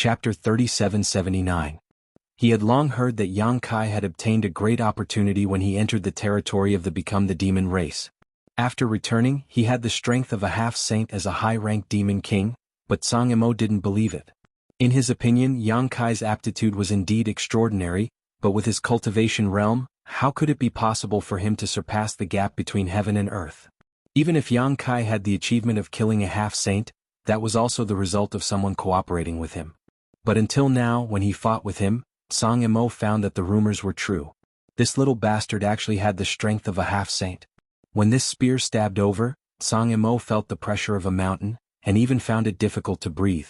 Chapter 3779. He had long heard that Yang Kai had obtained a great opportunity when he entered the territory of the Become the Demon race. After returning, he had the strength of a half-saint as a high-ranked demon king, but Song Imo didn't believe it. In his opinion, Yang Kai's aptitude was indeed extraordinary, but with his cultivation realm, how could it be possible for him to surpass the gap between heaven and earth? Even if Yang Kai had the achievement of killing a half-saint, that was also the result of someone cooperating with him. But until now, when he fought with him, Song Imo found that the rumors were true. This little bastard actually had the strength of a half-saint. When this spear stabbed over, Song Imo felt the pressure of a mountain, and even found it difficult to breathe.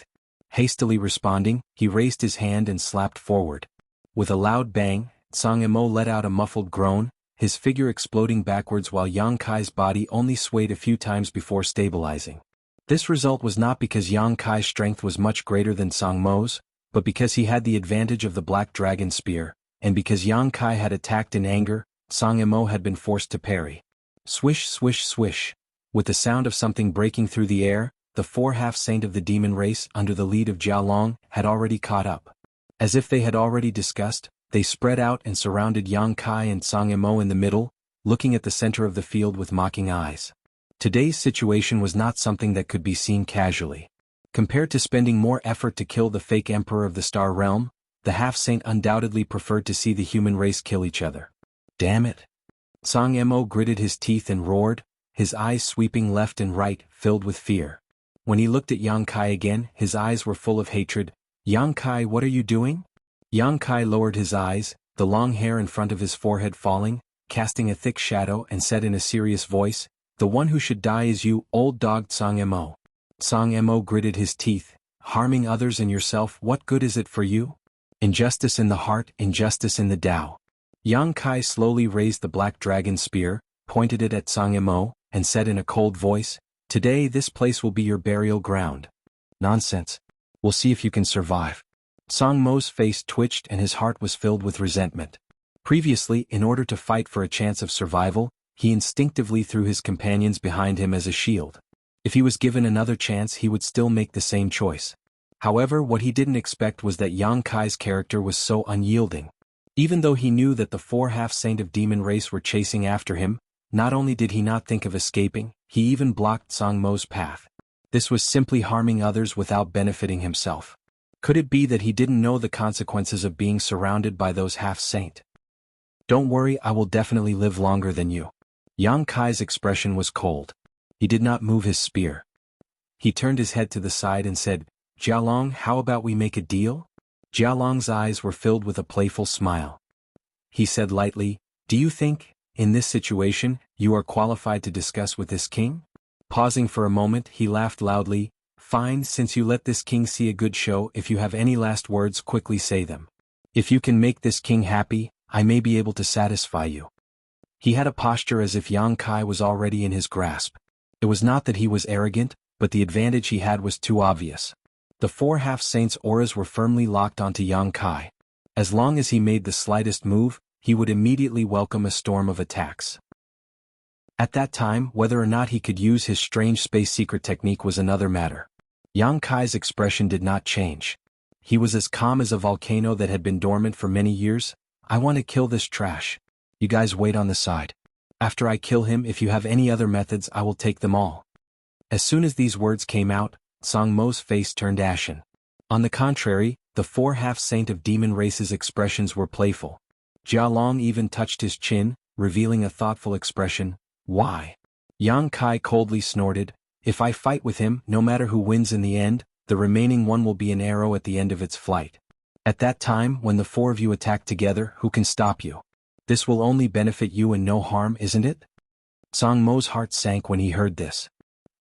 Hastily responding, he raised his hand and slapped forward. With a loud bang, Song Imo let out a muffled groan, his figure exploding backwards while Yang Kai's body only swayed a few times before stabilizing. This result was not because Yang Kai's strength was much greater than Song Mo's, but because he had the advantage of the Black Dragon Spear, and because Yang Kai had attacked in anger, Song Imo had been forced to parry. Swish swish swish. With the sound of something breaking through the air, the four half-saint of the demon race under the lead of Jialong had already caught up. As if they had already discussed, they spread out and surrounded Yang Kai and Song Imo in the middle, looking at the center of the field with mocking eyes. Today's situation was not something that could be seen casually. Compared to spending more effort to kill the fake emperor of the Star Realm, the half-saint undoubtedly preferred to see the human race kill each other. Damn it. Song Imo gritted his teeth and roared, his eyes sweeping left and right, filled with fear. When he looked at Yang Kai again, his eyes were full of hatred. Yang Kai, what are you doing? Yang Kai lowered his eyes, the long hair in front of his forehead falling, casting a thick shadow, and said in a serious voice, "The one who should die is you, old dog Song Imo." Song Imo gritted his teeth, "Harming others and yourself, what good is it for you? Injustice in the heart, injustice in the Tao." Yang Kai slowly raised the Black Dragon Spear, pointed it at Song Imo, and said in a cold voice, "Today this place will be your burial ground." "Nonsense. We'll see if you can survive." Song Mo's face twitched and his heart was filled with resentment. Previously, in order to fight for a chance of survival, he instinctively threw his companions behind him as a shield. If he was given another chance, he would still make the same choice. However, what he didn't expect was that Yang Kai's character was so unyielding. Even though he knew that the four half-saint of demon race were chasing after him, not only did he not think of escaping, he even blocked Song Mo's path. This was simply harming others without benefiting himself. Could it be that he didn't know the consequences of being surrounded by those half-saint? "Don't worry, I will definitely live longer than you." Yang Kai's expression was cold. He did not move his spear. He turned his head to the side and said, "Jialong, how about we make a deal?" Jialong's eyes were filled with a playful smile. He said lightly, "Do you think, in this situation, you are qualified to discuss with this king?" Pausing for a moment, he laughed loudly, "Fine, since you let this king see a good show, if you have any last words, quickly say them. If you can make this king happy, I may be able to satisfy you." He had a posture as if Yang Kai was already in his grasp. It was not that he was arrogant, but the advantage he had was too obvious. The four half-saints' auras were firmly locked onto Yang Kai. As long as he made the slightest move, he would immediately welcome a storm of attacks. At that time, whether or not he could use his strange space secret technique was another matter. Yang Kai's expression did not change. He was as calm as a volcano that had been dormant for many years. "I want to kill this trash. You guys wait on the side. After I kill him, if you have any other methods, I will take them all." As soon as these words came out, Song Mo's face turned ashen. On the contrary, the four half-saint of demon race's expressions were playful. Jialong even touched his chin, revealing a thoughtful expression. "Why?" Yang Kai coldly snorted, "If I fight with him, no matter who wins in the end, the remaining one will be an arrow at the end of its flight. At that time, when the four of you attack together, who can stop you? This will only benefit you and no harm, isn't it?" Song Mo's heart sank when he heard this.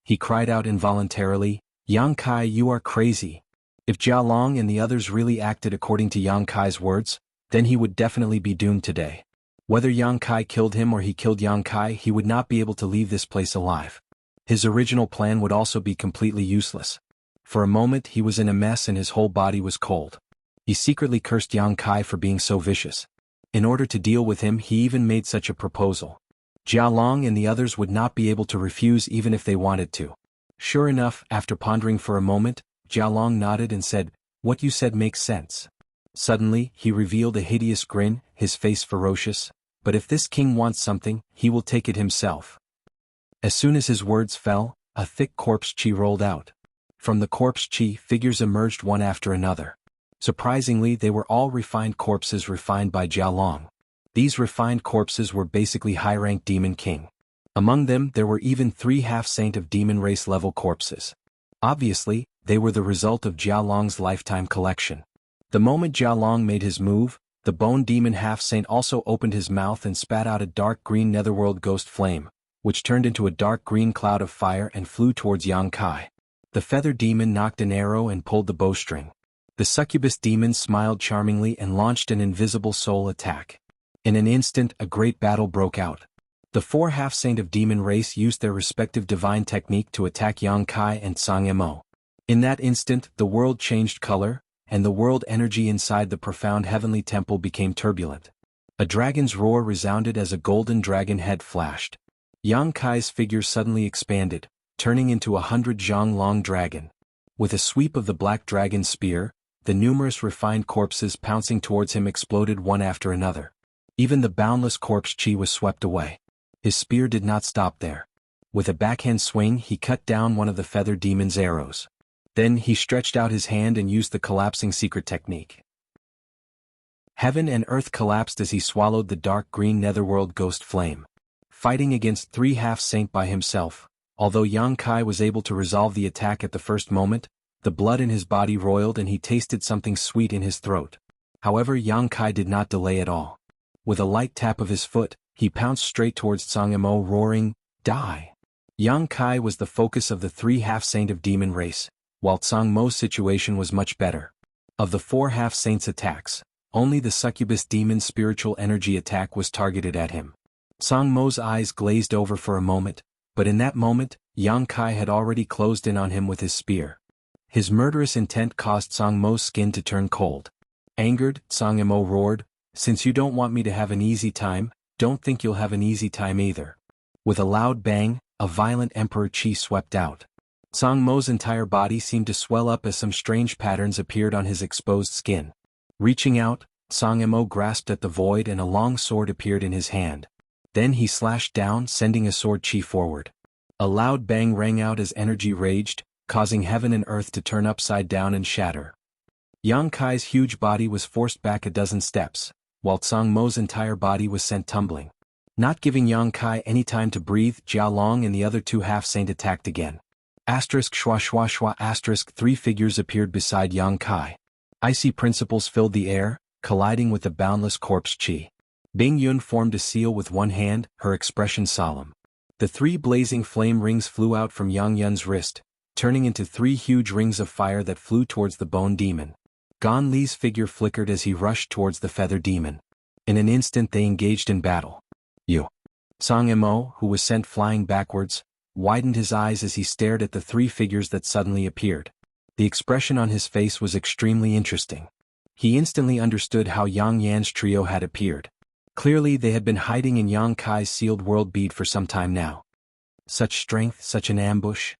He cried out involuntarily, "Yang Kai, you are crazy." If Jialong and the others really acted according to Yang Kai's words, then he would definitely be doomed today. Whether Yang Kai killed him or he killed Yang Kai, he would not be able to leave this place alive. His original plan would also be completely useless. For a moment he was in a mess and his whole body was cold. He secretly cursed Yang Kai for being so vicious. In order to deal with him, he even made such a proposal. Jialong and the others would not be able to refuse even if they wanted to. Sure enough, after pondering for a moment, Jialong nodded and said, What you said makes sense. Suddenly, he revealed a hideous grin, his face ferocious. But if this king wants something, he will take it himself. As soon as his words fell, a thick corpse chi rolled out. From the corpse chi, figures emerged one after another. Surprisingly, they were all refined corpses refined by Jialong. These refined corpses were basically high-ranked demon king. Among them, there were even 3 half-saint of demon race level corpses. Obviously, they were the result of Jialong's lifetime collection. The moment Jialong made his move, the bone demon half-saint also opened his mouth and spat out a dark green netherworld ghost flame, which turned into a dark green cloud of fire and flew towards Yang Kai. The feather demon knocked an arrow and pulled the bowstring. The succubus demon smiled charmingly and launched an invisible soul attack. In an instant, a great battle broke out. The 4 half-saint of demon race used their respective divine technique to attack Yang Kai and Sang Mo. In that instant, the world changed color, and the world energy inside the profound heavenly temple became turbulent. A dragon's roar resounded as a golden dragon head flashed. Yang Kai's figure suddenly expanded, turning into 100 zhang-long dragon. With a sweep of the black dragon spear, the numerous refined corpses pouncing towards him exploded one after another. Even the boundless corpse chi was swept away. His spear did not stop there. With a backhand swing, he cut down one of the feather demon's arrows. Then he stretched out his hand and used the collapsing secret technique. Heaven and earth collapsed as he swallowed the dark green netherworld ghost flame. Fighting against 3 half-saint by himself, although Yang Kai was able to resolve the attack at the first moment, the blood in his body roiled and he tasted something sweet in his throat. However, Yang Kai did not delay at all. With a light tap of his foot, he pounced straight towards Sang Mo, roaring, "Die!" Yang Kai was the focus of the 3 half-saint of demon race, while Sang Mo's situation was much better. Of the 4 half-saints' attacks, only the succubus demon's spiritual energy attack was targeted at him. Sang Mo's eyes glazed over for a moment, but in that moment, Yang Kai had already closed in on him with his spear. His murderous intent caused Sang Mo's skin to turn cold. Angered, Sang Mo roared, "Since you don't want me to have an easy time, don't think you'll have an easy time either." With a loud bang, a violent emperor chi swept out. Sang Mo's entire body seemed to swell up as some strange patterns appeared on his exposed skin. Reaching out, Sang Mo grasped at the void and a long sword appeared in his hand. Then he slashed down, sending a sword chi forward. A loud bang rang out as energy raged, causing heaven and earth to turn upside down and shatter. Yang Kai's huge body was forced back a dozen steps, while Sang Mo's entire body was sent tumbling. Not giving Yang Kai any time to breathe, Jialong and the other 2 half-saint attacked again. Asterisk schwa schwa schwa asterisk 3 figures appeared beside Yang Kai. Icy principles filled the air, colliding with the boundless corpse chi. Bing Yun formed a seal with one hand, her expression solemn. The 3 blazing flame rings flew out from Yang Yun's wrist, turning into 3 huge rings of fire that flew towards the bone demon. Gan Li's figure flickered as he rushed towards the feather demon. In an instant they engaged in battle. Sang Mo, who was sent flying backwards, widened his eyes as he stared at the 3 figures that suddenly appeared. The expression on his face was extremely interesting. He instantly understood how Yang Yan's trio had appeared. Clearly they had been hiding in Yang Kai's sealed world bead for some time now. Such strength, such an ambush.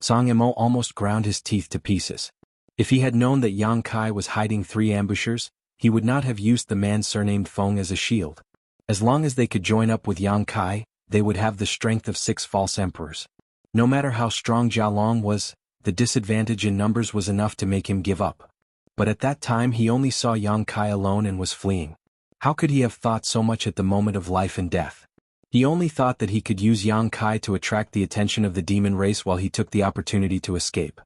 Sang Mo almost ground his teeth to pieces. If he had known that Yang Kai was hiding 3 ambushers, he would not have used the man surnamed Feng as a shield. As long as they could join up with Yang Kai, they would have the strength of 6 false emperors. No matter how strong Jialong was, the disadvantage in numbers was enough to make him give up. But at that time he only saw Yang Kai alone and was fleeing. How could he have thought so much at the moment of life and death? He only thought that he could use Yang Kai to attract the attention of the demon race while he took the opportunity to escape.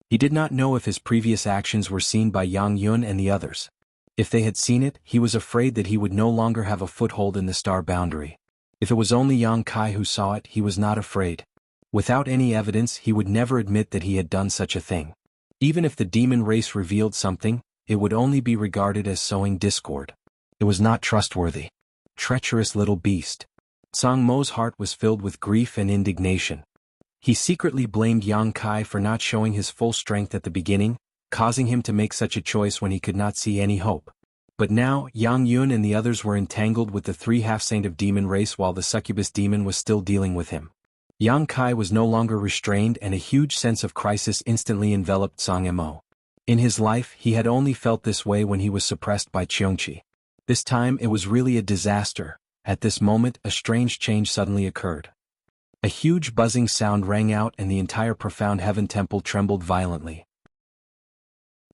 He did not know if his previous actions were seen by Yang Yun and the others. If they had seen it, he was afraid that he would no longer have a foothold in the star boundary. If it was only Yang Kai who saw it, he was not afraid. Without any evidence, he would never admit that he had done such a thing. Even if the demon race revealed something, it would only be regarded as sowing discord. It was not trustworthy. Treacherous little beast. Sang Mo's heart was filled with grief and indignation. He secretly blamed Yang Kai for not showing his full strength at the beginning, causing him to make such a choice when he could not see any hope. But now, Yang Yun and the others were entangled with the 3 half-saint of demon race while the succubus demon was still dealing with him. Yang Kai was no longer restrained and a huge sense of crisis instantly enveloped Sang Mo. In his life he had only felt this way when he was suppressed by Qiongqi. This time it was really a disaster. At this moment a strange change suddenly occurred. A huge buzzing sound rang out and the entire profound heaven temple trembled violently.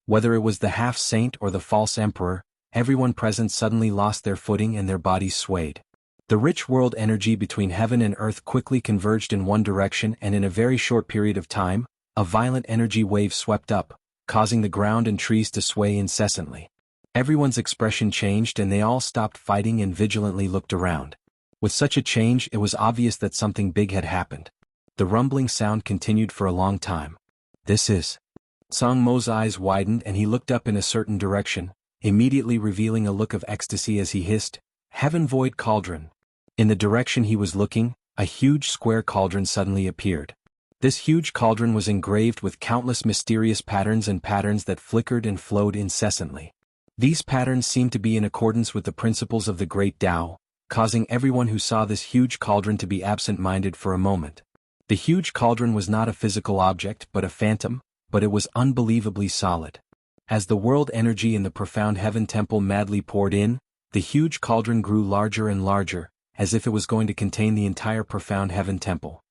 Whether it was the half-saint or the false emperor, everyone present suddenly lost their footing and their bodies swayed. The rich world energy between heaven and earth quickly converged in one direction, and in a very short period of time, a violent energy wave swept up, causing the ground and trees to sway incessantly. Everyone's expression changed and they all stopped fighting and vigilantly looked around. With such a change it was obvious that something big had happened. The rumbling sound continued for a long time. This is... Song Mo's eyes widened and he looked up in a certain direction, immediately revealing a look of ecstasy as he hissed, "Heaven Void Cauldron." In the direction he was looking, a huge square cauldron suddenly appeared. This huge cauldron was engraved with countless mysterious patterns and patterns that flickered and flowed incessantly. These patterns seemed to be in accordance with the principles of the Great Tao, causing everyone who saw this huge cauldron to be absent-minded for a moment. The huge cauldron was not a physical object but a phantom, but it was unbelievably solid. As the world energy in the profound heaven temple madly poured in, the huge cauldron grew larger and larger, as if it was going to contain the entire profound heaven temple.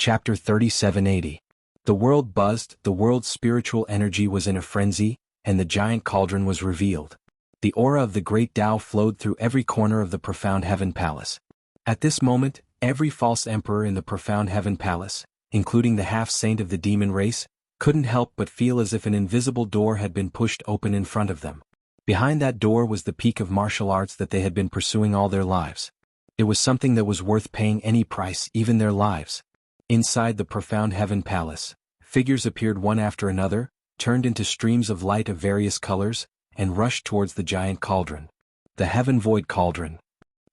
Chapter 3780. The world buzzed, the world's spiritual energy was in a frenzy, and the giant cauldron was revealed. The aura of the great Tao flowed through every corner of the profound heaven palace. At this moment, every false emperor in the profound heaven palace, including the half-saint of the demon race, couldn't help but feel as if an invisible door had been pushed open in front of them. Behind that door was the peak of martial arts that they had been pursuing all their lives. It was something that was worth paying any price, even their lives. Inside the profound heaven palace, figures appeared one after another, turned into streams of light of various colors, and rushed towards the giant cauldron. The heaven void cauldron.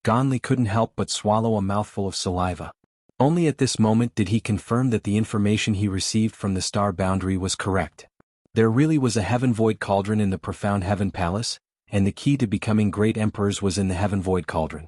Ganli couldn't help but swallow a mouthful of saliva. Only at this moment did he confirm that the information he received from the star boundary was correct. There really was a heaven void cauldron in the profound heaven palace, and the key to becoming great emperors was in the heaven void cauldron.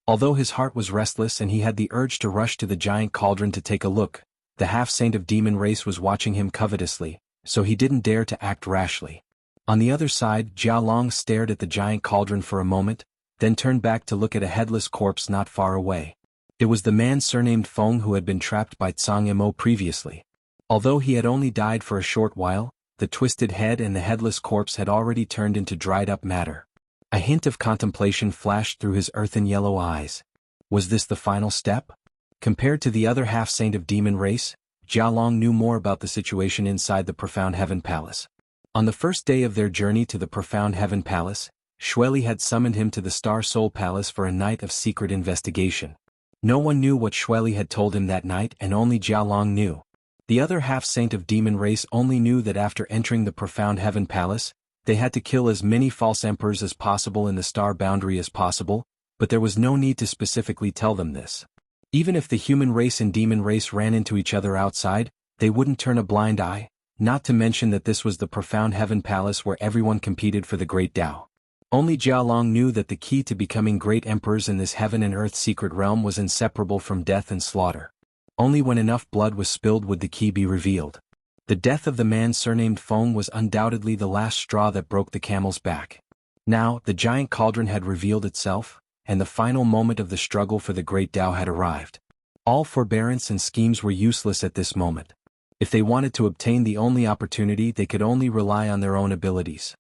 Although his heart was restless and he had the urge to rush to the giant cauldron to take a look, the half-saint of demon race was watching him covetously, so he didn't dare to act rashly. On the other side, Jia Long stared at the giant cauldron for a moment, then turned back to look at a headless corpse not far away. It was the man surnamed Feng who had been trapped by Zhang Mo previously. Although he had only died for a short while, the twisted head and the headless corpse had already turned into dried-up matter. A hint of contemplation flashed through his earthen yellow eyes. Was this the final step? Compared to the other half-saint of demon race, Jia Long knew more about the situation inside the profound heaven palace. On the first day of their journey to the profound heaven palace, Xueli had summoned him to the Star Soul Palace for a night of secret investigation. No one knew what Xueli had told him that night, and only Jia Long knew. The other half-saint of demon race only knew that after entering the profound heaven palace, they had to kill as many false emperors as possible in the star boundary as possible, but there was no need to specifically tell them this. Even if the human race and demon race ran into each other outside, they wouldn't turn a blind eye, not to mention that this was the profound heaven palace where everyone competed for the great Tao. Only Jia Long knew that the key to becoming great emperors in this heaven and earth secret realm was inseparable from death and slaughter. Only when enough blood was spilled would the key be revealed. The death of the man surnamed Feng was undoubtedly the last straw that broke the camel's back. Now, the giant cauldron had revealed itself, and the final moment of the struggle for the great Tao had arrived. All forbearance and schemes were useless at this moment. If they wanted to obtain the only opportunity, they could only rely on their own abilities.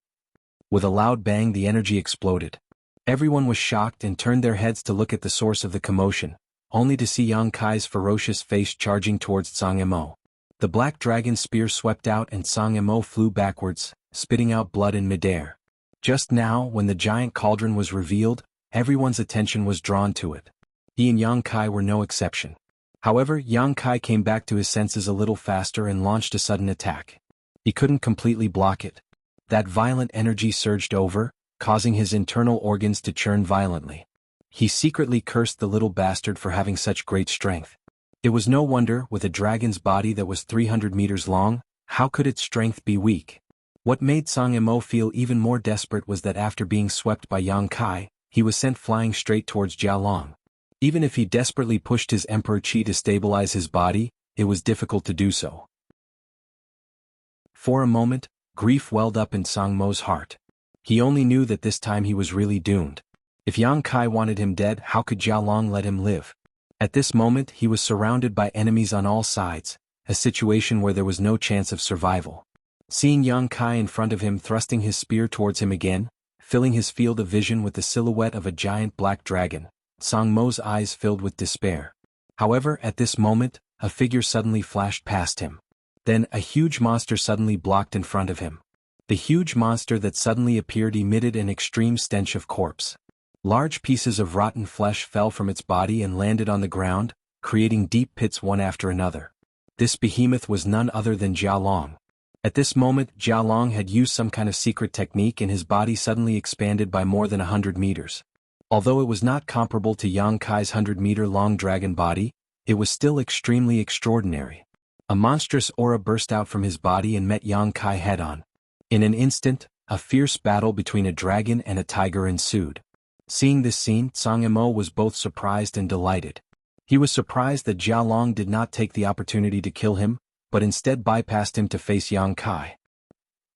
With a loud bang, the energy exploded. Everyone was shocked and turned their heads to look at the source of the commotion, only to see Yang Kai's ferocious face charging towards Zhang Mo. The black dragon spear swept out and Zhang Mo flew backwards, spitting out blood in midair. Just now, when the giant cauldron was revealed, everyone's attention was drawn to it. He and Yang Kai were no exception. However, Yang Kai came back to his senses a little faster and launched a sudden attack. He couldn't completely block it. That violent energy surged over, causing his internal organs to churn violently. He secretly cursed the little bastard for having such great strength. It was no wonder, with a dragon's body that was 300 meters long, how could its strength be weak? What made Zhang Mo feel even more desperate was that after being swept by Yang Kai, he was sent flying straight towards Jia Long. Even if he desperately pushed his emperor chi to stabilize his body, it was difficult to do so. For a moment, grief welled up in Sang Mo's heart. He only knew that this time he was really doomed. If Yang Kai wanted him dead, how could Jialong let him live? At this moment he was surrounded by enemies on all sides, a situation where there was no chance of survival. Seeing Yang Kai in front of him thrusting his spear towards him again, filling his field of vision with the silhouette of a giant black dragon, Sang Mo's eyes filled with despair. However, at this moment, a figure suddenly flashed past him. Then a huge monster suddenly blocked in front of him. The huge monster that suddenly appeared emitted an extreme stench of corpse. Large pieces of rotten flesh fell from its body and landed on the ground, creating deep pits one after another. This behemoth was none other than Jialong. At this moment, Jialong had used some kind of secret technique and his body suddenly expanded by more than 100 meters. Although it was not comparable to Yang Kai's 100-meter-long dragon body, it was still extremely extraordinary. A monstrous aura burst out from his body and met Yang Kai head-on. In an instant, a fierce battle between a dragon and a tiger ensued. Seeing this scene, Sang Mo was both surprised and delighted. He was surprised that Jialong did not take the opportunity to kill him, but instead bypassed him to face Yang Kai.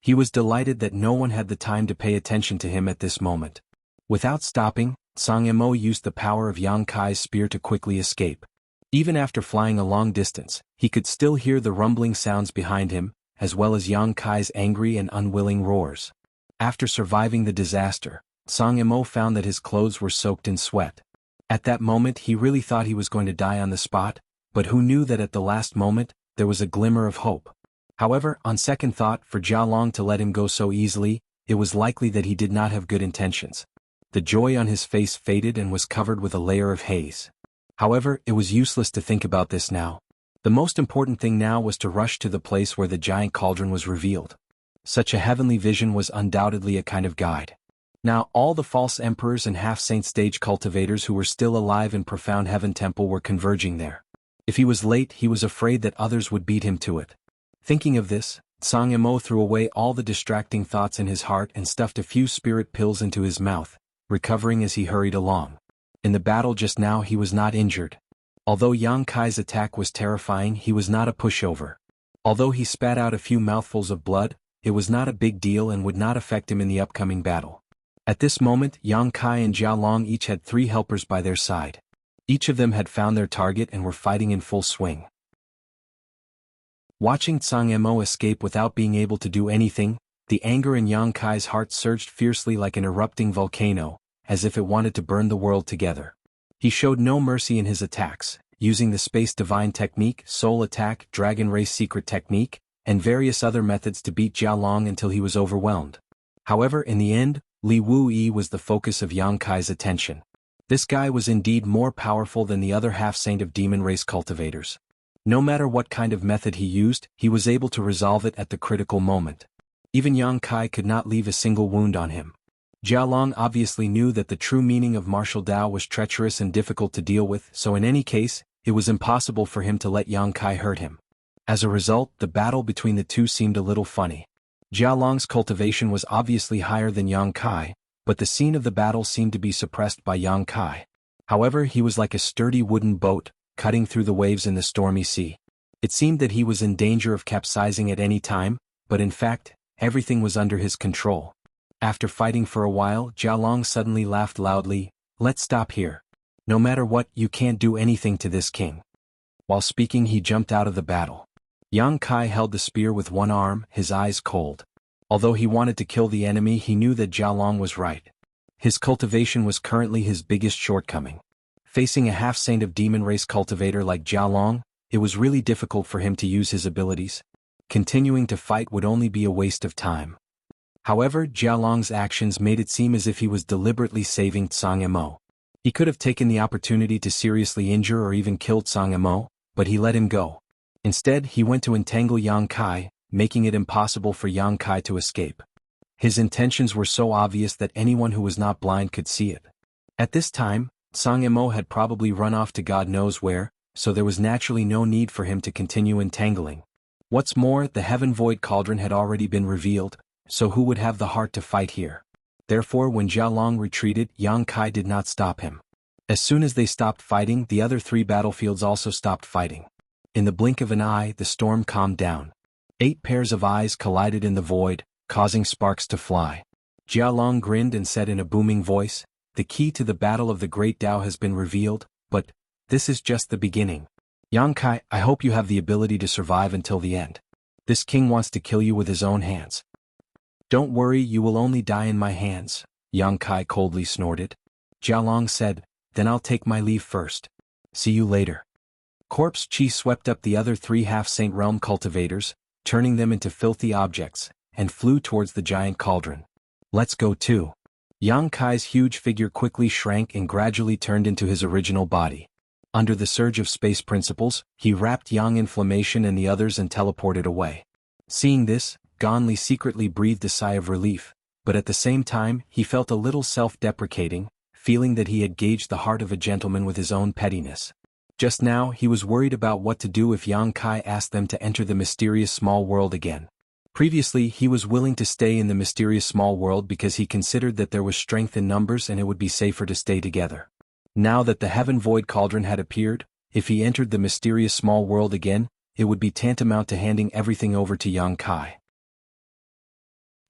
He was delighted that no one had the time to pay attention to him at this moment. Without stopping, Sang Mo used the power of Yang Kai's spear to quickly escape. Even after flying a long distance, he could still hear the rumbling sounds behind him, as well as Yang Kai's angry and unwilling roars. After surviving the disaster, Sang Mo found that his clothes were soaked in sweat. At that moment he really thought he was going to die on the spot, but who knew that at the last moment, there was a glimmer of hope. However, on second thought, for Jialong to let him go so easily, it was likely that he did not have good intentions. The joy on his face faded and was covered with a layer of haze. However, it was useless to think about this now. The most important thing now was to rush to the place where the giant cauldron was revealed. Such a heavenly vision was undoubtedly a kind of guide. Now all the false emperors and half-saint stage cultivators who were still alive in Profound Heaven Temple were converging there. If he was late, he was afraid that others would beat him to it. Thinking of this, Sang Mo threw away all the distracting thoughts in his heart and stuffed a few spirit pills into his mouth, recovering as he hurried along. In the battle just now he was not injured. Although Yang Kai's attack was terrifying, he was not a pushover. Although he spat out a few mouthfuls of blood, it was not a big deal and would not affect him in the upcoming battle. At this moment, Yang Kai and Jialong each had 3 helpers by their side. Each of them had found their target and were fighting in full swing. Watching Sang Mo escape without being able to do anything, the anger in Yang Kai's heart surged fiercely like an erupting volcano, as if it wanted to burn the world together. He showed no mercy in his attacks, using the Space Divine Technique, Soul Attack, Dragon Race Secret Technique, and various other methods to beat Jialong until he was overwhelmed. However, in the end, Li Wu-Yi was the focus of Yang Kai's attention. This guy was indeed more powerful than the other half-saint of demon race cultivators. No matter what kind of method he used, he was able to resolve it at the critical moment. Even Yang Kai could not leave a single wound on him. Jialong obviously knew that the true meaning of martial Dao was treacherous and difficult to deal with, so in any case, it was impossible for him to let Yang Kai hurt him. As a result, the battle between the two seemed a little funny. Jialong's cultivation was obviously higher than Yang Kai, but the scene of the battle seemed to be suppressed by Yang Kai. However, he was like a sturdy wooden boat, cutting through the waves in the stormy sea. It seemed that he was in danger of capsizing at any time, but in fact, everything was under his control. After fighting for a while, Jialong suddenly laughed loudly. "Let's stop here. No matter what, you can't do anything to this king." While speaking, he jumped out of the battle. Yang Kai held the spear with one arm, his eyes cold. Although he wanted to kill the enemy, he knew that Jialong was right. His cultivation was currently his biggest shortcoming. Facing a half-saint of demon race cultivator like Jialong, it was really difficult for him to use his abilities. Continuing to fight would only be a waste of time. However, Jialong's actions made it seem as if he was deliberately saving Sang Mo. He could have taken the opportunity to seriously injure or even killed Sang Mo, but he let him go. Instead, he went to entangle Yang Kai, making it impossible for Yang Kai to escape. His intentions were so obvious that anyone who was not blind could see it. At this time, Sang Mo had probably run off to God knows where, so there was naturally no need for him to continue entangling. What's more, the Heaven Void Cauldron had already been revealed, so who would have the heart to fight here? Therefore, when Jialong retreated, Yang Kai did not stop him. As soon as they stopped fighting, the other 3 battlefields also stopped fighting. In the blink of an eye, the storm calmed down. 8 pairs of eyes collided in the void, causing sparks to fly. Jialong grinned and said in a booming voice, "The key to the battle of the Great Tao has been revealed, but this is just the beginning. Yang Kai, I hope you have the ability to survive until the end. This king wants to kill you with his own hands." "Don't worry, you will only die in my hands," Yang Kai coldly snorted. Jialong said, "Then I'll take my leave first. See you later." Corpse Chi swept up the other 3 half-saint realm cultivators, turning them into filthy objects, and flew towards the giant cauldron. "Let's go too." Yang Kai's huge figure quickly shrank and gradually turned into his original body. Under the surge of space principles, he wrapped Yang Inflammation and the others and teleported away. Seeing this, Ganli secretly breathed a sigh of relief, but at the same time he felt a little self-deprecating, feeling that he had gauged the heart of a gentleman with his own pettiness. Just now he was worried about what to do if Yang Kai asked them to enter the mysterious small world again. Previously he was willing to stay in the mysterious small world because he considered that there was strength in numbers and it would be safer to stay together. Now that the Heaven Void Cauldron had appeared, if he entered the mysterious small world again, it would be tantamount to handing everything over to Yang Kai.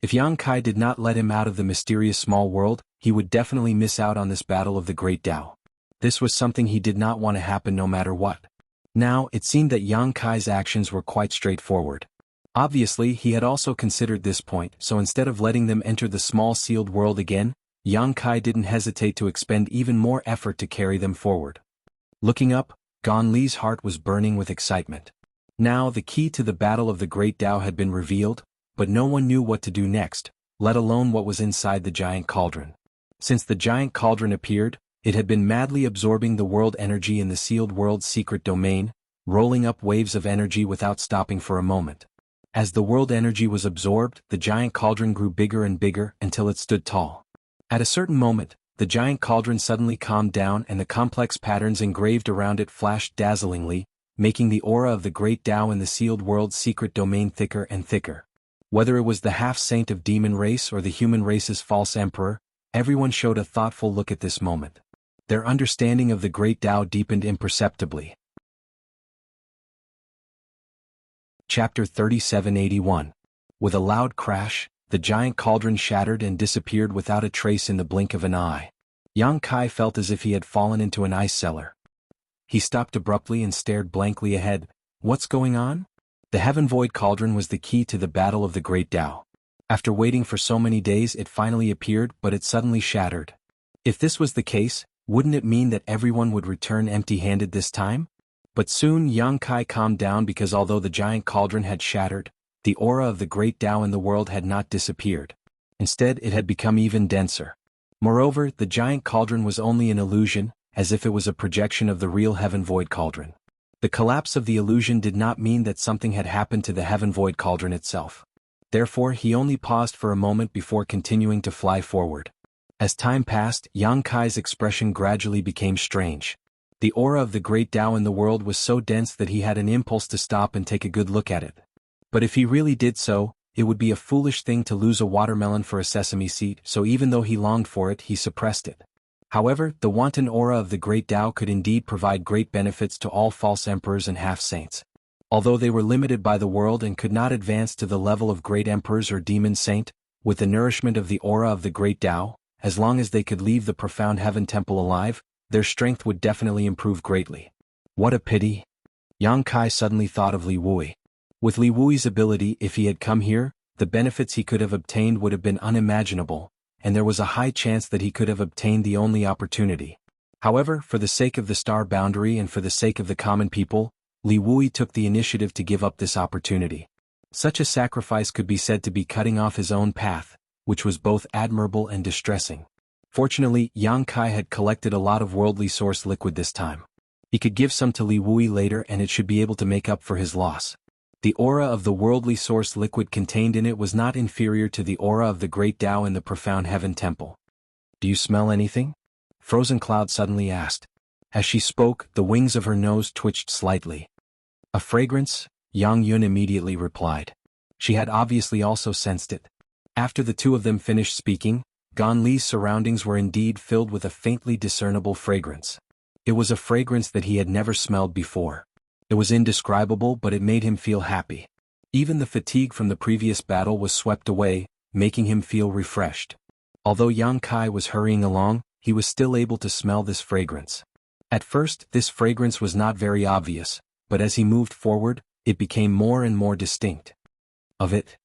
If Yang Kai did not let him out of the mysterious small world, he would definitely miss out on this battle of the Great Tao. This was something he did not want to happen no matter what. Now it seemed that Yang Kai's actions were quite straightforward. Obviously he had also considered this point, so instead of letting them enter the small sealed world again, Yang Kai didn't hesitate to expend even more effort to carry them forward. Looking up, Ganli's heart was burning with excitement. Now the key to the battle of the Great Tao had been revealed, but no one knew what to do next, let alone what was inside the giant cauldron. Since the giant cauldron appeared, it had been madly absorbing the world energy in the sealed world's secret domain, rolling up waves of energy without stopping for a moment. As the world energy was absorbed, the giant cauldron grew bigger and bigger until it stood tall. At a certain moment, the giant cauldron suddenly calmed down and the complex patterns engraved around it flashed dazzlingly, making the aura of the Great Tao in the sealed world's secret domain thicker and thicker. Whether it was the half-saint of demon race or the human race's false emperor, everyone showed a thoughtful look at this moment. Their understanding of the Great Tao deepened imperceptibly. Chapter 3781. With a loud crash, the giant cauldron shattered and disappeared without a trace in the blink of an eye. Yang Kai felt as if he had fallen into an ice cellar. He stopped abruptly and stared blankly ahead. What's going on? The Heaven Void Cauldron was the key to the battle of the Great Tao. After waiting for so many days it finally appeared, but it suddenly shattered. If this was the case, wouldn't it mean that everyone would return empty-handed this time? But soon Yang Kai calmed down because although the giant cauldron had shattered, the aura of the Great Tao in the world had not disappeared. Instead it had become even denser. Moreover, the giant cauldron was only an illusion, as if it was a projection of the real Heaven Void Cauldron. The collapse of the illusion did not mean that something had happened to the Heaven Void Cauldron itself. Therefore he only paused for a moment before continuing to fly forward. As time passed, Yang Kai's expression gradually became strange. The aura of the Great Tao in the world was so dense that he had an impulse to stop and take a good look at it. But if he really did so, it would be a foolish thing to lose a watermelon for a sesame seed, so even though he longed for it, he suppressed it. However, the wanton aura of the Great Tao could indeed provide great benefits to all false emperors and half-saints. Although they were limited by the world and could not advance to the level of great emperors or demon saint, with the nourishment of the aura of the Great Tao, as long as they could leave the profound heaven temple alive, their strength would definitely improve greatly. What a pity. Yang Kai suddenly thought of Li Wui. With Li Wui's ability, if he had come here, the benefits he could have obtained would have been unimaginable, and there was a high chance that he could have obtained the only opportunity. However, for the sake of the star boundary and for the sake of the common people, Li Wui took the initiative to give up this opportunity. Such a sacrifice could be said to be cutting off his own path, which was both admirable and distressing. Fortunately, Yang Kai had collected a lot of worldly source liquid this time. He could give some to Li Wui later and it should be able to make up for his loss. The aura of the worldly source liquid contained in it was not inferior to the aura of the Great Tao in the profound heaven temple. Do you smell anything? Frozen Cloud suddenly asked. As she spoke, the wings of her nose twitched slightly. A fragrance? Yang Yun immediately replied. She had obviously also sensed it. After the two of them finished speaking, Ganli's surroundings were indeed filled with a faintly discernible fragrance. It was a fragrance that he had never smelled before. It was indescribable, but it made him feel happy. Even the fatigue from the previous battle was swept away, making him feel refreshed. Although Yang Kai was hurrying along, he was still able to smell this fragrance. At first, this fragrance was not very obvious, but as he moved forward, it became more and more distinct. Of it.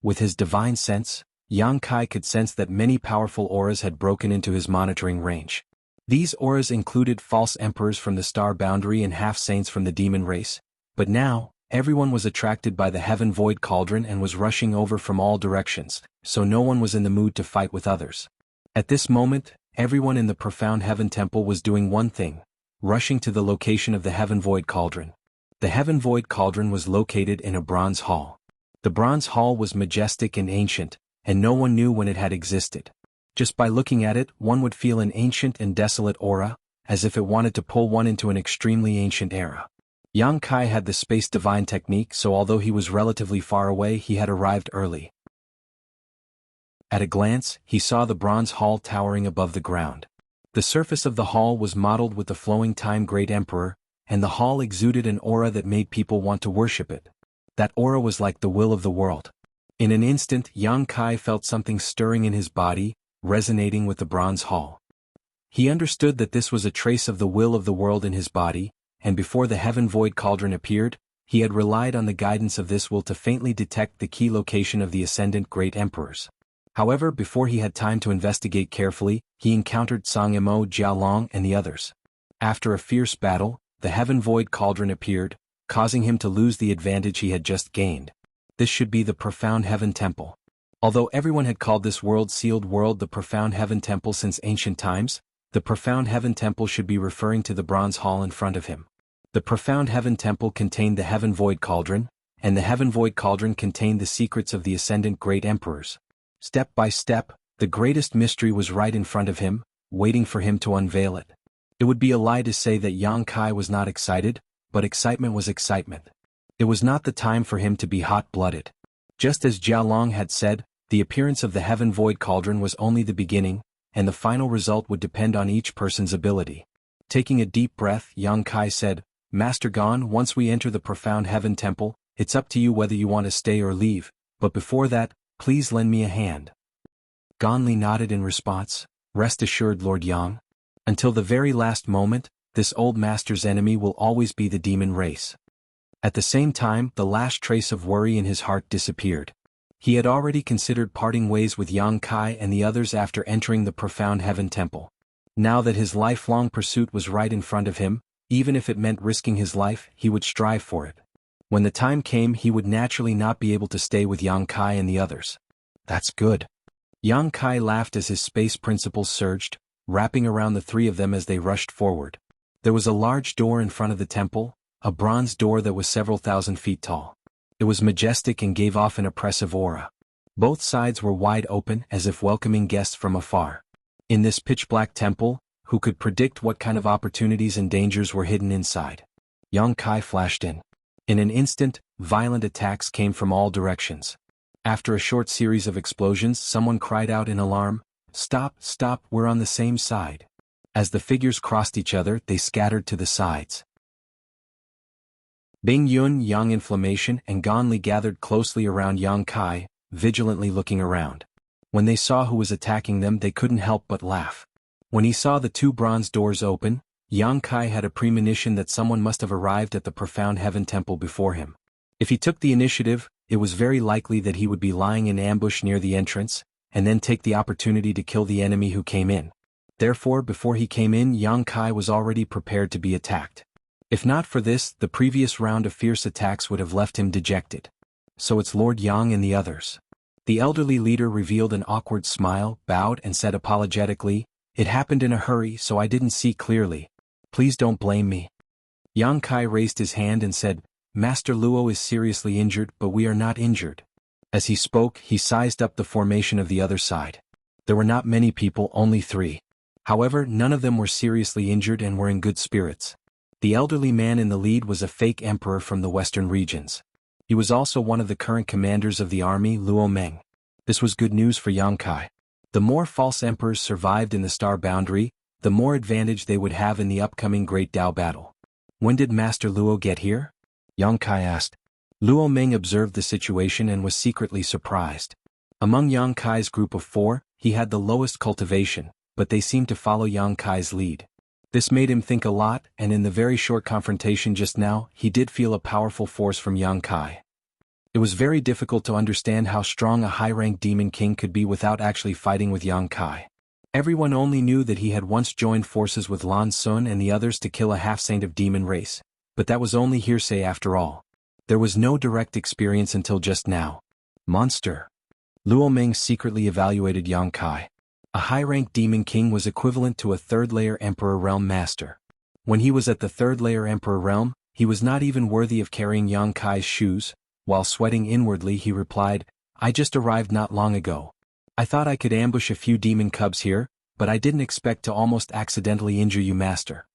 With his divine sense, Yang Kai could sense that many powerful auras had broken into his monitoring range. These auras included false emperors from the star boundary and half-saints from the demon race, but now, everyone was attracted by the heaven void cauldron and was rushing over from all directions, so no one was in the mood to fight with others. At this moment, everyone in the profound heaven temple was doing one thing: rushing to the location of the heaven void cauldron. The heaven void cauldron was located in a bronze hall. The bronze hall was majestic and ancient, and no one knew when it had existed. Just by looking at it, one would feel an ancient and desolate aura, as if it wanted to pull one into an extremely ancient era. Yang Kai had the space divine technique, so although he was relatively far away, he had arrived early. At a glance, he saw the bronze hall towering above the ground. The surface of the hall was modeled with the flowing time Great Emperor, and the hall exuded an aura that made people want to worship it. That aura was like the will of the world. In an instant, Yang Kai felt something stirring in his body, resonating with the bronze hall. He understood that this was a trace of the will of the world in his body, and before the heaven void cauldron appeared, he had relied on the guidance of this will to faintly detect the key location of the ascendant Great Emperors. However, before he had time to investigate carefully, he encountered Song Imo, Jiaolong, and the others. After a fierce battle, the heaven void cauldron appeared, causing him to lose the advantage he had just gained. This should be the profound heaven temple. Although everyone had called this world-sealed world the profound heaven temple since ancient times, the profound heaven temple should be referring to the bronze hall in front of him. The profound heaven temple contained the heaven void cauldron, and the heaven void cauldron contained the secrets of the ascendant great emperors. Step by step, the greatest mystery was right in front of him, waiting for him to unveil it. It would be a lie to say that Yang Kai was not excited, but excitement was excitement. It was not the time for him to be hot-blooded. Just as Jiaolong had said, the appearance of the heaven void cauldron was only the beginning, and the final result would depend on each person's ability. Taking a deep breath, Yang Kai said, "Master Gon, once we enter the profound heaven temple, it's up to you whether you want to stay or leave, but before that, please lend me a hand." Gon Li nodded in response. "Rest assured, Lord Yang. Until the very last moment, this old master's enemy will always be the demon race." At the same time, the last trace of worry in his heart disappeared. He had already considered parting ways with Yang Kai and the others after entering the profound heaven temple. Now that his lifelong pursuit was right in front of him, even if it meant risking his life, he would strive for it. When the time came, he would naturally not be able to stay with Yang Kai and the others. "That's good." Yang Kai laughed as his space principles surged, wrapping around the three of them as they rushed forward. There was a large door in front of the temple, a bronze door that was several thousand feet tall. It was majestic and gave off an oppressive aura. Both sides were wide open as if welcoming guests from afar. In this pitch-black temple, who could predict what kind of opportunities and dangers were hidden inside? Yang Kai flashed in. In an instant, violent attacks came from all directions. After a short series of explosions, someone cried out in alarm, "Stop, stop, we're on the same side." As the figures crossed each other, they scattered to the sides. Bing Yun, Yang Inflammation, and Gon Li gathered closely around Yang Kai, vigilantly looking around. When they saw who was attacking them, they couldn't help but laugh. When he saw the two bronze doors open, Yang Kai had a premonition that someone must have arrived at the profound heaven temple before him. If he took the initiative, it was very likely that he would be lying in ambush near the entrance, and then take the opportunity to kill the enemy who came in. Therefore, before he came in, Yang Kai was already prepared to be attacked. If not for this, the previous round of fierce attacks would have left him dejected. "So it's Lord Yang and the others." The elderly leader revealed an awkward smile, bowed and said apologetically, "It happened in a hurry, so I didn't see clearly. Please don't blame me." Yang Kai raised his hand and said, "Master Luo is seriously injured, but we are not injured." As he spoke, he sized up the formation of the other side. There were not many people, only 3. However, none of them were seriously injured and were in good spirits. The elderly man in the lead was a fake emperor from the western regions. He was also one of the current commanders of the army, Luo Meng. This was good news for Yang Kai. The more false emperors survived in the star boundary, the more advantage they would have in the upcoming Great Dao battle. "When did Master Luo get here?" Yang Kai asked. Luo Meng observed the situation and was secretly surprised. Among Yang Kai's group of 4, he had the lowest cultivation, but they seemed to follow Yang Kai's lead. This made him think a lot, and in the very short confrontation just now, he did feel a powerful force from Yang Kai. It was very difficult to understand how strong a high-ranked demon king could be without actually fighting with Yang Kai. Everyone only knew that he had once joined forces with Lan Sun and the others to kill a half-saint of demon race, but that was only hearsay after all. There was no direct experience until just now. Monster. Luo Meng secretly evaluated Yang Kai. A high-ranked demon king was equivalent to a third-layer Emperor Realm Master. When he was at the third-layer Emperor Realm, he was not even worthy of carrying Yang Kai's shoes. While sweating inwardly he replied, "I just arrived not long ago. I thought I could ambush a few demon cubs here, but I didn't expect to almost accidentally injure you, Master."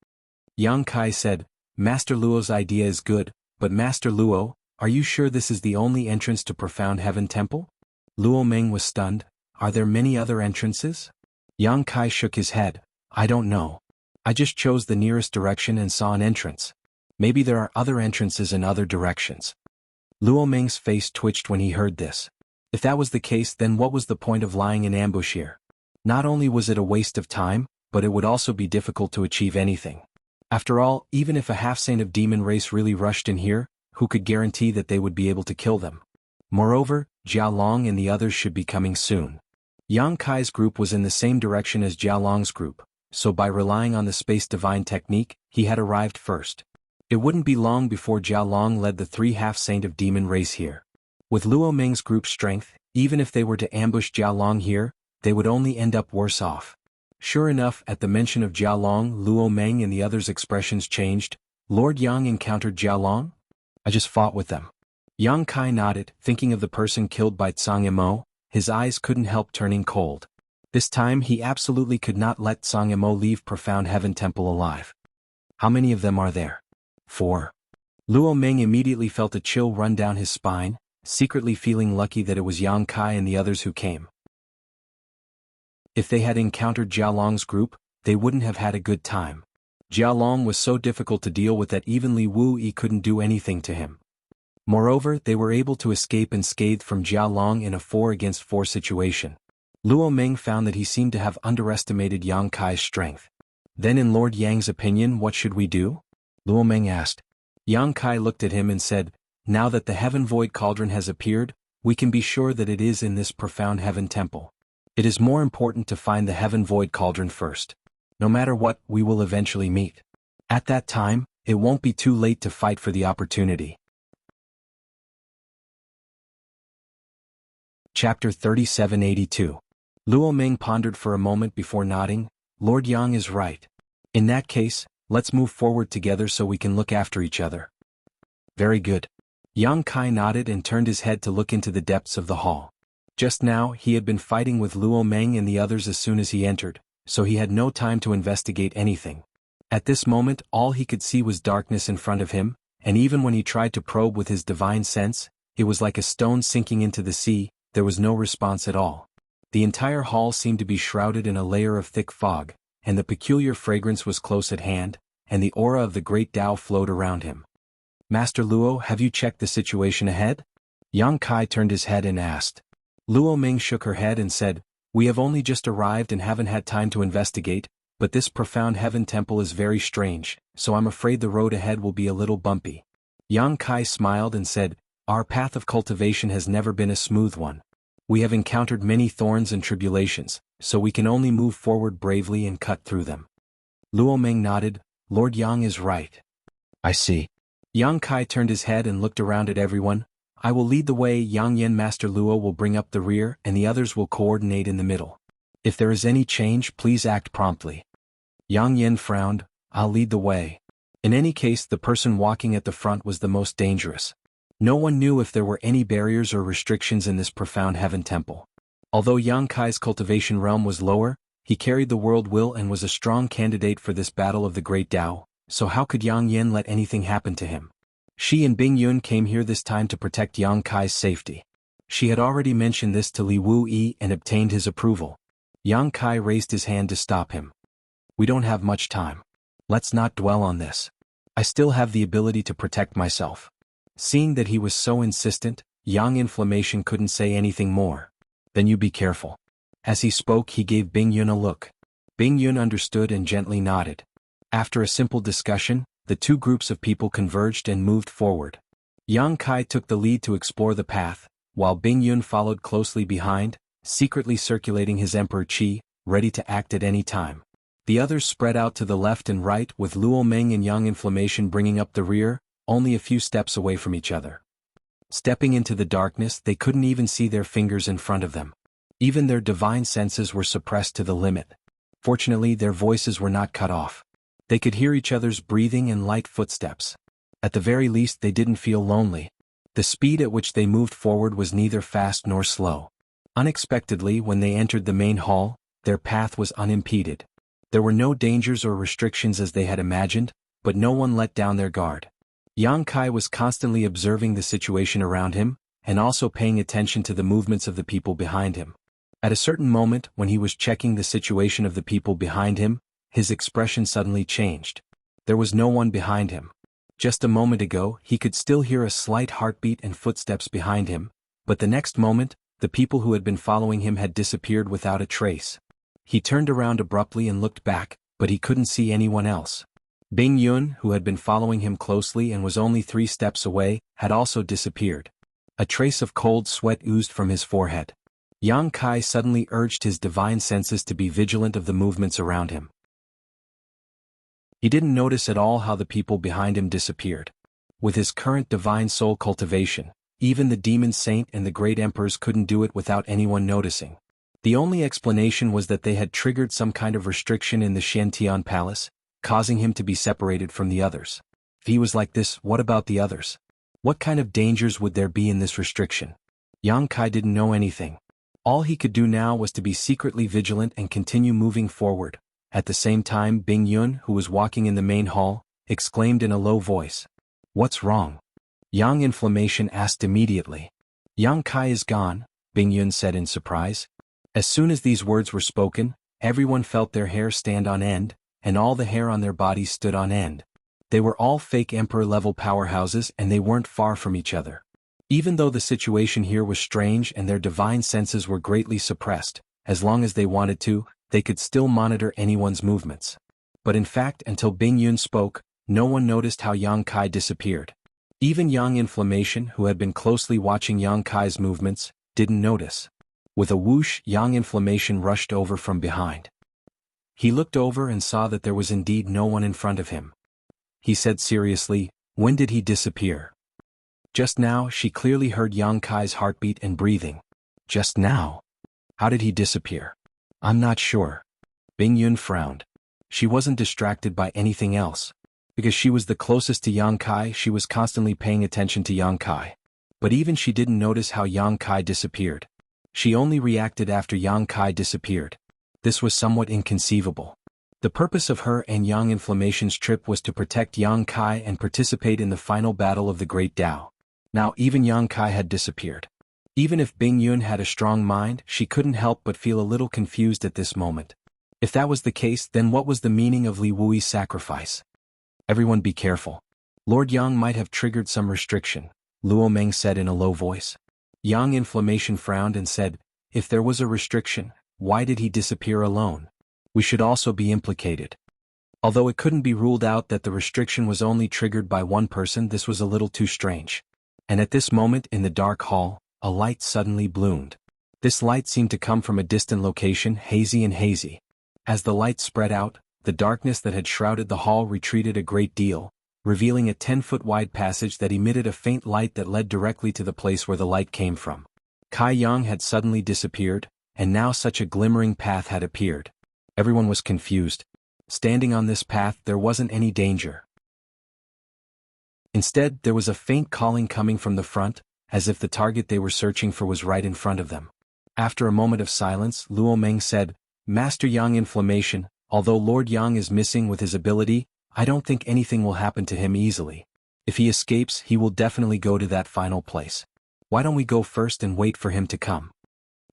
Yang Kai said, "Master Luo's idea is good, but Master Luo, are you sure this is the only entrance to Profound Heaven Temple?" Luo Meng was stunned. "Are there many other entrances?" Yang Kai shook his head. "I don't know. I just chose the nearest direction and saw an entrance. Maybe there are other entrances in other directions." Luo Meng's face twitched when he heard this. If that was the case, then what was the point of lying in ambush here? Not only was it a waste of time, but it would also be difficult to achieve anything. After all, even if a half-saint of demon race really rushed in here, who could guarantee that they would be able to kill them? Moreover, Jiao Long and the others should be coming soon. Yang Kai's group was in the same direction as Jiao Long's group, so by relying on the space divine technique, he had arrived first. It wouldn't be long before Jiao Long led the 3 half-saint of demon race here. With Luo Meng's group strength, even if they were to ambush Jiao Long here, they would only end up worse off. Sure enough, at the mention of Jiao Long, Luo Meng and the others' expressions changed. "Lord Yang encountered Jiao Long? I just fought with them." Yang Kai nodded, thinking of the person killed by Zhang Yimou. His eyes couldn't help turning cold. This time he absolutely could not let Zhang Yimou leave Profound Heaven Temple alive. "How many of them are there?" 4. Luo Meng immediately felt a chill run down his spine, secretly feeling lucky that it was Yang Kai and the others who came. If they had encountered Jiao Long's group, they wouldn't have had a good time. Jiao Long was so difficult to deal with that even Li Wu-yi couldn't do anything to him. Moreover, they were able to escape unscathed from Jiao Long in a 4-against-4 situation. Luo Meng found that he seemed to have underestimated Yang Kai's strength. Then in Lord Yang's opinion, what should we do? Luo Meng asked. Yang Kai looked at him and said, "Now that the Heaven Void Cauldron has appeared, we can be sure that it is in this Profound Heaven Temple. It is more important to find the Heaven Void Cauldron first. No matter what, we will eventually meet. At that time, it won't be too late to fight for the opportunity." Chapter 3782. Luo Meng pondered for a moment before nodding. "Lord Yang is right. In that case, let's move forward together so we can look after each other." "Very good." Yang Kai nodded and turned his head to look into the depths of the hall. Just now, he had been fighting with Luo Meng and the others as soon as he entered, so he had no time to investigate anything. At this moment, all he could see was darkness in front of him, and even when he tried to probe with his divine sense, it was like a stone sinking into the sea. There was no response at all. The entire hall seemed to be shrouded in a layer of thick fog, and the peculiar fragrance was close at hand, and the aura of the great Tao flowed around him. "Master Luo, have you checked the situation ahead?" Yang Kai turned his head and asked. Luo Meng shook her head and said, "We have only just arrived and haven't had time to investigate, but this Profound Heaven Temple is very strange, so I'm afraid the road ahead will be a little bumpy." Yang Kai smiled and said, "Our path of cultivation has never been a smooth one. We have encountered many thorns and tribulations, so we can only move forward bravely and cut through them." Luo Meng nodded. "Lord Yang is right." "I see." Yang Kai turned his head and looked around at everyone. "I will lead the way, Yang Yen. Master Luo will bring up the rear and the others will coordinate in the middle. If there is any change, please act promptly." Yang Yen frowned. "I'll lead the way." In any case, the person walking at the front was the most dangerous. No one knew if there were any barriers or restrictions in this Profound Heaven Temple. Although Yang Kai's cultivation realm was lower, he carried the world will and was a strong candidate for this battle of the Great Tao, so how could Yang Yen let anything happen to him? She and Bing Yun came here this time to protect Yang Kai's safety. She had already mentioned this to Li Wu-yi and obtained his approval. Yang Kai raised his hand to stop him. "We don't have much time. Let's not dwell on this. I still have the ability to protect myself." Seeing that he was so insistent, Yang Inflammation couldn't say anything more. Then you be careful. As he spoke, he gave Bing Yun a look. Bing Yun understood and gently nodded. After a simple discussion, the two groups of people converged and moved forward. Yang Kai took the lead to explore the path, while Bing Yun followed closely behind, secretly circulating his Emperor Qi, ready to act at any time. The others spread out to the left and right, with Luo Meng and Yang Inflammation bringing up the rear, only a few steps away from each other. Stepping into the darkness, they couldn't even see their fingers in front of them. Even their divine senses were suppressed to the limit. Fortunately, their voices were not cut off. They could hear each other's breathing and light footsteps. At the very least, they didn't feel lonely. The speed at which they moved forward was neither fast nor slow. Unexpectedly, when they entered the main hall, their path was unimpeded. There were no dangers or restrictions as they had imagined, but no one let down their guard. Yang Kai was constantly observing the situation around him, and also paying attention to the movements of the people behind him. At a certain moment, when he was checking the situation of the people behind him, his expression suddenly changed. There was no one behind him. Just a moment ago, he could still hear a slight heartbeat and footsteps behind him, but the next moment, the people who had been following him had disappeared without a trace. He turned around abruptly and looked back, but he couldn't see anyone else. Bing Yun, who had been following him closely and was only 3 steps away, had also disappeared. A trace of cold sweat oozed from his forehead. Yang Kai suddenly urged his divine senses to be vigilant of the movements around him. He didn't notice at all how the people behind him disappeared. With his current divine soul cultivation, even the demon saint and the great emperors couldn't do it without anyone noticing. The only explanation was that they had triggered some kind of restriction in the Xiantian palace, causing him to be separated from the others. If he was like this, what about the others? What kind of dangers would there be in this restriction? Yang Kai didn't know anything. All he could do now was to be secretly vigilant and continue moving forward. At the same time, Bing Yun, who was walking in the main hall, exclaimed in a low voice. What's wrong? Yang Inflammation asked immediately. Yang Kai is gone, Bing Yun said in surprise. As soon as these words were spoken, everyone felt their hair stand on end, and all the hair on their bodies stood on end. They were all fake emperor-level powerhouses and they weren't far from each other. Even though the situation here was strange and their divine senses were greatly suppressed, as long as they wanted to, they could still monitor anyone's movements. But in fact, until Bing Yun spoke, no one noticed how Yang Kai disappeared. Even Yang Inflammation, who had been closely watching Yang Kai's movements, didn't notice. With a whoosh, Yang Inflammation rushed over from behind. He looked over and saw that there was indeed no one in front of him. He said seriously, when did he disappear? Just now. She clearly heard Yang Kai's heartbeat and breathing. Just now? How did he disappear? I'm not sure. Bing Yun frowned. She wasn't distracted by anything else. Because she was the closest to Yang Kai, she was constantly paying attention to Yang Kai. But even she didn't notice how Yang Kai disappeared. She only reacted after Yang Kai disappeared. This was somewhat inconceivable. The purpose of her and Yang Inflammation's trip was to protect Yang Kai and participate in the final battle of the Great Tao. Now even Yang Kai had disappeared. Even if Bing Yun had a strong mind, she couldn't help but feel a little confused at this moment. If that was the case, then what was the meaning of Li Wui's sacrifice? Everyone be careful. Lord Yang might have triggered some restriction, Luo Meng said in a low voice. Yang Inflammation frowned and said, if there was a restriction, why did he disappear alone? We should also be implicated. Although it couldn't be ruled out that the restriction was only triggered by one person, this was a little too strange. And at this moment in the dark hall, a light suddenly bloomed. This light seemed to come from a distant location, hazy. As the light spread out, the darkness that had shrouded the hall retreated a great deal, revealing a 10-foot wide passage that emitted a faint light that led directly to the place where the light came from. Kai Yang had suddenly disappeared, and now such a glimmering path had appeared. Everyone was confused. Standing on this path, there wasn't any danger. Instead, there was a faint calling coming from the front, as if the target they were searching for was right in front of them. After a moment of silence, Luo Meng said, Master Yang Inflammation, although Lord Yang is missing with his ability, I don't think anything will happen to him easily. If he escapes, he will definitely go to that final place. Why don't we go first and wait for him to come?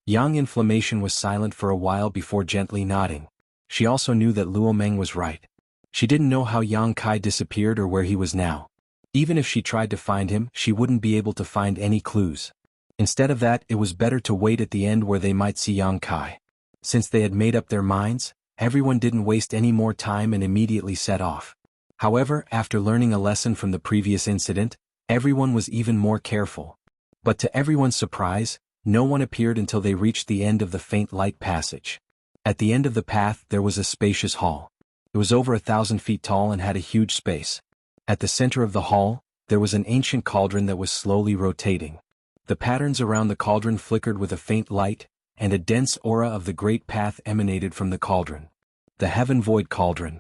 Yang Inflammation was silent for a while before gently nodding. She also knew that Luo Meng was right. She didn't know how Yang Kai disappeared or where he was now. Even if she tried to find him, she wouldn't be able to find any clues. Instead of that, it was better to wait at the end where they might see Yang Kai. Since they had made up their minds, everyone didn't waste any more time and immediately set off. However, after learning a lesson from the previous incident, everyone was even more careful. But to everyone's surprise, no one appeared until they reached the end of the faint light passage. At the end of the path there was a spacious hall. It was over 1,000 feet tall and had a huge space. At the center of the hall, there was an ancient cauldron that was slowly rotating. The patterns around the cauldron flickered with a faint light, and a dense aura of the great path emanated from the cauldron. The Heaven Void Cauldron.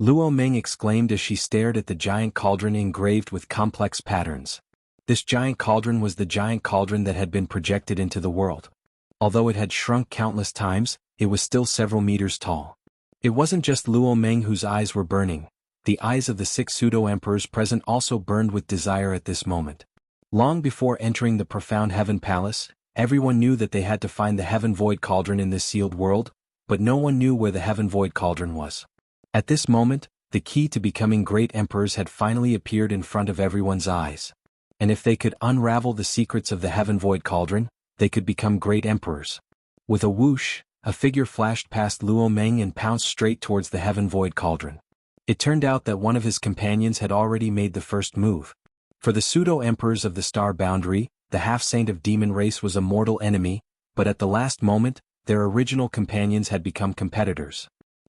Luo Meng exclaimed as she stared at the giant cauldron engraved with complex patterns. This giant cauldron was the giant cauldron that had been projected into the world. Although it had shrunk countless times, it was still several meters tall. It wasn't just Luo Meng whose eyes were burning. The eyes of the 6 pseudo-emperors present also burned with desire at this moment. Long before entering the profound Heaven Palace, everyone knew that they had to find the Heaven Void Cauldron in this sealed world, but no one knew where the Heaven Void Cauldron was. At this moment, the key to becoming great emperors had finally appeared in front of everyone's eyes. And if they could unravel the secrets of the Heaven Void Cauldron, they could become great emperors. With a whoosh, a figure flashed past Luo Meng and pounced straight towards the Heaven Void Cauldron. It turned out that one of his companions had already made the first move. For the pseudo-emperors of the Star Boundary, the half-saint of demon race was a mortal enemy, but at the last moment, their original companions had become competitors.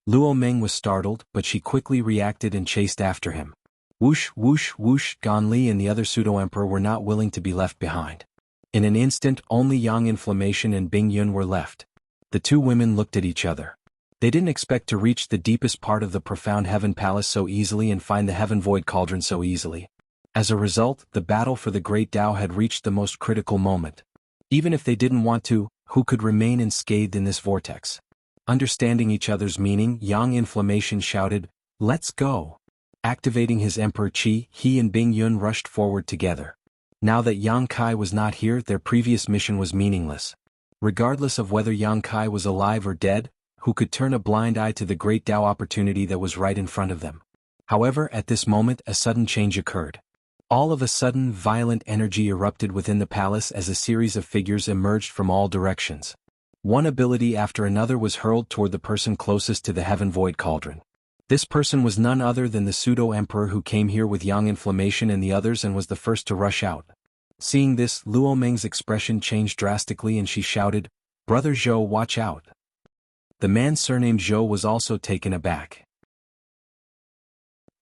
Luo Meng was startled, but she quickly reacted and chased after him. Whoosh, whoosh, whoosh, Gan Li and the other pseudo-emperor were not willing to be left behind. In an instant, only Yang Inflammation and Bing Yun were left. The two women looked at each other. They didn't expect to reach the deepest part of the profound Heaven Palace so easily and find the Heaven Void Cauldron so easily. As a result, the battle for the Great Tao had reached the most critical moment. Even if they didn't want to, who could remain unscathed in this vortex? Understanding each other's meaning, Yang Inflammation shouted, "Let's go!" Activating his Emperor Qi, he and Bing Yun rushed forward together. Now that Yang Kai was not here, their previous mission was meaningless. Regardless of whether Yang Kai was alive or dead, who could turn a blind eye to the great Tao opportunity that was right in front of them? However, at this moment a sudden change occurred. All of a sudden violent energy erupted within the palace as a series of figures emerged from all directions. One ability after another was hurled toward the person closest to the Heaven Void Cauldron. This person was none other than the pseudo-emperor who came here with Yang Inflammation and the others and was the first to rush out. Seeing this, Luo Meng's expression changed drastically and she shouted, "Brother Zhou, watch out." The man surnamed Zhou was also taken aback.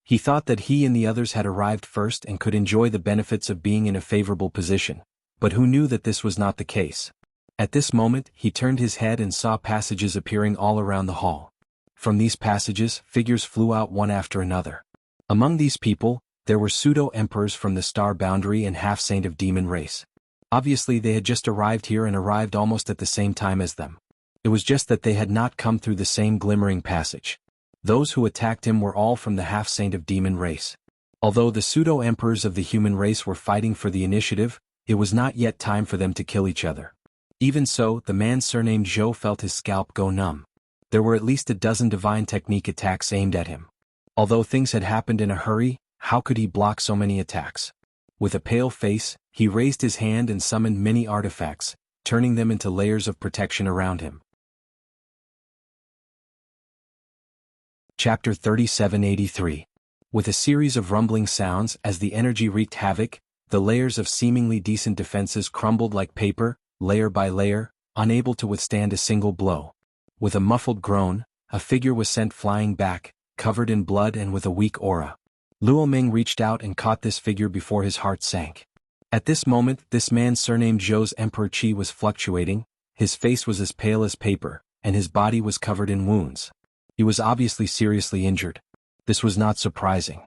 He thought that he and the others had arrived first and could enjoy the benefits of being in a favorable position, but who knew that this was not the case? At this moment, he turned his head and saw passages appearing all around the hall. From these passages, figures flew out one after another. Among these people, there were pseudo-emperors from the Star Boundary and half-saint of demon race. Obviously they had just arrived here and arrived almost at the same time as them. It was just that they had not come through the same glimmering passage. Those who attacked him were all from the half-saint of demon race. Although the pseudo-emperors of the human race were fighting for the initiative, it was not yet time for them to kill each other. Even so, the man surnamed Zhou felt his scalp go numb. There were at least a dozen divine technique attacks aimed at him. Although things had happened in a hurry, how could he block so many attacks? With a pale face, he raised his hand and summoned many artifacts, turning them into layers of protection around him. Chapter 3783. With a series of rumbling sounds as the energy wreaked havoc, the layers of seemingly decent defenses crumbled like paper, layer by layer, unable to withstand a single blow. With a muffled groan, a figure was sent flying back, covered in blood and with a weak aura. Luo Meng reached out and caught this figure before his heart sank. At this moment, this man surnamed Zhou's Emperor Qi was fluctuating, his face was as pale as paper, and his body was covered in wounds. He was obviously seriously injured. This was not surprising.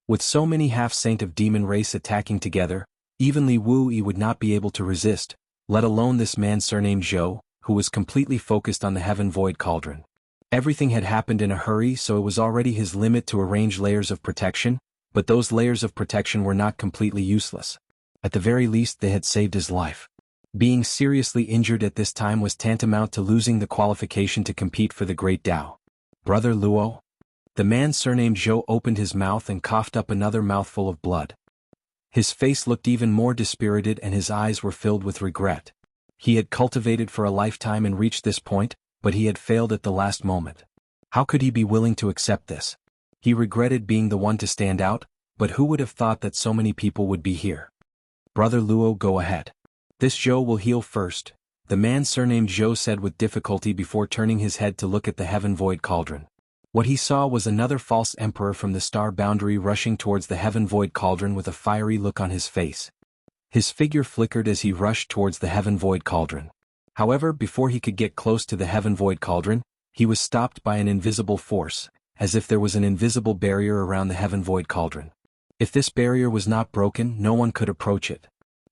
With so many half-saint of demon race attacking together, even Li Wuyi would not be able to resist, let alone this man surnamed Zhou, who was completely focused on the Heaven Void Cauldron. Everything had happened in a hurry, so it was already his limit to arrange layers of protection, but those layers of protection were not completely useless. At the very least they had saved his life. Being seriously injured at this time was tantamount to losing the qualification to compete for the Great Tao. "Brother Luo?" The man surnamed Zhou opened his mouth and coughed up another mouthful of blood. His face looked even more dispirited and his eyes were filled with regret. He had cultivated for a lifetime and reached this point, but he had failed at the last moment. How could he be willing to accept this? He regretted being the one to stand out, but who would have thought that so many people would be here? Brother Luo, go ahead. This Zhou will heal first, the man surnamed Zhou said with difficulty before turning his head to look at the Heaven Void Cauldron. What he saw was another false emperor from the star boundary rushing towards the Heaven Void Cauldron with a fiery look on his face. His figure flickered as he rushed towards the Heaven Void Cauldron. However, before he could get close to the Heaven Void Cauldron, he was stopped by an invisible force, as if there was an invisible barrier around the Heaven Void Cauldron. If this barrier was not broken, no one could approach it.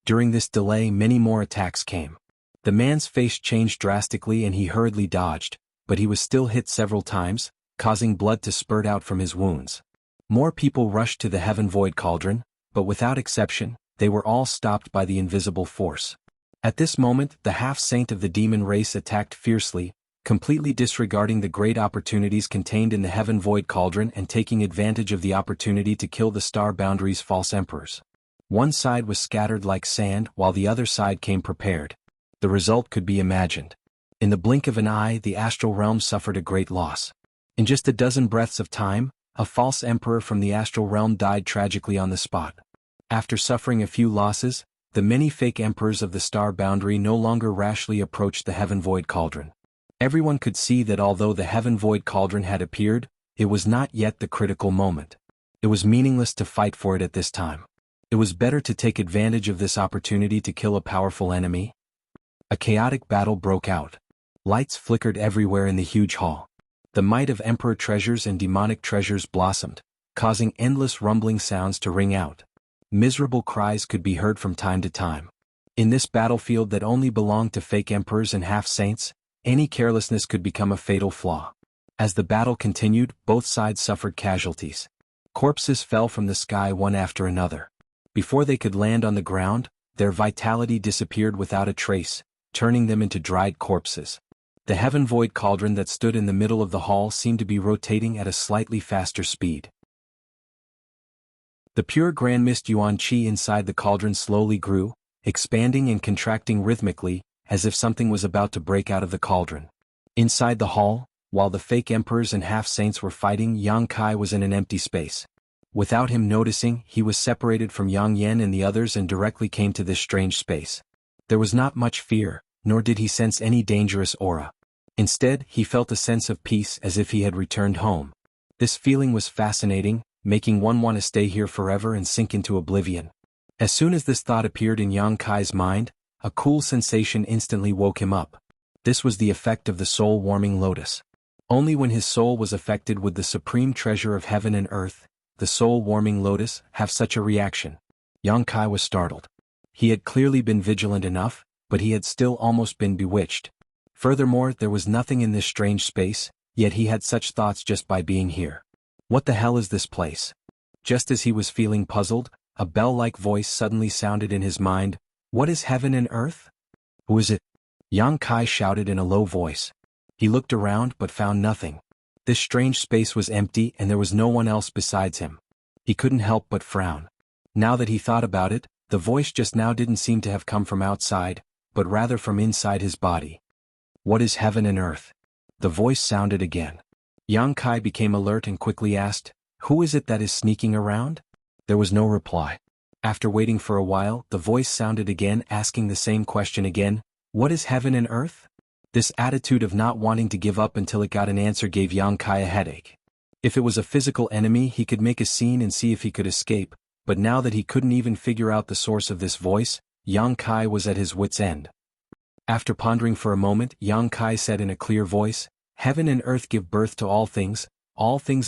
During this delay, many more attacks came. The man's face changed drastically and he hurriedly dodged, but he was still hit several times, causing blood to spurt out from his wounds. More people rushed to the Heaven Void Cauldron, but without exception, they were all stopped by the invisible force. At this moment, the half-saint of the demon race attacked fiercely, completely disregarding the great opportunities contained in the Heaven Void Cauldron and taking advantage of the opportunity to kill the star boundary's false emperors. One side was scattered like sand while the other side came prepared. The result could be imagined. In the blink of an eye, the astral realm suffered a great loss. In just a dozen breaths of time, a false emperor from the astral realm died tragically on the spot. After suffering a few losses, the many fake emperors of the star boundary no longer rashly approached the Heaven Void Cauldron. Everyone could see that although the Heaven Void Cauldron had appeared, it was not yet the critical moment. It was meaningless to fight for it at this time. It was better to take advantage of this opportunity to kill a powerful enemy. A chaotic battle broke out. Lights flickered everywhere in the huge hall. The might of emperor treasures and demonic treasures blossomed, causing endless rumbling sounds to ring out. Miserable cries could be heard from time to time. In this battlefield that only belonged to fake emperors and half-saints, any carelessness could become a fatal flaw. As the battle continued, both sides suffered casualties. Corpses fell from the sky one after another. Before they could land on the ground, their vitality disappeared without a trace, turning them into dried corpses. The Heaven Void Cauldron that stood in the middle of the hall seemed to be rotating at a slightly faster speed. The pure grand mist yuan qi inside the cauldron slowly grew, expanding and contracting rhythmically, as if something was about to break out of the cauldron. Inside the hall, while the fake emperors and half-saints were fighting, Yang Kai was in an empty space. Without him noticing, he was separated from Yang Yen and the others and directly came to this strange space. There was not much fear, nor did he sense any dangerous aura. Instead, he felt a sense of peace as if he had returned home. This feeling was fascinating, making one want to stay here forever and sink into oblivion. As soon as this thought appeared in Yang Kai's mind, a cool sensation instantly woke him up. This was the effect of the soul-warming lotus. Only when his soul was affected would the supreme treasure of heaven and earth, the soul-warming lotus, have such a reaction. Yang Kai was startled. He had clearly been vigilant enough, but he had still almost been bewitched. Furthermore, there was nothing in this strange space, yet he had such thoughts just by being here. What the hell is this place? Just as he was feeling puzzled, a bell-like voice suddenly sounded in his mind. What is heaven and earth? Who is it? Yang Kai shouted in a low voice. He looked around but found nothing. This strange space was empty and there was no one else besides him. He couldn't help but frown. Now that he thought about it, the voice just now didn't seem to have come from outside, but rather from inside his body. What is heaven and earth? The voice sounded again. Yang Kai became alert and quickly asked, Who is it that is sneaking around? There was no reply. After waiting for a while, the voice sounded again, asking the same question again. What is heaven and earth? This attitude of not wanting to give up until it got an answer gave Yang Kai a headache. If it was a physical enemy, he could make a scene and see if he could escape, but now that he couldn't even figure out the source of this voice, Yang Kai was at his wit's end. After pondering for a moment, Yang Kai said in a clear voice, Heaven and earth give birth to all things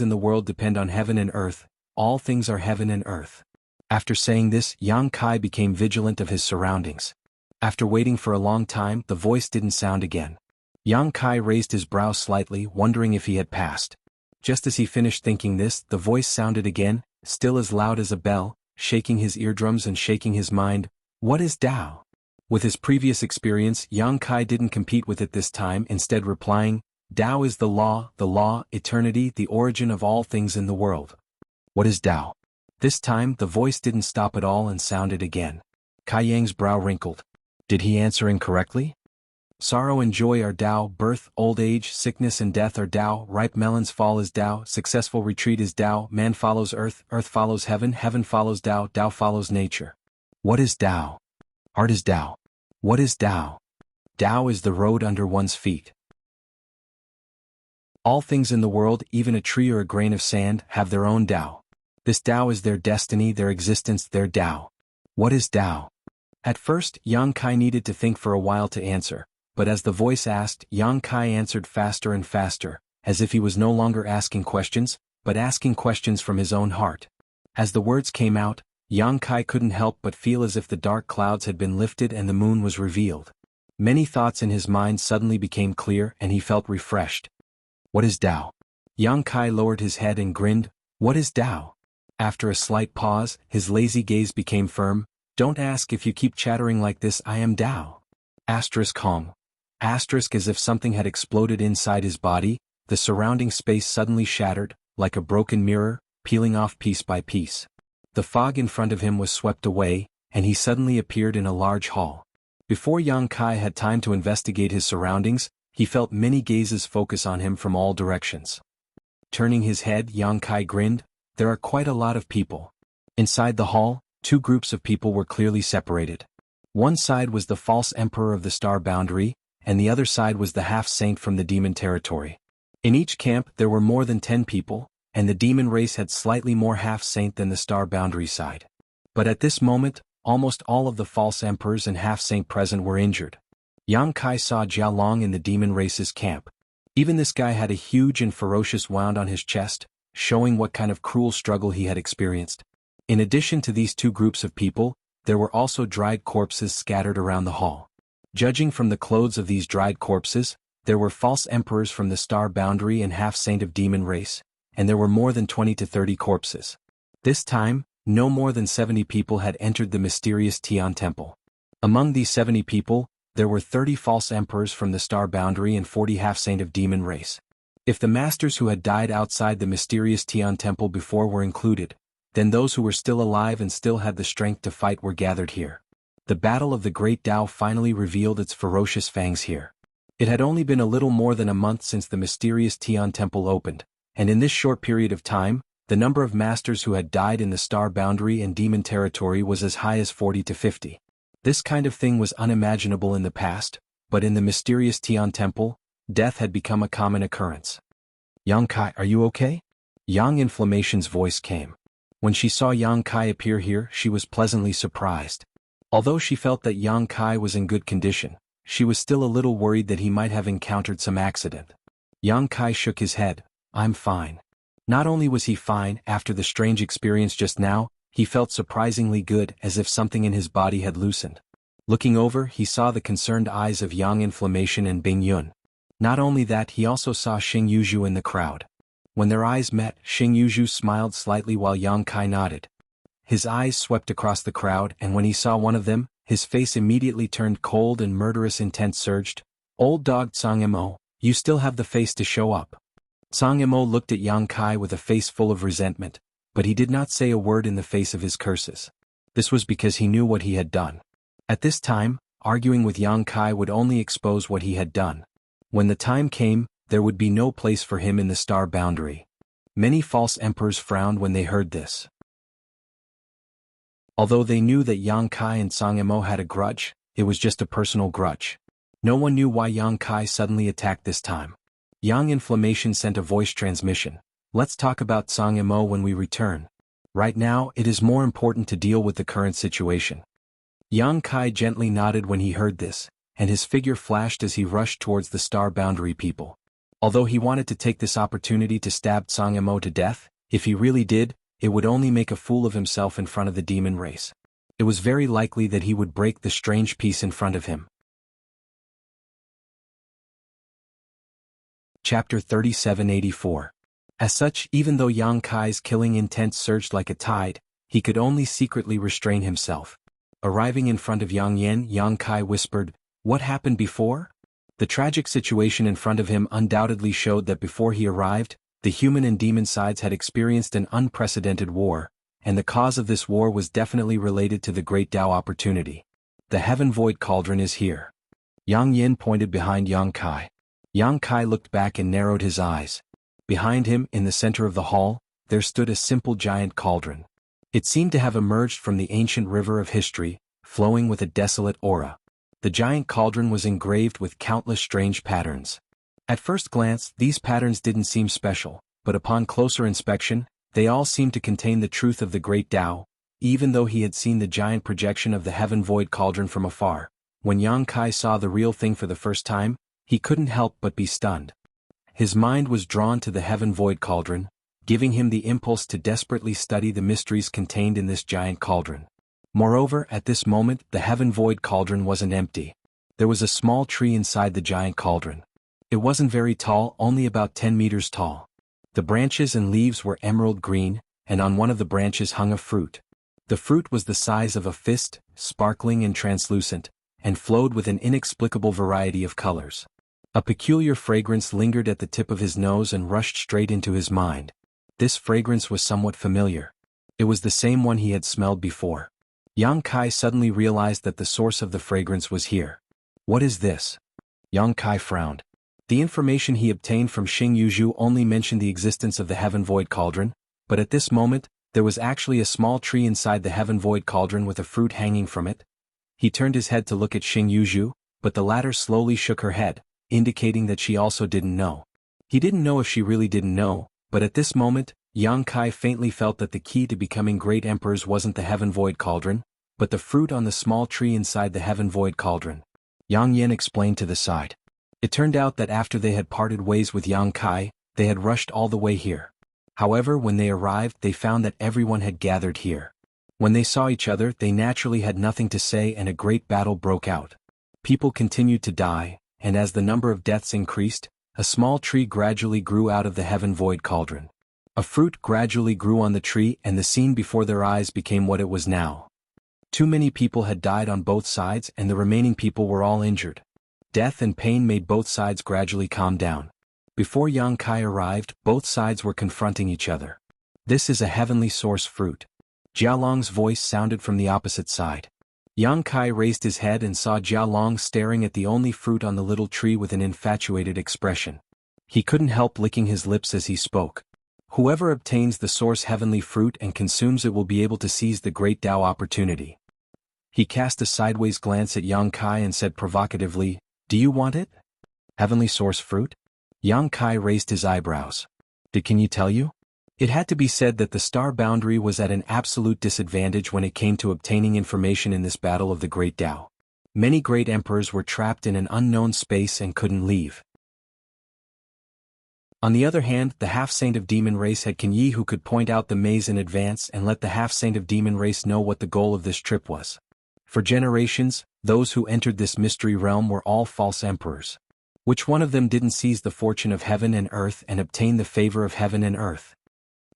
in the world depend on heaven and earth, all things are heaven and earth. After saying this, Yang Kai became vigilant of his surroundings. After waiting for a long time, the voice didn't sound again. Yang Kai raised his brow slightly, wondering if he had passed. Just as he finished thinking this, the voice sounded again, still as loud as a bell, shaking his eardrums and shaking his mind. What is Tao? With his previous experience, Yang Kai didn't compete with it this time, instead replying, Tao is the law, eternity, the origin of all things in the world. What is Tao? This time, the voice didn't stop at all and sounded again. Kai Yang's brow wrinkled. Did he answer incorrectly? Sorrow and joy are Tao, birth, old age, sickness and death are Tao, ripe melons fall is Tao, successful retreat is Tao, man follows earth, earth follows heaven, heaven follows Tao, Tao follows nature. What is Tao? Art is Tao. What is Tao? Tao is the road under one's feet. All things in the world, even a tree or a grain of sand, have their own Tao. This Tao is their destiny, their existence, their Tao. What is Tao? At first, Yang Kai needed to think for a while to answer, but as the voice asked, Yang Kai answered faster and faster, as if he was no longer asking questions, but asking questions from his own heart. As the words came out, Yang Kai couldn't help but feel as if the dark clouds had been lifted and the moon was revealed. Many thoughts in his mind suddenly became clear and he felt refreshed. What is Tao? Yang Kai lowered his head and grinned. What is Tao? After a slight pause, his lazy gaze became firm. Don't ask if you keep chattering like this, I am Tao. Asterisk Hong. Asterisk as if something had exploded inside his body, the surrounding space suddenly shattered, like a broken mirror, peeling off piece by piece. The fog in front of him was swept away, and he suddenly appeared in a large hall. Before Yang Kai had time to investigate his surroundings, he felt many gazes focus on him from all directions. Turning his head, Yang Kai grinned. There are quite a lot of people. Inside the hall, two groups of people were clearly separated. One side was the false emperor of the star boundary, and the other side was the half-saint from the demon territory. In each camp there were more than 10 people, and the demon race had slightly more half-saint than the star boundary side. But at this moment, almost all of the false emperors and half-saint present were injured. Yang Kai saw Jia Long in the demon race's camp. Even this guy had a huge and ferocious wound on his chest, showing what kind of cruel struggle he had experienced. In addition to these two groups of people, there were also dried corpses scattered around the hall. Judging from the clothes of these dried corpses, there were false emperors from the star boundary and half-saint of demon race, and there were more than 20 to 30 corpses. This time, no more than 70 people had entered the mysterious Tian temple. Among these 70 people, there were 30 false emperors from the star boundary and 40 half-saint of demon race. If the masters who had died outside the mysterious Tian temple before were included, then those who were still alive and still had the strength to fight were gathered here. The battle of the great Tao finally revealed its ferocious fangs here. It had only been a little more than a month since the mysterious Tian temple opened, and in this short period of time, the number of masters who had died in the star boundary and demon territory was as high as 40 to 50. This kind of thing was unimaginable in the past, but in the mysterious Tian temple, death had become a common occurrence. Yang Kai, are you okay? Yang Inflammation's voice came. When she saw Yang Kai appear here, she was pleasantly surprised. Although she felt that Yang Kai was in good condition, she was still a little worried that he might have encountered some accident. Yang Kai shook his head. I'm fine. Not only was he fine after the strange experience just now, he felt surprisingly good, as if something in his body had loosened. Looking over, he saw the concerned eyes of Yang Inflammation and Bing Yun. Not only that, he also saw Xing Yuzhu in the crowd. When their eyes met, Xing Yuzhu smiled slightly while Yang Kai nodded. His eyes swept across the crowd, and when he saw one of them, his face immediately turned cold and murderous intent surged. Old dog Tsang Mo, you still have the face to show up. Tsang Mo looked at Yang Kai with a face full of resentment, but he did not say a word in the face of his curses. This was because he knew what he had done. At this time, arguing with Yang Kai would only expose what he had done. When the time came, there would be no place for him in the star boundary. Many false emperors frowned when they heard this. Although they knew that Yang Kai and Tsang Mo had a grudge, it was just a personal grudge. No one knew why Yang Kai suddenly attacked this time. Yang Inflammation sent a voice transmission. Let's talk about Tsang Mo when we return. Right now, it is more important to deal with the current situation. Yang Kai gently nodded when he heard this, and his figure flashed as he rushed towards the star boundary people. Although he wanted to take this opportunity to stab Tsang Mo to death, if he really did, it would only make a fool of himself in front of the demon race. It was very likely that he would break the strange piece in front of him. Chapter 3784. As such, even though Yang Kai's killing intent surged like a tide, he could only secretly restrain himself. Arriving in front of Yang Yan, Yang Kai whispered, "What happened before?" The tragic situation in front of him undoubtedly showed that before he arrived, the human and demon sides had experienced an unprecedented war, and the cause of this war was definitely related to the Great Tao opportunity. The Heaven Void Cauldron is here. Yang Yin pointed behind Yang Kai. Yang Kai looked back and narrowed his eyes. Behind him, in the center of the hall, there stood a simple giant cauldron. It seemed to have emerged from the ancient river of history, flowing with a desolate aura. The giant cauldron was engraved with countless strange patterns. At first glance, these patterns didn't seem special, but upon closer inspection, they all seemed to contain the truth of the Great Tao. Even though he had seen the giant projection of the Heaven Void Cauldron from afar, when Yang Kai saw the real thing for the first time, he couldn't help but be stunned. His mind was drawn to the Heaven Void Cauldron, giving him the impulse to desperately study the mysteries contained in this giant cauldron. Moreover, at this moment, the Heaven Void Cauldron wasn't empty. There was a small tree inside the giant cauldron. It wasn't very tall, only about 10 meters tall. The branches and leaves were emerald green, and on one of the branches hung a fruit. The fruit was the size of a fist, sparkling and translucent, and flowed with an inexplicable variety of colors. A peculiar fragrance lingered at the tip of his nose and rushed straight into his mind. This fragrance was somewhat familiar. It was the same one he had smelled before. Yang Kai suddenly realized that the source of the fragrance was here. What is this? Yang Kai frowned. The information he obtained from Xing Yuzhu only mentioned the existence of the Heaven Void Cauldron, but at this moment, there was actually a small tree inside the Heaven Void Cauldron with a fruit hanging from it. He turned his head to look at Xing Yuzhu, but the latter slowly shook her head, indicating that she also didn't know. He didn't know if she really didn't know, but at this moment, Yang Kai faintly felt that the key to becoming great emperors wasn't the Heaven Void Cauldron, but the fruit on the small tree inside the Heaven Void Cauldron. Yang Yin explained to the side. It turned out that after they had parted ways with Yang Kai, they had rushed all the way here. However, when they arrived, they found that everyone had gathered here. When they saw each other, they naturally had nothing to say and a great battle broke out. People continued to die, and as the number of deaths increased, a small tree gradually grew out of the Heaven Void Cauldron. A fruit gradually grew on the tree and the scene before their eyes became what it was now. Too many people had died on both sides and the remaining people were all injured. Death and pain made both sides gradually calm down. Before Yang Kai arrived, both sides were confronting each other. This is a heavenly source fruit. Jialong's voice sounded from the opposite side. Yang Kai raised his head and saw Jialong staring at the only fruit on the little tree with an infatuated expression. He couldn't help licking his lips as he spoke. Whoever obtains the source heavenly fruit and consumes it will be able to seize the Great Tao opportunity. He cast a sideways glance at Yang Kai and said provocatively, "Do you want it? Heavenly source fruit?" Yang Kai raised his eyebrows. Can you tell you? It had to be said that the star boundary was at an absolute disadvantage when it came to obtaining information in this battle of the Great Tao. Many great emperors were trapped in an unknown space and couldn't leave. On the other hand, the half-saint of demon race had Kan Yi who could point out the maze in advance and let the half-saint of demon race know what the goal of this trip was. For generations, those who entered this mystery realm were all false emperors. Which one of them didn't seize the fortune of heaven and earth and obtain the favor of heaven and earth?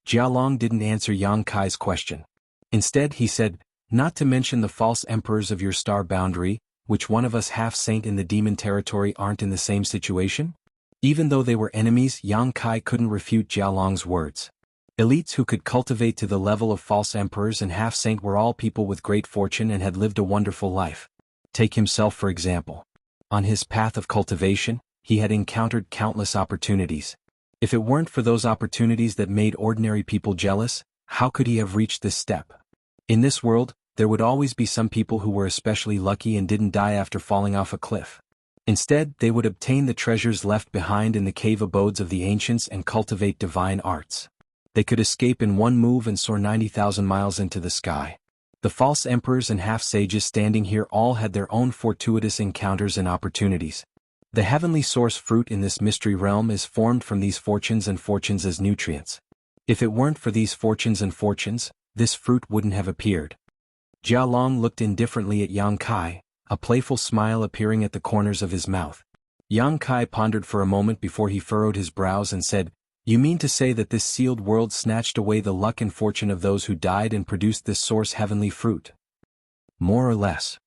Jialong didn't answer Yang Kai's question. Instead, he said, "Not to mention the false emperors of your star boundary, which one of us half-saint in the demon territory aren't in the same situation?" Even though they were enemies, Yang Kai couldn't refute Jialong's words. Elites who could cultivate to the level of false emperors and half-saint were all people with great fortune and had lived a wonderful life. Take himself for example. On his path of cultivation, he had encountered countless opportunities. If it weren't for those opportunities that made ordinary people jealous, how could he have reached this step? In this world, there would always be some people who were especially lucky and didn't die after falling off a cliff. Instead, they would obtain the treasures left behind in the cave abodes of the ancients and cultivate divine arts. They could escape in one move and soar 90,000 miles into the sky. The false emperors and half-sages standing here all had their own fortuitous encounters and opportunities. The heavenly source fruit in this mystery realm is formed from these fortunes and fortunes as nutrients. If it weren't for these fortunes and fortunes, this fruit wouldn't have appeared. Jialong looked indifferently at Yang Kai, a playful smile appearing at the corners of his mouth. Yang Kai pondered for a moment before he furrowed his brows and said, "You mean to say that this sealed world snatched away the luck and fortune of those who died and produced this source heavenly fruit?" "More or less."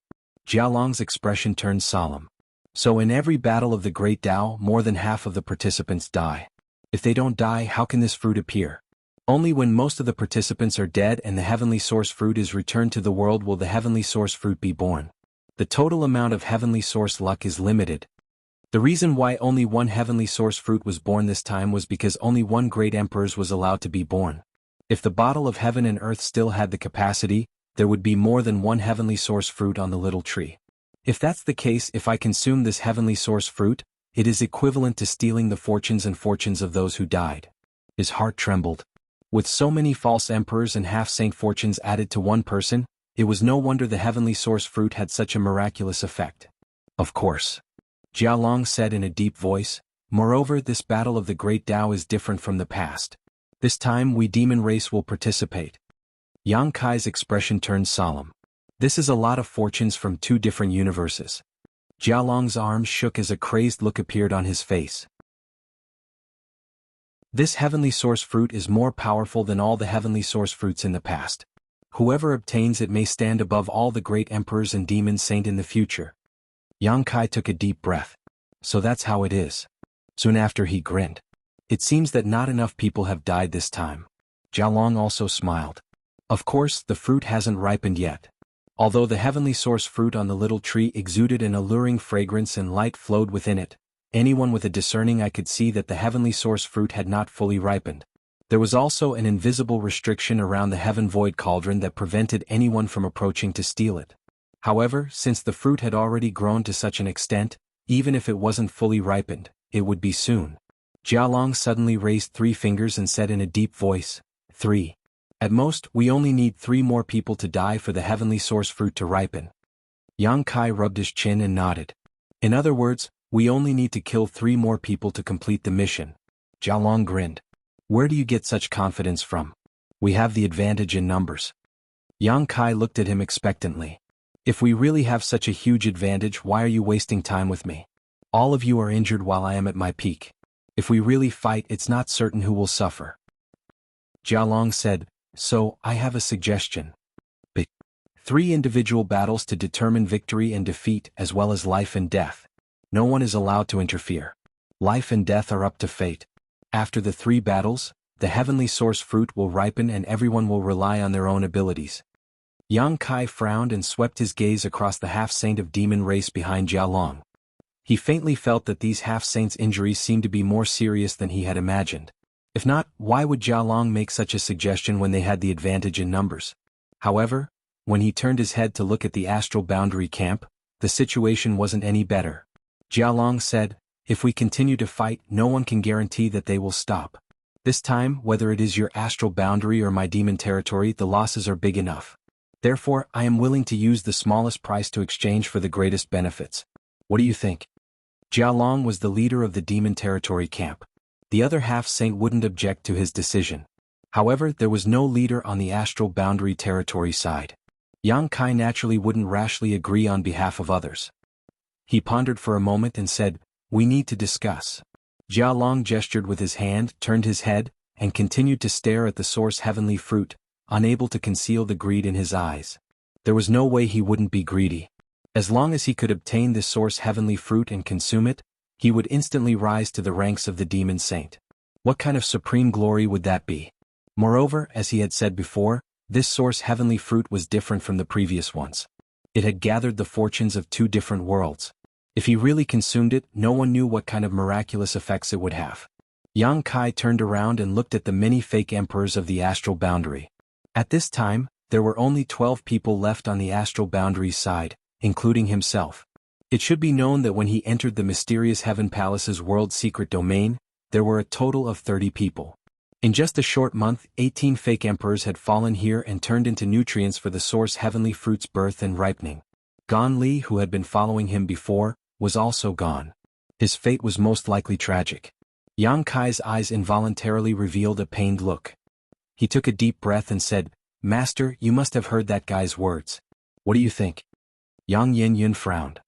Jialong's expression turned solemn. "So in every battle of the Great Tao, more than half of the participants die. If they don't die, how can this fruit appear? Only when most of the participants are dead and the heavenly source fruit is returned to the world will the heavenly source fruit be born. The total amount of heavenly source luck is limited. The reason why only one heavenly source fruit was born this time was because only one great emperor was allowed to be born. If the bottle of heaven and earth still had the capacity, there would be more than one heavenly source fruit on the little tree. If that's the case, if I consume this heavenly source fruit, it is equivalent to stealing the fortunes of those who died. His heart trembled. With so many false emperors and half-saint fortunes added to one person, it was no wonder the heavenly source fruit had such a miraculous effect. Of course. Jialong said in a deep voice, moreover, this battle of the great Tao is different from the past. This time we demon race will participate. Yang Kai's expression turned solemn. This is a lot of fortunes from two different universes. Jialong's arms shook as a crazed look appeared on his face. This heavenly source fruit is more powerful than all the heavenly source fruits in the past. Whoever obtains it may stand above all the great emperors and demon saint in the future. Yang Kai took a deep breath. So that's how it is. Soon after he grinned. It seems that not enough people have died this time. Jialong also smiled. Of course, the fruit hasn't ripened yet. Although the heavenly source fruit on the little tree exuded an alluring fragrance and light flowed within it, anyone with a discerning eye could see that the heavenly source fruit had not fully ripened. There was also an invisible restriction around the heaven void cauldron that prevented anyone from approaching to steal it. However, since the fruit had already grown to such an extent, even if it wasn't fully ripened, it would be soon. Jialong suddenly raised 3 fingers and said in a deep voice, 3. At most, we only need 3 more people to die for the heavenly source fruit to ripen. Yang Kai rubbed his chin and nodded. In other words, we only need to kill 3 more people to complete the mission. Jialong grinned. Where do you get such confidence from? We have the advantage in numbers. Yang Kai looked at him expectantly. If we really have such a huge advantage, why are you wasting time with me? All of you are injured while I am at my peak. If we really fight, it's not certain who will suffer. Jialong said, so, I have a suggestion. 3 individual battles to determine victory and defeat as well as life and death. No one is allowed to interfere. Life and death are up to fate. After the 3 battles, the heavenly source fruit will ripen and everyone will rely on their own abilities. Yang Kai frowned and swept his gaze across the half-saint of demon race behind Jialong. He faintly felt that these half-saints' injuries seemed to be more serious than he had imagined. If not, why would Jialong make such a suggestion when they had the advantage in numbers? However, when he turned his head to look at the astral boundary camp, the situation wasn't any better. Jialong said, if we continue to fight, no one can guarantee that they will stop. This time, whether it is your astral boundary or my demon territory, the losses are big enough. Therefore, I am willing to use the smallest price to exchange for the greatest benefits. What do you think? Jialong was the leader of the demon territory camp. The other half-saint wouldn't object to his decision. However, there was no leader on the astral boundary territory side. Yang Kai naturally wouldn't rashly agree on behalf of others. He pondered for a moment and said, we need to discuss. Jialong gestured with his hand, turned his head, and continued to stare at the source heavenly fruit, unable to conceal the greed in his eyes. There was no way he wouldn't be greedy. As long as he could obtain this source heavenly fruit and consume it, he would instantly rise to the ranks of the demon saint. What kind of supreme glory would that be? Moreover, as he had said before, this source heavenly fruit was different from the previous ones. It had gathered the fortunes of 2 different worlds. If he really consumed it, no one knew what kind of miraculous effects it would have. Yang Kai turned around and looked at the many fake emperors of the astral boundary. At this time, there were only 12 people left on the astral boundary side, including himself. It should be known that when he entered the mysterious Heaven Palace's world secret domain, there were a total of 30 people. In just a short month, 18 fake emperors had fallen here and turned into nutrients for the source heavenly fruit's birth and ripening. Gan Li, who had been following him before, was also gone. His fate was most likely tragic. Yang Kai's eyes involuntarily revealed a pained look. He took a deep breath and said, Master, you must have heard that guy's words. What do you think? Yang Yin frowned.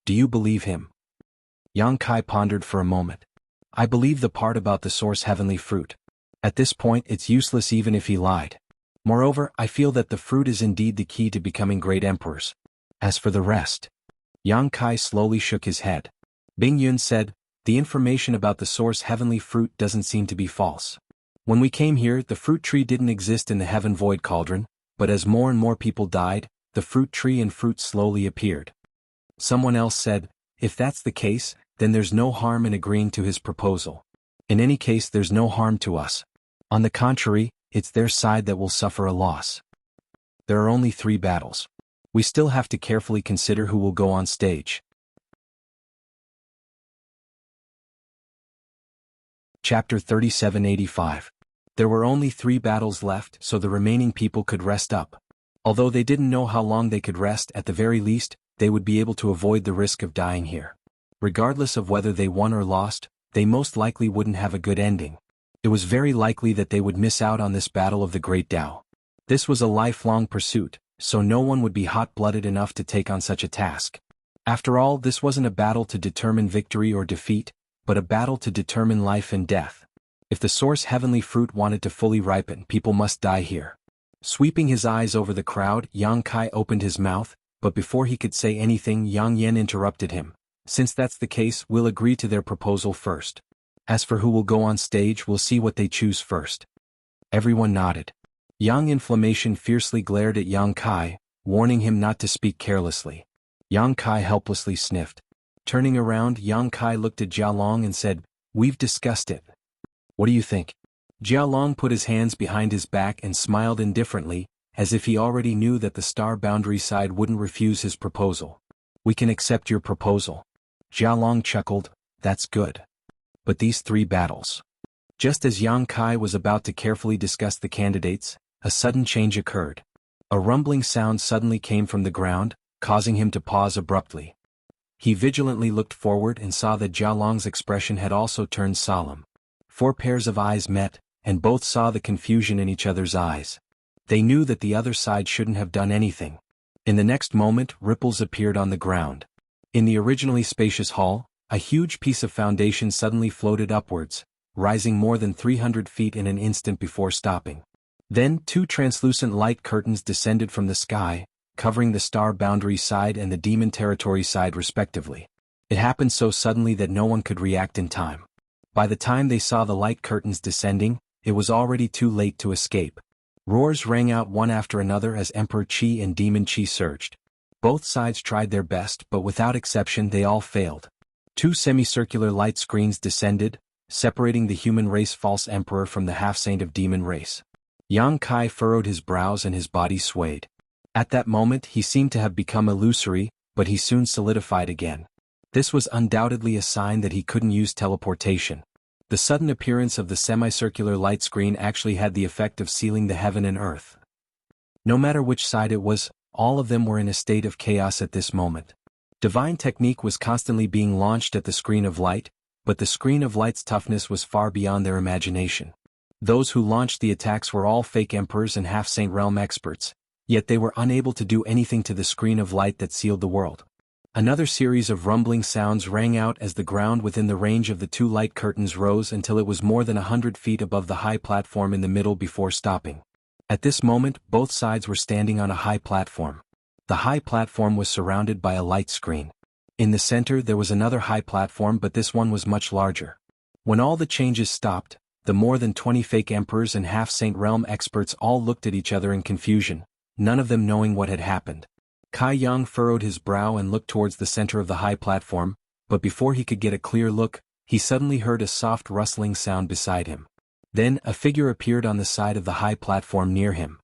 Do you believe him? Yang Kai pondered for a moment. I believe the part about the source heavenly fruit. At this point, it's useless even if he lied. Moreover, I feel that the fruit is indeed the key to becoming great emperors. As for the rest, Yang Kai slowly shook his head. Bing Yun said, The information about the source heavenly fruit doesn't seem to be false. When we came here, the fruit tree didn't exist in the heaven void cauldron, but as more and more people died, the fruit tree and fruit slowly appeared. Someone else said, if that's the case, then there's no harm in agreeing to his proposal. In any case, there's no harm to us. On the contrary, it's their side that will suffer a loss. There are only 3 battles. We still have to carefully consider who will go on stage. Chapter 3785. There were only 3 battles left, so the remaining people could rest up. Although they didn't know how long they could rest, at the very least, they would be able to avoid the risk of dying here. Regardless of whether they won or lost, they most likely wouldn't have a good ending. It was very likely that they would miss out on this battle of the Great Tao. This was a lifelong pursuit, so no one would be hot-blooded enough to take on such a task. After all, this wasn't a battle to determine victory or defeat, but a battle to determine life and death. If the source heavenly fruit wanted to fully ripen, people must die here. Sweeping his eyes over the crowd, Yang Kai opened his mouth, but before he could say anything, Yang Yen interrupted him. Since that's the case, we'll agree to their proposal first. As for who will go on stage, we'll see what they choose first. Everyone nodded. Yang Inflammation fiercely glared at Yang Kai, warning him not to speak carelessly. Yang Kai helplessly sniffed. Turning around, Yang Kai looked at Jialong and said, "We've discussed it. What do you think?" Jialong put his hands behind his back and smiled indifferently, as if he already knew that the Star Boundary side wouldn't refuse his proposal. "We can accept your proposal." Jialong chuckled, "That's good. But these 3 battles." Just as Yang Kai was about to carefully discuss the candidates, a sudden change occurred. A rumbling sound suddenly came from the ground, causing him to pause abruptly. He vigilantly looked forward and saw that Jialong's expression had also turned solemn. 4 pairs of eyes met, and both saw the confusion in each other's eyes. They knew that the other side shouldn't have done anything. In the next moment, ripples appeared on the ground. In the originally spacious hall, a huge piece of foundation suddenly floated upwards, rising more than 300 feet in an instant before stopping. Then 2 translucent light curtains descended from the sky, covering the Star Boundary side and the Demon Territory side respectively. It happened so suddenly that no one could react in time. By the time they saw the light curtains descending, it was already too late to escape. Roars rang out one after another as Emperor Qi and Demon Qi surged. Both sides tried their best, but without exception they all failed. 2 semicircular light screens descended, separating the human race false emperor from the half-saint of demon race. Yang Kai furrowed his brows and his body swayed. At that moment he seemed to have become illusory, but he soon solidified again. This was undoubtedly a sign that he couldn't use teleportation. The sudden appearance of the semicircular light screen actually had the effect of sealing the heaven and earth. No matter which side it was, all of them were in a state of chaos at this moment. Divine technique was constantly being launched at the screen of light, but the screen of light's toughness was far beyond their imagination. Those who launched the attacks were all fake emperors and half-saint realm experts, yet they were unable to do anything to the screen of light that sealed the world. Another series of rumbling sounds rang out as the ground within the range of the 2 light curtains rose until it was more than 100 feet above the high platform in the middle before stopping. At this moment, both sides were standing on a high platform. The high platform was surrounded by a light screen. In the center there was another high platform, but this one was much larger. When all the changes stopped, the more than 20 fake emperors and half-saint realm experts all looked at each other in confusion, none of them knowing what had happened. Kai Yang furrowed his brow and looked towards the center of the high platform, but before he could get a clear look, he suddenly heard a soft rustling sound beside him. Then a figure appeared on the side of the high platform near him.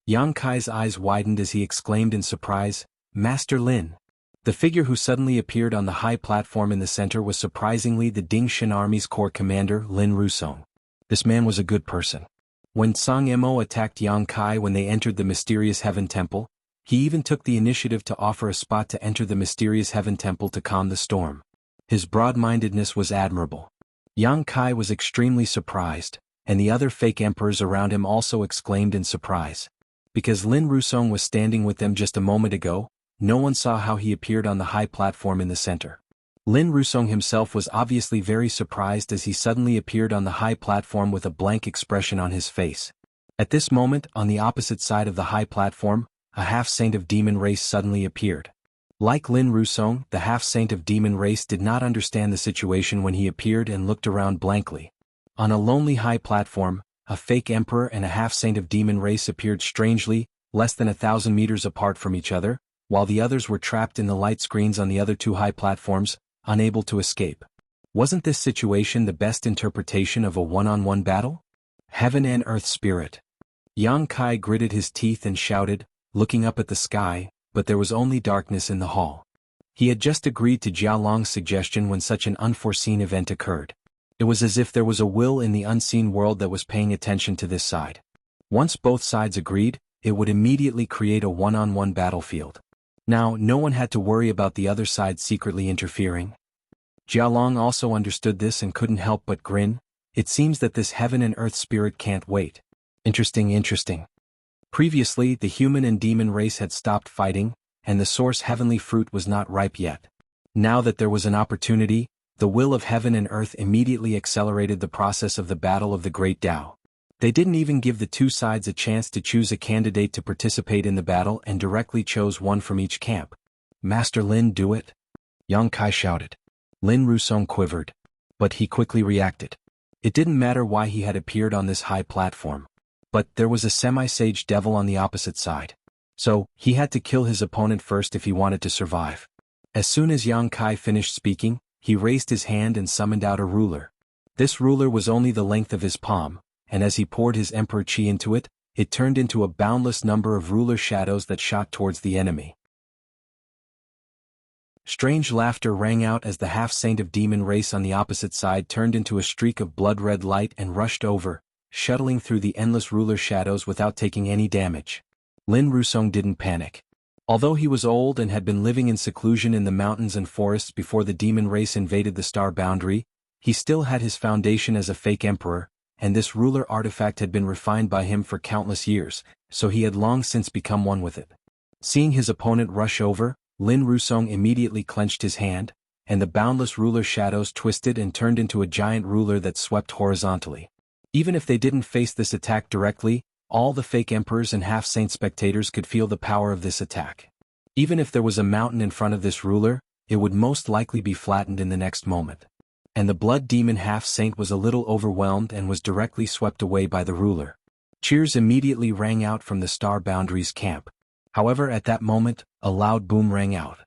Yang Kai's eyes widened as he exclaimed in surprise, "Master Lin." The figure who suddenly appeared on the high platform in the center was surprisingly the Dingshan Army's corps commander, Lin Rusong. This man was a good person. When Song Mo attacked Yang Kai when they entered the mysterious Heaven Temple, he even took the initiative to offer a spot to enter the mysterious Heaven Temple to calm the storm. His broad-mindedness was admirable. Yang Kai was extremely surprised, and the other fake emperors around him also exclaimed in surprise. Because Lin Rusong was standing with them just a moment ago, no one saw how he appeared on the high platform in the center. Lin Rusong himself was obviously very surprised as he suddenly appeared on the high platform with a blank expression on his face. At this moment, on the opposite side of the high platform, a half-saint of demon race suddenly appeared. Like Lin Rusong, the half-saint of demon race did not understand the situation when he appeared and looked around blankly. On a lonely high platform, a fake emperor and a half-saint of demon race appeared strangely, less than 1,000 meters apart from each other, while the others were trapped in the light screens on the other two high platforms, unable to escape. Wasn't this situation the best interpretation of a one-on-one battle? Heaven and Earth Spirit. Yang Kai gritted his teeth and shouted, looking up at the sky, but there was only darkness in the hall. He had just agreed to Jiao Long's suggestion when such an unforeseen event occurred. It was as if there was a will in the unseen world that was paying attention to this side. Once both sides agreed, it would immediately create a one-on-one battlefield. Now, no one had to worry about the other side secretly interfering. Jiao Long also understood this and couldn't help but grin. It seems that this heaven and earth spirit can't wait. Interesting. Previously, the human and demon race had stopped fighting, and the source heavenly fruit was not ripe yet. Now that there was an opportunity, the will of heaven and earth immediately accelerated the process of the battle of the Great Tao. They didn't even give the two sides a chance to choose a candidate to participate in the battle and directly chose one from each camp. Master Lin, do it? Yang Kai shouted. Lin Rusong quivered. But he quickly reacted. It didn't matter why he had appeared on this high platform. But there was a semi-sage devil on the opposite side. So, he had to kill his opponent first if he wanted to survive. As soon as Yang Kai finished speaking, he raised his hand and summoned out a ruler. This ruler was only the length of his palm, and as he poured his emperor chi into it, it turned into a boundless number of ruler shadows that shot towards the enemy. Strange laughter rang out as the half-saint of demon race on the opposite side turned into a streak of blood-red light and rushed over, shuttling through the endless ruler shadows without taking any damage. Lin Rusong didn't panic. Although he was old and had been living in seclusion in the mountains and forests before the demon race invaded the star boundary, he still had his foundation as a fake emperor, and this ruler artifact had been refined by him for countless years, so he had long since become one with it. Seeing his opponent rush over, Lin Rusong immediately clenched his hand, and the boundless ruler shadows twisted and turned into a giant ruler that swept horizontally. Even if they didn't face this attack directly, all the fake emperors and half-saint spectators could feel the power of this attack. Even if there was a mountain in front of this ruler, it would most likely be flattened in the next moment. And the blood demon half-saint was a little overwhelmed and was directly swept away by the ruler. Cheers immediately rang out from the star boundaries camp. However, at that moment, a loud boom rang out.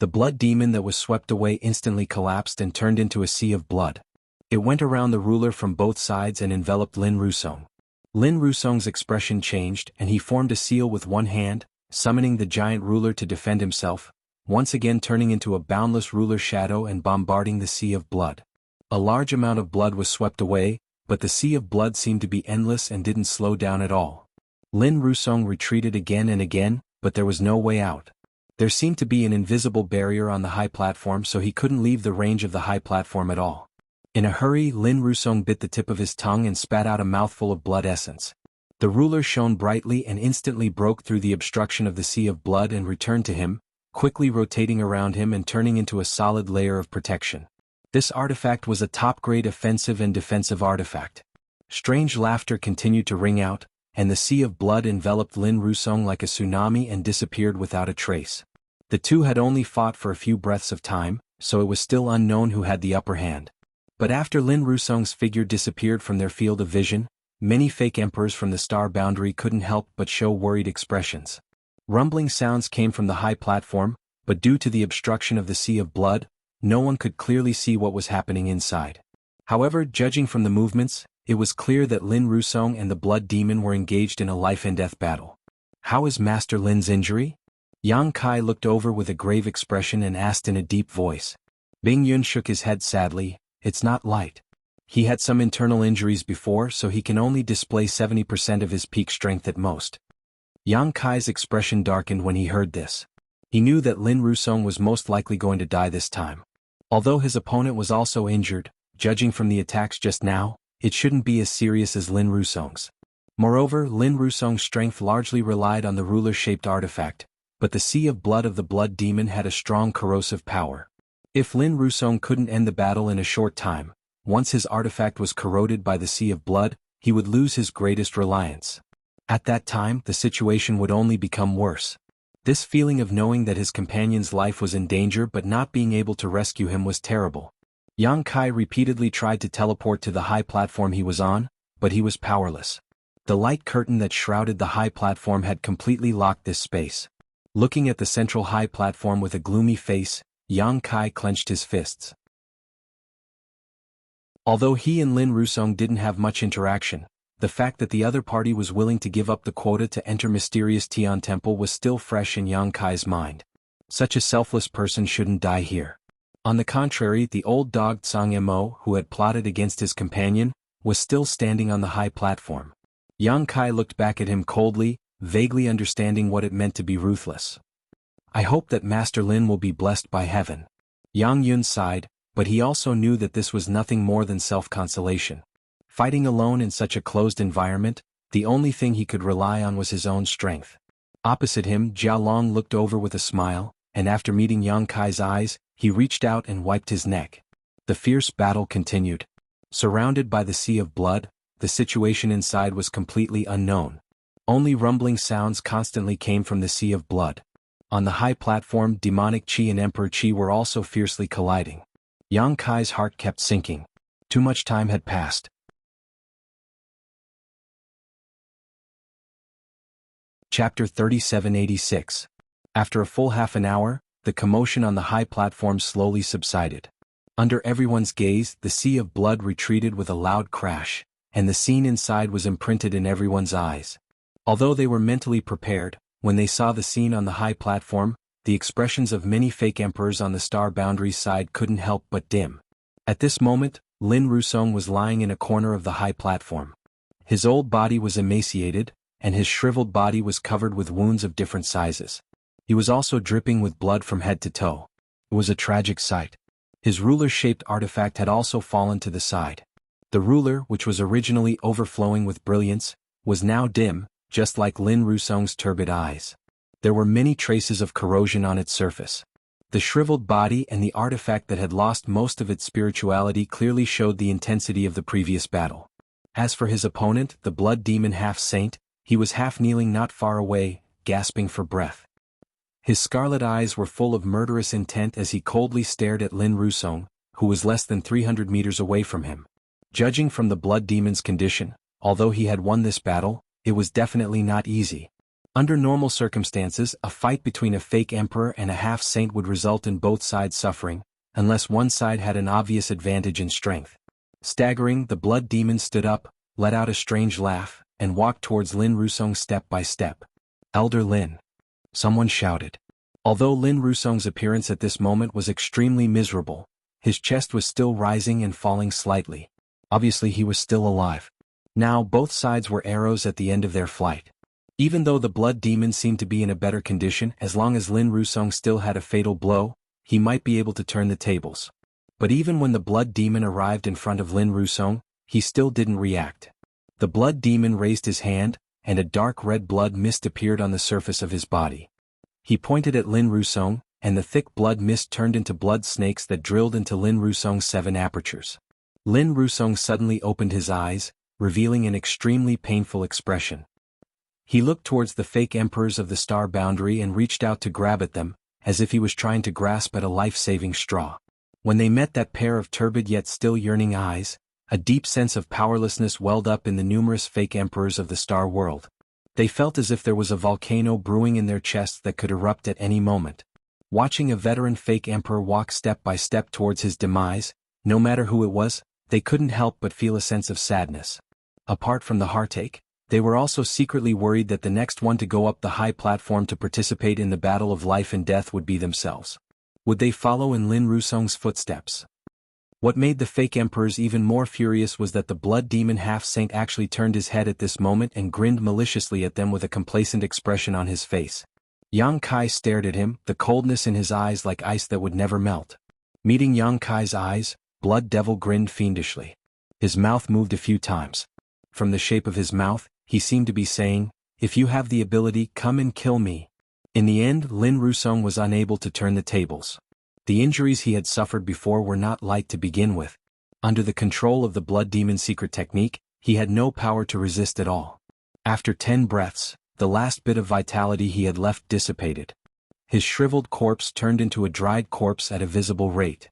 The blood demon that was swept away instantly collapsed and turned into a sea of blood. It went around the ruler from both sides and enveloped Lin Rusong. Lin Rusong's expression changed and he formed a seal with one hand, summoning the giant ruler to defend himself, once again turning into a boundless ruler shadow and bombarding the sea of blood. A large amount of blood was swept away, but the sea of blood seemed to be endless and didn't slow down at all. Lin Rusong retreated again and again, but there was no way out. There seemed to be an invisible barrier on the high platform, so he couldn't leave the range of the high platform at all. In a hurry, Lin Rusong bit the tip of his tongue and spat out a mouthful of blood essence. The ruler shone brightly and instantly broke through the obstruction of the sea of blood and returned to him, quickly rotating around him and turning into a solid layer of protection. This artifact was a top-grade offensive and defensive artifact. Strange laughter continued to ring out, and the sea of blood enveloped Lin Rusong like a tsunami and disappeared without a trace. The two had only fought for a few breaths of time, so it was still unknown who had the upper hand. But after Lin Rusong's figure disappeared from their field of vision, many fake emperors from the star boundary couldn't help but show worried expressions. Rumbling sounds came from the high platform, but due to the obstruction of the sea of blood, no one could clearly see what was happening inside. However, judging from the movements, it was clear that Lin Rusong and the blood demon were engaged in a life-and-death battle. How is Master Lin's injury? Yang Kai looked over with a grave expression and asked in a deep voice. Bing Yun shook his head sadly. It's not light. He had some internal injuries before, so he can only display 70% of his peak strength at most. Yang Kai's expression darkened when he heard this. He knew that Lin Rusong was most likely going to die this time. Although his opponent was also injured, judging from the attacks just now, it shouldn't be as serious as Lin Rusong's. Moreover, Lin Rusong's strength largely relied on the ruler-shaped artifact, but the sea of blood of the blood demon had a strong corrosive power. If Lin Rusong couldn't end the battle in a short time, once his artifact was corroded by the sea of blood, he would lose his greatest reliance. At that time, the situation would only become worse. This feeling of knowing that his companion's life was in danger but not being able to rescue him was terrible. Yang Kai repeatedly tried to teleport to the high platform he was on, but he was powerless. The light curtain that shrouded the high platform had completely locked this space. Looking at the central high platform with a gloomy face, Yang Kai clenched his fists. Although he and Lin Rusong didn't have much interaction, the fact that the other party was willing to give up the quota to enter mysterious Tian Temple was still fresh in Yang Kai's mind. Such a selfless person shouldn't die here. On the contrary, the old dog Tsang Mo, who had plotted against his companion, was still standing on the high platform. Yang Kai looked back at him coldly, vaguely understanding what it meant to be ruthless. I hope that Master Lin will be blessed by heaven. Yang Yun sighed, but he also knew that this was nothing more than self-consolation. Fighting alone in such a closed environment, the only thing he could rely on was his own strength. Opposite him, Jia Long looked over with a smile, and after meeting Yang Kai's eyes, he reached out and wiped his neck. The fierce battle continued. Surrounded by the sea of blood, the situation inside was completely unknown. Only rumbling sounds constantly came from the sea of blood. On the high platform, demonic Qi and Emperor Qi were also fiercely colliding. Yang Kai's heart kept sinking. Too much time had passed. Chapter 3786. After a full half an hour, the commotion on the high platform slowly subsided. Under everyone's gaze, the sea of blood retreated with a loud crash, and the scene inside was imprinted in everyone's eyes. Although they were mentally prepared, when they saw the scene on the high platform, the expressions of many fake emperors on the star boundary side couldn't help but dim. At this moment, Lin Rusong was lying in a corner of the high platform. His old body was emaciated, and his shriveled body was covered with wounds of different sizes. He was also dripping with blood from head to toe. It was a tragic sight. His ruler-shaped artifact had also fallen to the side. The ruler, which was originally overflowing with brilliance, was now dim, just like Lin Rusong's turbid eyes. There were many traces of corrosion on its surface. The shriveled body and the artifact that had lost most of its spirituality clearly showed the intensity of the previous battle. As for his opponent, the blood demon half-saint, he was half-kneeling not far away, gasping for breath. His scarlet eyes were full of murderous intent as he coldly stared at Lin Rusong, who was less than 300 meters away from him. Judging from the blood demon's condition, although he had won this battle, it was definitely not easy. Under normal circumstances, a fight between a fake emperor and a half-saint would result in both sides suffering, unless one side had an obvious advantage in strength. Staggering, the blood demon stood up, let out a strange laugh, and walked towards Lin Rusong step by step. "Elder Lin." Someone shouted. Although Lin Rusong's appearance at this moment was extremely miserable, his chest was still rising and falling slightly. Obviously he was still alive. Now both sides were arrows at the end of their flight. Even though the blood demon seemed to be in a better condition, as long as Lin Rusong still had a fatal blow, he might be able to turn the tables. But even when the blood demon arrived in front of Lin Rusong, he still didn't react. The blood demon raised his hand, and a dark red blood mist appeared on the surface of his body. He pointed at Lin Rusong, and the thick blood mist turned into blood snakes that drilled into Lin Rusong's 7 apertures. Lin Rusong suddenly opened his eyes, revealing an extremely painful expression. He looked towards the fake emperors of the star boundary and reached out to grab at them, as if he was trying to grasp at a life-saving straw. When they met that pair of turbid yet still yearning eyes, a deep sense of powerlessness welled up in the numerous fake emperors of the star world. They felt as if there was a volcano brewing in their chests that could erupt at any moment. Watching a veteran fake emperor walk step by step towards his demise, no matter who it was, they couldn't help but feel a sense of sadness. Apart from the heartache, they were also secretly worried that the next one to go up the high platform to participate in the battle of life and death would be themselves. Would they follow in Lin Rusong's footsteps? What made the fake emperors even more furious was that the blood demon half-saint actually turned his head at this moment and grinned maliciously at them with a complacent expression on his face. Yang Kai stared at him, the coldness in his eyes like ice that would never melt. Meeting Yang Kai's eyes, Blood Devil grinned fiendishly. His mouth moved a few times. From the shape of his mouth, he seemed to be saying, "If you have the ability, come and kill me." In the end, Lin Rusong was unable to turn the tables. The injuries he had suffered before were not light to begin with. Under the control of the blood demon's secret technique, he had no power to resist at all. After 10 breaths, the last bit of vitality he had left dissipated. His shriveled corpse turned into a dried corpse at a visible rate.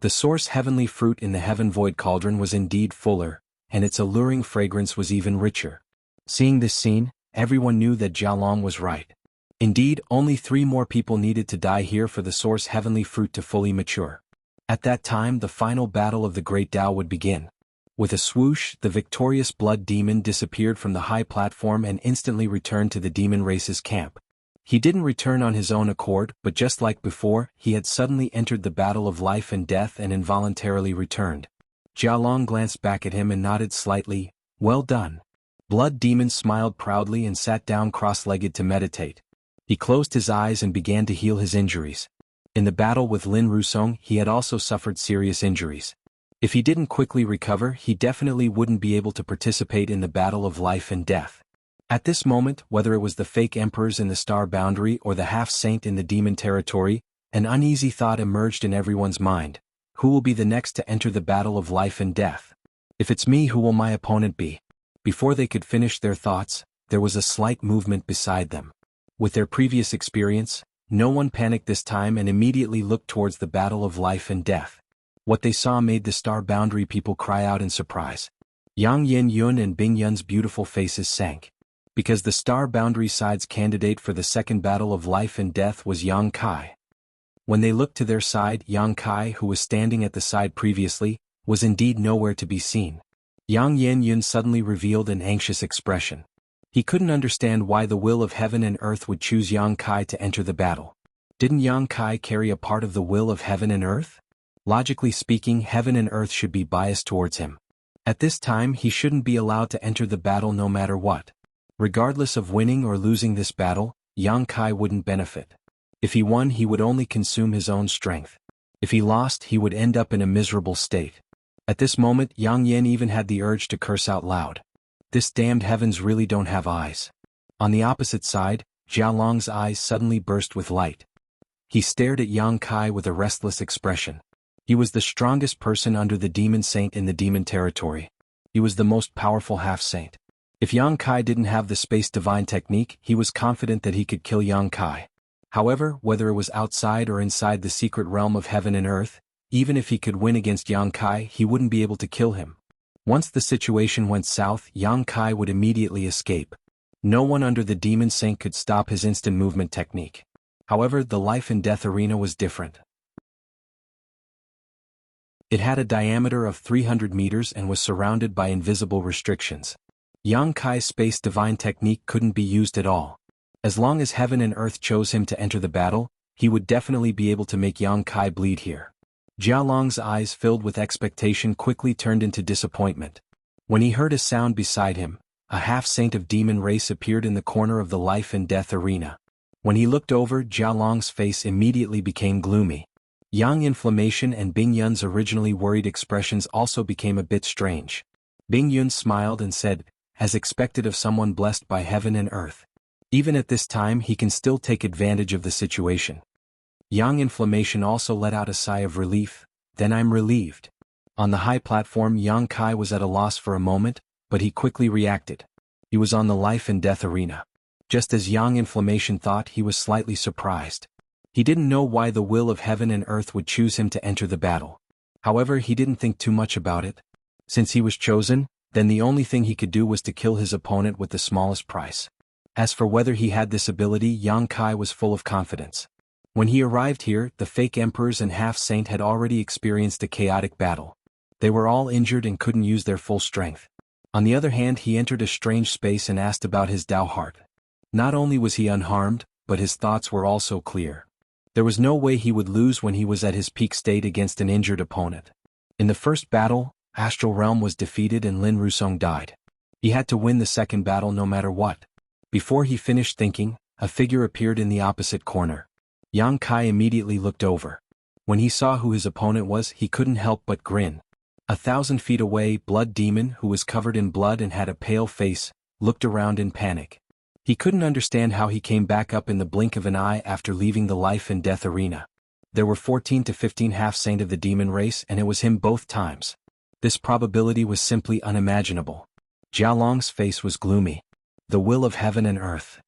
The source heavenly fruit in the heaven void cauldron was indeed fuller, and its alluring fragrance was even richer. Seeing this scene, everyone knew that Jialong was right. Indeed, only 3 more people needed to die here for the source heavenly fruit to fully mature. At that time, the final battle of the Great Tao would begin. With a swoosh, the victorious blood demon disappeared from the high platform and instantly returned to the demon race's camp. He didn't return on his own accord, but just like before, he had suddenly entered the battle of life and death and involuntarily returned. Jialong glanced back at him and nodded slightly. Well done. Blood demon smiled proudly and sat down cross-legged to meditate. He closed his eyes and began to heal his injuries. In the battle with Lin Rusong, he had also suffered serious injuries. If he didn't quickly recover, he definitely wouldn't be able to participate in the battle of life and death. At this moment, whether it was the fake emperors in the star boundary or the half-saint in the demon territory, an uneasy thought emerged in everyone's mind. Who will be the next to enter the battle of life and death? If it's me, who will my opponent be? Before they could finish their thoughts, there was a slight movement beside them. With their previous experience, no one panicked this time and immediately looked towards the battle of life and death. What they saw made the star boundary people cry out in surprise. Yang Yin Yun and Bing Yun's beautiful faces sank. Because the star boundary side's candidate for the second battle of life and death was Yang Kai. When they looked to their side, Yang Kai, who was standing at the side previously, was indeed nowhere to be seen. Yang Yin Yun suddenly revealed an anxious expression. He couldn't understand why the will of heaven and earth would choose Yang Kai to enter the battle. Didn't Yang Kai carry a part of the will of heaven and earth? Logically speaking, heaven and earth should be biased towards him. At this time, he shouldn't be allowed to enter the battle no matter what. Regardless of winning or losing this battle, Yang Kai wouldn't benefit. If he won, he would only consume his own strength. If he lost, he would end up in a miserable state. At this moment, Yang Yin even had the urge to curse out loud. This damned heavens really don't have eyes. On the opposite side, Jialong's eyes suddenly burst with light. He stared at Yang Kai with a restless expression. He was the strongest person under the demon saint in the demon territory. He was the most powerful half-saint. If Yang Kai didn't have the space divine technique, he was confident that he could kill Yang Kai. However, whether it was outside or inside the secret realm of heaven and earth, even if he could win against Yang Kai, he wouldn't be able to kill him. Once the situation went south, Yang Kai would immediately escape. No one under the demon saint could stop his instant movement technique. However, the life and death arena was different. It had a diameter of 300 meters and was surrounded by invisible restrictions. Yang Kai's space divine technique couldn't be used at all. As long as heaven and earth chose him to enter the battle, he would definitely be able to make Yang Kai bleed here. Jialong's eyes filled with expectation quickly turned into disappointment. When he heard a sound beside him, a half-saint of demon race appeared in the corner of the life and death arena. When he looked over, Jialong's face immediately became gloomy. Yang Inflammation and Bing Yun's originally worried expressions also became a bit strange. Bing Yun smiled and said, as expected of someone blessed by heaven and earth. Even at this time he can still take advantage of the situation. Yang Inflammation also let out a sigh of relief. Then I'm relieved. On the high platform, Yang Kai was at a loss for a moment, but he quickly reacted. He was on the life and death arena. Just as Yang Inflammation thought, he was slightly surprised. He didn't know why the will of heaven and earth would choose him to enter the battle. However, he didn't think too much about it. Since he was chosen, then the only thing he could do was to kill his opponent with the smallest price. As for whether he had this ability, Yang Kai was full of confidence. When he arrived here, the fake emperors and half-saint had already experienced a chaotic battle. They were all injured and couldn't use their full strength. On the other hand, he entered a strange space and asked about his Tao heart. Not only was he unharmed, but his thoughts were also clear. There was no way he would lose when he was at his peak state against an injured opponent. In the first battle, Astral Realm was defeated and Lin Rusong died. He had to win the second battle no matter what. Before he finished thinking, a figure appeared in the opposite corner. Yang Kai immediately looked over. When he saw who his opponent was, he couldn't help but grin. 1,000 feet away, Blood Demon, who was covered in blood and had a pale face, looked around in panic. He couldn't understand how he came back up in the blink of an eye after leaving the life and death arena. There were 14 to 15 half-saint of the demon race and it was him both times. This probability was simply unimaginable. Jialong's face was gloomy. The will of heaven and earth.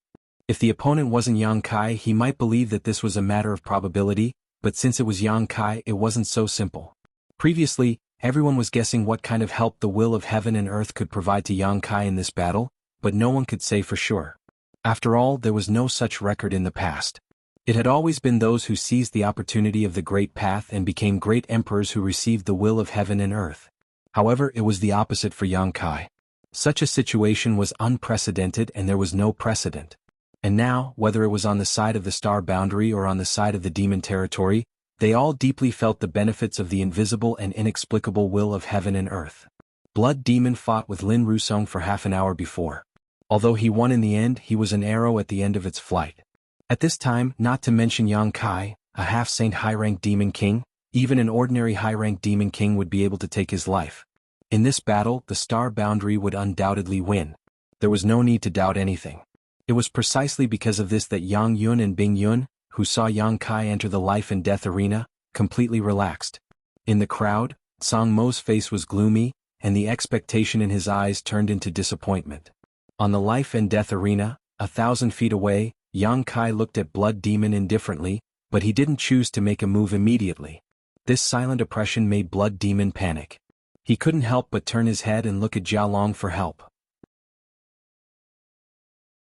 If the opponent wasn't Yang Kai, he might believe that this was a matter of probability, but since it was Yang Kai, it wasn't so simple. Previously, everyone was guessing what kind of help the will of heaven and earth could provide to Yang Kai in this battle, but no one could say for sure. After all, there was no such record in the past. It had always been those who seized the opportunity of the great path and became great emperors who received the will of heaven and earth. However, it was the opposite for Yang Kai. Such a situation was unprecedented and there was no precedent. And now, whether it was on the side of the star boundary or on the side of the demon territory, they all deeply felt the benefits of the invisible and inexplicable will of heaven and earth. Blood Demon fought with Lin Rusong for half an hour before. Although he won in the end, he was an arrow at the end of its flight. At this time, not to mention Yang Kai, a half-saint high-ranked demon king, even an ordinary high-ranked demon king would be able to take his life. In this battle, the star boundary would undoubtedly win. There was no need to doubt anything. It was precisely because of this that Yang Yun and Bing Yun, who saw Yang Kai enter the life and death arena, completely relaxed. In the crowd, Song Mo's face was gloomy, and the expectation in his eyes turned into disappointment. On the life and death arena, 1,000 feet away, Yang Kai looked at Blood Demon indifferently, but he didn't choose to make a move immediately. This silent oppression made Blood Demon panic. He couldn't help but turn his head and look at Jialong for help.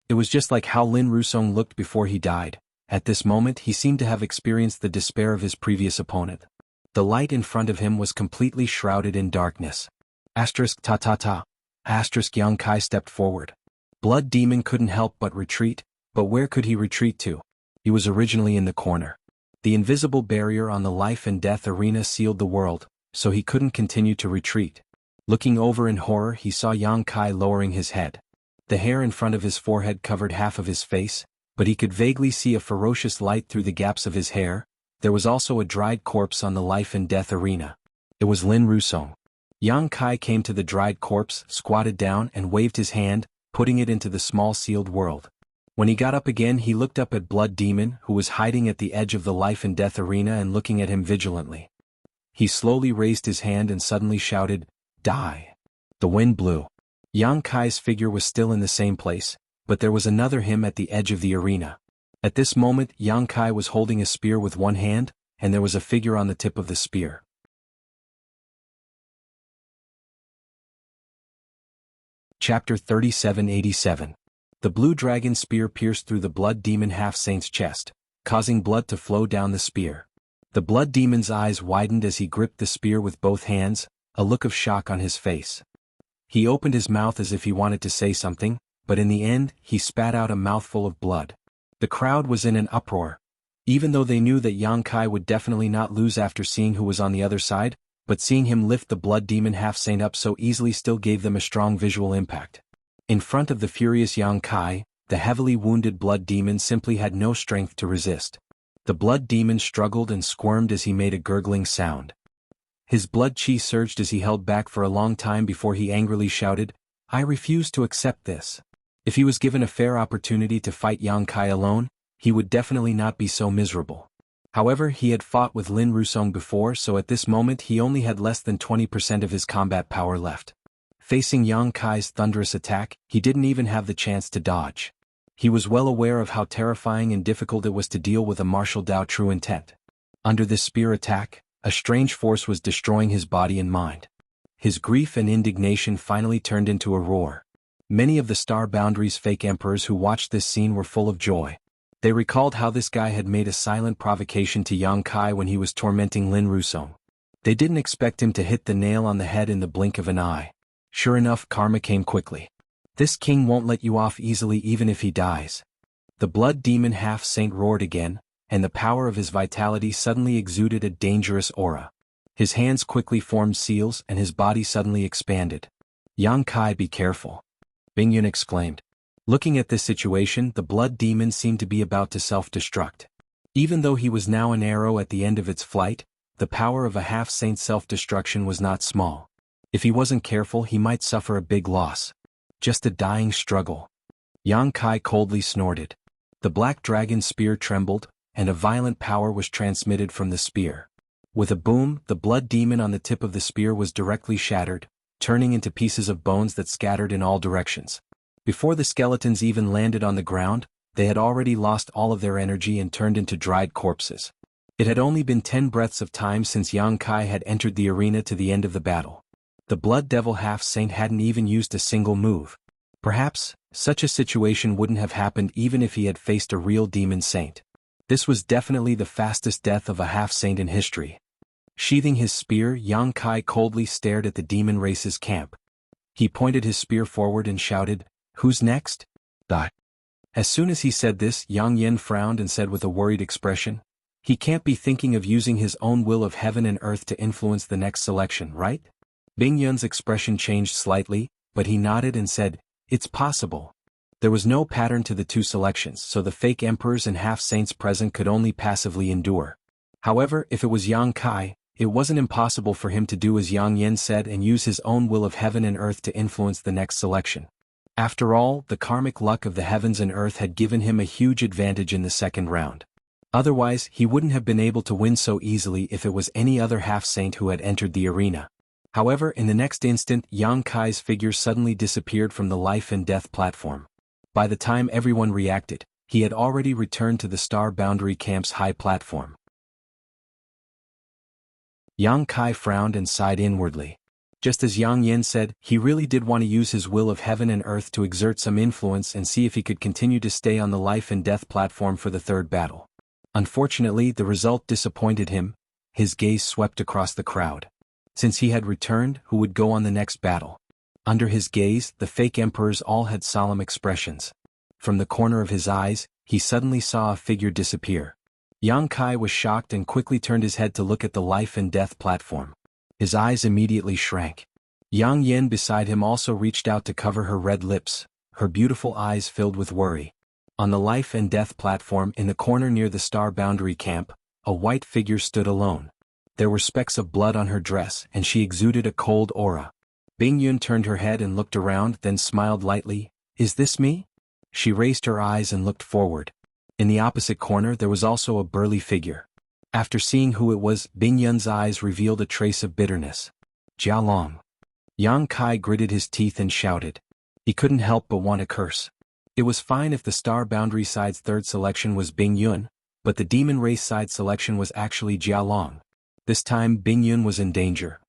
It was just like how Lin Rusong looked before he died. At this moment he seemed to have experienced the despair of his previous opponent. The light in front of him was completely shrouded in darkness. ****. Yang Kai stepped forward. Blood Demon couldn't help but retreat, but where could he retreat to? He was originally in the corner. The invisible barrier on the life and death arena sealed the world, so he couldn't continue to retreat. Looking over in horror, he saw Yang Kai lowering his head. The hair in front of his forehead covered half of his face, but he could vaguely see a ferocious light through the gaps of his hair. There was also a dried corpse on the life and death arena. It was Lin Rusong. Yang Kai came to the dried corpse, squatted down and waved his hand, putting it into the small sealed world. When he got up again, he looked up at Blood Demon, who was hiding at the edge of the life and death arena and looking at him vigilantly. He slowly raised his hand and suddenly shouted, "Die!" The wind blew. Yang Kai's figure was still in the same place, but there was another him at the edge of the arena. At this moment, Yang Kai was holding a spear with one hand, and there was a figure on the tip of the spear. Chapter 3787. The blue dragon spear pierced through the Blood Demon half-saint's chest, causing blood to flow down the spear. The Blood Demon's eyes widened as he gripped the spear with both hands, a look of shock on his face. He opened his mouth as if he wanted to say something, but in the end, he spat out a mouthful of blood. The crowd was in an uproar. Even though they knew that Yang Kai would definitely not lose after seeing who was on the other side, but seeing him lift the Blood Demon half-saint up so easily still gave them a strong visual impact. In front of the furious Yang Kai, the heavily wounded Blood Demon simply had no strength to resist. The Blood Demon struggled and squirmed as he made a gurgling sound. His blood chi surged as he held back for a long time before he angrily shouted, "I refuse to accept this." If he was given a fair opportunity to fight Yang Kai alone, he would definitely not be so miserable. However, he had fought with Lin Rusong before, so at this moment he only had less than 20% of his combat power left. Facing Yang Kai's thunderous attack, he didn't even have the chance to dodge. He was well aware of how terrifying and difficult it was to deal with a martial Dao true intent. Under this spear attack, a strange force was destroying his body and mind. His grief and indignation finally turned into a roar. Many of the Star Boundary's fake emperors who watched this scene were full of joy. They recalled how this guy had made a silent provocation to Yang Kai when he was tormenting Lin Rusong. They didn't expect him to hit the nail on the head in the blink of an eye. Sure enough, karma came quickly. This king won't let you off easily even if he dies. The Blood Demon half-saint roared again, and the power of his vitality suddenly exuded a dangerous aura. His hands quickly formed seals and his body suddenly expanded. "Yang Kai, be careful," Bing Yun exclaimed. Looking at this situation, the Blood Demon seemed to be about to self-destruct. Even though he was now an arrow at the end of its flight, the power of a half-saint's self-destruction was not small. If he wasn't careful, he might suffer a big loss. Just a dying struggle. Yang Kai coldly snorted. The black dragon spear trembled, and a violent power was transmitted from the spear. With a boom, the Blood Demon on the tip of the spear was directly shattered, turning into pieces of bones that scattered in all directions. Before the skeletons even landed on the ground, they had already lost all of their energy and turned into dried corpses. It had only been 10 breaths of time since Yang Kai had entered the arena to the end of the battle. The Blood Devil half-saint hadn't even used a single move. Perhaps, such a situation wouldn't have happened even if he had faced a real demon saint. This was definitely the fastest death of a half-saint in history. Sheathing his spear, Yang Kai coldly stared at the demon race's camp. He pointed his spear forward and shouted, "Who's next?" As soon as he said this, Yang Yin frowned and said with a worried expression, "He can't be thinking of using his own will of heaven and earth to influence the next selection, right?" Bing Yun's expression changed slightly, but he nodded and said, "It's possible." There was no pattern to the two selections, so the fake emperors and half-saints present could only passively endure. However, if it was Yang Kai, it wasn't impossible for him to do as Yang Yin said and use his own will of heaven and earth to influence the next selection. After all, the karmic luck of the heavens and earth had given him a huge advantage in the second round. Otherwise, he wouldn't have been able to win so easily if it was any other half-saint who had entered the arena. However, in the next instant, Yang Kai's figure suddenly disappeared from the life and death platform. By the time everyone reacted, he had already returned to the Star Boundary Camp's high platform. Yang Kai frowned and sighed inwardly. Just as Yang Yin said, he really did want to use his will of heaven and earth to exert some influence and see if he could continue to stay on the life and death platform for the third battle. Unfortunately, the result disappointed him. His gaze swept across the crowd. Since he had returned, who would go on the next battle? Under his gaze, the fake emperors all had solemn expressions. From the corner of his eyes, he suddenly saw a figure disappear. Yang Kai was shocked and quickly turned his head to look at the life and death platform. His eyes immediately shrank. Yang Yin beside him also reached out to cover her red lips, her beautiful eyes filled with worry. On the life and death platform in the corner near the Star Boundary Camp, a white figure stood alone. There were specks of blood on her dress and she exuded a cold aura. Bing Yun turned her head and looked around, then smiled lightly. "Is this me?" She raised her eyes and looked forward. In the opposite corner there was also a burly figure. After seeing who it was, Bing Yun's eyes revealed a trace of bitterness. "Jia Long." Yang Kai gritted his teeth and shouted. He couldn't help but want to curse. It was fine if the Star Boundary side's third selection was Bing Yun, but the Demon Race side selection was actually Jia Long. This time Bing Yun was in danger.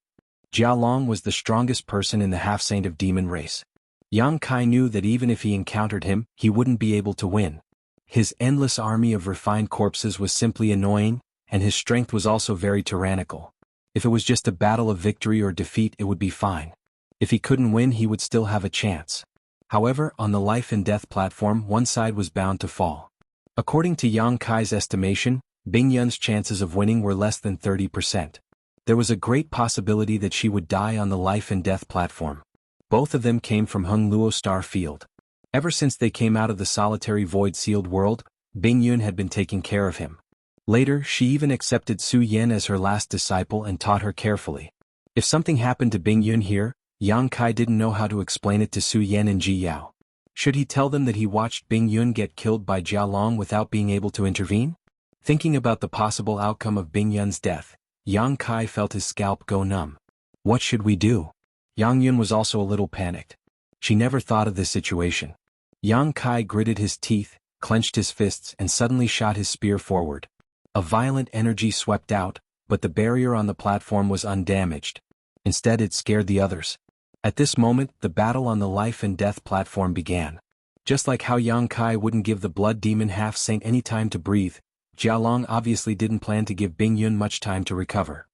Jia Long was the strongest person in the half-saint of Demon Race. Yang Kai knew that even if he encountered him, he wouldn't be able to win. His endless army of refined corpses was simply annoying, and his strength was also very tyrannical. If it was just a battle of victory or defeat, it would be fine. If he couldn't win, he would still have a chance. However, on the life and death platform, one side was bound to fall. According to Yang Kai's estimation, Bing Yun's chances of winning were less than 30%. There was a great possibility that she would die on the life and death platform. Both of them came from Hung Luo Star Field. Ever since they came out of the solitary void-sealed world, Bing Yun had been taking care of him. Later, she even accepted Su Yen as her last disciple and taught her carefully. If something happened to Bing Yun here, Yang Kai didn't know how to explain it to Su Yen and Ji Yao. Should he tell them that he watched Bing Yun get killed by Jia Long without being able to intervene? Thinking about the possible outcome of Bing Yun's death, Yang Kai felt his scalp go numb. What should we do? Yang Yun was also a little panicked. She never thought of this situation. Yang Kai gritted his teeth, clenched his fists and suddenly shot his spear forward. A violent energy swept out, but the barrier on the platform was undamaged. Instead, it scared the others. At this moment, the battle on the life and death platform began. Just like how Yang Kai wouldn't give the blood demon half-saint any time to breathe, Jia Long obviously didn't plan to give Bing Yun much time to recover.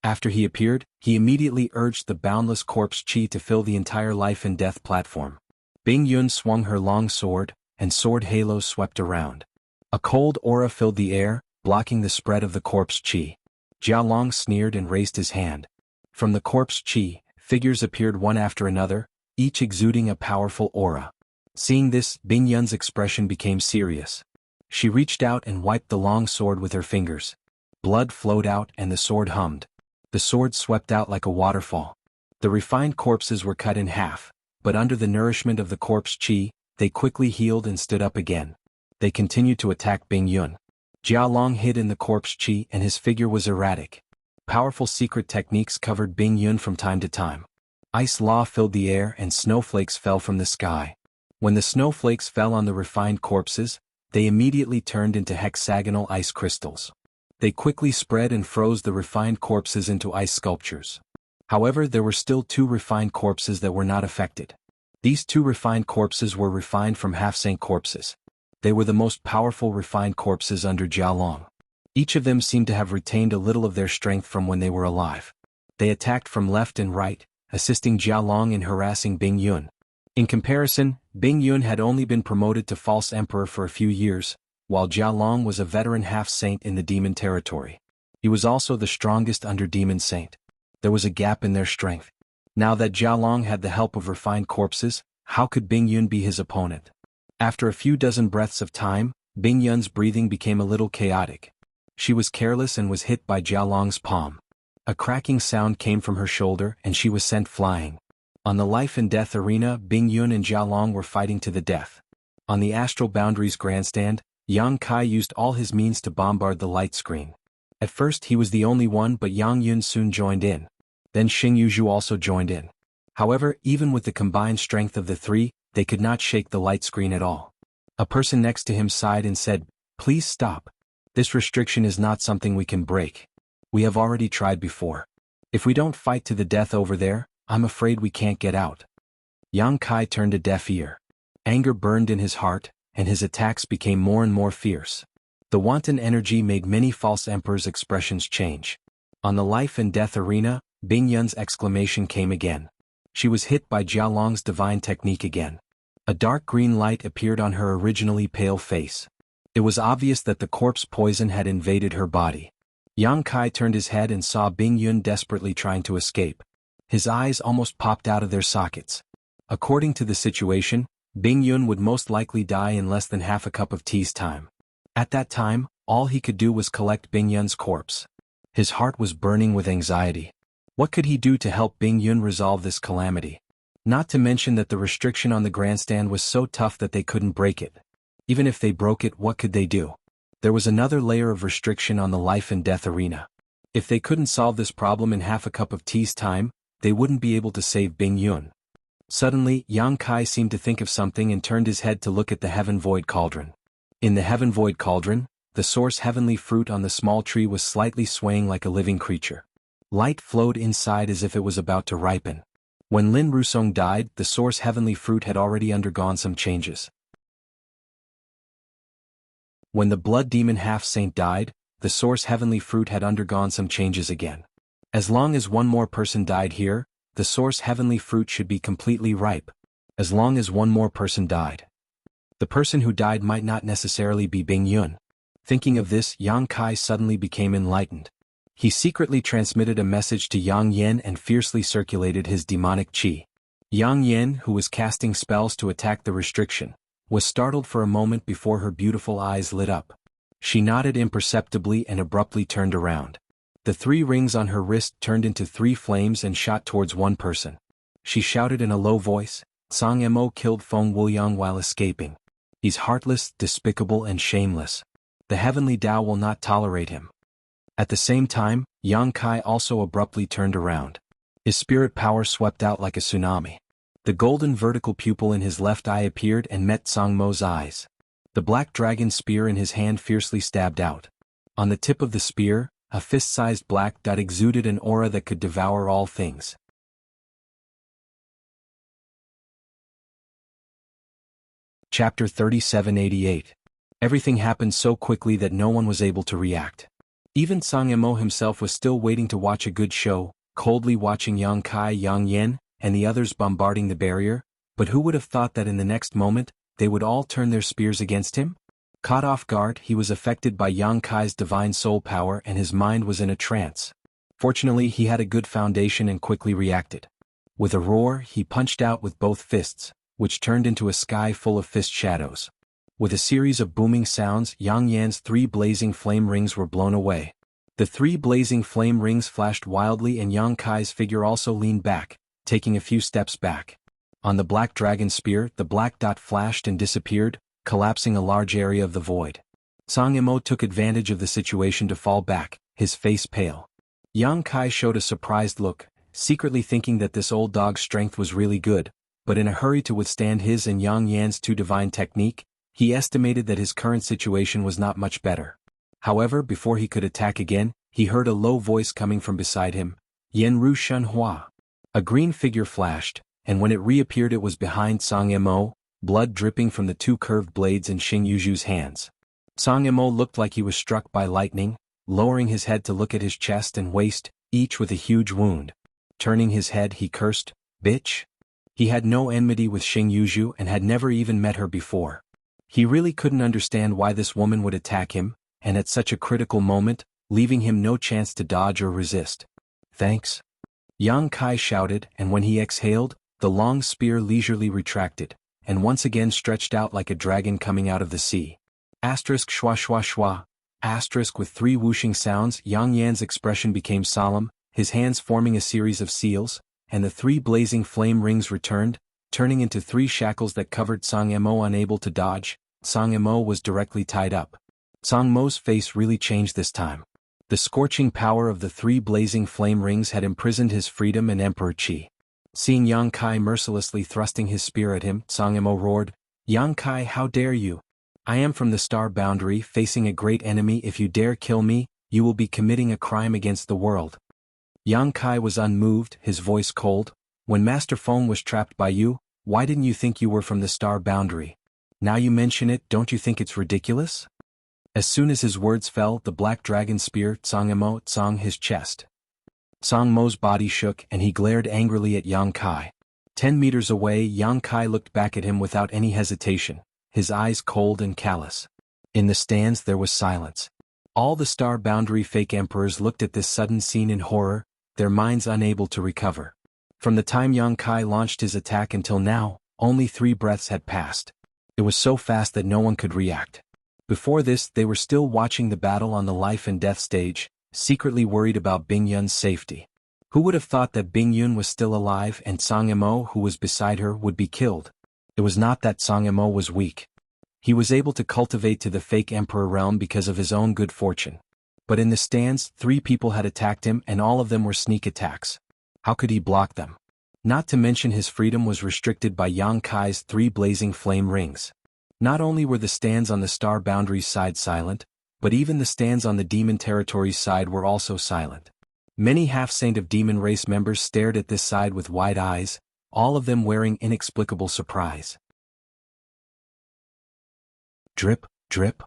After he appeared, he immediately urged the boundless corpse chi to fill the entire life and death platform. Bing Yun swung her long sword, and sword halos swept around. A cold aura filled the air, blocking the spread of the corpse chi. Jia Long sneered and raised his hand. From the corpse chi, figures appeared one after another, each exuding a powerful aura. Seeing this, Bing Yun's expression became serious. She reached out and wiped the long sword with her fingers. Blood flowed out and the sword hummed. The sword swept out like a waterfall. The refined corpses were cut in half, but under the nourishment of the corpse chi, they quickly healed and stood up again. They continued to attack Bing Yun. Jia Long hid in the corpse chi and his figure was erratic. Powerful secret techniques covered Bing Yun from time to time. Ice law filled the air and snowflakes fell from the sky. When the snowflakes fell on the refined corpses, they immediately turned into hexagonal ice crystals. They quickly spread and froze the refined corpses into ice sculptures. However, there were still 2 refined corpses that were not affected. These 2 refined corpses were refined from half-saint corpses. They were the most powerful refined corpses under Jialong. Each of them seemed to have retained a little of their strength from when they were alive. They attacked from left and right, assisting Jialong in harassing Bing Yun. In comparison, Bing Yun had only been promoted to false emperor for a few years, while Jialong was a veteran half-saint in the demon territory. He was also the strongest under demon saint. There was a gap in their strength. Now that Jialong had the help of refined corpses, how could Bing Yun be his opponent? After a few dozen breaths of time, Bing Yun's breathing became a little chaotic. She was careless and was hit by Jialong's palm. A cracking sound came from her shoulder and she was sent flying. On the life and death arena, Bing Yun and Jialong were fighting to the death. On the Astral Boundaries grandstand, Yang Kai used all his means to bombard the light screen. At first he was the only one, but Yang Yun soon joined in. Then Xing Yuzhu also joined in. However, even with the combined strength of the 3, they could not shake the light screen at all. A person next to him sighed and said, "Please stop. This restriction is not something we can break. We have already tried before. If we don't fight to the death over there, I'm afraid we can't get out." Yang Kai turned a deaf ear. Anger burned in his heart, and his attacks became more and more fierce. The wanton energy made many false emperors' expressions change. On the life and death arena, Bing Yun's exclamation came again. She was hit by Jialong's divine technique again. A dark green light appeared on her originally pale face. It was obvious that the corpse poison had invaded her body. Yang Kai turned his head and saw Bing Yun desperately trying to escape. His eyes almost popped out of their sockets. According to the situation, Bing Yun would most likely die in less than half a cup of tea's time. At that time, all he could do was collect Bing Yun's corpse. His heart was burning with anxiety. What could he do to help Bing Yun resolve this calamity? Not to mention that the restriction on the grandstand was so tough that they couldn't break it. Even if they broke it, what could they do? There was another layer of restriction on the life and death arena. If they couldn't solve this problem in half a cup of tea's time, they wouldn't be able to save Bing Yun. Suddenly, Yang Kai seemed to think of something and turned his head to look at the Heaven Void Cauldron. In the Heaven Void Cauldron, the source heavenly fruit on the small tree was slightly swaying like a living creature. Light flowed inside as if it was about to ripen. When Lin Rusong died, the source heavenly fruit had already undergone some changes. When the blood demon half-saint died, the source heavenly fruit had undergone some changes again. As long as one more person died here, the source heavenly fruit should be completely ripe. As long as one more person died. The person who died might not necessarily be Bing Yun. Thinking of this, Yang Kai suddenly became enlightened. He secretly transmitted a message to Yang Yen and fiercely circulated his demonic qi. Yang Yen, who was casting spells to attack the restriction, was startled for a moment before her beautiful eyes lit up. She nodded imperceptibly and abruptly turned around. The 3 rings on her wrist turned into 3 flames and shot towards one person. She shouted in a low voice, "Song Mo killed Feng Wuyang while escaping. He's heartless, despicable and shameless. The heavenly Tao will not tolerate him." At the same time, Yang Kai also abruptly turned around. His spirit power swept out like a tsunami. The golden vertical pupil in his left eye appeared and met Song Mo's eyes. The black dragon spear in his hand fiercely stabbed out. On the tip of the spear, a fist-sized black dot exuded an aura that could devour all things. Chapter 3788. Everything happened so quickly that no one was able to react. Even Song Mo himself was still waiting to watch a good show, coldly watching Yang Kai, Yang Yen, and the others bombarding the barrier, but who would have thought that in the next moment, they would all turn their spears against him? Caught off guard, he was affected by Yang Kai's divine soul power and his mind was in a trance. Fortunately, he had a good foundation and quickly reacted. With a roar, he punched out with both fists, which turned into a sky full of fist shadows. With a series of booming sounds, Yang Yan's 3 blazing flame rings were blown away. The 3 blazing flame rings flashed wildly and Yang Kai's figure also leaned back, taking a few steps back. On the black dragon spear, the black dot flashed and disappeared, collapsing a large area of the void. Song Mo took advantage of the situation to fall back, his face pale. Yang Kai showed a surprised look, secretly thinking that this old dog's strength was really good, but in a hurry to withstand his and Yang Yan's too divine technique, he estimated that his current situation was not much better. However, before he could attack again, he heard a low voice coming from beside him, Yen Ru Shun Hua. A green figure flashed, and when it reappeared it was behind Song Mo, blood dripping from the two curved blades in Xing Yuju's hands. Song Mo looked like he was struck by lightning, lowering his head to look at his chest and waist, each with a huge wound. Turning his head he cursed, "Bitch?" He had no enmity with Xing Yuju and had never even met her before. He really couldn't understand why this woman would attack him, and at such a critical moment, leaving him no chance to dodge or resist. "Thanks." Yang Kai shouted, and when he exhaled, the long spear leisurely retracted, and once again stretched out like a dragon coming out of the sea. Asterisk schwa schwa schwa. Asterisk with three whooshing sounds. Yang Yan's expression became solemn, his hands forming a series of seals, and the three blazing flame rings returned, turning into three shackles that covered Song Mo. Unable to dodge, Song Mo was directly tied up. Song Mo's face really changed this time. The scorching power of the three blazing flame rings had imprisoned his freedom and Emperor Qi. Seeing Yang Kai mercilessly thrusting his spear at him, Song Mo roared, "Yang Kai, how dare you? I am from the Star Boundary, facing a great enemy. If you dare kill me, you will be committing a crime against the world." Yang Kai was unmoved, his voice cold. "When Master Feng was trapped by you, why didn't you think you were from the Star Boundary? Now you mention it, don't you think it's ridiculous?" As soon as his words fell, the black dragon spear Song Mo tsong his chest. Song Mo's body shook and he glared angrily at Yang Kai. 10 meters away, Yang Kai looked back at him without any hesitation, his eyes cold and callous. In the stands there was silence. All the Star Boundary fake emperors looked at this sudden scene in horror, their minds unable to recover. From the time Yang Kai launched his attack until now, only 3 breaths had passed. It was so fast that no one could react. Before this, they were still watching the battle on the life and death stage, secretly worried about Bing Yun's safety. Who would have thought that Bing Yun was still alive and Song Mo, who was beside her, would be killed? It was not that Song Mo was weak. He was able to cultivate to the fake emperor realm because of his own good fortune. But in the stands, 3 people had attacked him and all of them were sneak attacks. How could he block them? Not to mention his freedom was restricted by Yang Kai's 3 blazing flame rings. Not only were the stands on the Star Boundary's side silent, but even the stands on the Demon Territory's side were also silent. Many half-saint of demon race members stared at this side with wide eyes, all of them wearing inexplicable surprise. Drip, drip.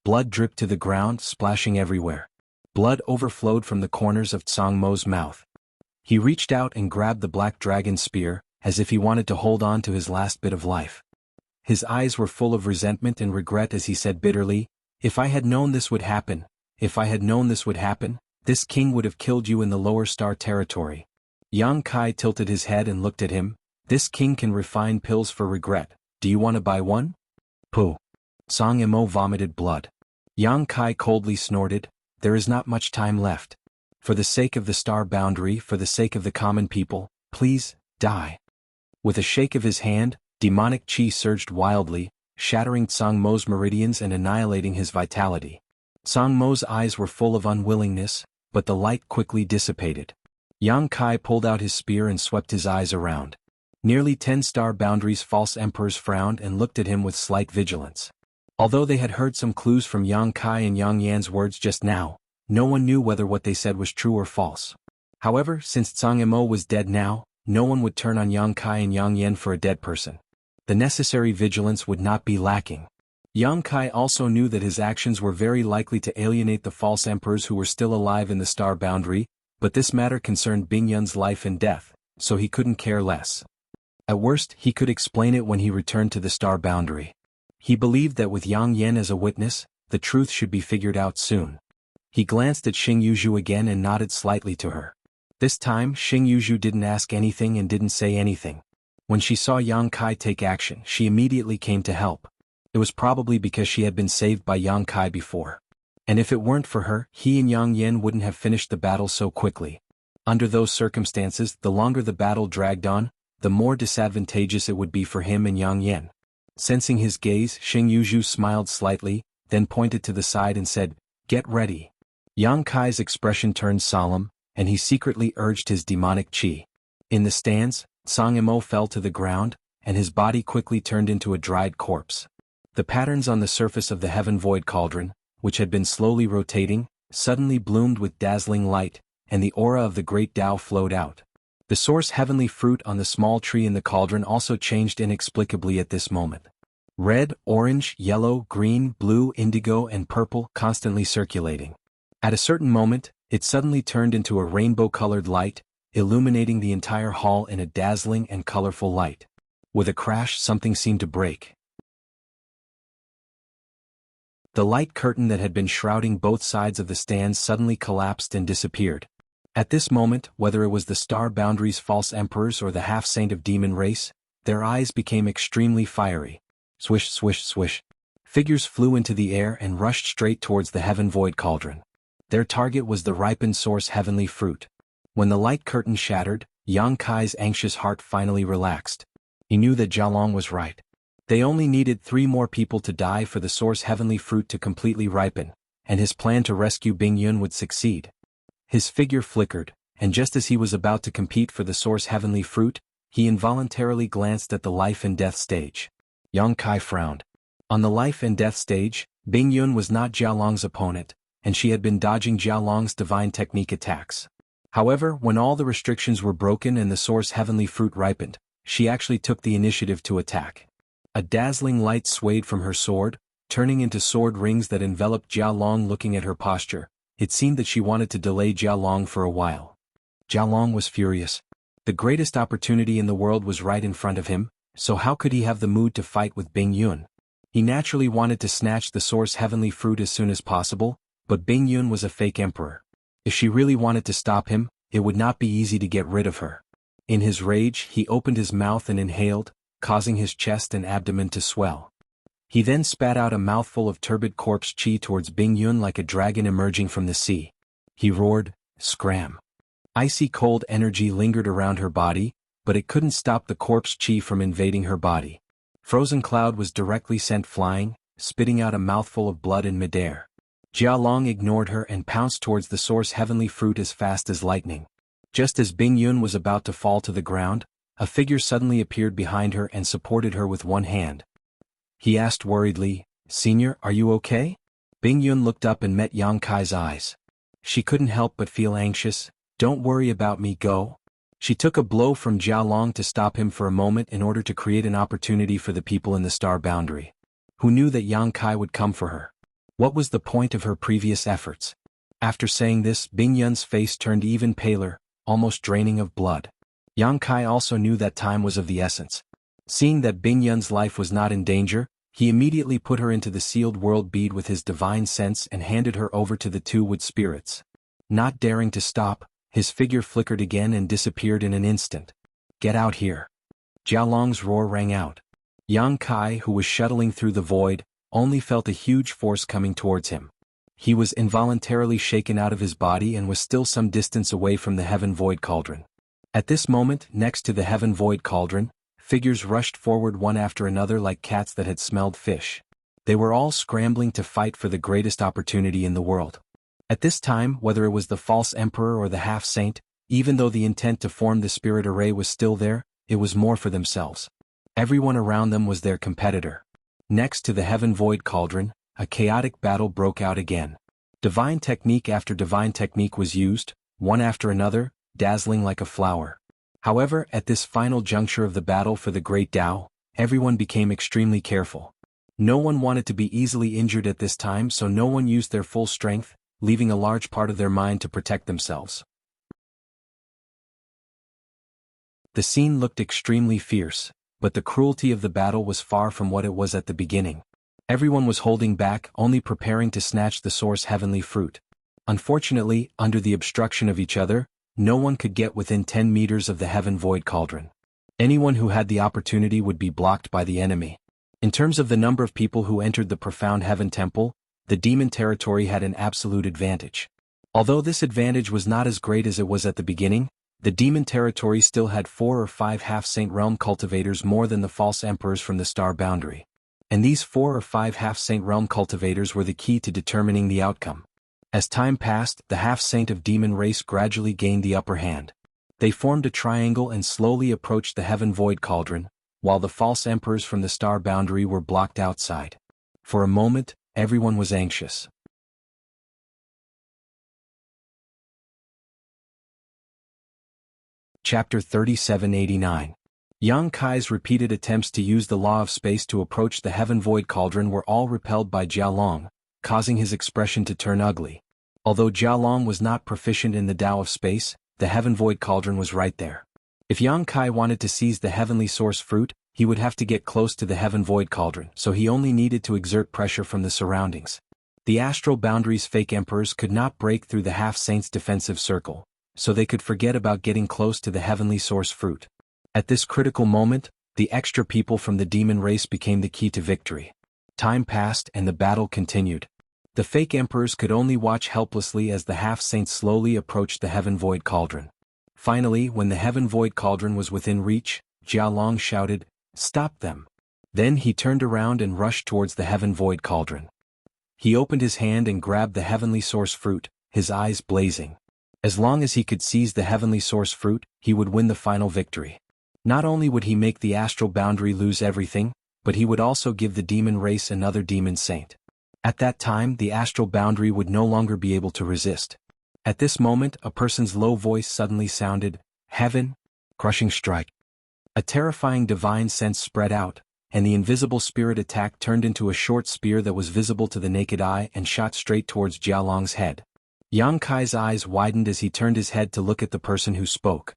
Blood dripped to the ground, splashing everywhere. Blood overflowed from the corners of Song Mo's mouth. He reached out and grabbed the black dragon spear, as if he wanted to hold on to his last bit of life. His eyes were full of resentment and regret as he said bitterly, "If I had known this would happen, if I had known this would happen, this king would have killed you in the lower Star Territory." Yang Kai tilted his head and looked at him. "This king can refine pills for regret. Do you want to buy one?" "Pooh." Song Mo vomited blood. Yang Kai coldly snorted, "There is not much time left. For the sake of the Star Boundary, for the sake of the common people, please, die." With a shake of his hand, demonic chi surged wildly, shattering Song Mo's meridians and annihilating his vitality. Song Mo's eyes were full of unwillingness, but the light quickly dissipated. Yang Kai pulled out his spear and swept his eyes around. Nearly 10 Star Boundary's false emperors frowned and looked at him with slight vigilance. Although they had heard some clues from Yang Kai and Yang Yan's words just now, no one knew whether what they said was true or false. However, since Song Mo was dead now, no one would turn on Yang Kai and Yang Yan for a dead person. The necessary vigilance would not be lacking. Yang Kai also knew that his actions were very likely to alienate the false emperors who were still alive in the Star Boundary, but this matter concerned Bing Yun's life and death, so he couldn't care less. At worst, he could explain it when he returned to the Star Boundary. He believed that with Yang Yan as a witness, the truth should be figured out soon. He glanced at Xing Yuju again and nodded slightly to her. This time, Xing Yuju didn't ask anything and didn't say anything. When she saw Yang Kai take action, she immediately came to help. It was probably because she had been saved by Yang Kai before. And if it weren't for her, he and Yang Yan wouldn't have finished the battle so quickly. Under those circumstances, the longer the battle dragged on, the more disadvantageous it would be for him and Yang Yan. Sensing his gaze, Xing Yuju smiled slightly, then pointed to the side and said, "Get ready." Yang Kai's expression turned solemn, and he secretly urged his demonic qi. In the stands, Song Imo fell to the ground, and his body quickly turned into a dried corpse. The patterns on the surface of the heaven void cauldron, which had been slowly rotating, suddenly bloomed with dazzling light, and the aura of the great Tao flowed out. The source heavenly fruit on the small tree in the cauldron also changed inexplicably at this moment. Red, orange, yellow, green, blue, indigo, and purple constantly circulating. At a certain moment, it suddenly turned into a rainbow-colored light, illuminating the entire hall in a dazzling and colorful light. With a crash, something seemed to break. The light curtain that had been shrouding both sides of the stands suddenly collapsed and disappeared. At this moment, whether it was the Star Boundary's false emperors or the half-saint of demon race, their eyes became extremely fiery. Swish, swish, swish. Figures flew into the air and rushed straight towards the heaven void cauldron. Their target was the ripened source heavenly fruit. When the light curtain shattered, Yang Kai's anxious heart finally relaxed. He knew that Jialong was right. They only needed 3 more people to die for the source heavenly fruit to completely ripen, and his plan to rescue Bing Yun would succeed. His figure flickered, and just as he was about to compete for the source heavenly fruit, he involuntarily glanced at the life and death stage. Yang Kai frowned. On the life and death stage, Bing Yun was not Jialong's opponent, and she had been dodging Jialong's divine technique attacks. However, when all the restrictions were broken and the source heavenly fruit ripened, she actually took the initiative to attack. A dazzling light swayed from her sword, turning into sword rings that enveloped Jialong. Looking at her posture, it seemed that she wanted to delay Jialong for a while. Jialong was furious. The greatest opportunity in the world was right in front of him, so how could he have the mood to fight with Bing Yun? He naturally wanted to snatch the source heavenly fruit as soon as possible, but Bing Yun was a fake emperor. If she really wanted to stop him, it would not be easy to get rid of her. In his rage, he opened his mouth and inhaled, causing his chest and abdomen to swell. He then spat out a mouthful of turbid corpse qi towards Bing Yun like a dragon emerging from the sea. He roared, "Scram!" Icy cold energy lingered around her body, but it couldn't stop the corpse qi from invading her body. Frozen Cloud was directly sent flying, spitting out a mouthful of blood in midair. Jialong ignored her and pounced towards the source heavenly fruit as fast as lightning. Just as Bing Yun was about to fall to the ground, a figure suddenly appeared behind her and supported her with one hand. He asked worriedly, "Senior, are you okay?" Bing Yun looked up and met Yang Kai's eyes. She couldn't help but feel anxious. "Don't worry about me, go." She took a blow from Jialong to stop him for a moment in order to create an opportunity for the people in the Star Boundary. Who knew that Yang Kai would come for her? What was the point of her previous efforts? After saying this, Bing Yun's face turned even paler, almost draining of blood. Yang Kai also knew that time was of the essence. Seeing that Bing Yun's life was not in danger, he immediately put her into the sealed world bead with his divine sense and handed her over to the 2 wood spirits. Not daring to stop, his figure flickered again and disappeared in an instant. "Get out here!" Jialong's roar rang out. Yang Kai, who was shuttling through the void, only felt a huge force coming towards him. He was involuntarily shaken out of his body and was still some distance away from the heaven void cauldron. At this moment, next to the heaven void cauldron, figures rushed forward one after another like cats that had smelled fish. They were all scrambling to fight for the greatest opportunity in the world. At this time, whether it was the false emperor or the half-saint, even though the intent to form the spirit array was still there, it was more for themselves. Everyone around them was their competitor. Next to the heaven void cauldron, a chaotic battle broke out again. Divine technique after divine technique was used, one after another, dazzling like a flower. However, at this final juncture of the battle for the great Tao, everyone became extremely careful. No one wanted to be easily injured at this time, so no one used their full strength, leaving a large part of their mind to protect themselves. The scene looked extremely fierce, but the cruelty of the battle was far from what it was at the beginning. Everyone was holding back, only preparing to snatch the source heavenly fruit. Unfortunately, under the obstruction of each other, no one could get within 10 meters of the heaven void cauldron. Anyone who had the opportunity would be blocked by the enemy. In terms of the number of people who entered the profound heaven temple, the demon territory had an absolute advantage. Although this advantage was not as great as it was at the beginning, the demon territory still had 4 or 5 half-saint realm cultivators more than the false emperors from the Star Boundary. And these 4 or 5 half-saint realm cultivators were the key to determining the outcome. As time passed, the half-saint of demon race gradually gained the upper hand. They formed a triangle and slowly approached the heaven void cauldron, while the false emperors from the star boundary were blocked outside. For a moment, everyone was anxious. Chapter 3789. Yang Kai's repeated attempts to use the law of space to approach the heaven void cauldron were all repelled by Jialong, causing his expression to turn ugly. Although Jialong was not proficient in the Tao of space, the heaven void cauldron was right there. If Yang Kai wanted to seize the heavenly source fruit, he would have to get close to the heaven void cauldron, so he only needed to exert pressure from the surroundings. The astral boundary's fake emperors could not break through the half-saint's defensive circle, so they could forget about getting close to the heavenly source fruit. At this critical moment, the extra people from the demon race became the key to victory. Time passed and the battle continued. The fake emperors could only watch helplessly as the half-saints slowly approached the heaven void cauldron. Finally, when the heaven void cauldron was within reach, Jialong shouted, "Stop them!" Then he turned around and rushed towards the heaven void cauldron. He opened his hand and grabbed the heavenly source fruit, his eyes blazing. As long as he could seize the heavenly source fruit, he would win the final victory. Not only would he make the astral boundary lose everything, but he would also give the demon race another demon saint. At that time, the astral boundary would no longer be able to resist. At this moment, a person's low voice suddenly sounded, "Heaven, crushing strike." A terrifying divine sense spread out, and the invisible spirit attack turned into a short spear that was visible to the naked eye and shot straight towards Jialong's head. Yang Kai's eyes widened as he turned his head to look at the person who spoke.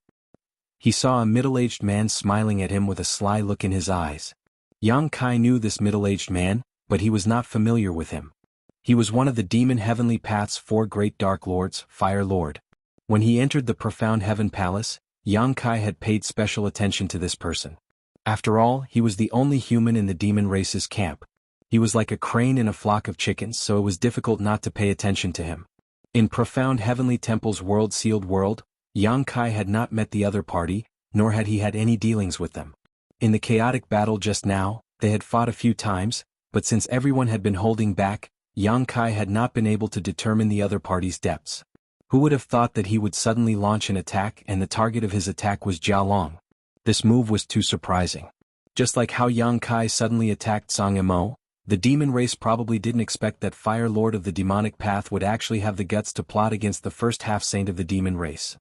He saw a middle-aged man smiling at him with a sly look in his eyes. Yang Kai knew this middle-aged man, but he was not familiar with him. He was one of the demon heavenly path's 4 great dark lords, Fire Lord. When he entered the profound heaven palace, Yang Kai had paid special attention to this person. After all, he was the only human in the demon race's camp. He was like a crane in a flock of chickens, so it was difficult not to pay attention to him. In profound heavenly temple's world-sealed world, Yang Kai had not met the other party, nor had he had any dealings with them. In the chaotic battle just now, they had fought a few times, but since everyone had been holding back, Yang Kai had not been able to determine the other party's depths. Who would have thought that he would suddenly launch an attack and the target of his attack was Jialong? This move was too surprising. Just like how Yang Kai suddenly attacked Song Imo, the demon race probably didn't expect that Fire Lord of the demonic path would actually have the guts to plot against the first half-saint of the demon race.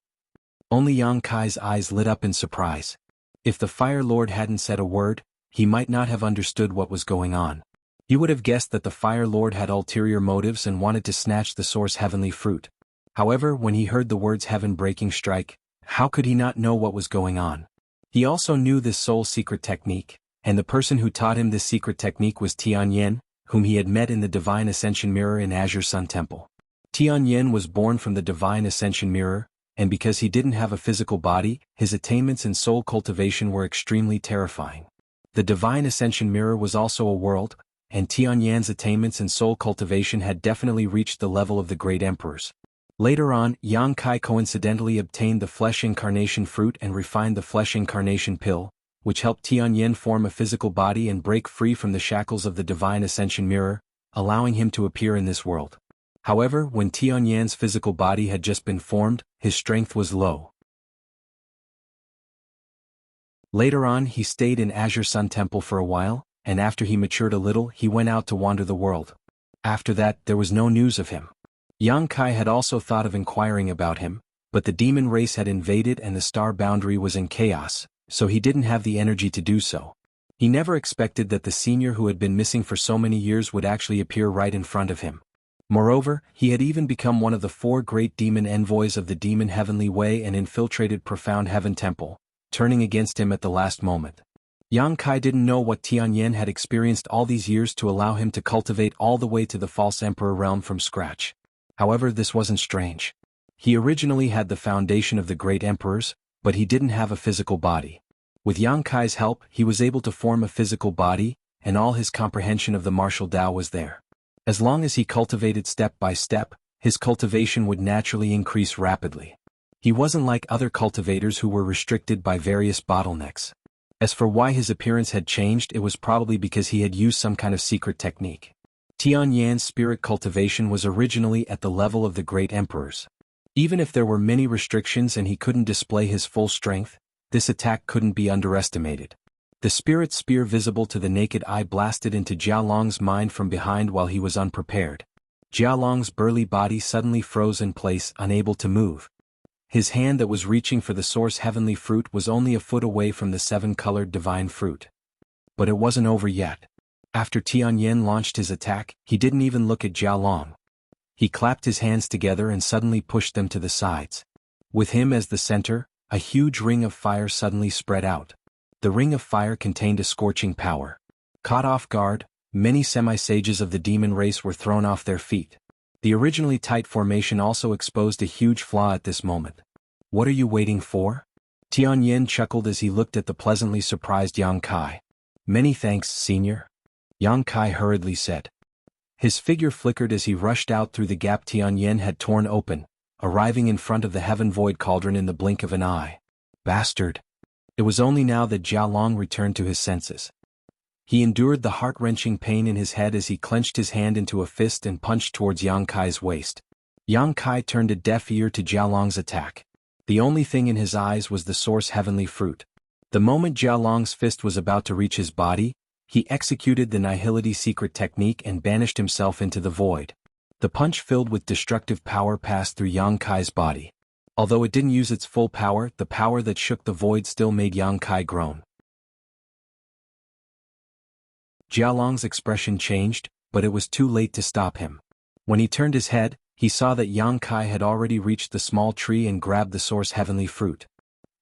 Only Yang Kai's eyes lit up in surprise. If the Fire Lord hadn't said a word, he might not have understood what was going on. He would have guessed that the Fire Lord had ulterior motives and wanted to snatch the source heavenly fruit. However, when he heard the words heaven-breaking strike, how could he not know what was going on? He also knew this soul secret technique, and the person who taught him this secret technique was Tianyan, whom he had met in the Divine Ascension Mirror in Azure Sun Temple. Tianyan was born from the Divine Ascension Mirror, and because he didn't have a physical body, his attainments in soul cultivation were extremely terrifying. The Divine Ascension Mirror was also a world, and Tianyan's attainments in soul cultivation had definitely reached the level of the great emperors. Later on, Yang Kai coincidentally obtained the flesh incarnation fruit and refined the flesh incarnation pill, which helped Tianyan form a physical body and break free from the shackles of the Divine Ascension Mirror, allowing him to appear in this world. However, when Tianyan's physical body had just been formed, his strength was low. Later on, he stayed in Azure Sun Temple for a while, and after he matured a little, he went out to wander the world. After that, there was no news of him. Yang Kai had also thought of inquiring about him, but the demon race had invaded and the star boundary was in chaos, so he didn't have the energy to do so. He never expected that the senior who had been missing for so many years would actually appear right in front of him. Moreover, he had even become one of the 4 great demon envoys of the demon heavenly way and infiltrated profound heaven temple, turning against him at the last moment. Yang Kai didn't know what Tianyan had experienced all these years to allow him to cultivate all the way to the false emperor realm from scratch. However, this wasn't strange. He originally had the foundation of the great emperors, but he didn't have a physical body. With Yang Kai's help, he was able to form a physical body, and all his comprehension of the martial Tao was there. As long as he cultivated step by step, his cultivation would naturally increase rapidly. He wasn't like other cultivators who were restricted by various bottlenecks. As for why his appearance had changed, it was probably because he had used some kind of secret technique. Tianyan's spirit cultivation was originally at the level of the great emperors. Even if there were many restrictions and he couldn't display his full strength, this attack couldn't be underestimated. The spirit spear visible to the naked eye blasted into Jialong's mind from behind while he was unprepared. Jialong's burly body suddenly froze in place, unable to move. His hand that was reaching for the source heavenly fruit was only a foot away from the seven-colored divine fruit. But it wasn't over yet. After Tianyan launched his attack, he didn't even look at Jialong. He clapped his hands together and suddenly pushed them to the sides. With him as the center, a huge ring of fire suddenly spread out. The ring of fire contained a scorching power. Caught off guard, many semi-sages of the demon race were thrown off their feet. The originally tight formation also exposed a huge flaw at this moment. "What are you waiting for?" Tianyan chuckled as he looked at the pleasantly surprised Yang Kai. "Many thanks, senior," Yang Kai hurriedly said. His figure flickered as he rushed out through the gap Tianyan had torn open, arriving in front of the heaven void cauldron in the blink of an eye. Bastard! It was only now that Jialong returned to his senses. He endured the heart-wrenching pain in his head as he clenched his hand into a fist and punched towards Yang Kai's waist. Yang Kai turned a deaf ear to Jialong's attack. The only thing in his eyes was the source heavenly fruit. The moment Jialong's fist was about to reach his body, he executed the Nihility secret technique and banished himself into the void. The punch filled with destructive power passed through Yang Kai's body. Although it didn't use its full power, the power that shook the void still made Yang Kai groan. Jialong's expression changed, but it was too late to stop him. When he turned his head, he saw that Yang Kai had already reached the small tree and grabbed the source heavenly fruit.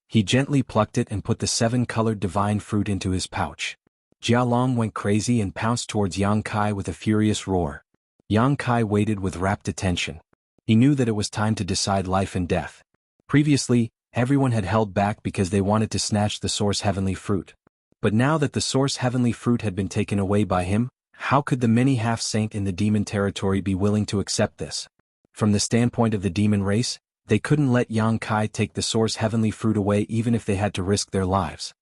He gently plucked it and put the seven-colored divine fruit into his pouch. Jialong went crazy and pounced towards Yang Kai with a furious roar. Yang Kai waited with rapt attention. He knew that it was time to decide life and death. Previously, everyone had held back because they wanted to snatch the source heavenly fruit. But now that the source heavenly fruit had been taken away by him, how could the many half-saint in the demon territory be willing to accept this? From the standpoint of the demon race, they couldn't let Yang Kai take the source heavenly fruit away even if they had to risk their lives.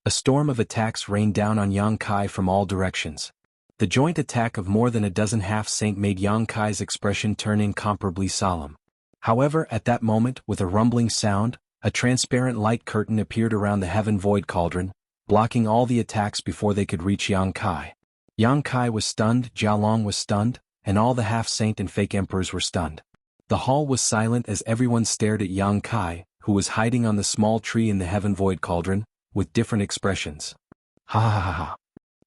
A storm of attacks rained down on Yang Kai from all directions. The joint attack of more than a dozen half-saint made Yang Kai's expression turn incomparably solemn. However, at that moment, with a rumbling sound, a transparent light curtain appeared around the heaven void cauldron, blocking all the attacks before they could reach Yang Kai. Yang Kai was stunned, Jialong was stunned, and all the half-saint and fake emperors were stunned. The hall was silent as everyone stared at Yang Kai, who was hiding on the small tree in the heaven void cauldron, with different expressions. Ha ha ha ha.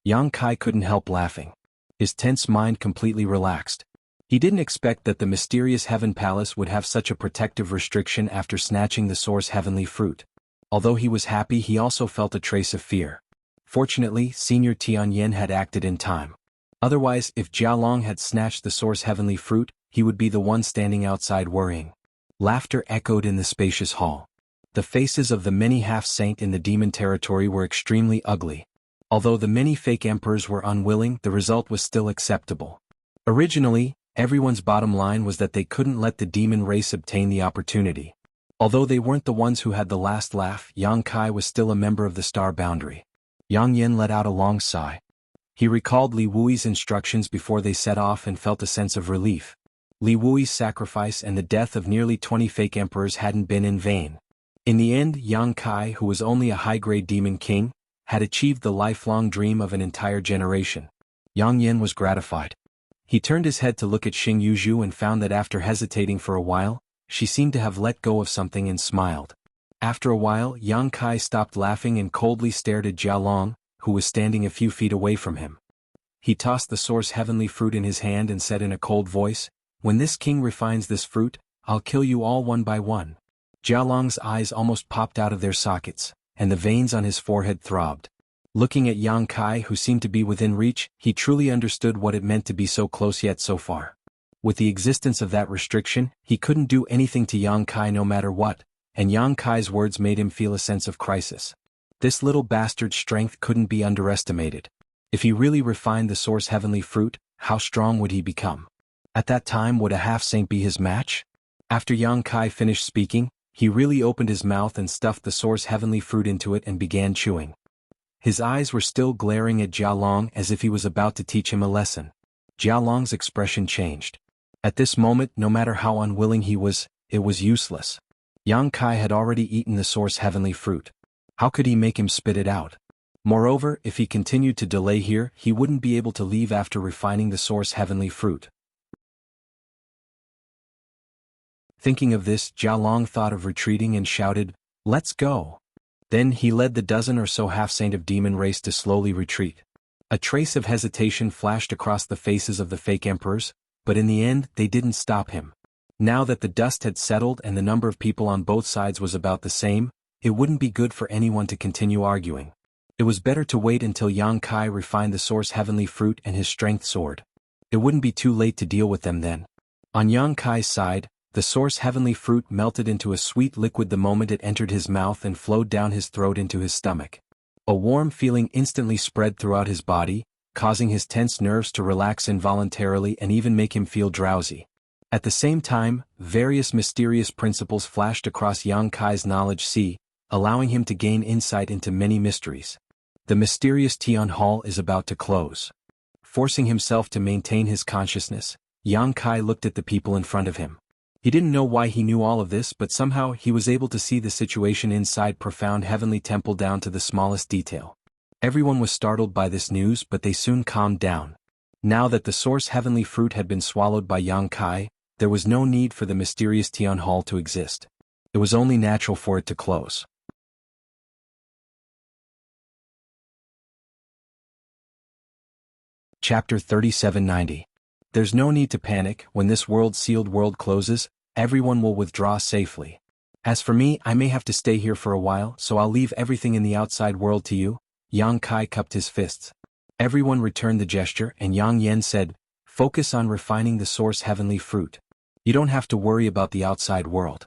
Yang Kai couldn't help laughing. His tense mind completely relaxed. He didn't expect that the mysterious heaven palace would have such a protective restriction after snatching the source heavenly fruit. Although he was happy, he also felt a trace of fear. Fortunately, Senior Tianyan had acted in time. Otherwise, if Jialong had snatched the source heavenly fruit, he would be the one standing outside worrying. Laughter echoed in the spacious hall. The faces of the many half-saint in the demon territory were extremely ugly. Although the many fake emperors were unwilling, the result was still acceptable. Originally, everyone's bottom line was that they couldn't let the demon race obtain the opportunity. Although they weren't the ones who had the last laugh, Yang Kai was still a member of the Star Boundary. Yang Yen let out a long sigh. He recalled Li Wui's instructions before they set off and felt a sense of relief. Li Wui's sacrifice and the death of nearly 20 fake emperors hadn't been in vain. In the end, Yang Kai, who was only a high-grade demon king, had achieved the lifelong dream of an entire generation. Yang Yen was gratified. He turned his head to look at Xing Yuzhu and found that after hesitating for a while, she seemed to have let go of something and smiled. After a while, Yang Kai stopped laughing and coldly stared at Jialong, who was standing a few feet away from him. He tossed the source heavenly fruit in his hand and said in a cold voice, "When this king refines this fruit, I'll kill you all one by one." Jialong's eyes almost popped out of their sockets, and the veins on his forehead throbbed. Looking at Yang Kai, who seemed to be within reach, he truly understood what it meant to be so close yet so far. With the existence of that restriction, he couldn't do anything to Yang Kai no matter what, and Yang Kai's words made him feel a sense of crisis. This little bastard's strength couldn't be underestimated. If he really refined the source heavenly fruit, how strong would he become? At that time, would a half-saint be his match? After Yang Kai finished speaking, he really opened his mouth and stuffed the source heavenly fruit into it and began chewing. His eyes were still glaring at Jialong as if he was about to teach him a lesson. Jialong's expression changed. At this moment, no matter how unwilling he was, it was useless. Yang Kai had already eaten the source heavenly fruit. How could he make him spit it out? Moreover, if he continued to delay here, he wouldn't be able to leave after refining the source heavenly fruit. Thinking of this, Jialong thought of retreating and shouted, "Let's go!" Then he led the dozen or so half-saint of demon race to slowly retreat. A trace of hesitation flashed across the faces of the fake emperors, but in the end they didn't stop him. Now that the dust had settled and the number of people on both sides was about the same, it wouldn't be good for anyone to continue arguing. It was better to wait until Yang Kai refined the source heavenly fruit and his strength soared. It wouldn't be too late to deal with them then. On Yang Kai's side, the source heavenly fruit melted into a sweet liquid the moment it entered his mouth and flowed down his throat into his stomach. A warm feeling instantly spread throughout his body, causing his tense nerves to relax involuntarily and even make him feel drowsy. At the same time, various mysterious principles flashed across Yang Kai's knowledge sea, allowing him to gain insight into many mysteries. The mysterious Tian Hall is about to close. Forcing himself to maintain his consciousness, Yang Kai looked at the people in front of him. He didn't know why he knew all of this, but somehow he was able to see the situation inside profound heavenly temple down to the smallest detail. Everyone was startled by this news, but they soon calmed down. Now that the source heavenly fruit had been swallowed by Yang Kai, there was no need for the mysterious Tian Hall to exist. It was only natural for it to close. Chapter 3790. There's no need to panic. When this world-sealed world closes, everyone will withdraw safely. As for me, I may have to stay here for a while, so I'll leave everything in the outside world to you. Yang Kai cupped his fists. Everyone returned the gesture, and Yang Yen said, "Focus on refining the source heavenly fruit. You don't have to worry about the outside world."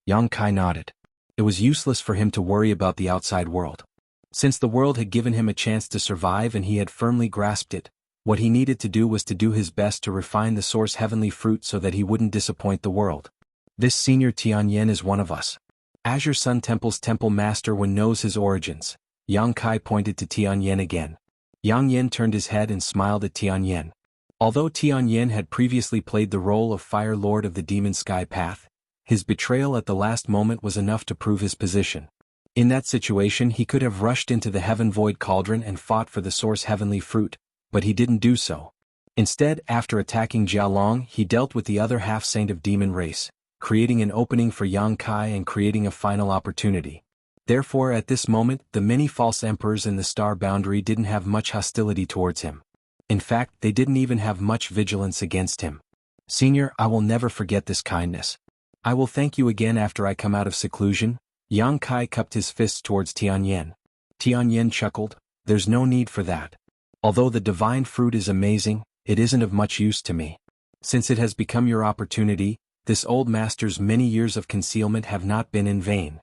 Yang Kai nodded. It was useless for him to worry about the outside world. Since the world had given him a chance to survive and he had firmly grasped it, what he needed to do was to do his best to refine the source heavenly fruit so that he wouldn't disappoint the world. This senior Tianyan is one of us. Azure Sun Temple's temple master one knows his origins. Yang Kai pointed to Tianyan again. Yang Yen turned his head and smiled at Tianyan. Although Tianyan had previously played the role of Fire Lord of the Demon Sky Path, his betrayal at the last moment was enough to prove his position. In that situation he could have rushed into the Heaven Void Cauldron and fought for the source heavenly fruit, but he didn't do so. Instead, after attacking Jialong, he dealt with the other half-saint of demon race, creating an opening for Yang Kai and creating a final opportunity. Therefore, at this moment, the many false emperors in the star boundary didn't have much hostility towards him. In fact, they didn't even have much vigilance against him. "Senior, I will never forget this kindness. I will thank you again after I come out of seclusion." Yang Kai cupped his fists towards Tianyan. Tianyan chuckled, "There's no need for that. Although the divine fruit is amazing, it isn't of much use to me. Since it has become your opportunity, this old master's many years of concealment have not been in vain."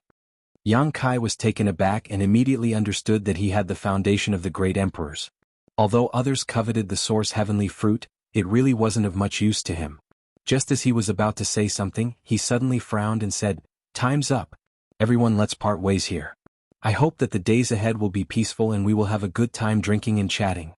Yang Kai was taken aback and immediately understood that he had the foundation of the great emperors. Although others coveted the source heavenly fruit, it really wasn't of much use to him. Just as he was about to say something, he suddenly frowned and said, "Time's up. Everyone, let's part ways here. I hope that the days ahead will be peaceful and we will have a good time drinking and chatting."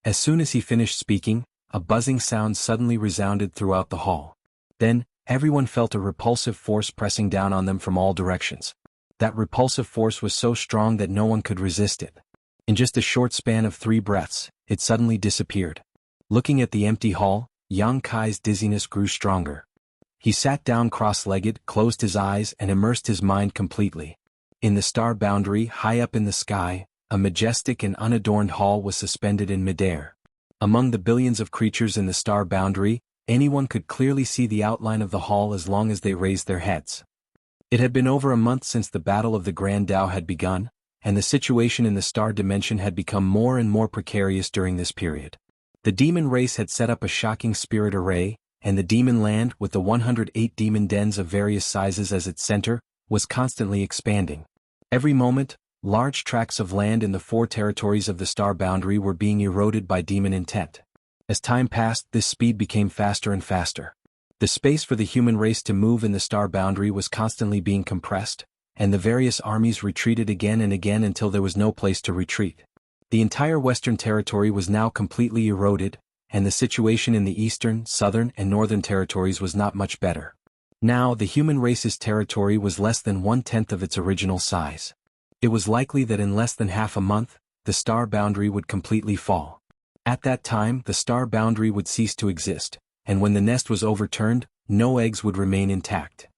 As soon as he finished speaking, a buzzing sound suddenly resounded throughout the hall. Then, everyone felt a repulsive force pressing down on them from all directions. That repulsive force was so strong that no one could resist it. In just a short span of 3 breaths, it suddenly disappeared. Looking at the empty hall, Yang Kai's dizziness grew stronger. He sat down cross-legged, closed his eyes and immersed his mind completely. In the star boundary, high up in the sky, a majestic and unadorned hall was suspended in midair. Among the billions of creatures in the star boundary, anyone could clearly see the outline of the hall as long as they raised their heads. It had been over a month since the Battle of the Grand Tao had begun, and the situation in the star dimension had become more and more precarious during this period. The demon race had set up a shocking spirit array, and the demon land, with the 108 demon dens of various sizes as its center, was constantly expanding. Every moment, large tracts of land in the 4 territories of the star boundary were being eroded by demon intent. As time passed, this speed became faster and faster. The space for the human race to move in the star boundary was constantly being compressed, and the various armies retreated again and again until there was no place to retreat. The entire western territory was now completely eroded, and the situation in the eastern, southern, and northern territories was not much better. Now, the human race's territory was less than 1/10 of its original size. It was likely that in less than half a month, the star boundary would completely fall. At that time, the star boundary would cease to exist, and when the nest was overturned, no eggs would remain intact.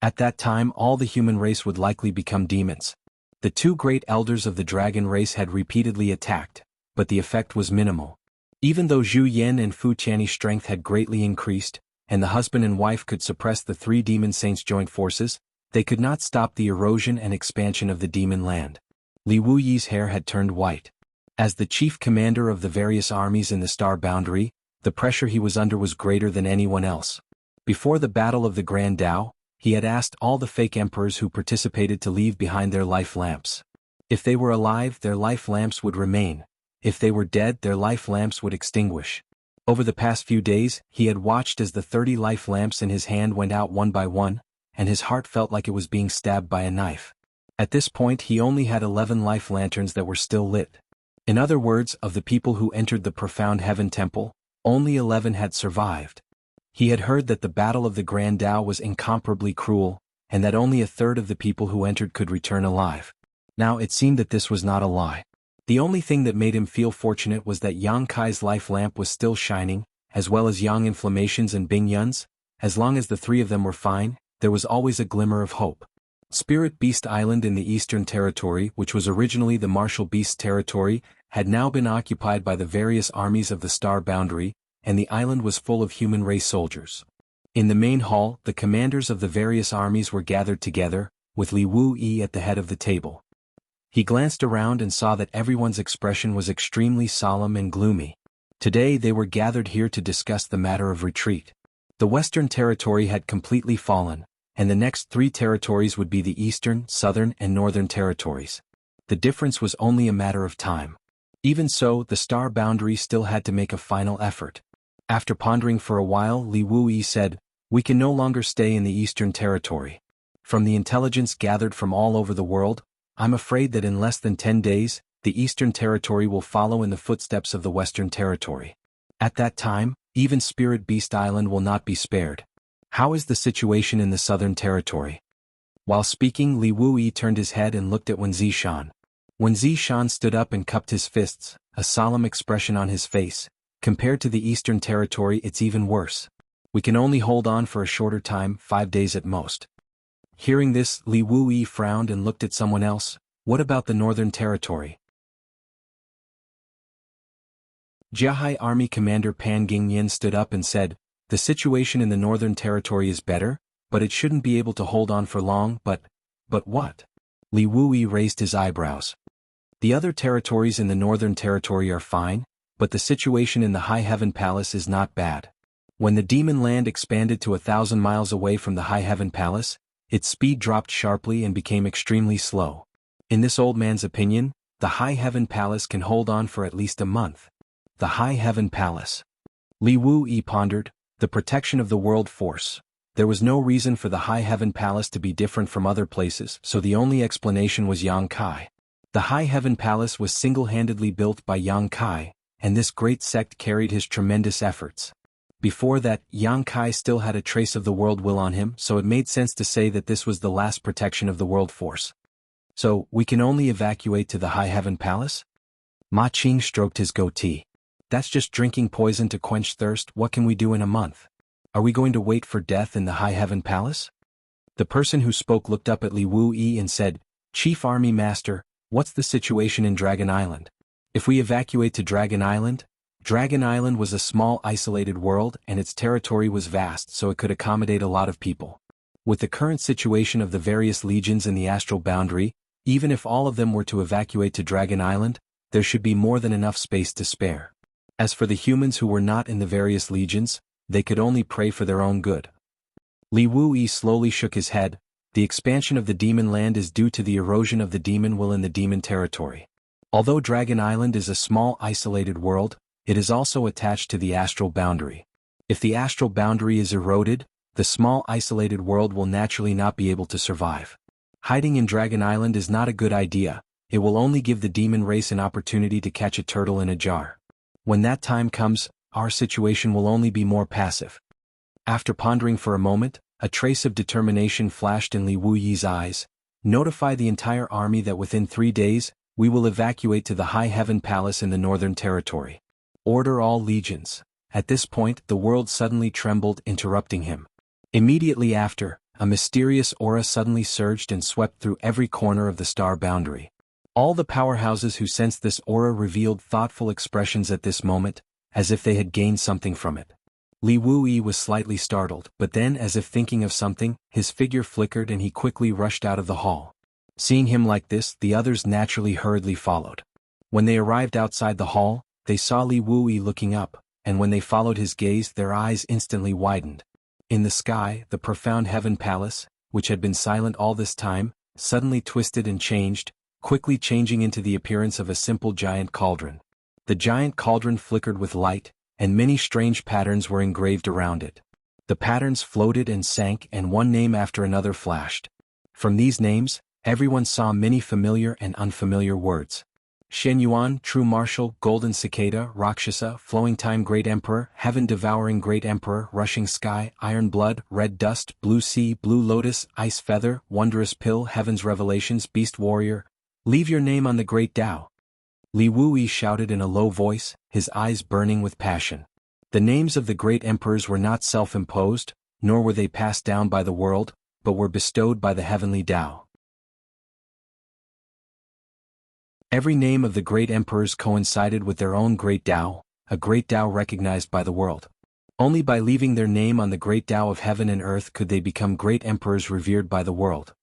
At that time, all the human race would likely become demons. The two great elders of the dragon race had repeatedly attacked, but the effect was minimal. Even though Zhu Yan and Fu Qian's strength had greatly increased, and the husband and wife could suppress the three demon saints' joint forces, they could not stop the erosion and expansion of the demon land. Li Wuyi's hair had turned white. As the chief commander of the various armies in the star boundary, the pressure he was under was greater than anyone else. Before the Battle of the Grand Tao, he had asked all the fake emperors who participated to leave behind their life lamps. If they were alive, their life lamps would remain. If they were dead, their life lamps would extinguish. Over the past few days, he had watched as the 30 life lamps in his hand went out one by one, and his heart felt like it was being stabbed by a knife. At this point, he only had 11 life lanterns that were still lit. In other words, of the people who entered the profound heaven temple, only 11 had survived. He had heard that the Battle of the Grand Tao was incomparably cruel, and that only a third of the people who entered could return alive. Now it seemed that this was not a lie. The only thing that made him feel fortunate was that Yang Kai's life lamp was still shining, as well as Yang Inflammation's and Bing Yun's. As long as the three of them were fine, there was always a glimmer of hope. Spirit Beast Island in the Eastern Territory, which was originally the Martial Beast Territory, had now been occupied by the various armies of the Star Boundary, and the island was full of human race soldiers. In the main hall, the commanders of the various armies were gathered together, with Li Wuyi at the head of the table. He glanced around and saw that everyone's expression was extremely solemn and gloomy. Today they were gathered here to discuss the matter of retreat. The Western Territory had completely fallen, and the next three territories would be the Eastern, Southern, and Northern Territories. The difference was only a matter of time. Even so, the Star Boundary still had to make a final effort. After pondering for a while, Li Wuyi said, "We can no longer stay in the Eastern Territory. From the intelligence gathered from all over the world, I'm afraid that in less than 10 days, the Eastern Territory will follow in the footsteps of the Western Territory. At that time, even Spirit Beast Island will not be spared. How is the situation in the Southern Territory?" While speaking, Li Wuyi turned his head and looked at Wen Zishan. Wen Zishan stood up and cupped his fists, a solemn expression on his face. "Compared to the Eastern Territory, it's even worse. We can only hold on for a shorter time, 5 days at most." Hearing this, Li Wuyi frowned and looked at someone else. "What about the Northern Territory?" Jiahai Army Commander Pan Gingyan stood up and said, "The situation in the Northern Territory is better, but it shouldn't be able to hold on for long, but what?" Li Wuyi raised his eyebrows. "The other territories in the Northern Territory are fine, but the situation in the High Heaven Palace is not bad. When the demon land expanded to 1,000 miles away from the High Heaven Palace, its speed dropped sharply and became extremely slow. In this old man's opinion, the High Heaven Palace can hold on for at least a month." The High Heaven Palace. Li Wuyi pondered, the protection of the world force. There was no reason for the High Heaven Palace to be different from other places, so the only explanation was Yang Kai. The High Heaven Palace was single-handedly built by Yang Kai, and this great sect carried his tremendous efforts. Before that, Yang Kai still had a trace of the world will on him, so it made sense to say that this was the last protection of the world force. "So, we can only evacuate to the High Heaven Palace?" Ma Qing stroked his goatee. "That's just drinking poison to quench thirst. What can we do in a month? Are we going to wait for death in the High Heaven Palace?" The person who spoke looked up at Li Wuyi and said, "Chief Army Master, what's the situation in Dragon Island? If we evacuate to Dragon Island was a small isolated world and its territory was vast, so it could accommodate a lot of people. With the current situation of the various legions in the astral boundary, even if all of them were to evacuate to Dragon Island, there should be more than enough space to spare. As for the humans who were not in the various legions, they could only pray for their own good." Li Wuyi slowly shook his head. "The expansion of the demon land is due to the erosion of the demon will in the demon territory. Although Dragon Island is a small isolated world, it is also attached to the astral boundary. If the astral boundary is eroded, the small isolated world will naturally not be able to survive. Hiding in Dragon Island is not a good idea. it will only give the demon race an opportunity to catch a turtle in a jar. When that time comes, our situation will only be more passive. After pondering for a moment, a trace of determination flashed in Li Wuyi's eyes. Notify the entire army that within 3 days, we will evacuate to the High Heaven Palace in the Northern Territory. Order all legions. At this point, the world suddenly trembled, interrupting him. Immediately after, a mysterious aura suddenly surged and swept through every corner of the star boundary. All the powerhouses who sensed this aura revealed thoughtful expressions at this moment, as if they had gained something from it. Li Wuyi was slightly startled, but then, as if thinking of something, his figure flickered and he quickly rushed out of the hall. Seeing him like this, the others naturally hurriedly followed. When they arrived outside the hall, they saw Li Wuyi looking up, and when they followed his gaze, their eyes instantly widened. In the sky, the profound heaven palace, which had been silent all this time, suddenly twisted and changed, quickly changing into the appearance of a simple giant cauldron. The giant cauldron flickered with light, and many strange patterns were engraved around it. The patterns floated and sank, and one name after another flashed. From these names, everyone saw many familiar and unfamiliar words. Shen Yuan, True Marshal, Golden Cicada, Rakshasa, Flowing Time, Great Emperor, Heaven Devouring Great Emperor, Rushing Sky, Iron Blood, Red Dust, Blue Sea, Blue Lotus, Ice Feather, Wondrous Pill, Heaven's Revelations, Beast Warrior. Leave your name on the Great Tao. Li Wuyi shouted in a low voice, his eyes burning with passion. The names of the great emperors were not self-imposed, nor were they passed down by the world, but were bestowed by the heavenly Tao. Every name of the great emperors coincided with their own great Tao, a great Tao recognized by the world. Only by leaving their name on the great Tao of heaven and earth could they become great emperors revered by the world.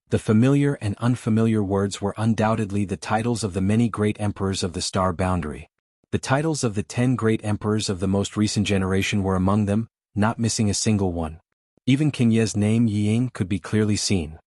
The familiar and unfamiliar words were undoubtedly the titles of the many great emperors of the star boundary. The titles of the 10 great emperors of the most recent generation were among them, not missing a single one. Even King Ye's name Yiying could be clearly seen.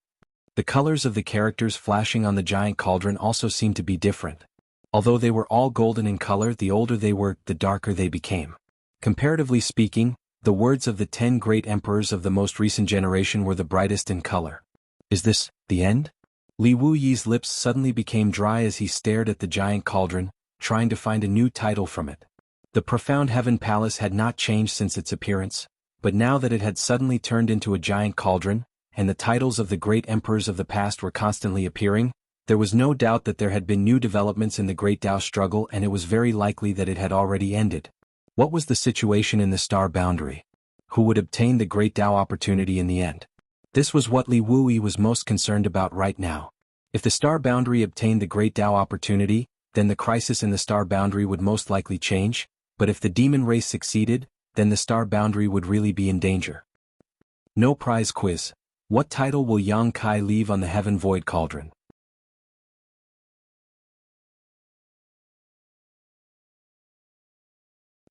The colors of the characters flashing on the giant cauldron also seemed to be different. Although they were all golden in color, the older they were, the darker they became. Comparatively speaking, the words of the 10 great emperors of the most recent generation were the brightest in color. Is this the end? Li Wuyi's lips suddenly became dry as he stared at the giant cauldron, trying to find a new title from it. The profound heaven palace had not changed since its appearance, but now that it had suddenly turned into a giant cauldron, and the titles of the great emperors of the past were constantly appearing, there was no doubt that there had been new developments in the Great Tao struggle, and it was very likely that it had already ended. What was the situation in the star boundary? Who would obtain the Great Tao opportunity in the end? This was what Li Wuyi was most concerned about right now. If the star boundary obtained the Great Tao opportunity, then the crisis in the star boundary would most likely change, but if the demon race succeeded, then the star boundary would really be in danger. No prize quiz. What title will Yang Kai leave on the Heaven Void Cauldron?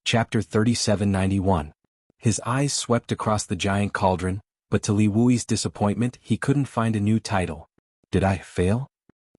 Chapter 3791. His eyes swept across the giant cauldron, but to Li Wuyi's disappointment, he couldn't find a new title. Did I fail?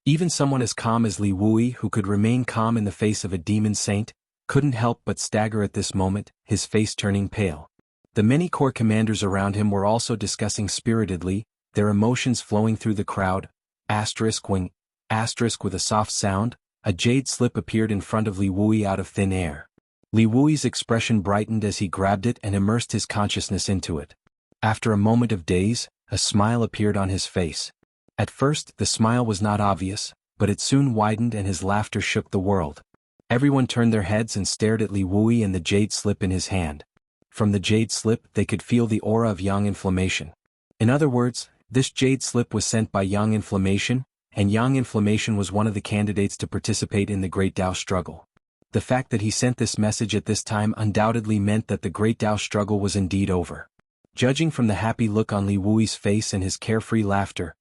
Even someone as calm as Li Wuyi, who could remain calm in the face of a demon saint, couldn't help but stagger at this moment, his face turning pale. The many corps commanders around him were also discussing spiritedly, their emotions flowing through the crowd. Wing. With a soft sound, a jade slip appeared in front of Li Wuyi out of thin air. Li Wuyi's expression brightened as he grabbed it and immersed his consciousness into it. After a moment of daze, a smile appeared on his face. At first, the smile was not obvious, but it soon widened and his laughter shook the world. Everyone turned their heads and stared at Li Wuyi and the jade slip in his hand. From the jade slip, they could feel the aura of Yang Inflammation. In other words, this jade slip was sent by Yang Inflammation, and Yang Inflammation was one of the candidates to participate in the Great Tao struggle. The fact that he sent this message at this time undoubtedly meant that the Great Tao struggle was indeed over. Judging from the happy look on Li Wuyi's face and his carefree laughter,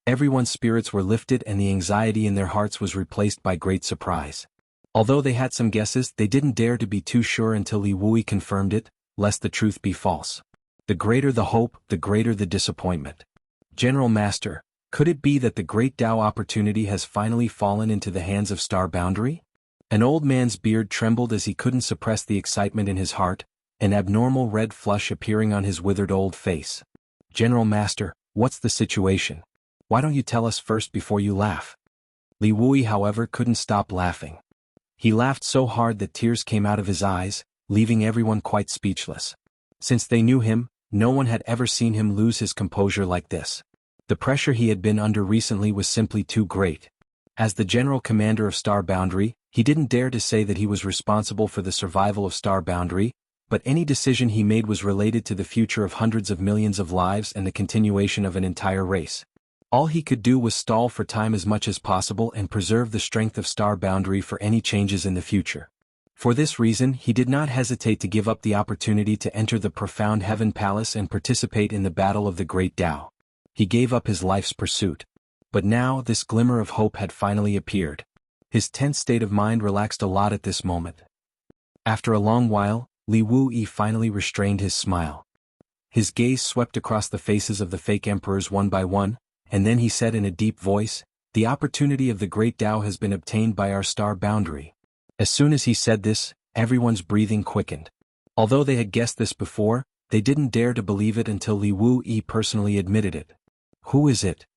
everyone's spirits were lifted and the anxiety in their hearts was replaced by great surprise. Although they had some guesses, they didn't dare to be too sure until Li Wuyi confirmed it, lest the truth be false. The greater the hope, the greater the disappointment. General Master, could it be that the Great Tao opportunity has finally fallen into the hands of Star Boundary? An old man's beard trembled as he couldn't suppress the excitement in his heart, an abnormal red flush appearing on his withered old face. General Master, what's the situation? Why don't you tell us first before you laugh? Li Wui, however, couldn't stop laughing. He laughed so hard that tears came out of his eyes, leaving everyone quite speechless. Since they knew him, no one had ever seen him lose his composure like this. The pressure he had been under recently was simply too great. As the general commander of Star Boundary, he didn't dare to say that he was responsible for the survival of Star Boundary, but any decision he made was related to the future of hundreds of millions of lives and the continuation of an entire race. All he could do was stall for time as much as possible and preserve the strength of Star Boundary for any changes in the future. For this reason, he did not hesitate to give up the opportunity to enter the profound Heaven Palace and participate in the battle of the Great Tao. He gave up his life's pursuit. But now this glimmer of hope had finally appeared. His tense state of mind relaxed a lot at this moment. After a long while, Li Wui finally restrained his smile. His gaze swept across the faces of the fake emperors one by one, and then he said in a deep voice, "The opportunity of the Great Tao has been obtained by our Star Boundary." As soon as he said this, everyone's breathing quickened. Although they had guessed this before, they didn't dare to believe it until Li Wui personally admitted it. "Who is it?"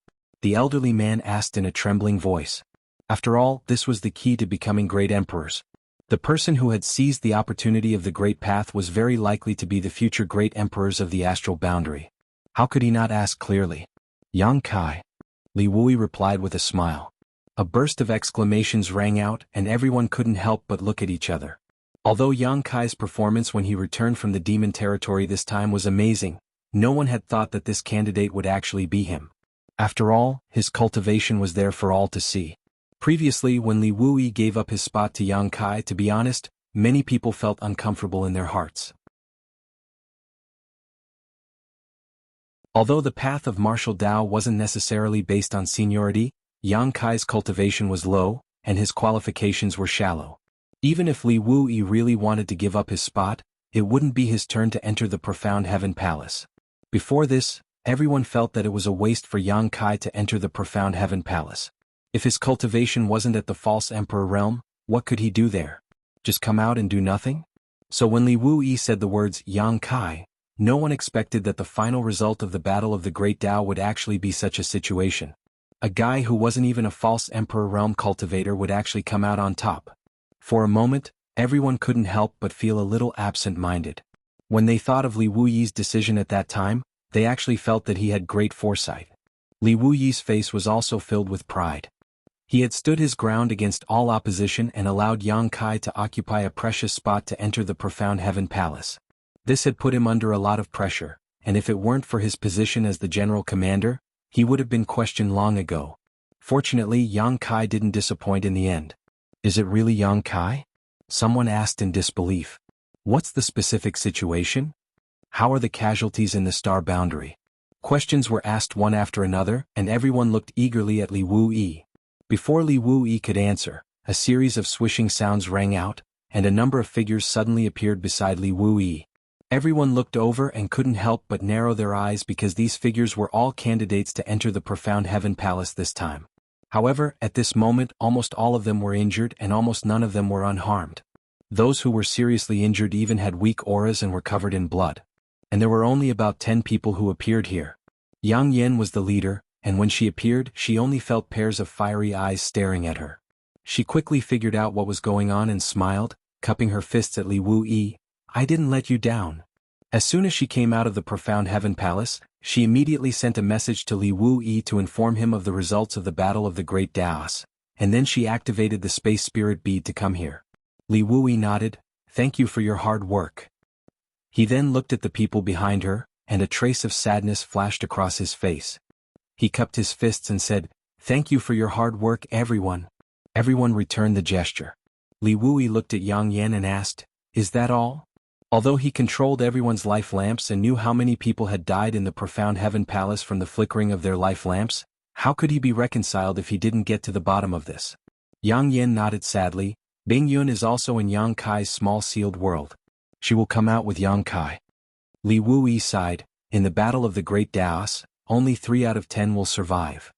the elderly man asked in a trembling voice. After all, this was the key to becoming great emperors. The person who had seized the opportunity of the Great Path was very likely to be the future great emperors of the astral boundary. How could he not ask clearly? "Yang Kai," Li Wui replied with a smile. A burst of exclamations rang out, and everyone couldn't help but look at each other. Although Yang Kai's performance when he returned from the demon territory this time was amazing, no one had thought that this candidate would actually be him. After all, his cultivation was there for all to see. Previously, when Li Wui gave up his spot to Yang Kai, to be honest, many people felt uncomfortable in their hearts. Although the path of martial Dao wasn't necessarily based on seniority, Yang Kai's cultivation was low, and his qualifications were shallow. Even if Li Wui really wanted to give up his spot, it wouldn't be his turn to enter the profound Heaven Palace. Before this, everyone felt that it was a waste for Yang Kai to enter the profound Heaven Palace. If his cultivation wasn't at the false emperor realm, what could he do there? Just come out and do nothing? So when Li Wui said the words Yang Kai, no one expected that the final result of the battle of the Great Tao would actually be such a situation. A guy who wasn't even a false emperor realm cultivator would actually come out on top. For a moment, everyone couldn't help but feel a little absent-minded. When they thought of Li Wuyi's decision at that time, they actually felt that he had great foresight. Li Wuyi's face was also filled with pride. He had stood his ground against all opposition and allowed Yang Kai to occupy a precious spot to enter the profound Heaven Palace. This had put him under a lot of pressure, and if it weren't for his position as the general commander, he would have been questioned long ago. Fortunately, Yang Kai didn't disappoint in the end. "Is it really Yang Kai?" someone asked in disbelief. "What's the specific situation? How are the casualties in the Star Boundary?" Questions were asked one after another, and everyone looked eagerly at Li Wui. Before Li Wui could answer, a series of swishing sounds rang out, and a number of figures suddenly appeared beside Li Wui. Everyone looked over and couldn't help but narrow their eyes because these figures were all candidates to enter the profound Heaven Palace this time. However, at this moment almost all of them were injured and almost none of them were unharmed. Those who were seriously injured even had weak auras and were covered in blood. And there were only about 10 people who appeared here. Yang Yen was the leader, and when she appeared, she only felt pairs of fiery eyes staring at her. She quickly figured out what was going on and smiled, cupping her fists at Li Wui. "I didn't let you down." As soon as she came out of the profound Heaven Palace, she immediately sent a message to Li Wui to inform him of the results of the Battle of the Great Taos, and then she activated the Space Spirit Bead to come here. Li Wui nodded, "Thank you for your hard work." He then looked at the people behind her, and a trace of sadness flashed across his face. He cupped his fists and said, "Thank you for your hard work, everyone." Everyone returned the gesture. Li Wui looked at Yang Yan and asked, "Is that all?" Although he controlled everyone's life lamps and knew how many people had died in the profound Heaven Palace from the flickering of their life lamps, how could he be reconciled if he didn't get to the bottom of this? Yang Yan nodded sadly. Bing Yun is also in Yang Kai's small sealed world. She will come out with Yang Kai. Li Wui sighed. In the Battle of the Great Taos, only 3 out of 10 will survive.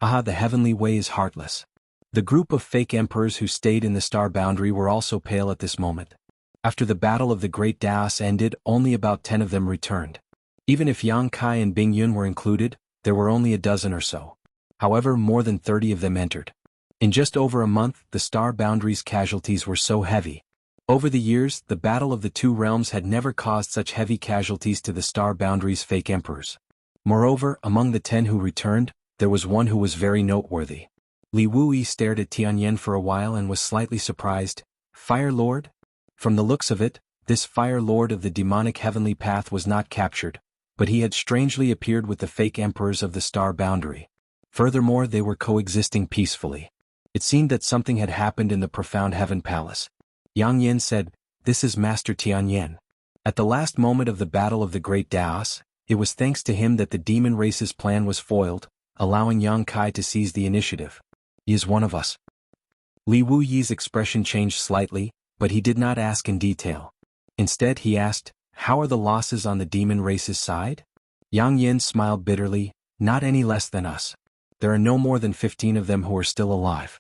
Ah, the heavenly way is heartless. The group of fake emperors who stayed in the Star Boundary were also pale at this moment. After the Battle of the Great Taos ended, only about 10 of them returned. Even if Yang Kai and Bing Yun were included, there were only a dozen or so. However, more than 30 of them entered. In just over a month, the Star Boundary's casualties were so heavy. Over the years, the battle of the two realms had never caused such heavy casualties to the Star Boundary's fake emperors. Moreover, among the 10 who returned, there was one who was very noteworthy. Li Wuyi stared at Tianyan for a while and was slightly surprised. Fire Lord? From the looks of it, this Fire Lord of the demonic heavenly path was not captured, but he had strangely appeared with the fake emperors of the Star Boundary. Furthermore, they were coexisting peacefully. It seemed that something had happened in the profound heaven palace. Yang Yin said, "This is Master Tianyan. At the last moment of the battle of the Great Daos, it was thanks to him that the demon race's plan was foiled, allowing Yang Kai to seize the initiative. He is one of us." Li Wuyi's expression changed slightly, but he did not ask in detail. Instead he asked, "How are the losses on the demon race's side?" Yang Yin smiled bitterly, "Not any less than us. There are no more than 15 of them who are still alive."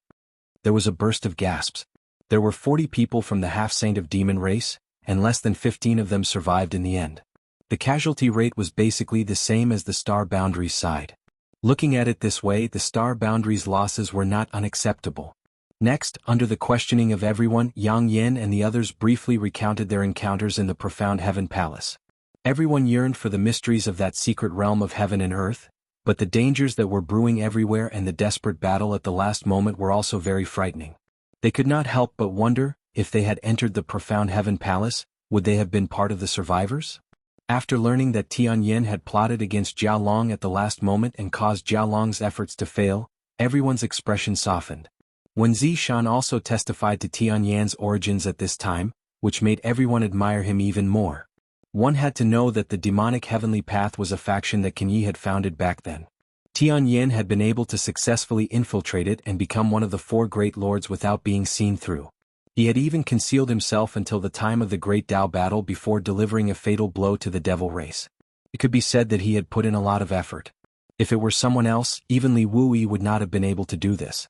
There was a burst of gasps. There were 40 people from the half-saint of demon race, and less than 15 of them survived in the end. The casualty rate was basically the same as the Star Boundary's side. Looking at it this way, the Star Boundary's losses were not unacceptable. Next, under the questioning of everyone, Yang Yin and the others briefly recounted their encounters in the profound heaven palace. Everyone yearned for the mysteries of that secret realm of heaven and earth, but the dangers that were brewing everywhere and the desperate battle at the last moment were also very frightening. They could not help but wonder, if they had entered the profound heaven palace, would they have been part of the survivors? After learning that Tianyan had plotted against Jia Long at the last moment and caused Jia Long's efforts to fail, everyone's expression softened. Wen Zishan also testified to Tianyan's origins at this time, which made everyone admire him even more. One had to know that the demonic heavenly path was a faction that Kan Yi had founded back then. Tianyan had been able to successfully infiltrate it and become one of the 4 great lords without being seen through. He had even concealed himself until the time of the Great Dao battle before delivering a fatal blow to the devil race. It could be said that he had put in a lot of effort. If it were someone else, even Li Wuyi would not have been able to do this.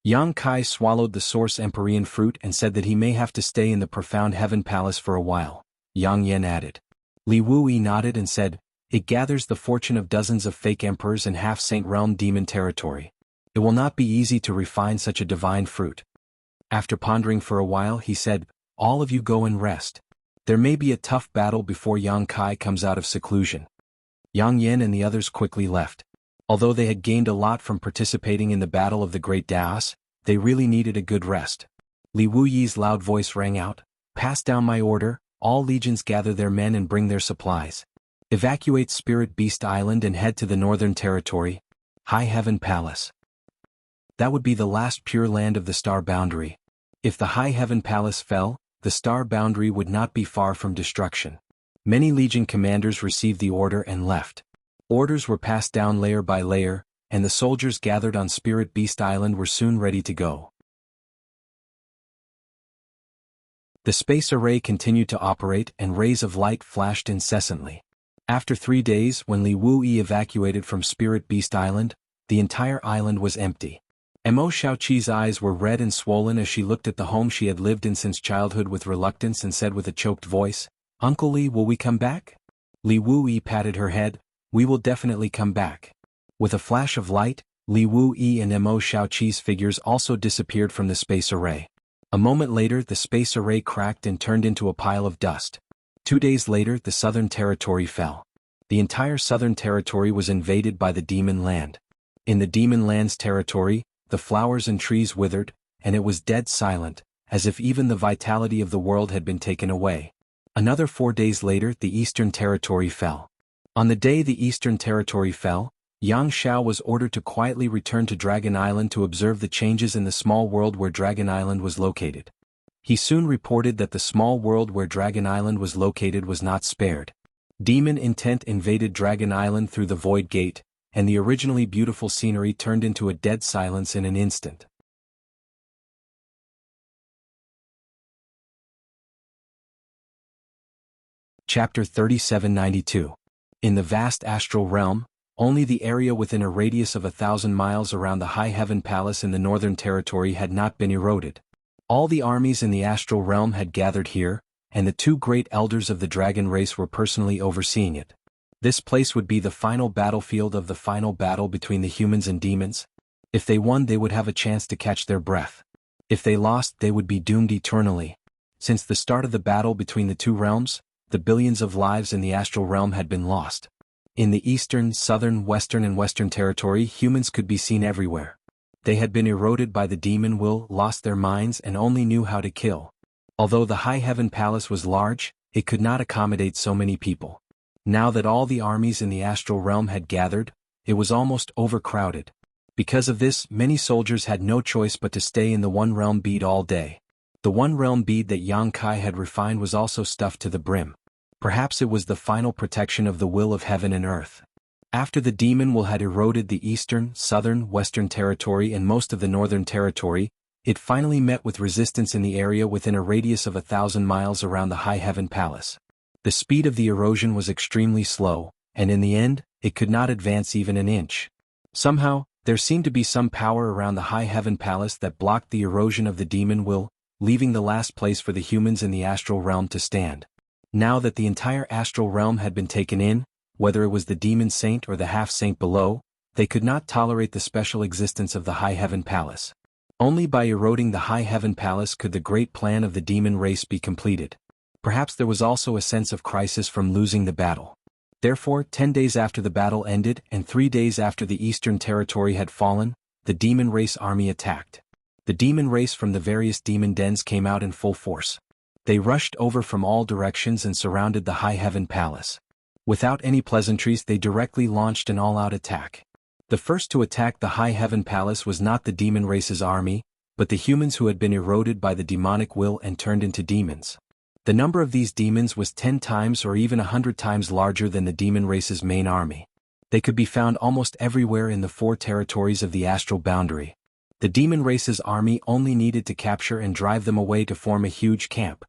Yang Kai swallowed the source empyrean fruit and said that he may have to stay in the profound heaven palace for a while. Yang Yen added. Li Wuyi nodded and said, "It gathers the fortune of dozens of fake emperors in half-saint realm demon territory. It will not be easy to refine such a divine fruit." After pondering for a while, he said, "All of you go and rest. There may be a tough battle before Yang Kai comes out of seclusion." Yang Yen and the others quickly left. Although they had gained a lot from participating in the battle of the Great Daos, they really needed a good rest. Li Wuyi's loud voice rang out, "Pass down my order, all legions gather their men and bring their supplies. Evacuate Spirit Beast Island and head to the Northern Territory, High Heaven Palace." That would be the last pure land of the Star Boundary. If the High Heaven Palace fell, the Star Boundary would not be far from destruction. Many Legion commanders received the order and left. Orders were passed down layer by layer, and the soldiers gathered on Spirit Beast Island were soon ready to go. The space array continued to operate and rays of light flashed incessantly. After 3 days, when Li Wuyi evacuated from Spirit Beast Island, the entire island was empty. Mo Xiaoqi's eyes were red and swollen as she looked at the home she had lived in since childhood with reluctance and said with a choked voice, "Uncle Li, will we come back?" Li Wuyi patted her head, "We will definitely come back." With a flash of light, Li Wuyi and Mo Xiaoqi's figures also disappeared from the space array. A moment later, the space array cracked and turned into a pile of dust. 2 days later, the Southern Territory fell. The entire Southern Territory was invaded by the Demon Land. In the Demon Land's territory, the flowers and trees withered, and it was dead silent, as if even the vitality of the world had been taken away. Another 4 days later, the Eastern Territory fell. On the day the Eastern Territory fell, Yang Xiao was ordered to quietly return to Dragon Island to observe the changes in the small world where Dragon Island was located. He soon reported that the small world where Dragon Island was located was not spared. Demon intent invaded Dragon Island through the Void Gate, and the originally beautiful scenery turned into a dead silence in an instant. Chapter 3792. In the vast astral realm, only the area within a radius of 1,000 miles around the High Heaven Palace in the Northern Territory had not been eroded. All the armies in the astral realm had gathered here, and the 2 great elders of the dragon race were personally overseeing it. This place would be the final battlefield of the final battle between the humans and demons. If they won, they would have a chance to catch their breath. If they lost, they would be doomed eternally. Since the start of the battle between the two realms, the billions of lives in the astral realm had been lost. In the eastern, southern, western and western territory, humans could be seen everywhere. They had been eroded by the demon will, lost their minds and only knew how to kill. Although the High Heaven Palace was large, it could not accommodate so many people. Now that all the armies in the astral realm had gathered, it was almost overcrowded. Because of this, many soldiers had no choice but to stay in the one realm bead all day. The one realm bead that Yang Kai had refined was also stuffed to the brim. Perhaps it was the final protection of the will of heaven and earth. After the demon will had eroded the eastern, southern, western territory and most of the northern territory, it finally met with resistance in the area within a radius of 1,000 miles around the High Heaven Palace. The speed of the erosion was extremely slow, and in the end, it could not advance even an inch. Somehow, there seemed to be some power around the High Heaven Palace that blocked the erosion of the demon will, leaving the last place for the humans in the astral realm to stand. Now that the entire astral realm had been taken in, whether it was the demon saint or the half-saint below, they could not tolerate the special existence of the High Heaven Palace. Only by eroding the High Heaven Palace could the great plan of the demon race be completed. Perhaps there was also a sense of crisis from losing the battle. Therefore, 10 days after the battle ended and 3 days after the eastern territory had fallen, the demon race army attacked. The demon race from the various demon dens came out in full force. They rushed over from all directions and surrounded the High Heaven Palace. Without any pleasantries, they directly launched an all-out attack. The first to attack the High Heaven Palace was not the demon race's army, but the humans who had been eroded by the demonic will and turned into demons. The number of these demons was 10 times or even 100 times larger than the demon race's main army. They could be found almost everywhere in the 4 territories of the astral boundary. The demon race's army only needed to capture and drive them away to form a huge camp.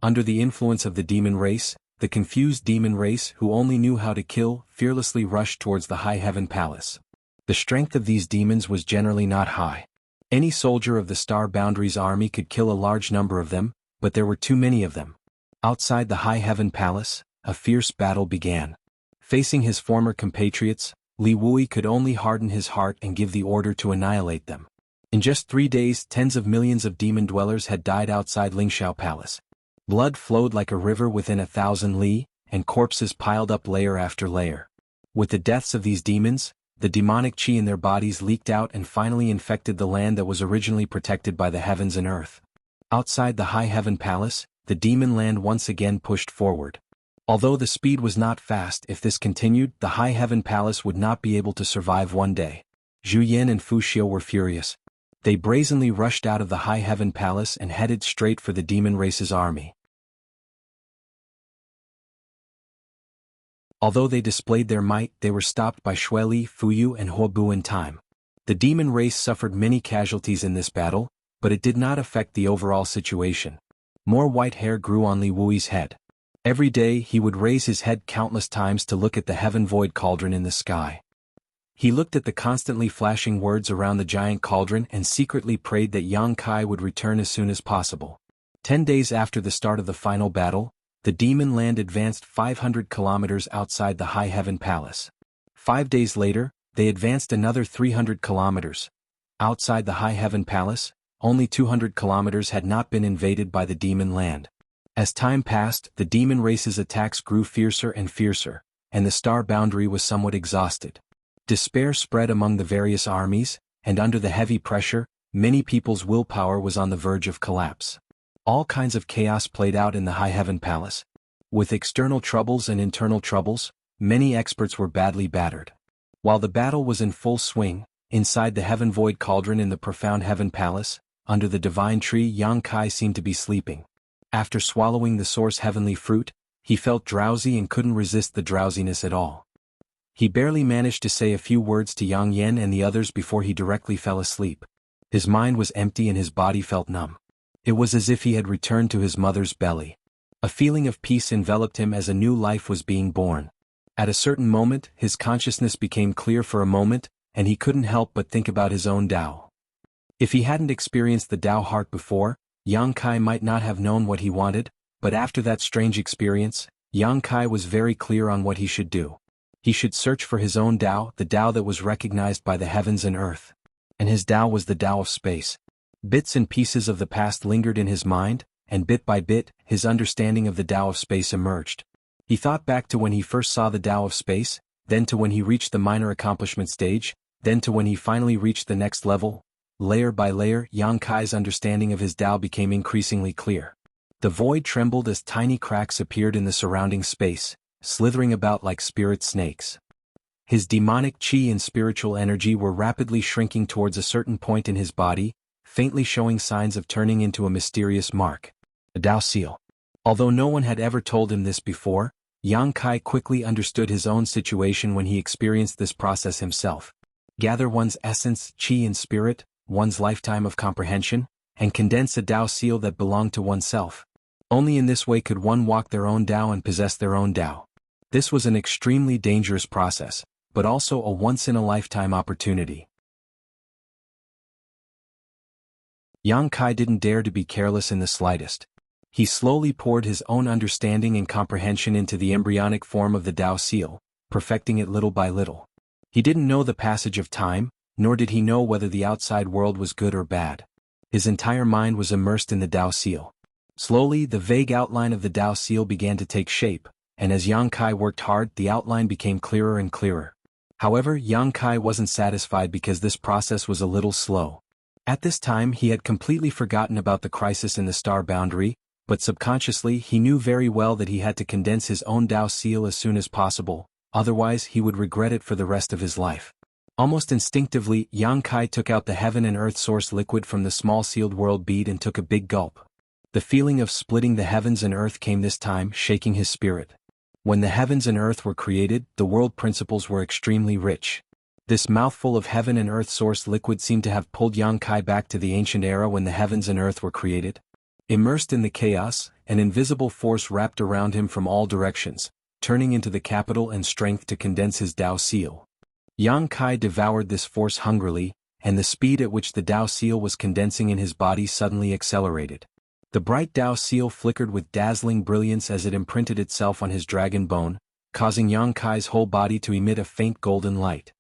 Under the influence of the demon race, the confused demon race who only knew how to kill fearlessly rushed towards the High Heaven Palace. The strength of these demons was generally not high. Any soldier of the Star Boundary's army could kill a large number of them, but there were too many of them. Outside the High Heaven Palace, a fierce battle began. Facing his former compatriots, Li Wui could only harden his heart and give the order to annihilate them. In just 3 days, tens of millions of demon dwellers had died outside Lingxiao Palace. Blood flowed like a river within 1,000 li, and corpses piled up layer after layer. With the deaths of these demons, the demonic qi in their bodies leaked out and finally infected the land that was originally protected by the heavens and earth. Outside the High Heaven Palace, the demon land once again pushed forward. Although the speed was not fast, if this continued, the High Heaven Palace would not be able to survive one day. Zhu Yan and Fu Xiu were furious. They brazenly rushed out of the High Heaven Palace and headed straight for the demon race's army. Although they displayed their might, they were stopped by Xueli, Fuyu and Huobu in time. The demon race suffered many casualties in this battle, but it did not affect the overall situation. More white hair grew on Li Wui's head. Every day he would raise his head countless times to look at the heaven void cauldron in the sky. He looked at the constantly flashing words around the giant cauldron and secretly prayed that Yang Kai would return as soon as possible. 10 days after the start of the final battle, the demon land advanced 500 kilometers outside the High Heaven Palace. 5 days later, they advanced another 300 kilometers. Outside the High Heaven Palace, only 200 kilometers had not been invaded by the demon land. As time passed, the demon race's attacks grew fiercer and fiercer, and the star boundary was somewhat exhausted. Despair spread among the various armies, and under the heavy pressure, many people's willpower was on the verge of collapse. All kinds of chaos played out in the High Heaven Palace. With external troubles and internal troubles, many experts were badly battered. While the battle was in full swing, inside the Heaven Void Cauldron in the profound Heaven Palace, under the divine tree, Yang Kai seemed to be sleeping. After swallowing the Source heavenly fruit, he felt drowsy and couldn't resist the drowsiness at all. He barely managed to say a few words to Yang Yen and the others before he directly fell asleep. His mind was empty and his body felt numb. It was as if he had returned to his mother's belly. A feeling of peace enveloped him as a new life was being born. At a certain moment, his consciousness became clear for a moment, and he couldn't help but think about his own Tao. If he hadn't experienced the Tao heart before, Yang Kai might not have known what he wanted, but after that strange experience, Yang Kai was very clear on what he should do. He should search for his own Tao, the Tao that was recognized by the heavens and earth. And his Tao was the Tao of space. Bits and pieces of the past lingered in his mind, and bit by bit, his understanding of the Tao of space emerged. He thought back to when he first saw the Tao of space, then to when he reached the minor accomplishment stage, then to when he finally reached the next level. Layer by layer, Yang Kai's understanding of his Tao became increasingly clear. The void trembled as tiny cracks appeared in the surrounding space, slithering about like spirit snakes. His demonic qi and spiritual energy were rapidly shrinking towards a certain point in his body, faintly showing signs of turning into a mysterious mark. A Tao seal. Although no one had ever told him this before, Yang Kai quickly understood his own situation when he experienced this process himself. Gather one's essence, qi and spirit, one's lifetime of comprehension, and condense a Tao seal that belonged to oneself. Only in this way could one walk their own Tao and possess their own Tao. This was an extremely dangerous process, but also a once-in-a-lifetime opportunity. Yang Kai didn't dare to be careless in the slightest. He slowly poured his own understanding and comprehension into the embryonic form of the Tao seal, perfecting it little by little. He didn't know the passage of time, nor did he know whether the outside world was good or bad. His entire mind was immersed in the Tao seal. Slowly, the vague outline of the Tao seal began to take shape, and as Yang Kai worked hard, the outline became clearer and clearer. However, Yang Kai wasn't satisfied because this process was a little slow. At this time he had completely forgotten about the crisis in the star boundary, but subconsciously he knew very well that he had to condense his own Tao seal as soon as possible, otherwise he would regret it for the rest of his life. Almost instinctively, Yang Kai took out the heaven and earth source liquid from the small sealed world bead and took a big gulp. The feeling of splitting the heavens and earth came this time, shaking his spirit. When the heavens and earth were created, the world principles were extremely rich. This mouthful of heaven and earth source liquid seemed to have pulled Yang Kai back to the ancient era when the heavens and earth were created. Immersed in the chaos, an invisible force wrapped around him from all directions, turning into the capital and strength to condense his Tao seal. Yang Kai devoured this force hungrily, and the speed at which the Tao seal was condensing in his body suddenly accelerated. The bright Tao seal flickered with dazzling brilliance as it imprinted itself on his dragon bone, causing Yang Kai's whole body to emit a faint golden light.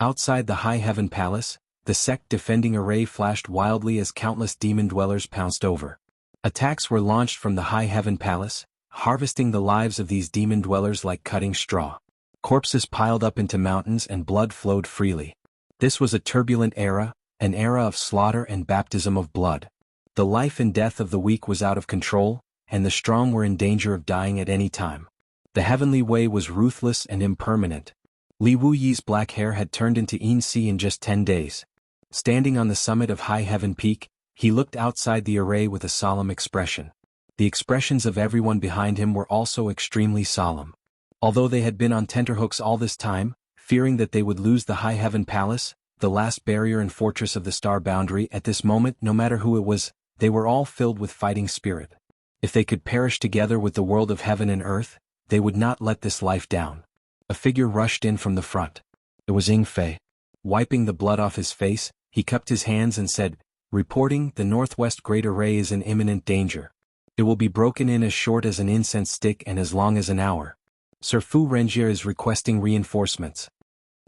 Outside the High Heaven Palace, the sect defending array flashed wildly as countless demon dwellers pounced over. Attacks were launched from the High Heaven Palace, harvesting the lives of these demon dwellers like cutting straw. Corpses piled up into mountains and blood flowed freely. This was a turbulent era, an era of slaughter and baptism of blood. The life and death of the weak was out of control, and the strong were in danger of dying at any time. The heavenly way was ruthless and impermanent. Li Wuyi's black hair had turned into Yin-Si in just 10 days. Standing on the summit of High Heaven Peak, he looked outside the array with a solemn expression. The expressions of everyone behind him were also extremely solemn. Although they had been on tenterhooks all this time, fearing that they would lose the High Heaven Palace, the last barrier and fortress of the star boundary, at this moment, no matter who it was, they were all filled with fighting spirit. If they could perish together with the world of heaven and earth, they would not let this life down. A figure rushed in from the front. It was Ying Fei. Wiping the blood off his face, he cupped his hands and said, "Reporting, the Northwest Great Array is in imminent danger. It will be broken in as short as an incense stick and as long as an hour. Sir Fu Renjie is requesting reinforcements."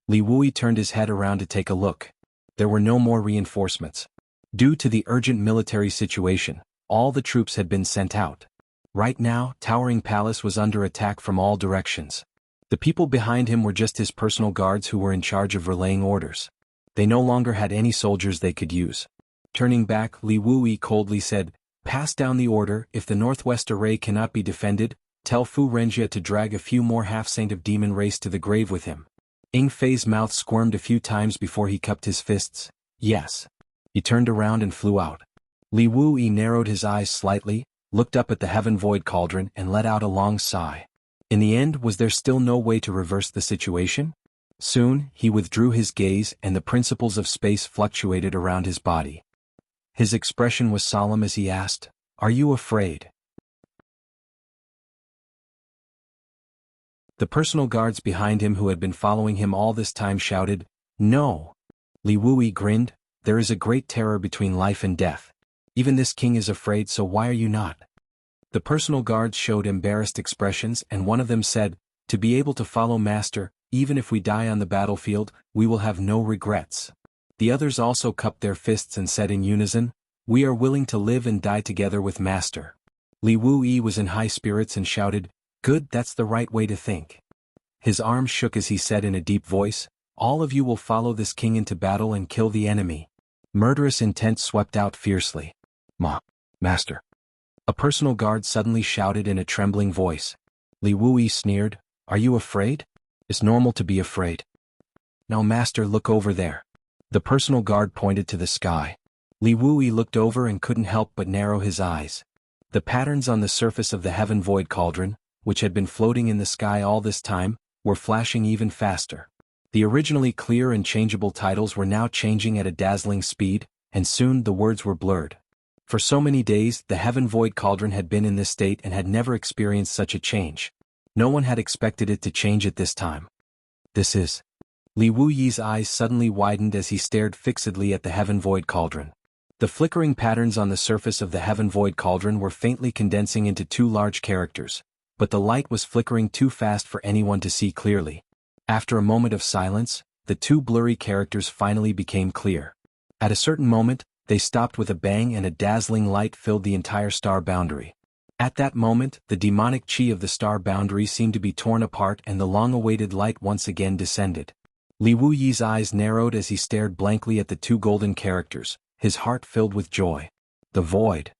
Li Wuyi turned his head around to take a look. There were no more reinforcements. Due to the urgent military situation, all the troops had been sent out. Right now, Towering Palace was under attack from all directions. The people behind him were just his personal guards who were in charge of relaying orders. They no longer had any soldiers they could use. Turning back, Li Wuyi coldly said, "Pass down the order. If the Northwest Array cannot be defended, tell Fu Renjie to drag a few more half-saint of demon race to the grave with him." Ying Fei's mouth squirmed a few times before he cupped his fists. "Yes." He turned around and flew out. Li Wuyi narrowed his eyes slightly, looked up at the heaven void cauldron and let out a long sigh. In the end, was there still no way to reverse the situation? Soon, he withdrew his gaze and the principles of space fluctuated around his body. His expression was solemn as he asked, "Are you afraid?" The personal guards behind him who had been following him all this time shouted, "No." Li Wuyi grinned, "There is a great terror between life and death. Even this king is afraid, so why are you not?" The personal guards showed embarrassed expressions and one of them said, To be able to follow Master, even if we die on the battlefield, we will have no regrets. The others also cupped their fists and said in unison, "We are willing to live and die together with Master." Li Wuyi was in high spirits and shouted, "Good, that's the right way to think." His arms shook as he said in a deep voice, "All of you will follow this king into battle and kill the enemy." Murderous intent swept out fiercely. Master." A personal guard suddenly shouted in a trembling voice. Li Wuyi sneered, "Are you afraid? It's normal to be afraid." "Now Master, look over there." The personal guard pointed to the sky. Li Wuyi looked over and couldn't help but narrow his eyes. The patterns on the surface of the heaven void cauldron, which had been floating in the sky all this time, were flashing even faster. The originally clear and changeable titles were now changing at a dazzling speed, and soon the words were blurred. For so many days, the heaven void cauldron had been in this state and had never experienced such a change. No one had expected it to change at this time. This is... Li Wuyi's eyes suddenly widened as he stared fixedly at the heaven void cauldron. The flickering patterns on the surface of the heaven void cauldron were faintly condensing into two large characters, but the light was flickering too fast for anyone to see clearly. After a moment of silence, the two blurry characters finally became clear. At a certain moment, they stopped with a bang and a dazzling light filled the entire star boundary. At that moment, the demonic chi of the star boundary seemed to be torn apart and the long-awaited light once again descended. Li Wuyi's eyes narrowed as he stared blankly at the two golden characters, his heart filled with joy. The void.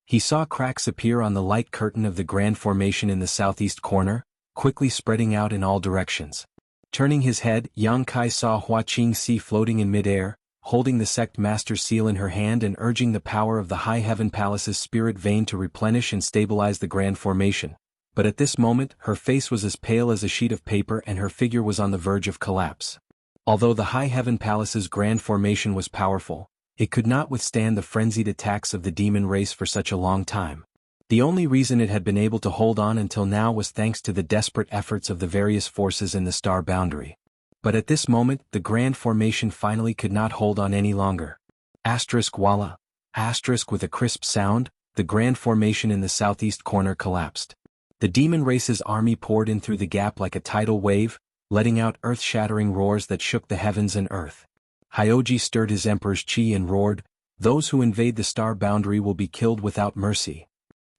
He saw cracks appear on the light curtain of the grand formation in the southeast corner, quickly spreading out in all directions. Turning his head, Yang Kai saw Hua Qingxi floating in midair, holding the sect master's seal in her hand and urging the power of the High Heaven Palace's spirit vein to replenish and stabilize the grand formation. But at this moment, her face was as pale as a sheet of paper and her figure was on the verge of collapse. Although the High Heaven Palace's grand formation was powerful, it could not withstand the frenzied attacks of the demon race for such a long time. The only reason it had been able to hold on until now was thanks to the desperate efforts of the various forces in the star boundary. But at this moment, the grand formation finally could not hold on any longer. Walla. With a crisp sound, the grand formation in the southeast corner collapsed. The demon race's army poured in through the gap like a tidal wave, letting out earth-shattering roars that shook the heavens and earth. Hyoji stirred his emperor's chi and roared, "Those who invade the star boundary will be killed without mercy."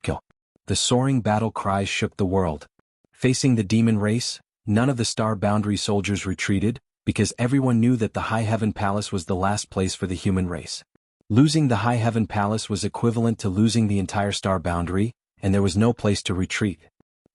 Kill. The soaring battle cries shook the world. Facing the demon race, none of the star boundary soldiers retreated, because everyone knew that the High Heaven Palace was the last place for the human race. Losing the High Heaven Palace was equivalent to losing the entire star boundary, and there was no place to retreat.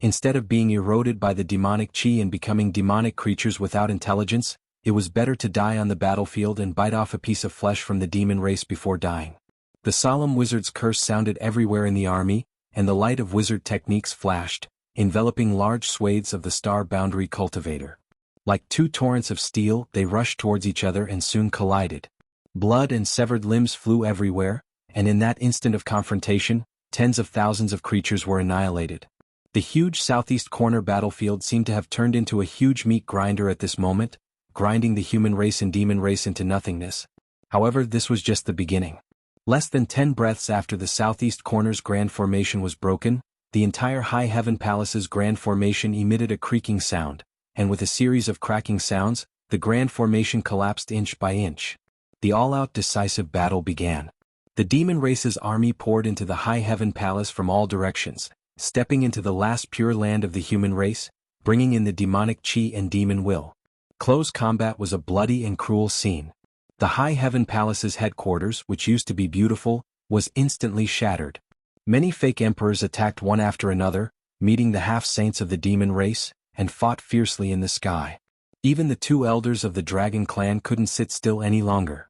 Instead of being eroded by the demonic chi and becoming demonic creatures without intelligence, it was better to die on the battlefield and bite off a piece of flesh from the demon race before dying. The solemn wizard's curse sounded everywhere in the army, and the light of wizard techniques flashed, enveloping large swathes of the star boundary cultivator. Like two torrents of steel, they rushed towards each other and soon collided. Blood and severed limbs flew everywhere, and in that instant of confrontation, tens of thousands of creatures were annihilated. The huge southeast corner battlefield seemed to have turned into a huge meat grinder at this moment, grinding the human race and demon race into nothingness. However, this was just the beginning. Less than 10 breaths after the southeast corner's grand formation was broken, the entire High Heaven Palace's grand formation emitted a creaking sound, and with a series of cracking sounds, the grand formation collapsed inch by inch. The all-out decisive battle began. The demon race's army poured into the High Heaven Palace from all directions, stepping into the last pure land of the human race, bringing in the demonic chi and demon will. Close combat was a bloody and cruel scene. The High Heaven Palace's headquarters, which used to be beautiful, was instantly shattered. Many fake emperors attacked one after another, meeting the half-saints of the demon race, and fought fiercely in the sky. Even the two elders of the dragon clan couldn't sit still any longer.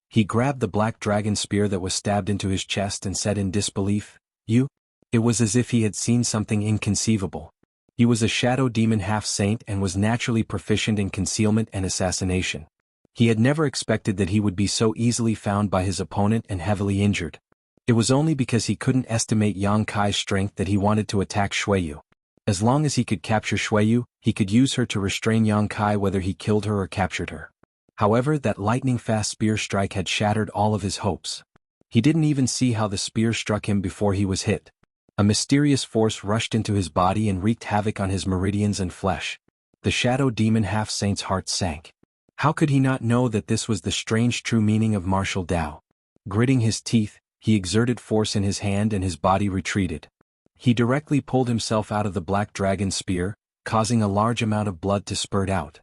He grabbed the black dragon spear that was stabbed into his chest and said in disbelief, "You?" It was as if he had seen something inconceivable. He was a shadow demon half-saint and was naturally proficient in concealment and assassination. He had never expected that he would be so easily found by his opponent and heavily injured. It was only because he couldn't estimate Yang Kai's strength that he wanted to attack Xueyu. As long as he could capture Xueyu, he could use her to restrain Yang Kai whether he killed her or captured her. However, that lightning-fast spear strike had shattered all of his hopes. He didn't even see how the spear struck him before he was hit. A mysterious force rushed into his body and wreaked havoc on his meridians and flesh. The shadow demon half-saint's heart sank. How could he not know that this was the strange true meaning of martial Tao? Gritting his teeth, he exerted force in his hand and his body retreated. He directly pulled himself out of the black dragon spear, causing a large amount of blood to spurt out.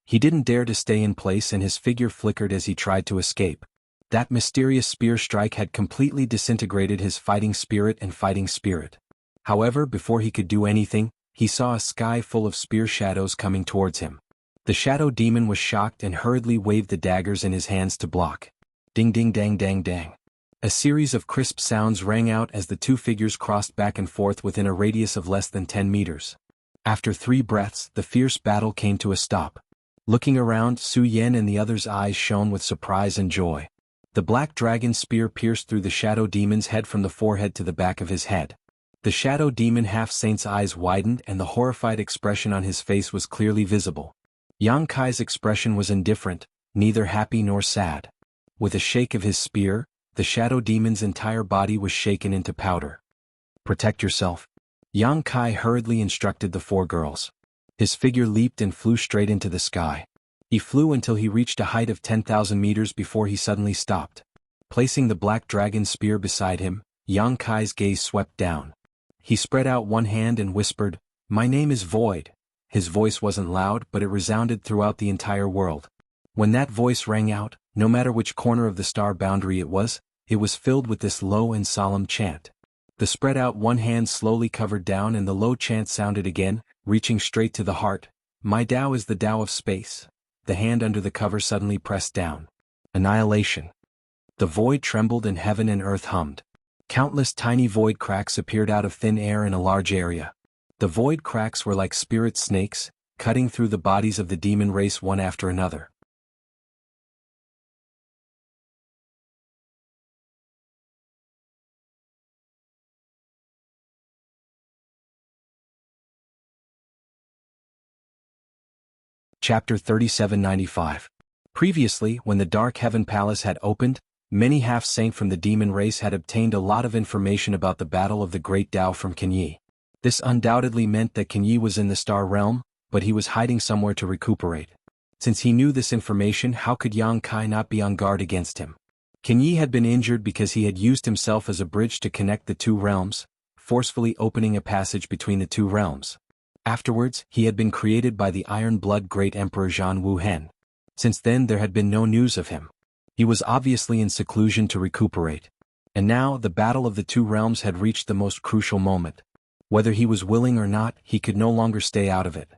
He didn't dare to stay in place and his figure flickered as he tried to escape. That mysterious spear strike had completely disintegrated his fighting spirit and fighting spirit. However, before he could do anything, he saw a sky full of spear shadows coming towards him. The shadow demon was shocked and hurriedly waved the daggers in his hands to block. Ding ding dang dang dang. A series of crisp sounds rang out as the two figures crossed back and forth within a radius of less than 10 meters. After 3 breaths, the fierce battle came to a stop. Looking around, Su Yan and the others' eyes shone with surprise and joy. The black dragon spear pierced through the shadow demon's head from the forehead to the back of his head. The shadow demon half-saint's eyes widened and the horrified expression on his face was clearly visible. Yang Kai's expression was indifferent, neither happy nor sad. With a shake of his spear, the shadow demon's entire body was shaken into powder. Protect yourself. Yang Kai hurriedly instructed the 4 girls. His figure leaped and flew straight into the sky. He flew until he reached a height of 10,000 meters before he suddenly stopped. Placing the black dragon spear beside him, Yang Kai's gaze swept down. He spread out one hand and whispered, "My name is Void." His voice wasn't loud, but it resounded throughout the entire world. When that voice rang out, no matter which corner of the star boundary it was filled with this low and solemn chant. The spread out one hand slowly covered down and the low chant sounded again, reaching straight to the heart. "My Tao is the Tao of space." The hand under the cover suddenly pressed down. Annihilation. The void trembled and heaven and earth hummed. Countless tiny void cracks appeared out of thin air in a large area. The void cracks were like spirit snakes, cutting through the bodies of the demon race one after another. Chapter 3795. Previously, when the Dark Heaven Palace had opened, many half-saint from the demon race had obtained a lot of information about the Battle of the Great Tao from Kenyi. This undoubtedly meant that Kenyi was in the Star Realm, but he was hiding somewhere to recuperate. Since he knew this information, how could Yang Kai not be on guard against him? Kenyi had been injured because he had used himself as a bridge to connect the 2 realms, forcefully opening a passage between the 2 realms. Afterwards, he had been created by the Iron-Blood Great Emperor Jianghu Hen. Since then there had been no news of him. He was obviously in seclusion to recuperate. And now, the battle of the 2 realms had reached the most crucial moment. Whether he was willing or not, he could no longer stay out of it.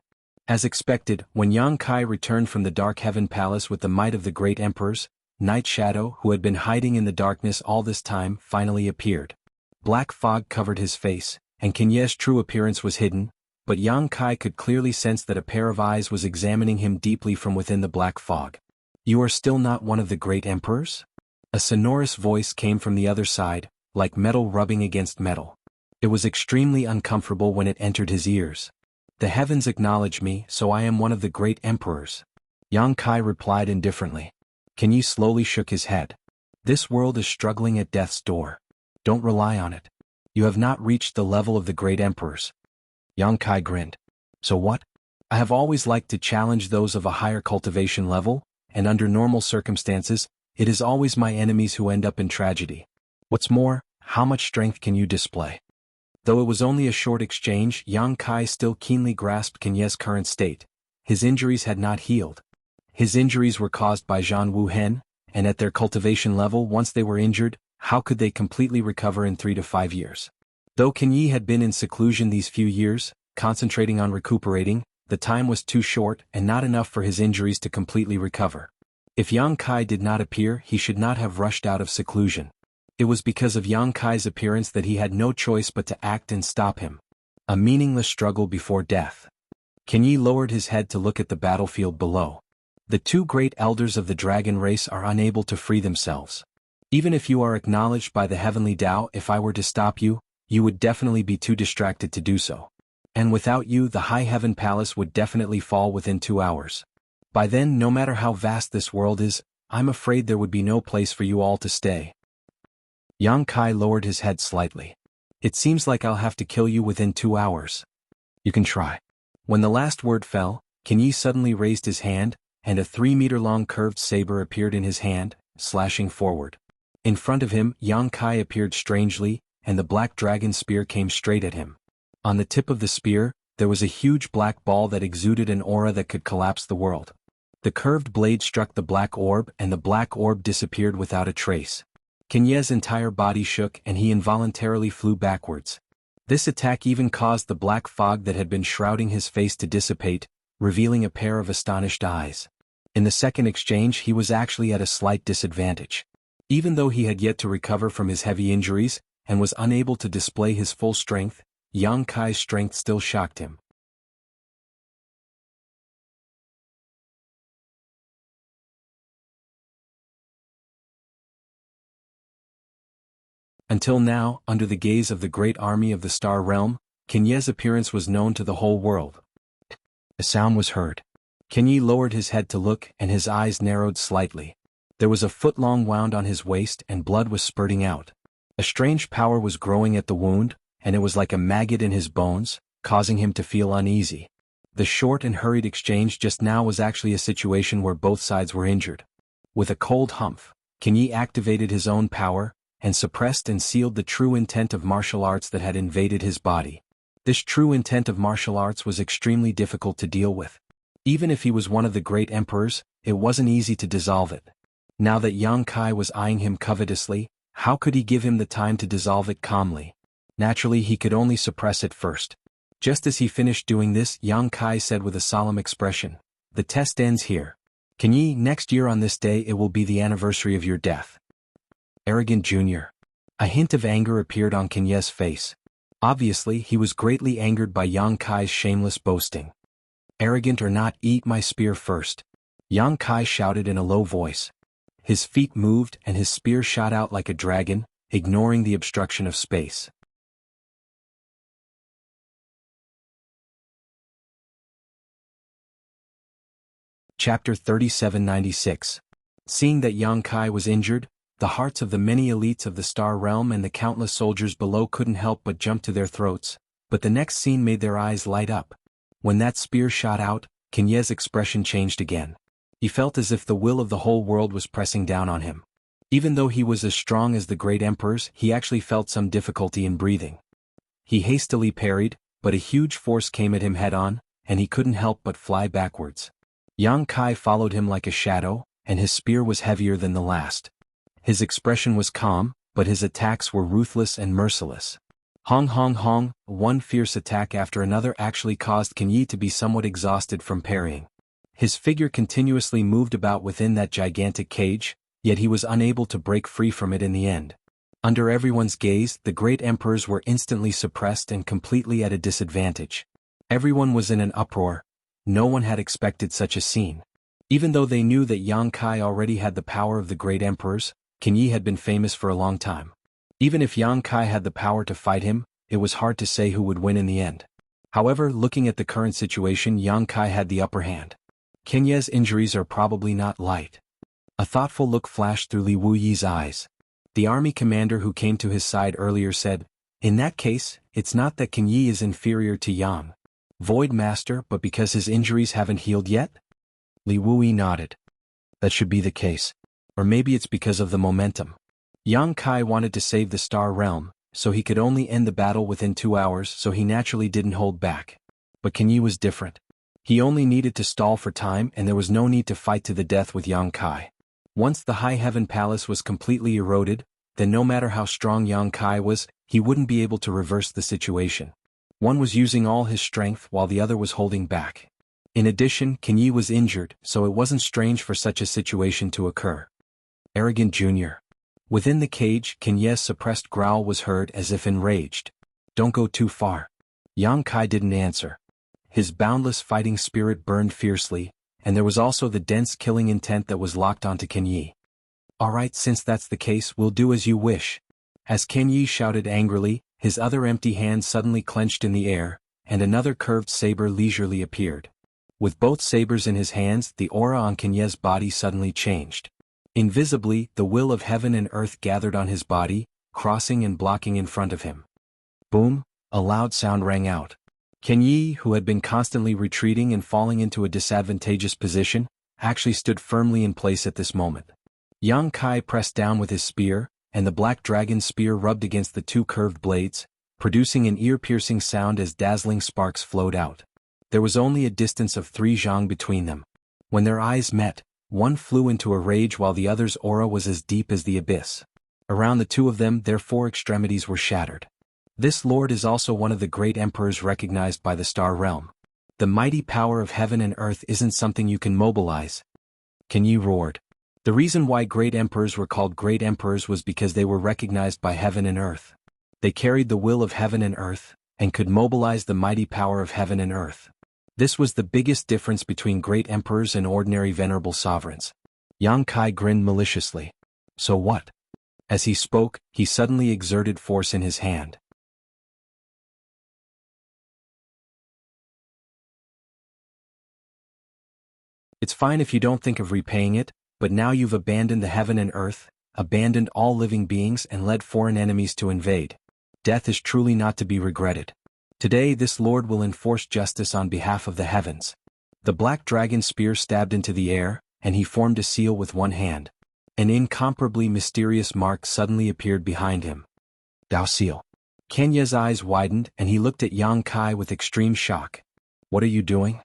As expected, when Yang Kai returned from the Dark Heaven Palace with the might of the Great Emperors, Night Shadow, who had been hiding in the darkness all this time, finally appeared. Black fog covered his face, and Kenyi's true appearance was hidden, but Yang Kai could clearly sense that a pair of eyes was examining him deeply from within the black fog. "You are still not one of the great emperors?" A sonorous voice came from the other side, like metal rubbing against metal. It was extremely uncomfortable when it entered his ears. "The heavens acknowledge me, so I am one of the great emperors." Yang Kai replied indifferently. Kenyi slowly shook his head. "This world is struggling at death's door. Don't rely on it. You have not reached the level of the great emperors." Yang Kai grinned. "So what? I have always liked to challenge those of a higher cultivation level, and under normal circumstances, it is always my enemies who end up in tragedy. What's more, how much strength can you display?" Though it was only a short exchange, Yang Kai still keenly grasped Kenyi's current state. His injuries had not healed. His injuries were caused by Jianghu Hen, and at their cultivation level once they were injured, how could they completely recover in 3 to 5 years? Though Kenyi had been in seclusion these few years, concentrating on recuperating, the time was too short and not enough for his injuries to completely recover. If Yang Kai did not appear, he should not have rushed out of seclusion. It was because of Yang Kai's appearance that he had no choice but to act and stop him. A meaningless struggle before death. Kenyi lowered his head to look at the battlefield below. The two great elders of the dragon race are unable to free themselves. Even if you are acknowledged by the heavenly Tao, if I were to stop you, you would definitely be too distracted to do so. And without you, the High Heaven Palace would definitely fall within 2 hours. By then, no matter how vast this world is, I'm afraid there would be no place for you all to stay. Yang Kai lowered his head slightly. It seems like I'll have to kill you within 2 hours. You can try. When the last word fell, Kenyi suddenly raised his hand, and a 3-meter-long curved saber appeared in his hand, slashing forward. In front of him, Yang Kai appeared strangely, and the black dragon spear came straight at him. On the tip of the spear, there was a huge black ball that exuded an aura that could collapse the world. The curved blade struck the black orb, and the black orb disappeared without a trace. Kenyi's entire body shook, and he involuntarily flew backwards. This attack even caused the black fog that had been shrouding his face to dissipate, revealing a pair of astonished eyes. In the second exchange, he was actually at a slight disadvantage. Even though he had yet to recover from his heavy injuries, and was unable to display his full strength, Yang Kai's strength still shocked him. Until now, under the gaze of the great army of the Star Realm, Kenyi's appearance was known to the whole world. A sound was heard. Kenyi lowered his head to look, and his eyes narrowed slightly. There was a foot-long wound on his waist, and blood was spurting out. A strange power was growing at the wound, and it was like a maggot in his bones, causing him to feel uneasy. The short and hurried exchange just now was actually a situation where both sides were injured. With a cold humph, Kenyi activated his own power, and suppressed and sealed the true intent of martial arts that had invaded his body. This true intent of martial arts was extremely difficult to deal with. Even if he was one of the great emperors, it wasn't easy to dissolve it. Now that Yang Kai was eyeing him covetously, how could he give him the time to dissolve it calmly? Naturally, he could only suppress it first. Just as he finished doing this, Yang Kai said with a solemn expression, "The test ends here. Kenyi, next year on this day it will be the anniversary of your death." Arrogant Jr. A hint of anger appeared on Kenyi's face. Obviously, he was greatly angered by Yang Kai's shameless boasting. "Arrogant or not, eat my spear first," Yang Kai shouted in a low voice. His feet moved and his spear shot out like a dragon, ignoring the obstruction of space. Chapter 3796. Seeing that Yang Kai was injured, the hearts of the many elites of the Star Realm and the countless soldiers below couldn't help but jump to their throats, but the next scene made their eyes light up. When that spear shot out, Kenyi's expression changed again. He felt as if the will of the whole world was pressing down on him. Even though he was as strong as the great emperors, he actually felt some difficulty in breathing. He hastily parried, but a huge force came at him head-on, and he couldn't help but fly backwards. Yang Kai followed him like a shadow, and his spear was heavier than the last. His expression was calm, but his attacks were ruthless and merciless. Hong hong hong, one fierce attack after another actually caused Kenyi to be somewhat exhausted from parrying. His figure continuously moved about within that gigantic cage, yet he was unable to break free from it in the end. Under everyone's gaze, the great emperors were instantly suppressed and completely at a disadvantage. Everyone was in an uproar. No one had expected such a scene. Even though they knew that Yang Kai already had the power of the great emperors, Kenyi had been famous for a long time. Even if Yang Kai had the power to fight him, it was hard to say who would win in the end. However, looking at the current situation, Yang Kai had the upper hand. Kenyi's injuries are probably not light. A thoughtful look flashed through Li Wuyi's eyes. The army commander who came to his side earlier said, "In that case, it's not that Kenyi is inferior to Yang Void Master, but because his injuries haven't healed yet?" Li Wuyi nodded. "That should be the case. Or maybe it's because of the momentum." Yang Kai wanted to save the Star Realm, so he could only end the battle within 2 hours, so he naturally didn't hold back. But Kenyi was different. He only needed to stall for time, and there was no need to fight to the death with Yang Kai. Once the High Heaven Palace was completely eroded, then no matter how strong Yang Kai was, he wouldn't be able to reverse the situation. One was using all his strength while the other was holding back. In addition, Kenyi was injured, so it wasn't strange for such a situation to occur. Arrogant Jr. Within the cage, Kenyi's suppressed growl was heard as if enraged. "Don't go too far. Yang Kai didn't answer. His boundless fighting spirit burned fiercely, and there was also the dense killing intent that was locked onto Ken Yi. Alright, since that's the case, we'll do as you wish. As Ken Yi shouted angrily, his other empty hand suddenly clenched in the air, and another curved saber leisurely appeared. With both sabers in his hands, the aura on Ken Yi's body suddenly changed. Invisibly, the will of heaven and earth gathered on his body, crossing and blocking in front of him. Boom! A loud sound rang out. Ken Yi, who had been constantly retreating and falling into a disadvantageous position, actually stood firmly in place at this moment. Yang Kai pressed down with his spear, and the black dragon spear rubbed against the two curved blades, producing an ear-piercing sound as dazzling sparks flowed out. There was only a distance of 3 zhang between them. When their eyes met, one flew into a rage while the other's aura was as deep as the abyss. Around the two of them, their 4 extremities were shattered. This lord is also one of the great emperors recognized by the Star Realm. The mighty power of heaven and earth isn't something you can mobilize. Ken Yi roared. The reason why great emperors were called great emperors was because they were recognized by heaven and earth. They carried the will of heaven and earth, and could mobilize the mighty power of heaven and earth. This was the biggest difference between great emperors and ordinary venerable sovereigns. Yang Kai grinned maliciously. So what? As he spoke, he suddenly exerted force in his hand. It's fine if you don't think of repaying it, but now you've abandoned the heaven and earth, abandoned all living beings and led foreign enemies to invade. Death is truly not to be regretted. Today this lord will enforce justice on behalf of the heavens. The black dragon spear stabbed into the air, and he formed a seal with one hand. An incomparably mysterious mark suddenly appeared behind him. Dao seal. Ken Yi's eyes widened and he looked at Yang Kai with extreme shock. What are you doing?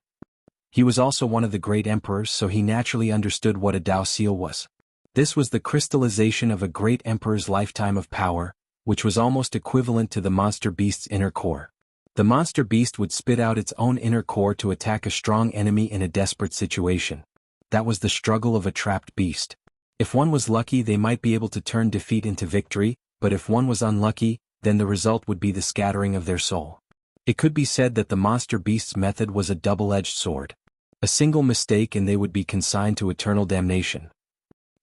He was also one of the great emperors, so he naturally understood what a Dao seal was. This was the crystallization of a great emperor's lifetime of power, which was almost equivalent to the monster beast's inner core. The monster beast would spit out its own inner core to attack a strong enemy in a desperate situation. That was the struggle of a trapped beast. If one was lucky, they might be able to turn defeat into victory, but if one was unlucky, then the result would be the scattering of their soul. It could be said that the monster beast's method was a double-edged sword. A single mistake and they would be consigned to eternal damnation.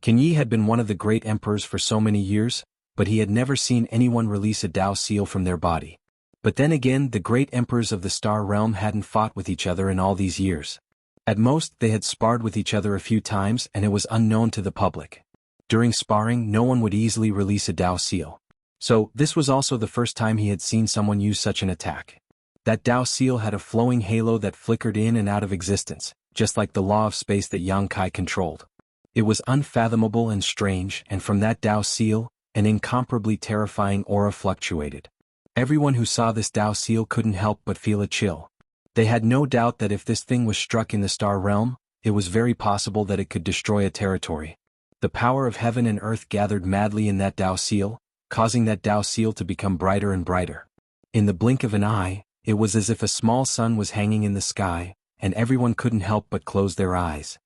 Ken Yi had been one of the great emperors for so many years, but he had never seen anyone release a Dao seal from their body. But then again, the great emperors of the Star Realm hadn't fought with each other in all these years. At most, they had sparred with each other a few times and it was unknown to the public. During sparring, no one would easily release a Dao seal. So, this was also the first time he had seen someone use such an attack. That Dao seal had a flowing halo that flickered in and out of existence, just like the law of space that Yang Kai controlled. It was unfathomable and strange, and from that Dao seal, an incomparably terrifying aura fluctuated. Everyone who saw this Dao seal couldn't help but feel a chill. They had no doubt that if this thing was struck in the Star Realm, it was very possible that it could destroy a territory. The power of heaven and earth gathered madly in that Dao seal, causing that Dao seal to become brighter and brighter. In the blink of an eye, it was as if a small sun was hanging in the sky, and everyone couldn't help but close their eyes.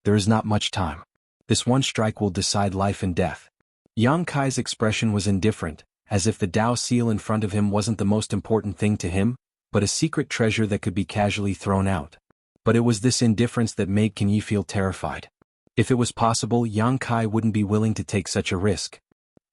There is not much time. This one strike will decide life and death. Yang Kai's expression was indifferent, as if the Dao seal in front of him wasn't the most important thing to him, but a secret treasure that could be casually thrown out. But it was this indifference that made Ken Yi feel terrified. If it was possible, Yang Kai wouldn't be willing to take such a risk.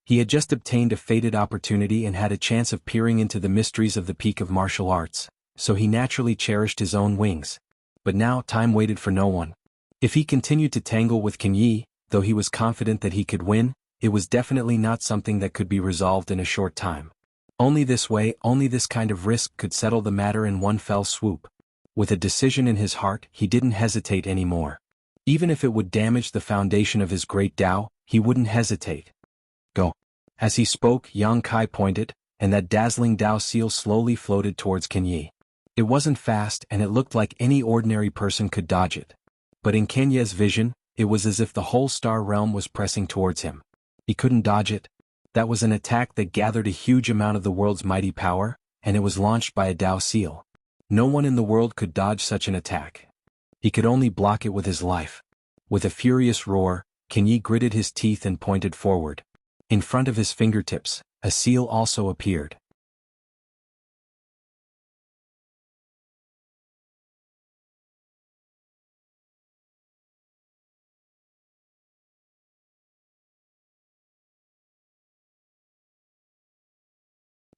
He had just obtained a fated opportunity and had a chance of peering into the mysteries of the peak of martial arts, so he naturally cherished his own wings. But now time waited for no one. If he continued to tangle with Ken Yi, though he was confident that he could win, it was definitely not something that could be resolved in a short time. Only this way, only this kind of risk could settle the matter in one fell swoop. With a decision in his heart, he didn't hesitate anymore. Even if it would damage the foundation of his great Dao, he wouldn't hesitate. Go. As he spoke, Yang Kai pointed, and that dazzling Dao seal slowly floated towards Ken Yi. It wasn't fast and it looked like any ordinary person could dodge it. But in Ken Yi's vision, it was as if the whole Star Realm was pressing towards him. He couldn't dodge it. That was an attack that gathered a huge amount of the world's mighty power, and it was launched by a Dao seal. No one in the world could dodge such an attack. He could only block it with his life. With a furious roar, Ken Yi gritted his teeth and pointed forward. In front of his fingertips, a seal also appeared.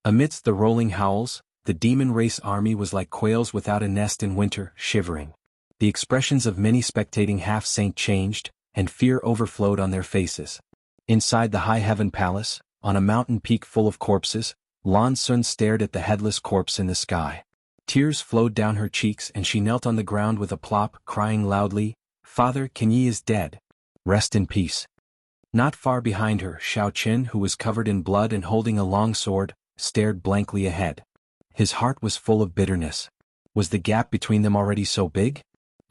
Amidst the rolling howls, the demon race army was like quails without a nest in winter, shivering. The expressions of many spectating half-saint changed, and fear overflowed on their faces. Inside the high heaven palace, on a mountain peak full of corpses, Lan Sun stared at the headless corpse in the sky. Tears flowed down her cheeks and she knelt on the ground with a plop, crying loudly, "Father, Kenyi is dead. Rest in peace." Not far behind her, Shao Qin, who was covered in blood and holding a long sword, stared blankly ahead. His heart was full of bitterness. Was the gap between them already so big?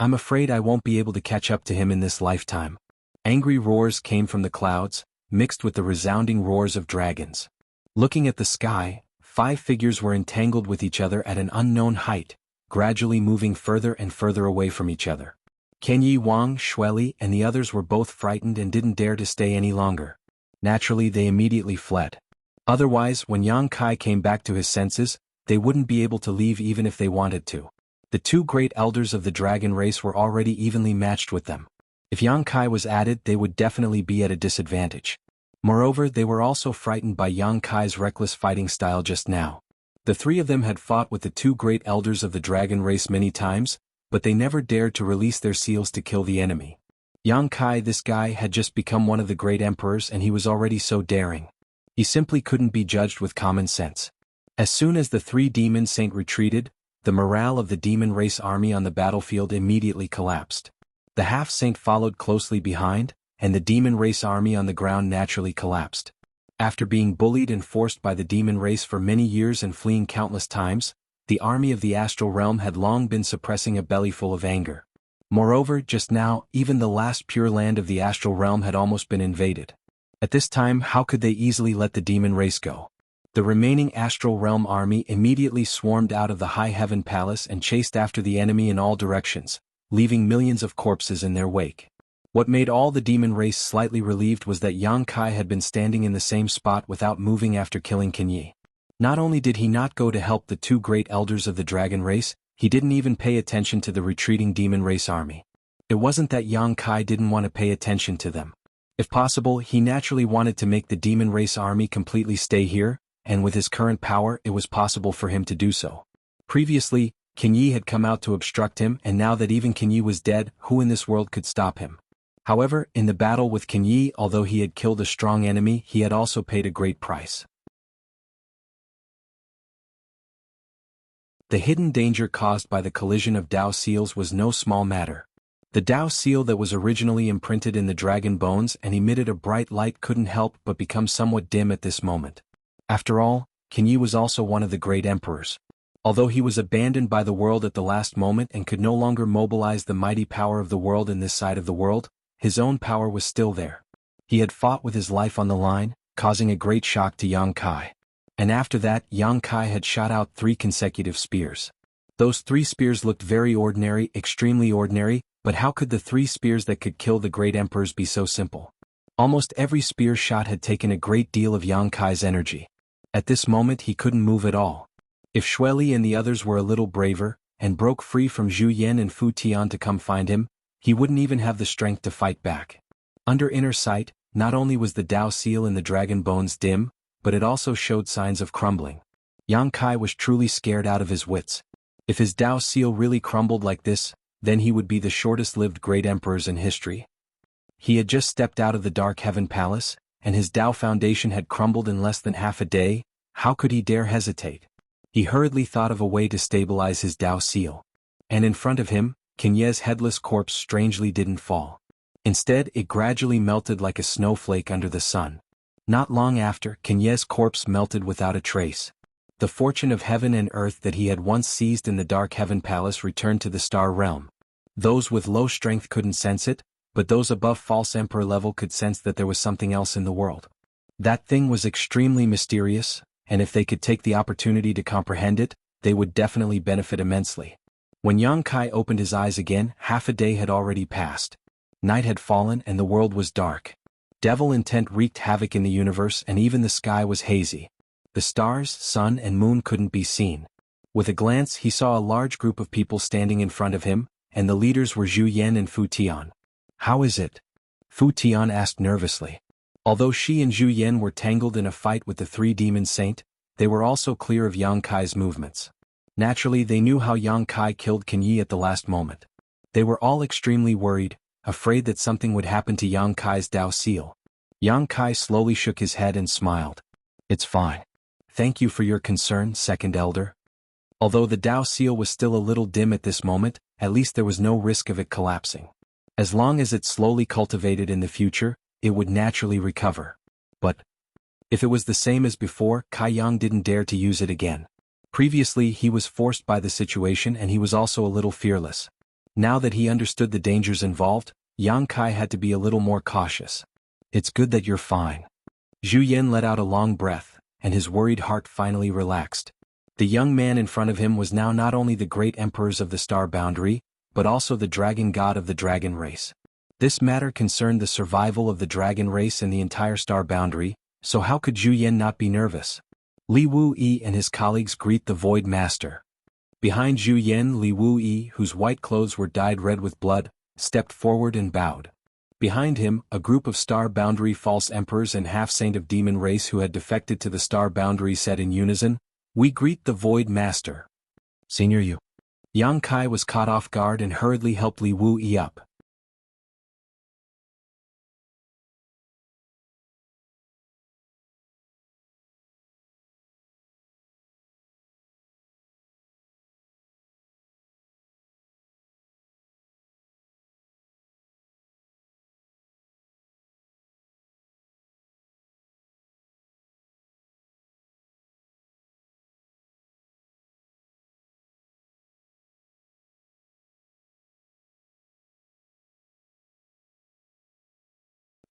"I'm afraid I won't be able to catch up to him in this lifetime." Angry roars came from the clouds, mixed with the resounding roars of dragons. Looking at the sky, 5 figures were entangled with each other at an unknown height, gradually moving further and further away from each other. Kenyi, Wang, Shueli, and the others were both frightened and didn't dare to stay any longer. Naturally, they immediately fled. Otherwise, when Yang Kai came back to his senses, they wouldn't be able to leave even if they wanted to. The 2 great elders of the dragon race were already evenly matched with them. If Yang Kai was added, they would definitely be at a disadvantage. Moreover, they were also frightened by Yang Kai's reckless fighting style just now. The 3 of them had fought with the 2 great elders of the dragon race many times, but they never dared to release their seals to kill the enemy. Yang Kai, this guy, had just become one of the great emperors and he was already so daring. He simply couldn't be judged with common sense. As soon as the 3 demon saints retreated, the morale of the demon race army on the battlefield immediately collapsed. The half-saint followed closely behind, and the demon race army on the ground naturally collapsed. After being bullied and forced by the demon race for many years and fleeing countless times, the army of the astral realm had long been suppressing a bellyful of anger. Moreover, just now, even the last pure land of the astral realm had almost been invaded. At this time, how could they easily let the demon race go? The remaining astral realm army immediately swarmed out of the high heaven palace and chased after the enemy in all directions, leaving millions of corpses in their wake. What made all the demon race slightly relieved was that Yang Kai had been standing in the same spot without moving after killing Kenyi. Not only did he not go to help the 2 great elders of the dragon race, he didn't even pay attention to the retreating demon race army. It wasn't that Yang Kai didn't want to pay attention to them. If possible, he naturally wanted to make the demon race army completely stay here, and with his current power it was possible for him to do so. Previously, Kenyi had come out to obstruct him, and now that even Kenyi was dead, who in this world could stop him? However, in the battle with Kenyi, although he had killed a strong enemy, he had also paid a great price. The hidden danger caused by the collision of Dao seals was no small matter. The Dao seal that was originally imprinted in the dragon bones and emitted a bright light couldn't help but become somewhat dim at this moment. After all, Kenyi was also one of the great emperors. Although he was abandoned by the world at the last moment and could no longer mobilize the mighty power of the world in this side of the world, his own power was still there. He had fought with his life on the line, causing a great shock to Yang Kai. And after that, Yang Kai had shot out 3 consecutive spears. Those 3 spears looked very ordinary, extremely ordinary, but how could the 3 spears that could kill the great emperors be so simple? Almost every spear shot had taken a great deal of Yang Kai's energy. At this moment he couldn't move at all. If Shueli and the others were a little braver, and broke free from Zhu Yan and Fu Tian to come find him, he wouldn't even have the strength to fight back. Under inner sight, not only was the Dao seal in the dragon bones dim, but it also showed signs of crumbling. Yang Kai was truly scared out of his wits. If his Dao seal really crumbled like this, then he would be the shortest-lived great emperors in history. He had just stepped out of the Dark Heaven Palace, and his Dao foundation had crumbled in less than half a day. How could he dare hesitate? He hurriedly thought of a way to stabilize his Dao seal. And in front of him, Kenyi's headless corpse strangely didn't fall. Instead, it gradually melted like a snowflake under the sun. Not long after, Kenyi's corpse melted without a trace. The fortune of heaven and earth that he had once seized in the Dark Heaven Palace returned to the Star Realm. Those with low strength couldn't sense it, but those above false emperor level could sense that there was something else in the world. That thing was extremely mysterious, and if they could take the opportunity to comprehend it, they would definitely benefit immensely. When Yang Kai opened his eyes again, half a day had already passed. Night had fallen and the world was dark. Devil intent wreaked havoc in the universe and even the sky was hazy. The stars, sun and moon couldn't be seen. With a glance he saw a large group of people standing in front of him, and the leaders were Zhu Yan and Fu Tian. "How is it?" Fu Tian asked nervously. Although she and Zhu Yan were tangled in a fight with the 3 demon saint, they were also clear of Yang Kai's movements. Naturally, they knew how Yang Kai killed Qin Yi at the last moment. They were all extremely worried, afraid that something would happen to Yang Kai's Dao seal. Yang Kai slowly shook his head and smiled. It's fine. Thank you for your concern, Second Elder. Although the Dao seal was still a little dim at this moment, at least there was no risk of it collapsing. As long as it slowly cultivated in the future, it would naturally recover. But if it was the same as before, Kai Yang didn't dare to use it again. Previously he was forced by the situation and he was also a little fearless. Now that he understood the dangers involved, Yang Kai had to be a little more cautious. It's good that you're fine. Zhu Yan let out a long breath, and his worried heart finally relaxed. The young man in front of him was now not only the great emperors of the star boundary, but also the dragon god of the dragon race. This matter concerned the survival of the dragon race and the entire star boundary, so how could Zhu Yan not be nervous? Li Wuyi and his colleagues greet the Void Master. Behind Zhu Yan, Li Wuyi, whose white clothes were dyed red with blood, stepped forward and bowed. Behind him, a group of star boundary false emperors and half-saint of demon race who had defected to the star boundary said in unison, "We greet the Void Master." Senior Yu. Yang Kai was caught off guard and hurriedly helped Li Wuyi up.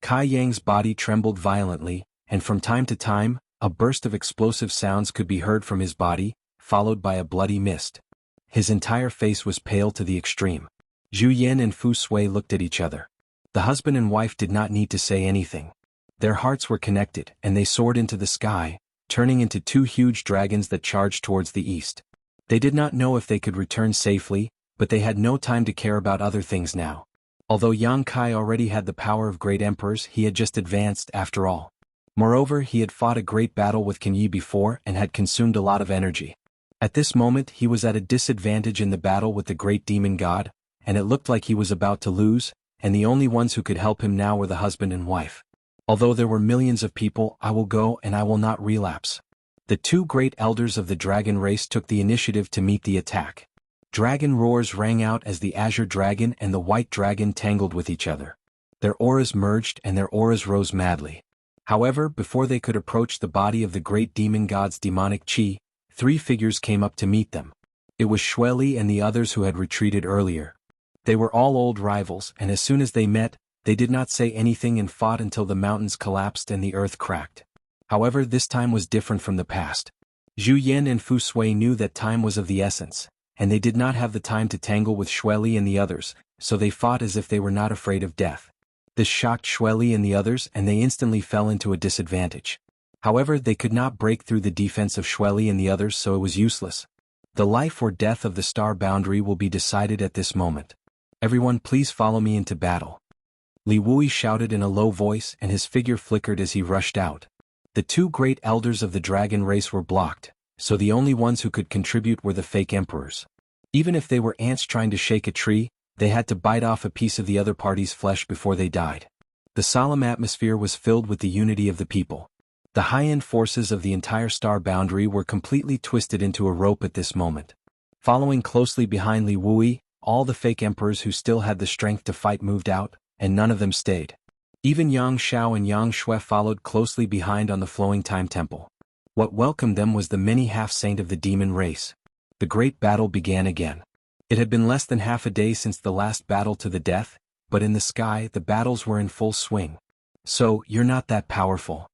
Kai Yang's body trembled violently, and from time to time, a burst of explosive sounds could be heard from his body, followed by a bloody mist. His entire face was pale to the extreme. Zhu Yan and Fu Sui looked at each other. The husband and wife did not need to say anything. Their hearts were connected, and they soared into the sky, turning into two huge dragons that charged towards the east. They did not know if they could return safely, but they had no time to care about other things now. Although Yang Kai already had the power of great emperors, he had just advanced after all. Moreover, he had fought a great battle with Qin Yi before and had consumed a lot of energy. At this moment he was at a disadvantage in the battle with the great demon god, and it looked like he was about to lose, and the only ones who could help him now were the husband and wife. Although there were millions of people, I will go and I will not relapse. The two great elders of the dragon race took the initiative to meet the attack. Dragon roars rang out as the azure dragon and the white dragon tangled with each other. Their auras merged and their auras rose madly. However, before they could approach the body of the great demon god's demonic chi, three figures came up to meet them. It was Xueli and the others who had retreated earlier. They were all old rivals, and as soon as they met, they did not say anything and fought until the mountains collapsed and the earth cracked. However, this time was different from the past. Zhu Yan and Fu Sui knew that time was of the essence, and they did not have the time to tangle with Xueli and the others, so they fought as if they were not afraid of death. This shocked Xueli and the others and they instantly fell into a disadvantage. However, they could not break through the defense of Xueli and the others, so it was useless. The life or death of the star boundary will be decided at this moment. Everyone please follow me into battle. Li Wuyi shouted in a low voice and his figure flickered as he rushed out. The two great elders of the dragon race were blocked, so the only ones who could contribute were the fake emperors. Even if they were ants trying to shake a tree, they had to bite off a piece of the other party's flesh before they died. The solemn atmosphere was filled with the unity of the people. The high-end forces of the entire star boundary were completely twisted into a rope at this moment. Following closely behind Li Wuyi, all the fake emperors who still had the strength to fight moved out, and none of them stayed. Even Yang Shao and Yang Shui followed closely behind on the flowing time temple. What welcomed them was the many half-saint of the demon race. The great battle began again. It had been less than half a day since the last battle to the death, but in the sky the battles were in full swing. So, you're not that powerful.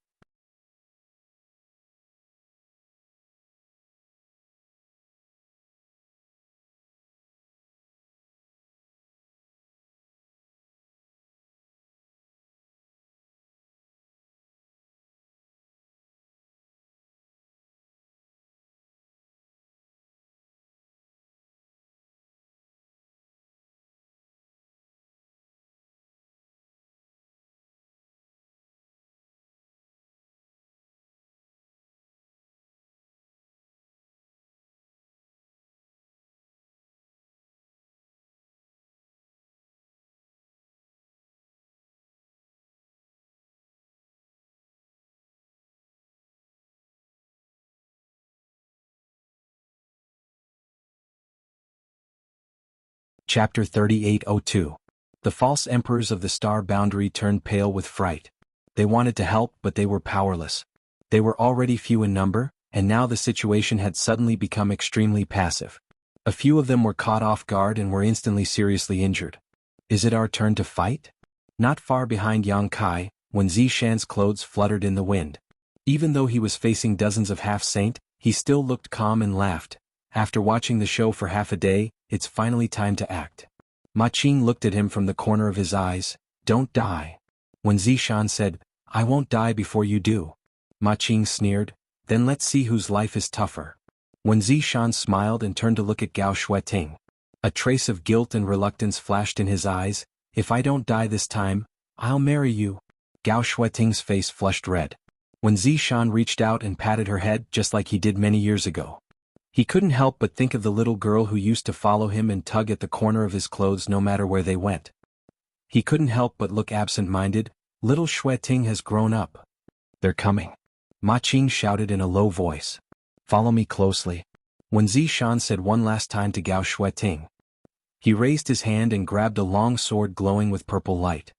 Chapter 3802. The false emperors of the star boundary turned pale with fright. They wanted to help, but they were powerless. They were already few in number, and now the situation had suddenly become extremely passive. A few of them were caught off guard and were instantly seriously injured. Is it our turn to fight? Not far behind Yang Kai, when Zishan's clothes fluttered in the wind. Even though he was facing dozens of half-saint, he still looked calm and laughed. After watching the show for half a day, it's finally time to act. Ma Qing looked at him from the corner of his eyes. Don't die. When Zishan said, I won't die before you do. Ma Qing sneered, then let's see whose life is tougher. When Zishan smiled and turned to look at Gao Shueting, a trace of guilt and reluctance flashed in his eyes. If I don't die this time, I'll marry you. Gao Shueting's face flushed red. When Zishan reached out and patted her head just like he did many years ago. He couldn't help but think of the little girl who used to follow him and tug at the corner of his clothes no matter where they went. He couldn't help but look absent-minded. Little Shueting has grown up. They're coming. Ma Qing shouted in a low voice. Follow me closely. When Zishan said one last time to Gao Shueting, he raised his hand and grabbed a long sword glowing with purple light.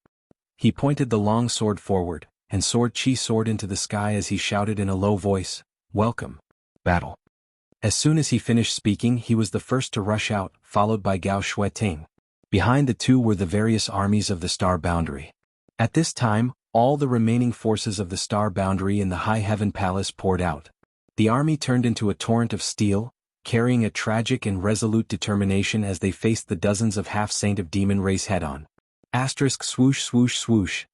He pointed the long sword forward, and sword chi soared into the sky as he shouted in a low voice, Welcome. Battle. As soon as he finished speaking, he was the first to rush out, followed by Gao Shueting. Behind the two were the various armies of the star boundary. At this time, all the remaining forces of the star boundary in the High Heaven Palace poured out. The army turned into a torrent of steel, carrying a tragic and resolute determination as they faced the dozens of half-saint of demon race head-on. Asterisk swoosh swoosh swoosh.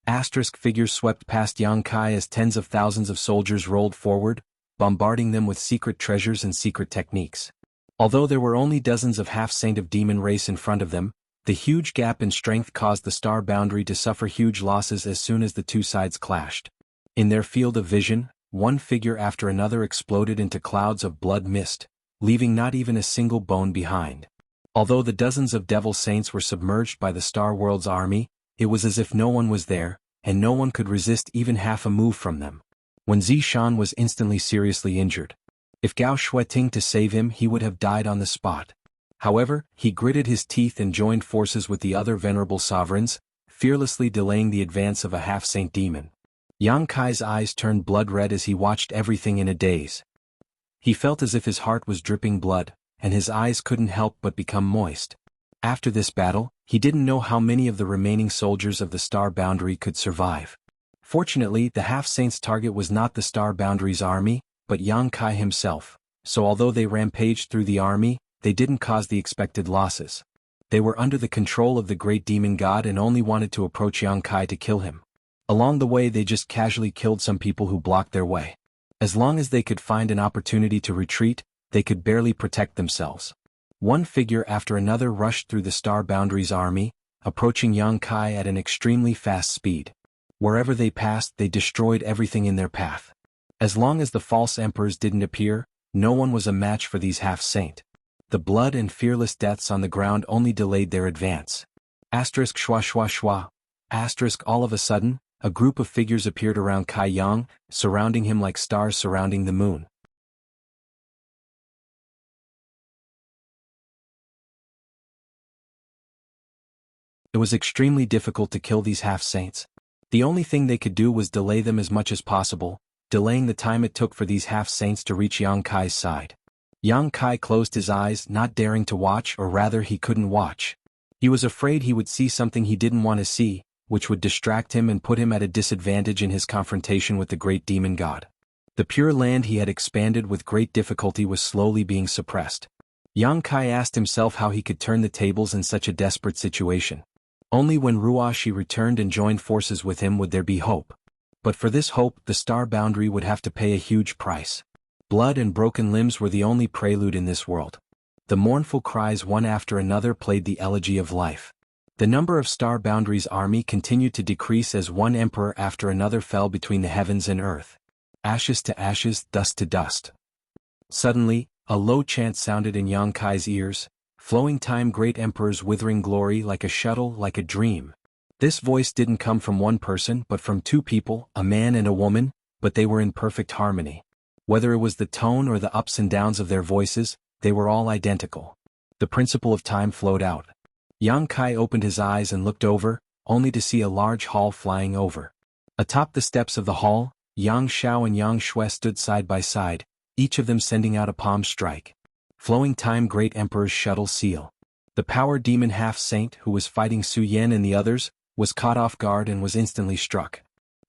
Asterisk figures swept past Yang Kai as tens of thousands of soldiers rolled forward, bombarding them with secret treasures and secret techniques. Although there were only dozens of half-saint of demon race in front of them, the huge gap in strength caused the star boundary to suffer huge losses as soon as the two sides clashed. In their field of vision, one figure after another exploded into clouds of blood mist, leaving not even a single bone behind. Although the dozens of devil saints were submerged by the Star World's army, it was as if no one was there, and no one could resist even half a move from them. When Zishan was instantly seriously injured. If Gao Shueting to save him, he would have died on the spot. However, he gritted his teeth and joined forces with the other venerable sovereigns, fearlessly delaying the advance of a half-saint demon. Yang Kai's eyes turned blood red as he watched everything in a daze. He felt as if his heart was dripping blood, and his eyes couldn't help but become moist. After this battle, he didn't know how many of the remaining soldiers of the star boundary could survive. Fortunately, the half-saint's target was not the star boundary's army, but Yang Kai himself, so although they rampaged through the army, they didn't cause the expected losses. They were under the control of the great demon god and only wanted to approach Yang Kai to kill him. Along the way they just casually killed some people who blocked their way. As long as they could find an opportunity to retreat, they could barely protect themselves. One figure after another rushed through the star boundary's army, approaching Yang Kai at an extremely fast speed. Wherever they passed, they destroyed everything in their path. As long as the false emperors didn't appear, no one was a match for these half-saint. The blood and fearless deaths on the ground only delayed their advance. Asterisk shwa shwa shwa. Asterisk all of a sudden, a group of figures appeared around Kai Yang, surrounding him like stars surrounding the moon. It was extremely difficult to kill these half-saints. The only thing they could do was delay them as much as possible, delaying the time it took for these half-saints to reach Yang Kai's side. Yang Kai closed his eyes, not daring to watch, or rather he couldn't watch. He was afraid he would see something he didn't want to see, which would distract him and put him at a disadvantage in his confrontation with the great demon god. The pure land he had expanded with great difficulty was slowly being suppressed. Yang Kai asked himself how he could turn the tables in such a desperate situation. Only when Ruashi returned and joined forces with him would there be hope. But for this hope, the star boundary would have to pay a huge price. Blood and broken limbs were the only prelude in this world. The mournful cries one after another played the elegy of life. The number of Star Boundary's army continued to decrease as one emperor after another fell between the heavens and earth. Ashes to ashes, dust to dust. Suddenly, a low chant sounded in Yang Kai's ears, flowing time great emperor's withering glory like a shuttle, like a dream. This voice didn't come from one person but from two people, a man and a woman, but they were in perfect harmony. Whether it was the tone or the ups and downs of their voices, they were all identical. The principle of time flowed out. Yang Kai opened his eyes and looked over, only to see a large hall flying over. Atop the steps of the hall, Yang Xiao and Yang Shui stood side by side, each of them sending out a palm strike. Flowing Time Great Emperor's shuttle seal. The power demon half-saint who was fighting Su Yan and the others, was caught off guard and was instantly struck.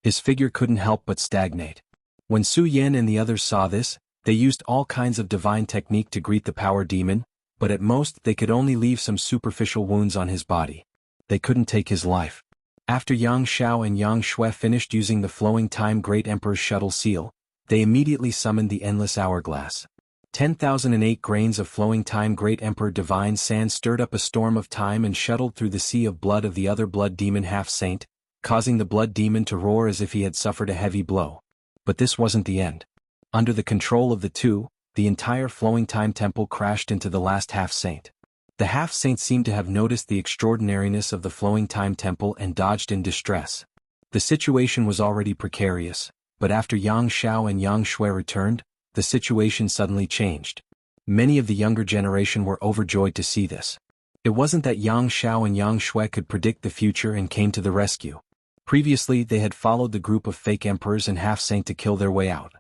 His figure couldn't help but stagnate. When Su Yan and the others saw this, they used all kinds of divine technique to greet the power demon, but at most they could only leave some superficial wounds on his body. They couldn't take his life. After Yang Xiao and Yang Shui finished using the Flowing Time Great Emperor's shuttle seal, they immediately summoned the Endless Hourglass. 10,008 grains of Flowing Time Great Emperor Divine Sand stirred up a storm of time and shuttled through the sea of blood of the other blood demon half-saint, causing the blood demon to roar as if he had suffered a heavy blow. But this wasn't the end. Under the control of the two, the entire Flowing Time Temple crashed into the last half-saint. The half-saint seemed to have noticed the extraordinariness of the Flowing Time Temple and dodged in distress. The situation was already precarious, but after Yang Xiao and Yang Shui returned, the situation suddenly changed. Many of the younger generation were overjoyed to see this. It wasn't that Yang Xiao and Yang Shui could predict the future and came to the rescue. Previously they had followed the group of fake emperors and half-saint to kill their way out.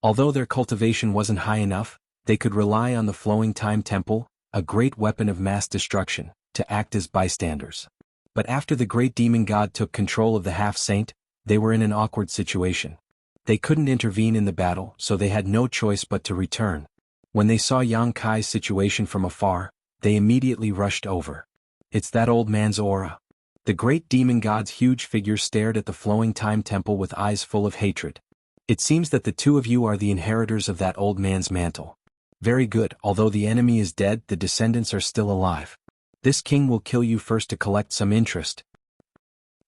Although their cultivation wasn't high enough, they could rely on the Flowing Time Temple, a great weapon of mass destruction, to act as bystanders. But after the great demon god took control of the half-saint, they were in an awkward situation. They couldn't intervene in the battle, so they had no choice but to return. When they saw Yang Kai's situation from afar, they immediately rushed over. It's that old man's aura. The great demon god's huge figure stared at the Flowing Time Temple with eyes full of hatred. It seems that the two of you are the inheritors of that old man's mantle. Very good, although the enemy is dead, the descendants are still alive. This king will kill you first to collect some interest.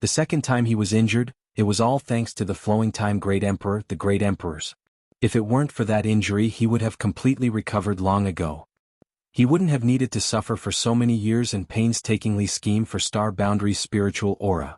The second time he was injured, it was all thanks to the Flowing Time Great Emperor, the Great Emperors. If it weren't for that injury he would have completely recovered long ago. He wouldn't have needed to suffer for so many years and painstakingly scheme for Star Boundary's spiritual aura.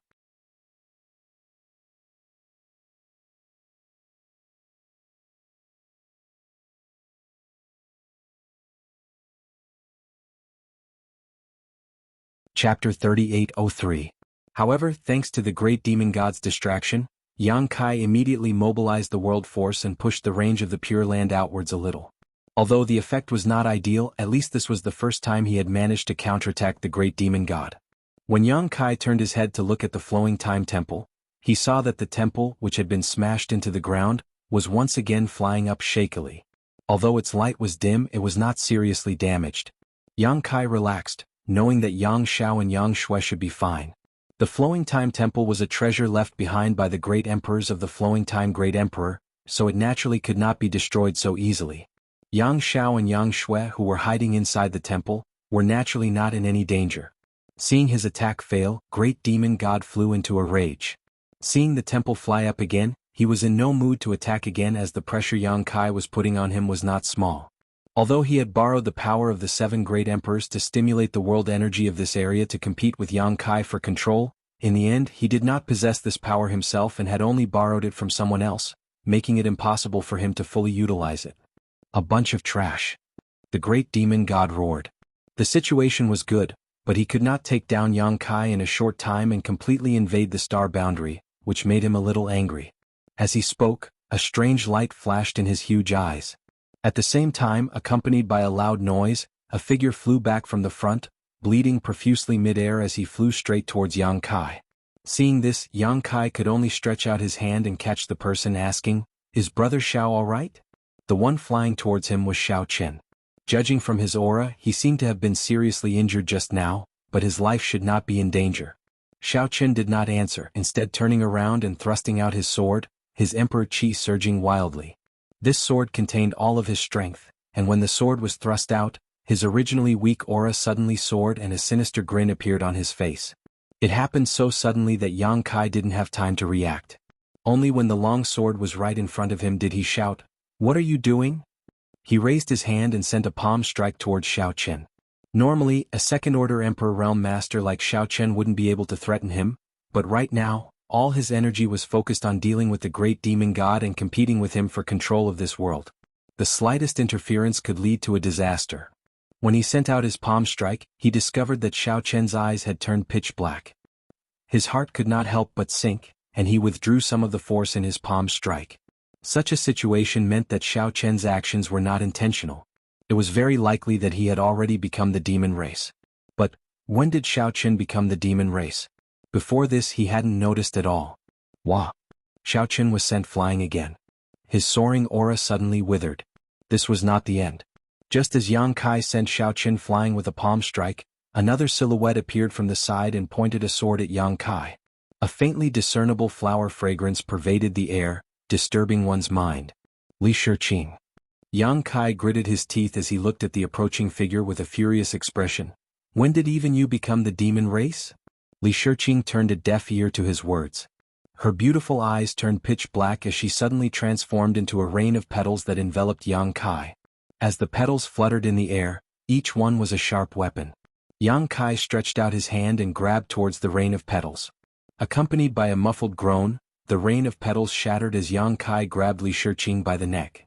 Chapter 3803. However, thanks to the great demon god's distraction, Yang Kai immediately mobilized the world force and pushed the range of the Pure Land outwards a little. Although the effect was not ideal, at least this was the first time he had managed to counterattack the great demon god. When Yang Kai turned his head to look at the Flowing Time Temple, he saw that the temple, which had been smashed into the ground, was once again flying up shakily. Although its light was dim, it was not seriously damaged. Yang Kai relaxed, knowing that Yang Xiao and Yang Shui should be fine. The Flowing Time Temple was a treasure left behind by the great emperors of the Flowing Time Great Emperor, so it naturally could not be destroyed so easily. Yang Xiao and Yang Shui, who were hiding inside the temple, were naturally not in any danger. Seeing his attack fail, Great Demon God flew into a rage. Seeing the temple fly up again, he was in no mood to attack again as the pressure Yang Kai was putting on him was not small. Although he had borrowed the power of the 7 great emperors to stimulate the world energy of this area to compete with Yang Kai for control, in the end he did not possess this power himself and had only borrowed it from someone else, making it impossible for him to fully utilize it. A bunch of trash. The great demon god roared. The situation was good, but he could not take down Yang Kai in a short time and completely invade the star boundary, which made him a little angry. As he spoke, a strange light flashed in his huge eyes. At the same time, accompanied by a loud noise, a figure flew back from the front, bleeding profusely mid-air as he flew straight towards Yang Kai. Seeing this, Yang Kai could only stretch out his hand and catch the person, asking, "Is Brother Xiao all right?" The one flying towards him was Xiao Chen. Judging from his aura, he seemed to have been seriously injured just now, but his life should not be in danger. Xiao Chen did not answer, instead turning around and thrusting out his sword, his emperor chi surging wildly. This sword contained all of his strength, and when the sword was thrust out, his originally weak aura suddenly soared and a sinister grin appeared on his face. It happened so suddenly that Yang Kai didn't have time to react. Only when the long sword was right in front of him did he shout, "What are you doing?" He raised his hand and sent a palm strike towards Xiao Chen. Normally, a second-order Emperor Realm Master like Xiao Chen wouldn't be able to threaten him, but right now, all his energy was focused on dealing with the great demon god and competing with him for control of this world. The slightest interference could lead to a disaster. When he sent out his palm strike, he discovered that Xiao Chen's eyes had turned pitch black. His heart could not help but sink, and he withdrew some of the force in his palm strike. Such a situation meant that Xiao Chen's actions were not intentional. It was very likely that he had already become the demon race. But, when did Xiao Chen become the demon race? Before this he hadn't noticed at all. Wah! Xiao Chen was sent flying again. His soaring aura suddenly withered. This was not the end. Just as Yang Kai sent Xiao Chen flying with a palm strike, another silhouette appeared from the side and pointed a sword at Yang Kai. A faintly discernible flower fragrance pervaded the air, disturbing one's mind. Li Shiqing. Yang Kai gritted his teeth as he looked at the approaching figure with a furious expression. When did even you become the demon race? Li Shiqing turned a deaf ear to his words. Her beautiful eyes turned pitch black as she suddenly transformed into a rain of petals that enveloped Yang Kai. As the petals fluttered in the air, each one was a sharp weapon. Yang Kai stretched out his hand and grabbed towards the rain of petals. Accompanied by a muffled groan, the rain of petals shattered as Yang Kai grabbed Li Shiqing by the neck.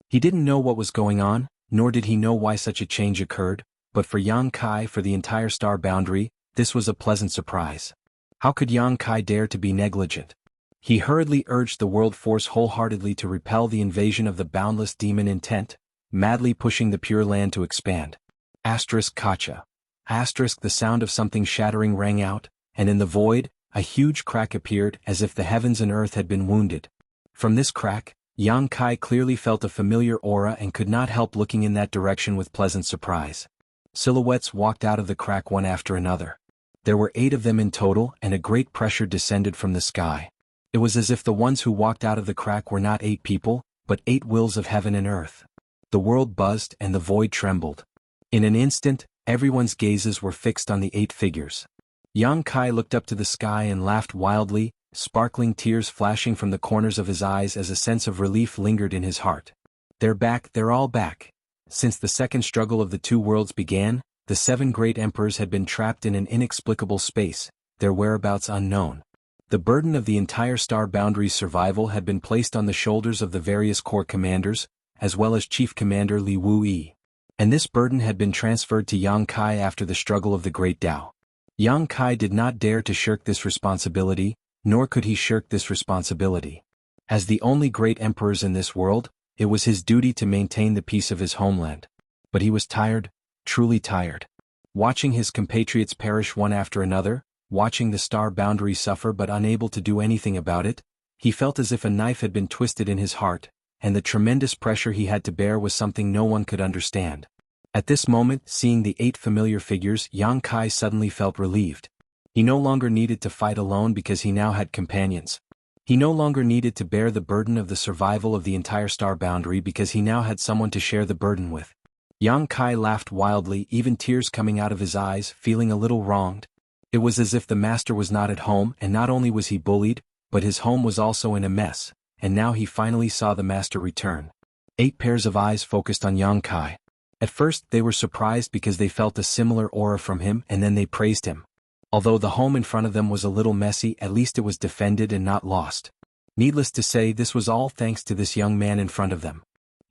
He didn't know what was going on, nor did he know why such a change occurred, but for Yang Kai, for the entire star boundary, this was a pleasant surprise. How could Yang Kai dare to be negligent? He hurriedly urged the world force wholeheartedly to repel the invasion of the boundless demon intent, madly pushing the Pure Land to expand. Kacha. The sound of something shattering rang out, and in the void, a huge crack appeared as if the heavens and earth had been wounded. From this crack, Yang Kai clearly felt a familiar aura and could not help looking in that direction with pleasant surprise. Silhouettes walked out of the crack one after another. There were 8 of them in total, and a great pressure descended from the sky. It was as if the ones who walked out of the crack were not 8 people, but 8 wills of heaven and earth. The world buzzed and the void trembled. In an instant, everyone's gazes were fixed on the 8 figures. Yang Kai looked up to the sky and laughed wildly, sparkling tears flashing from the corners of his eyes as a sense of relief lingered in his heart. They're back, they're all back. Since the second struggle of the 2 worlds began, the 7 great emperors had been trapped in an inexplicable space, their whereabouts unknown. The burden of the entire star boundary's survival had been placed on the shoulders of the various corps commanders, as well as Chief Commander Li Wuyi. And this burden had been transferred to Yang Kai after the struggle of the Great Tao. Yang Kai did not dare to shirk this responsibility, nor could he shirk this responsibility. As the only great emperors in this world, it was his duty to maintain the peace of his homeland. But he was tired, truly tired. Watching his compatriots perish one after another, watching the star boundary suffer but unable to do anything about it, he felt as if a knife had been twisted in his heart, and the tremendous pressure he had to bear was something no one could understand. At this moment, seeing the 8 familiar figures, Yang Kai suddenly felt relieved. He no longer needed to fight alone because he now had companions. He no longer needed to bear the burden of the survival of the entire star boundary because he now had someone to share the burden with. Yang Kai laughed wildly, even tears coming out of his eyes, feeling a little wronged. It was as if the master was not at home, and not only was he bullied, but his home was also in a mess, and now he finally saw the master return. 8 pairs of eyes focused on Yang Kai. At first they were surprised because they felt a similar aura from him, and then they praised him. Although the home in front of them was a little messy, at least it was defended and not lost. Needless to say, this was all thanks to this young man in front of them.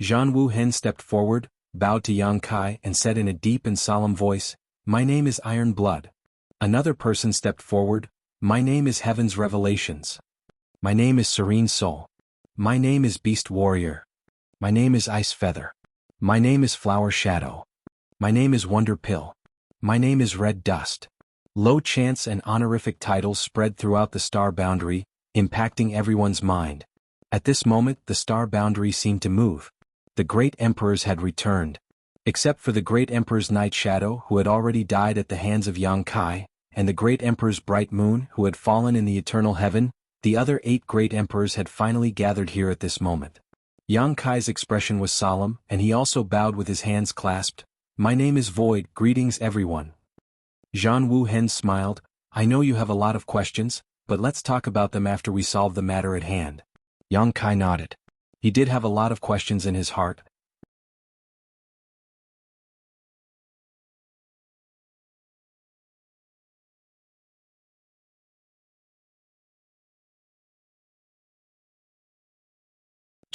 Jianghu Hen stepped forward, bowed to Yang Kai, and said in a deep and solemn voice, "My name is Iron Blood." Another person stepped forward, "My name is Heaven's Revelations. My name is Serene Soul. My name is Beast Warrior. My name is Ice Feather. My name is Flower Shadow. My name is Wonder Pill. My name is Red Dust." Low chants and honorific titles spread throughout the star boundary, impacting everyone's mind. At this moment, the star boundary seemed to move. The great emperors had returned. Except for the great emperor's Night Shadow, who had already died at the hands of Yang Kai, and the great emperor's Bright Moon, who had fallen in the eternal heaven, the other 8 great emperors had finally gathered here at this moment. Yang Kai's expression was solemn, and he also bowed with his hands clasped. "My name is Void, greetings everyone." Jianghu Hen smiled, "I know you have a lot of questions, but let's talk about them after we solve the matter at hand." Yang Kai nodded. He did have a lot of questions in his heart,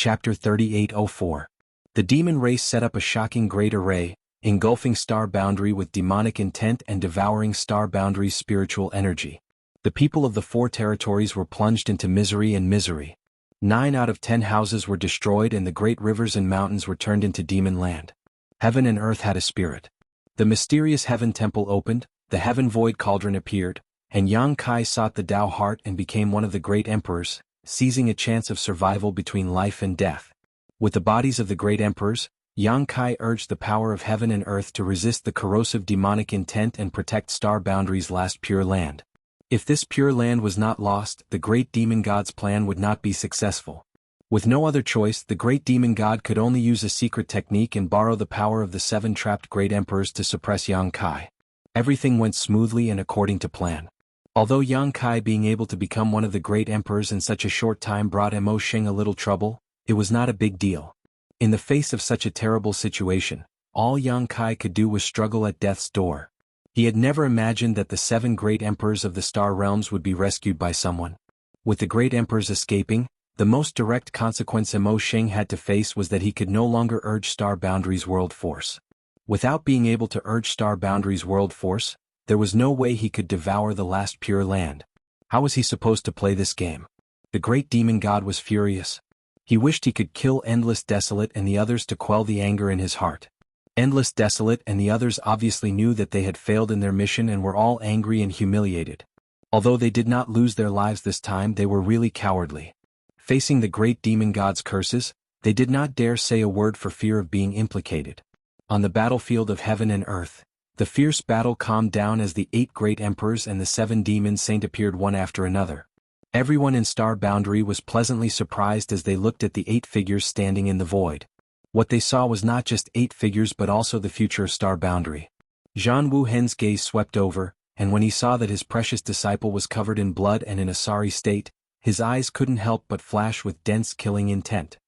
Chapter 3804. The demon race set up a shocking great array, engulfing star boundary with demonic intent and devouring star boundary's spiritual energy. The people of the 4 territories were plunged into misery and misery. 9 out of 10 houses were destroyed and the great rivers and mountains were turned into demon land. Heaven and earth had a spirit. The mysterious heaven temple opened, the heaven void cauldron appeared, and Yang Kai sought the Tao heart and became one of the great emperors, seizing a chance of survival between life and death. With the bodies of the great emperors, Yang Kai urged the power of heaven and earth to resist the corrosive demonic intent and protect star boundary's last pure land. If this pure land was not lost, the great demon god's plan would not be successful. With no other choice, the great demon god could only use a secret technique and borrow the power of the 7 trapped great emperors to suppress Yang Kai. Everything went smoothly and according to plan. Although Yang Kai being able to become one of the great emperors in such a short time brought Mo Sheng a little trouble, it was not a big deal. In the face of such a terrible situation, all Yang Kai could do was struggle at death's door. He had never imagined that the 7 great emperors of the star realms would be rescued by someone. With the great emperors escaping, the most direct consequence Mo Sheng had to face was that he could no longer urge Star Boundary's world force. Without being able to urge Star Boundary's world force, there was no way he could devour the last pure land. How was he supposed to play this game? The great demon god was furious. He wished he could kill Endless Desolate and the others to quell the anger in his heart. Endless Desolate and the others obviously knew that they had failed in their mission and were all angry and humiliated. Although they did not lose their lives this time, they were really cowardly. Facing the great demon god's curses, they did not dare say a word for fear of being implicated. On the battlefield of heaven and earth, the fierce battle calmed down as the 8 great emperors and the 7 demon saints appeared one after another. Everyone in Star Boundary was pleasantly surprised as they looked at the 8 figures standing in the void. What they saw was not just 8 figures but also the future of Star Boundary. Jianghu Hen's gaze swept over, and when he saw that his precious disciple was covered in blood and in a sorry state, his eyes couldn't help but flash with dense killing intent.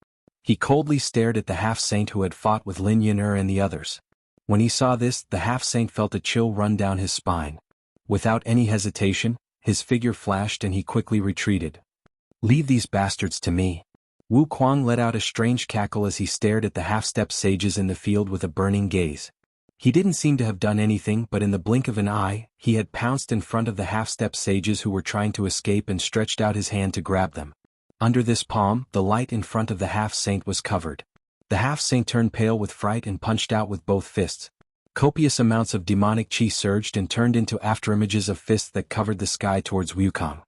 He coldly stared at the half-saint who had fought with Lin Yun'er and the others. When he saw this, the half-saint felt a chill run down his spine. Without any hesitation, his figure flashed and he quickly retreated. "Leave these bastards to me." Wu Kuang let out a strange cackle as he stared at the half-step sages in the field with a burning gaze. He didn't seem to have done anything, but in the blink of an eye, he had pounced in front of the half-step sages who were trying to escape and stretched out his hand to grab them. Under this palm, the light in front of the half-saint was covered. The half-saint turned pale with fright and punched out with both fists. Copious amounts of demonic chi surged and turned into afterimages of fists that covered the sky towards Wukong.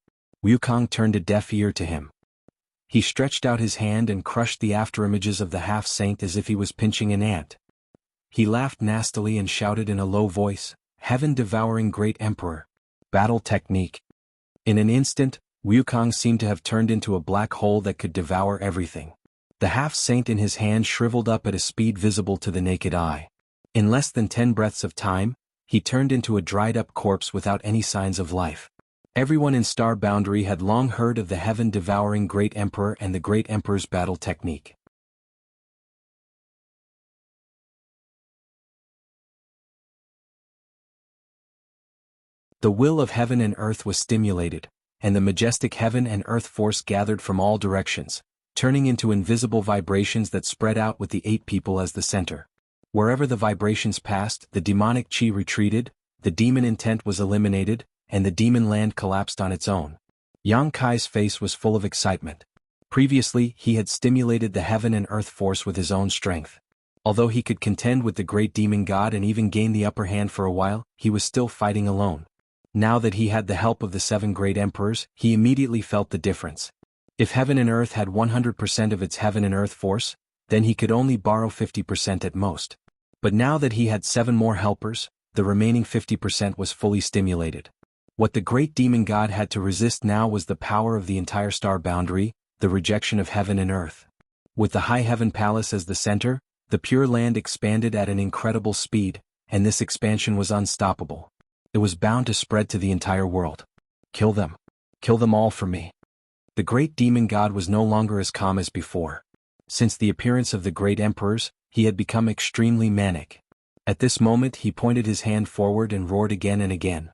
Wukong turned a deaf ear to him. He stretched out his hand and crushed the afterimages of the half-saint as if he was pinching an ant. He laughed nastily and shouted in a low voice, "Heaven-devouring great emperor! Battle technique!" In an instant, Wukong seemed to have turned into a black hole that could devour everything. The half-saint in his hand shriveled up at a speed visible to the naked eye. In less than 10 breaths of time, he turned into a dried-up corpse without any signs of life. Everyone in Star Boundary had long heard of the heaven-devouring great emperor and the great emperor's battle technique. The will of heaven and earth was stimulated, and the majestic heaven and earth force gathered from all directions, turning into invisible vibrations that spread out with the 8 people as the center. Wherever the vibrations passed, the demonic chi retreated, the demon intent was eliminated, and the demon land collapsed on its own. Yang Kai's face was full of excitement. Previously, he had stimulated the heaven and earth force with his own strength. Although he could contend with the great demon god and even gain the upper hand for a while, he was still fighting alone. Now that he had the help of the 7 great emperors, he immediately felt the difference. If heaven and earth had 100% of its heaven and earth force, then he could only borrow 50% at most. But now that he had 7 more helpers, the remaining 50% was fully stimulated. What the great demon god had to resist now was the power of the entire Star Boundary, the rejection of heaven and earth. With the High Heaven Palace as the center, the Pure Land expanded at an incredible speed, and this expansion was unstoppable. It was bound to spread to the entire world. Kill them. Kill them all for me. The great demon god was no longer as calm as before. Since the appearance of the great emperors, he had become extremely manic. At this moment he pointed his hand forward and roared again and again.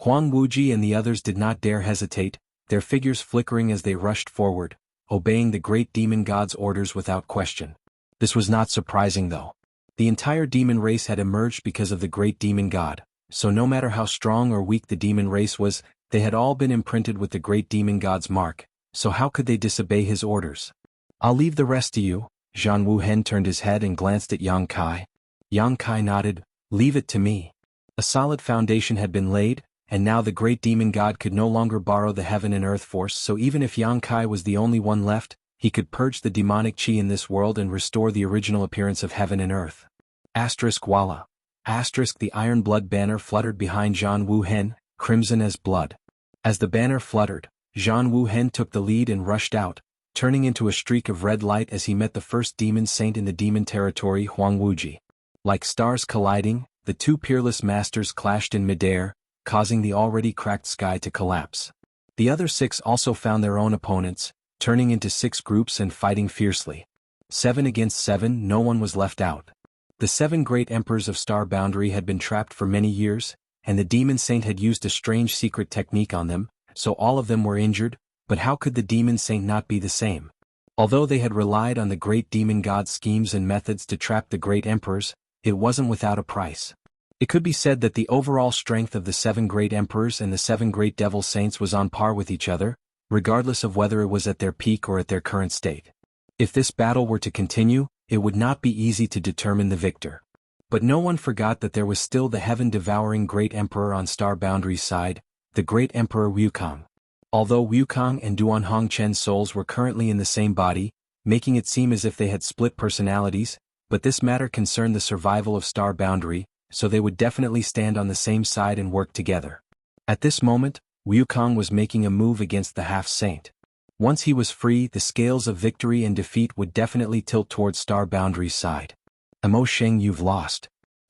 Huang Wuji and the others did not dare hesitate, their figures flickering as they rushed forward, obeying the great demon god's orders without question. This was not surprising though. The entire demon race had emerged because of the great demon god, so no matter how strong or weak the demon race was, they had all been imprinted with the great demon god's mark, so how could they disobey his orders? I'll leave the rest to you. Jianghu Hen turned his head and glanced at Yang Kai. Yang Kai nodded, leave it to me. A solid foundation had been laid, and now the great demon god could no longer borrow the heaven and earth force, so even if Yang Kai was the only one left, he could purge the demonic chi in this world and restore the original appearance of heaven and earth. Voila. The iron blood banner fluttered behind Jianghu Hen, crimson as blood. As the banner fluttered, Jianghu Hen took the lead and rushed out, turning into a streak of red light as he met the first demon saint in the demon territory, Huang Wuji. Like stars colliding, the two peerless masters clashed in midair, causing the already cracked sky to collapse. The other 6 also found their own opponents, turning into 6 groups and fighting fiercely. 7 against 7, no one was left out. The 7 great emperors of Star Boundary had been trapped for many years, and the demon saint had used a strange secret technique on them, so all of them were injured, but how could the demon saint not be the same? Although they had relied on the great demon god's schemes and methods to trap the great emperors, it wasn't without a price. It could be said that the overall strength of the 7 great emperors and the 7 great devil saints was on par with each other, regardless of whether it was at their peak or at their current state. If this battle were to continue, it would not be easy to determine the victor. But no one forgot that there was still the heaven-devouring great emperor on Star Boundary's side, the great emperor Wukong. Although Wukong and Duan Hongchen's souls were currently in the same body, making it seem as if they had split personalities, but this matter concerned the survival of Star Boundary, so they would definitely stand on the same side and work together. At this moment, Wukong was making a move against the half-saint. Once he was free, the scales of victory and defeat would definitely tilt towards Star Boundary's side. Amo Sheng, you've lost.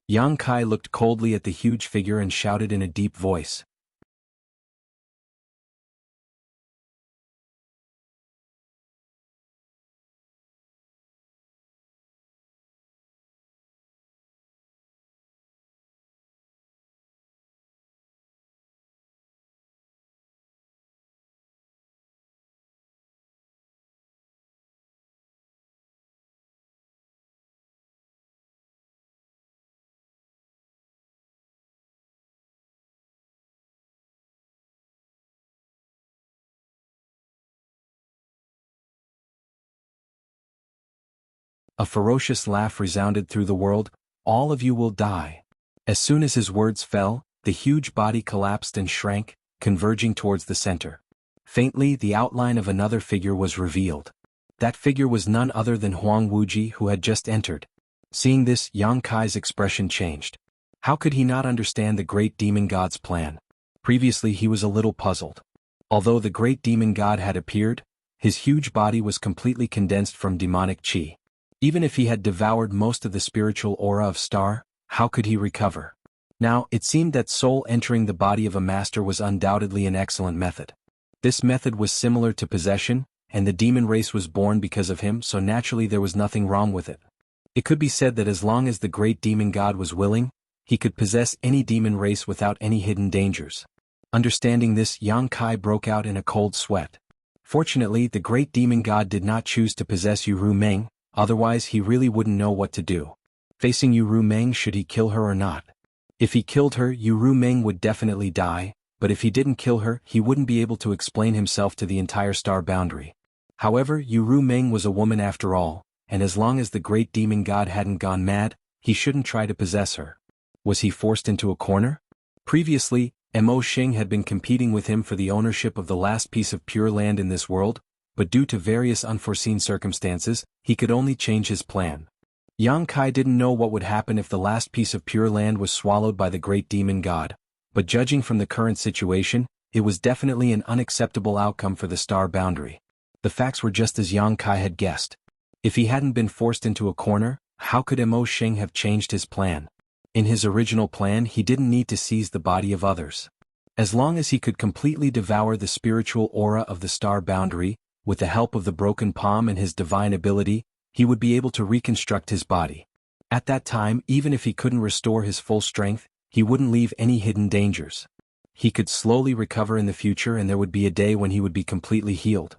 Yang Kai looked coldly at the huge figure and shouted in a deep voice. A ferocious laugh resounded through the world. All of you will die. As soon as his words fell, the huge body collapsed and shrank, converging towards the center. Faintly, the outline of another figure was revealed. That figure was none other than Huang Wuji, who had just entered. Seeing this, Yang Kai's expression changed. How could he not understand the great demon god's plan? Previously he was a little puzzled. Although the great demon god had appeared, his huge body was completely condensed from demonic chi. Even if he had devoured most of the spiritual aura of Star, how could he recover? Now, it seemed that soul entering the body of a master was undoubtedly an excellent method. This method was similar to possession, and the demon race was born because of him, so naturally there was nothing wrong with it. It could be said that as long as the great demon god was willing, he could possess any demon race without any hidden dangers. Understanding this, Yang Kai broke out in a cold sweat. Fortunately, the great demon god did not choose to possess Yu Meng, otherwise he really wouldn't know what to do. Facing Yu Meng, should he kill her or not? If he killed her, Yu Meng would definitely die, but if he didn't kill her, he wouldn't be able to explain himself to the entire Star Boundary. However, Yu Meng was a woman after all, and as long as the great demon god hadn't gone mad, he shouldn't try to possess her. Was he forced into a corner? Previously, Mo Xing had been competing with him for the ownership of the last piece of pure land in this world, but due to various unforeseen circumstances, he could only change his plan. Yang Kai didn't know what would happen if the last piece of pure land was swallowed by the great demon god, but judging from the current situation, it was definitely an unacceptable outcome for the Star Boundary. The facts were just as Yang Kai had guessed. If he hadn't been forced into a corner, how could Mo Xing have changed his plan? In his original plan, he didn't need to seize the body of others. As long as he could completely devour the spiritual aura of the Star Boundary, with the help of the broken palm and his divine ability, he would be able to reconstruct his body. At that time, even if he couldn't restore his full strength, he wouldn't leave any hidden dangers. He could slowly recover in the future, and there would be a day when he would be completely healed.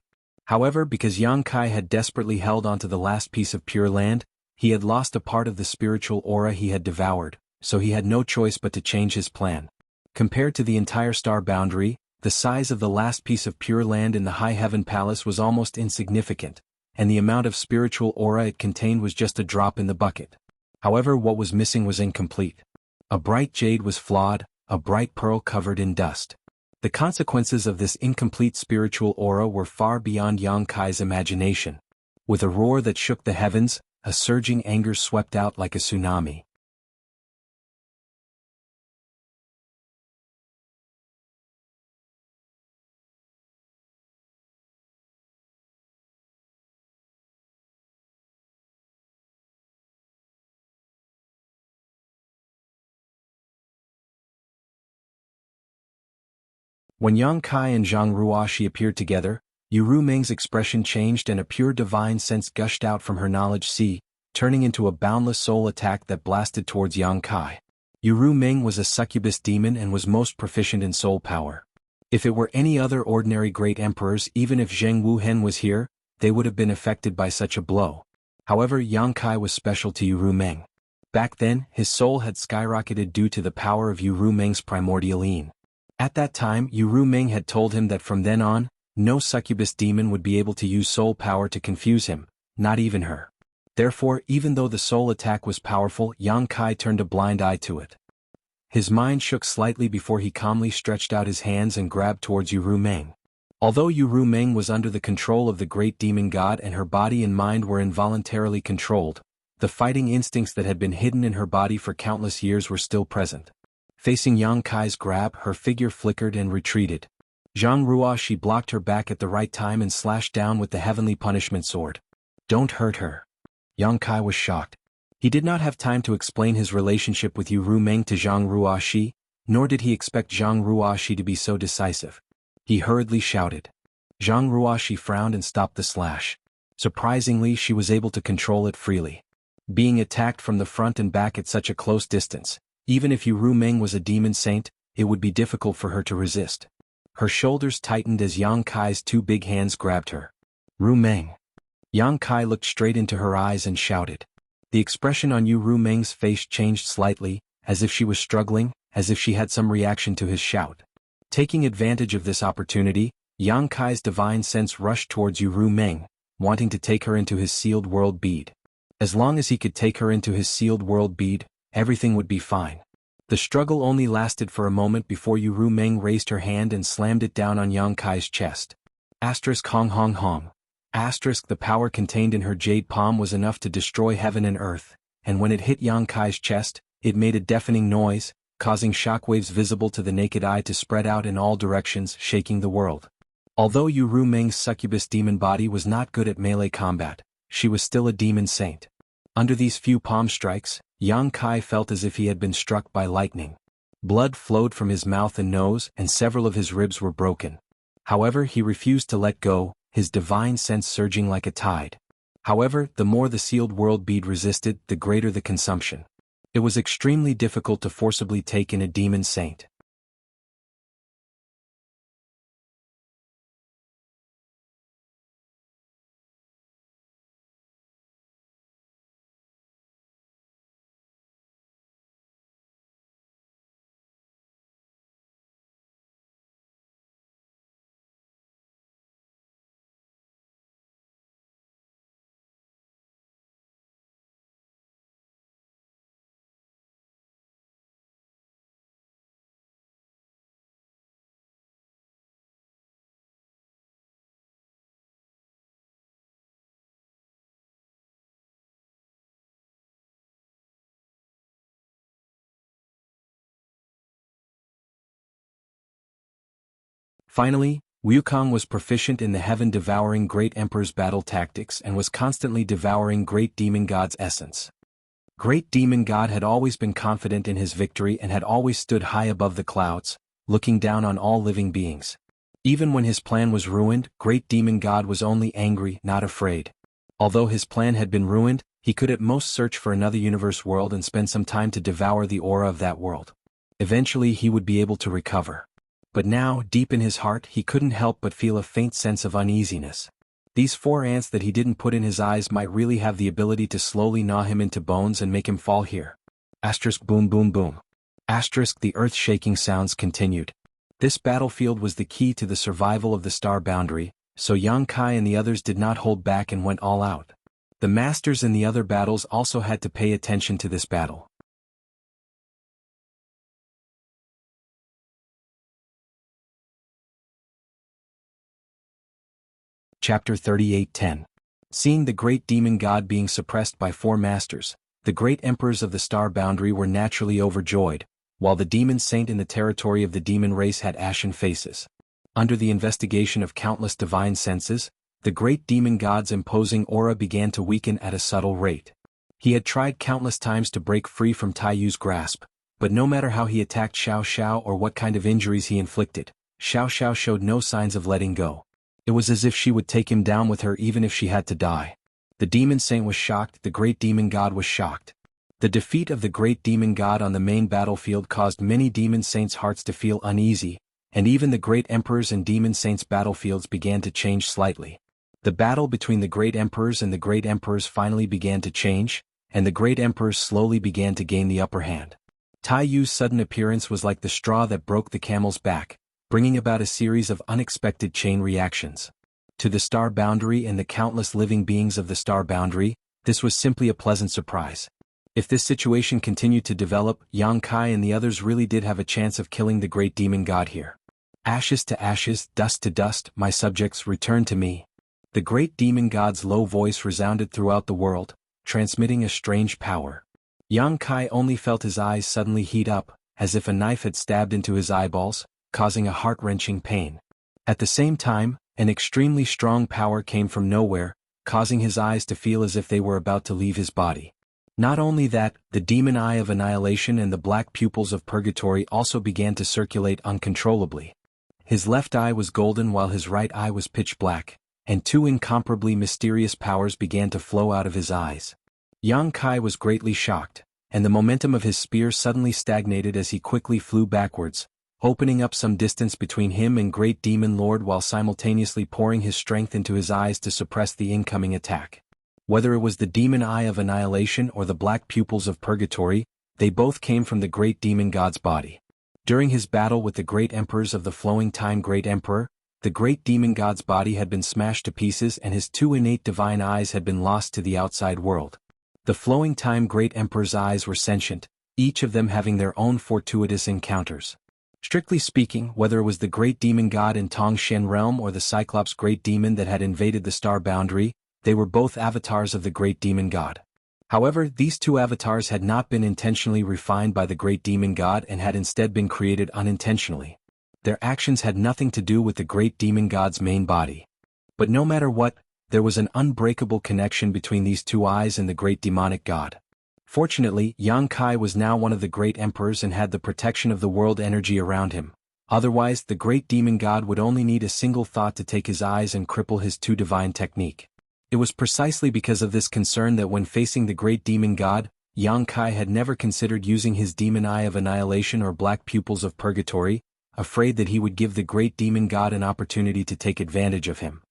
However, because Yang Kai had desperately held onto the last piece of Pure Land, he had lost a part of the spiritual aura he had devoured, so he had no choice but to change his plan. Compared to the entire star boundary, the size of the last piece of Pure Land in the High Heaven Palace was almost insignificant, and the amount of spiritual aura it contained was just a drop in the bucket. However, what was missing was incomplete. A bright jade was flawed, a bright pearl covered in dust. The consequences of this incomplete spiritual aura were far beyond Yang Kai's imagination. With a roar that shook the heavens, a surging anger swept out like a tsunami. When Yang Kai and Zhang Ruoxi appeared together, Yu Meng's expression changed and a pure divine sense gushed out from her knowledge sea, turning into a boundless soul attack that blasted towards Yang Kai. Yu Meng was a succubus demon and was most proficient in soul power. If it were any other ordinary great emperors, even if Zheng Wuhen was here, they would have been affected by such a blow. However, Yang Kai was special to Yu Meng. Back then, his soul had skyrocketed due to the power of Yu Meng's primordial yin. At that time, Yu Meng had told him that from then on, no succubus demon would be able to use soul power to confuse him, not even her. Therefore, even though the soul attack was powerful, Yang Kai turned a blind eye to it. His mind shook slightly before he calmly stretched out his hands and grabbed towards Yu Meng. Although Yu Meng was under the control of the great demon god and her body and mind were involuntarily controlled, the fighting instincts that had been hidden in her body for countless years were still present. Facing Yang Kai's grab, her figure flickered and retreated. Zhang Ruoxi blocked her back at the right time and slashed down with the heavenly punishment sword. "Don't hurt her." Yang Kai was shocked. He did not have time to explain his relationship with Yu Meng to Zhang Ruoxi, nor did he expect Zhang Ruoxi to be so decisive. He hurriedly shouted. Zhang Ruoxi frowned and stopped the slash. Surprisingly, she was able to control it freely. Being attacked from the front and back at such a close distance, even if Yu Meng was a demon saint, it would be difficult for her to resist. Her shoulders tightened as Yang Kai's two big hands grabbed her. "Ru Meng." Yang Kai looked straight into her eyes and shouted. The expression on Yu Meng's face changed slightly, as if she was struggling, as if she had some reaction to his shout. Taking advantage of this opportunity, Yang Kai's divine sense rushed towards Yu Meng, wanting to take her into his sealed world bead. As long as he could take her into his sealed world bead, everything would be fine. The struggle only lasted for a moment before Yu Meng raised her hand and slammed it down on Yang Kai's chest. Hong Hong Hong. The power contained in her jade palm was enough to destroy heaven and earth, and when it hit Yang Kai's chest, it made a deafening noise, causing shockwaves visible to the naked eye to spread out in all directions, shaking the world. Although Yu Meng's succubus demon body was not good at melee combat, she was still a demon saint. Under these few palm strikes, Yang Kai felt as if he had been struck by lightning. Blood flowed from his mouth and nose, and several of his ribs were broken. However, he refused to let go, his divine sense surging like a tide. However, the more the sealed world bead resisted, the greater the consumption. It was extremely difficult to forcibly take in a demon saint. Finally, Wukong was proficient in the heaven-devouring Great Emperor's battle tactics and was constantly devouring Great Demon God's essence. Great Demon God had always been confident in his victory and had always stood high above the clouds, looking down on all living beings. Even when his plan was ruined, Great Demon God was only angry, not afraid. Although his plan had been ruined, he could at most search for another universe world and spend some time to devour the aura of that world. Eventually he would be able to recover. But now, deep in his heart, he couldn't help but feel a faint sense of uneasiness. These 4 ants that he didn't put in his eyes might really have the ability to slowly gnaw him into bones and make him fall here. Asterisk boom boom boom. Asterisk the earth-shaking sounds continued. This battlefield was the key to the survival of the star boundary, so Yang Kai and the others did not hold back and went all out. The masters in the other battles also had to pay attention to this battle. Chapter 38:10. Seeing the great demon god being suppressed by 4 masters, the great emperors of the star boundary were naturally overjoyed, while the demon saint in the territory of the demon race had ashen faces. Under the investigation of countless divine senses, the great demon god's imposing aura began to weaken at a subtle rate. He had tried countless times to break free from Tai Yu's grasp, but no matter how he attacked Xiao Xiao or what kind of injuries he inflicted, Xiao Xiao showed no signs of letting go. It was as if she would take him down with her even if she had to die. The demon saint was shocked, the great demon god was shocked. The defeat of the great demon god on the main battlefield caused many demon saints' hearts to feel uneasy, and even the great emperors and demon saints' battlefields began to change slightly. The battle between the great emperors and the great emperors finally began to change, and the great emperors slowly began to gain the upper hand. Tai Yu's sudden appearance was like the straw that broke the camel's back, bringing about a series of unexpected chain reactions. To the star boundary and the countless living beings of the star boundary, this was simply a pleasant surprise. If this situation continued to develop, Yang Kai and the others really did have a chance of killing the great demon god here. Ashes to ashes, dust to dust, my subjects, return to me. The great demon god's low voice resounded throughout the world, transmitting a strange power. Yang Kai only felt his eyes suddenly heat up, as if a knife had stabbed into his eyeballs, causing a heart-wrenching pain. At the same time, an extremely strong power came from nowhere, causing his eyes to feel as if they were about to leave his body. Not only that, the demon eye of annihilation and the black pupils of purgatory also began to circulate uncontrollably. His left eye was golden while his right eye was pitch black, and 2 incomparably mysterious powers began to flow out of his eyes. Yang Kai was greatly shocked, and the momentum of his spear suddenly stagnated as he quickly flew backwards, opening up some distance between him and Great Demon Lord while simultaneously pouring his strength into his eyes to suppress the incoming attack. Whether it was the demon eye of annihilation or the black pupils of purgatory, they both came from the great demon god's body. During his battle with the great emperors of the flowing time great emperor, the great demon god's body had been smashed to pieces and his 2 innate divine eyes had been lost to the outside world. The flowing time great emperor's eyes were sentient, each of them having their own fortuitous encounters. Strictly speaking, whether it was the great demon god in Tongshen realm or the Cyclops great demon that had invaded the star boundary, they were both avatars of the great demon god. However, these 2 avatars had not been intentionally refined by the great demon god and had instead been created unintentionally. Their actions had nothing to do with the great demon god's main body. But no matter what, there was an unbreakable connection between these 2 eyes and the great demonic god. Fortunately, Yang Kai was now one of the great emperors and had the protection of the world energy around him. Otherwise, the great demon god would only need a single thought to take his eyes and cripple his 2 divine technique. It was precisely because of this concern that when facing the great demon god, Yang Kai had never considered using his demon eye of annihilation or black pupils of purgatory, afraid that he would give the great demon god an opportunity to take advantage of him.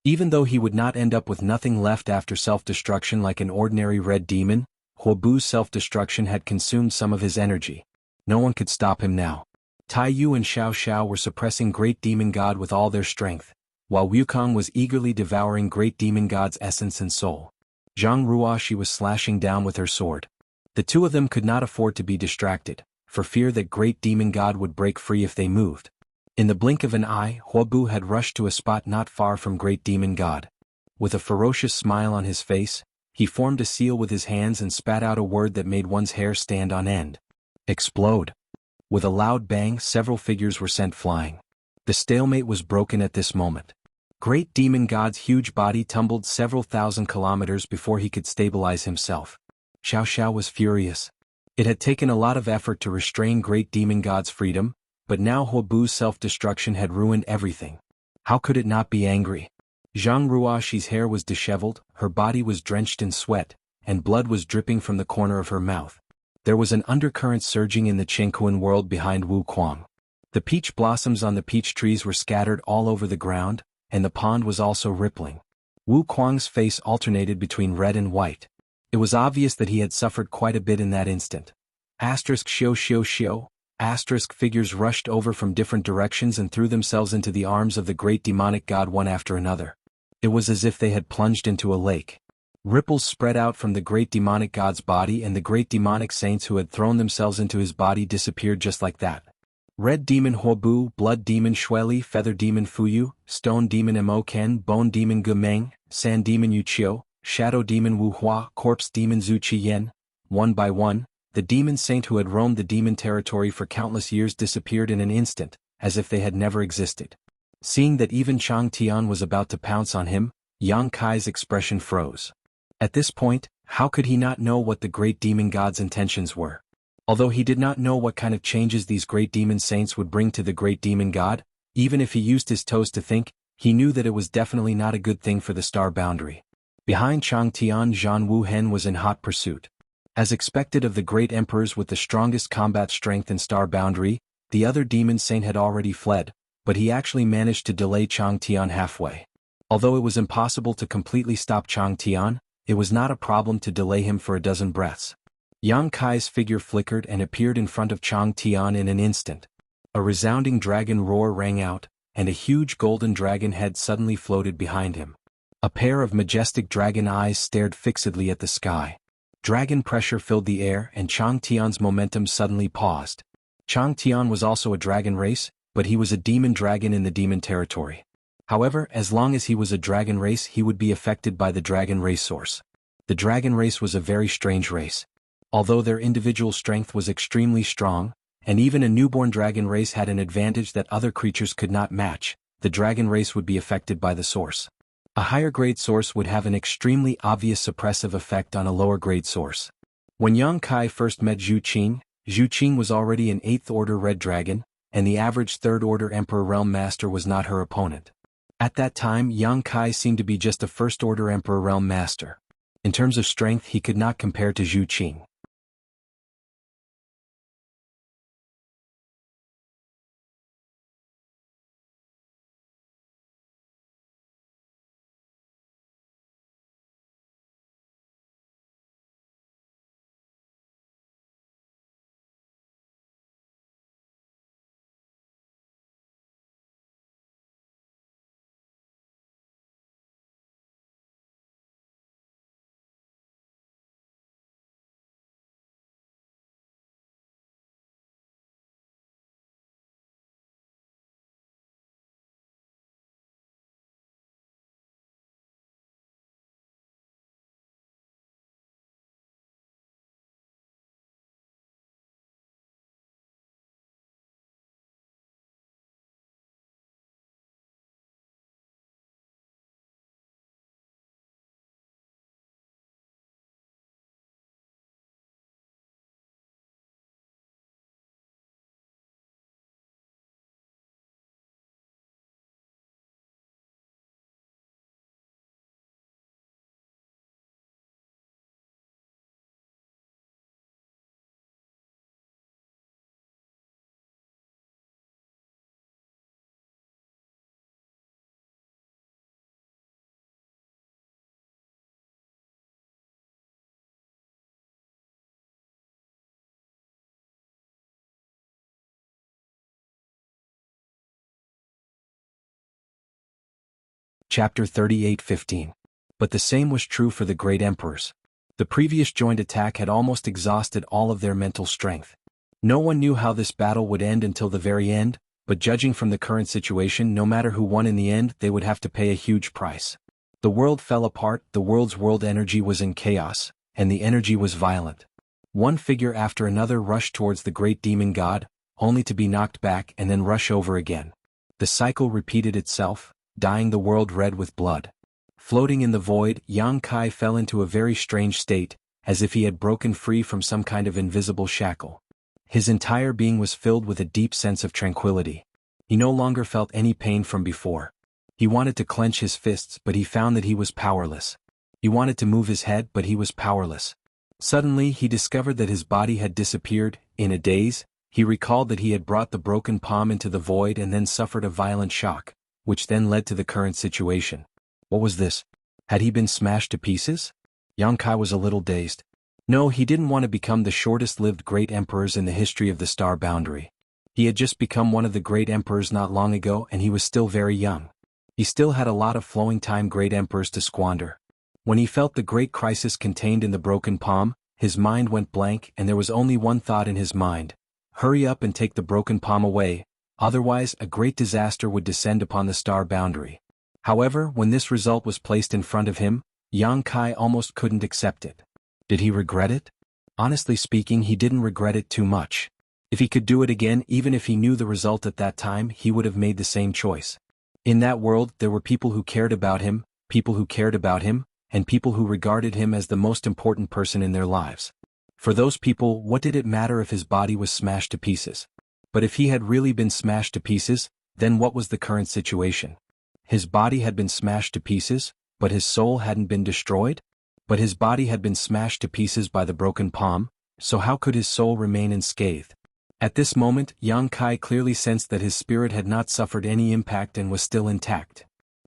Even though he would not end up with nothing left after self-destruction like an ordinary red demon, Huobu's self-destruction had consumed some of his energy. No one could stop him now. Tai Yu and Xiao Xiao were suppressing Great Demon God with all their strength, while Wukong was eagerly devouring Great Demon God's essence and soul. Jianghu she was slashing down with her sword. The 2 of them could not afford to be distracted, for fear that Great Demon God would break free if they moved. In the blink of an eye, Huobu had rushed to a spot not far from Great Demon God. With a ferocious smile on his face, he formed a seal with his hands and spat out a word that made one's hair stand on end. Explode. With a loud bang, several figures were sent flying. The stalemate was broken at this moment. Great Demon God's huge body tumbled several thousand kilometers before he could stabilize himself. Xiao Xiao was furious. It had taken a lot of effort to restrain Great Demon God's freedom, but now Huobu's self-destruction had ruined everything. How could it not be angry? Zhang Ruoxi's hair was disheveled, her body was drenched in sweat, and blood was dripping from the corner of her mouth. There was an undercurrent surging in the Qingquan world behind Wu Kuang. The peach blossoms on the peach trees were scattered all over the ground, and the pond was also rippling. Wu Kuang's face alternated between red and white. It was obvious that he had suffered quite a bit in that instant. *****. Figures rushed over from different directions and threw themselves into the arms of the great demonic god one after another. It was as if they had plunged into a lake. Ripples spread out from the great demonic god's body, and the great demonic saints who had thrown themselves into his body disappeared just like that. Red demon Huobu, blood demon Shueli, feather demon Fuyu, stone demon Emoken, bone demon Gemeng, sand demon Yuqiu, shadow demon Wu Hua, corpse demon Zhu Qiyan. One by one, the demon saint who had roamed the demon territory for countless years disappeared in an instant, as if they had never existed. Seeing that even Chang Tian was about to pounce on him, Yang Kai's expression froze. At this point, how could he not know what the great demon god's intentions were? Although he did not know what kind of changes these great demon saints would bring to the great demon god, even if he used his toes to think, he knew that it was definitely not a good thing for the star boundary. Behind Chang Tian, Zhan Wu Hen was in hot pursuit. As expected of the great emperors with the strongest combat strength and star boundary, the other demon saint had already fled, but he actually managed to delay Chang Tian halfway. Although it was impossible to completely stop Chang Tian, it was not a problem to delay him for a dozen breaths. Yang Kai's figure flickered and appeared in front of Chang Tian in an instant. A resounding dragon roar rang out, and a huge golden dragon head suddenly floated behind him. A pair of majestic dragon eyes stared fixedly at the sky. Dragon pressure filled the air, and Chang Tian's momentum suddenly paused. Chang Tian was also a dragon race, but he was a demon dragon in the demon territory. However, as long as he was a dragon race, he would be affected by the dragon race source. The dragon race was a very strange race. Although their individual strength was extremely strong, and even a newborn dragon race had an advantage that other creatures could not match, the dragon race would be affected by the source. A higher grade source would have an extremely obvious suppressive effect on a lower grade source. When Yang Kai first met Zhu Qing was already an 8th order red dragon, and the average 3rd order Emperor Realm Master was not her opponent. At that time, Yang Kai seemed to be just a 1st order Emperor Realm Master. In terms of strength, he could not compare to Zhu Qing. Chapter 38:15. But the same was true for the great emperors. The previous joint attack had almost exhausted all of their mental strength. No one knew how this battle would end until the very end, but judging from the current situation, no matter who won in the end, they would have to pay a huge price. The world fell apart, the world's world energy was in chaos, and the energy was violent. One figure after another rushed towards the great demon god, only to be knocked back and then rush over again. The cycle repeated itself, dyeing the world red with blood. Floating in the void, Yang Kai fell into a very strange state, as if he had broken free from some kind of invisible shackle. His entire being was filled with a deep sense of tranquility. He no longer felt any pain from before. He wanted to clench his fists, but he found that he was powerless. He wanted to move his head, but he was powerless. Suddenly he discovered that his body had disappeared. In a daze, he recalled that he had brought the broken palm into the void and then suffered a violent shock, which then led to the current situation. What was this? Had he been smashed to pieces? Yang Kai was a little dazed. No, he didn't want to become the shortest-lived great emperors in the history of the Star Boundary. He had just become one of the great emperors not long ago and he was still very young. He still had a lot of flowing time great emperors to squander. When he felt the great crisis contained in the broken palm, his mind went blank and there was only one thought in his mind. Hurry up and take the broken palm away, otherwise a great disaster would descend upon the Star Boundary. However, when this result was placed in front of him, Yang Kai almost couldn't accept it. Did he regret it? Honestly speaking, he didn't regret it too much. If he could do it again, even if he knew the result at that time, he would have made the same choice. In that world, there were people who cared about him, and people who regarded him as the most important person in their lives. For those people, what did it matter if his body was smashed to pieces? But if he had really been smashed to pieces, then what was the current situation? His body had been smashed to pieces, but his soul hadn't been destroyed? But his body had been smashed to pieces by the broken palm, so how could his soul remain unscathed? At this moment, Yang Kai clearly sensed that his spirit had not suffered any impact and was still intact.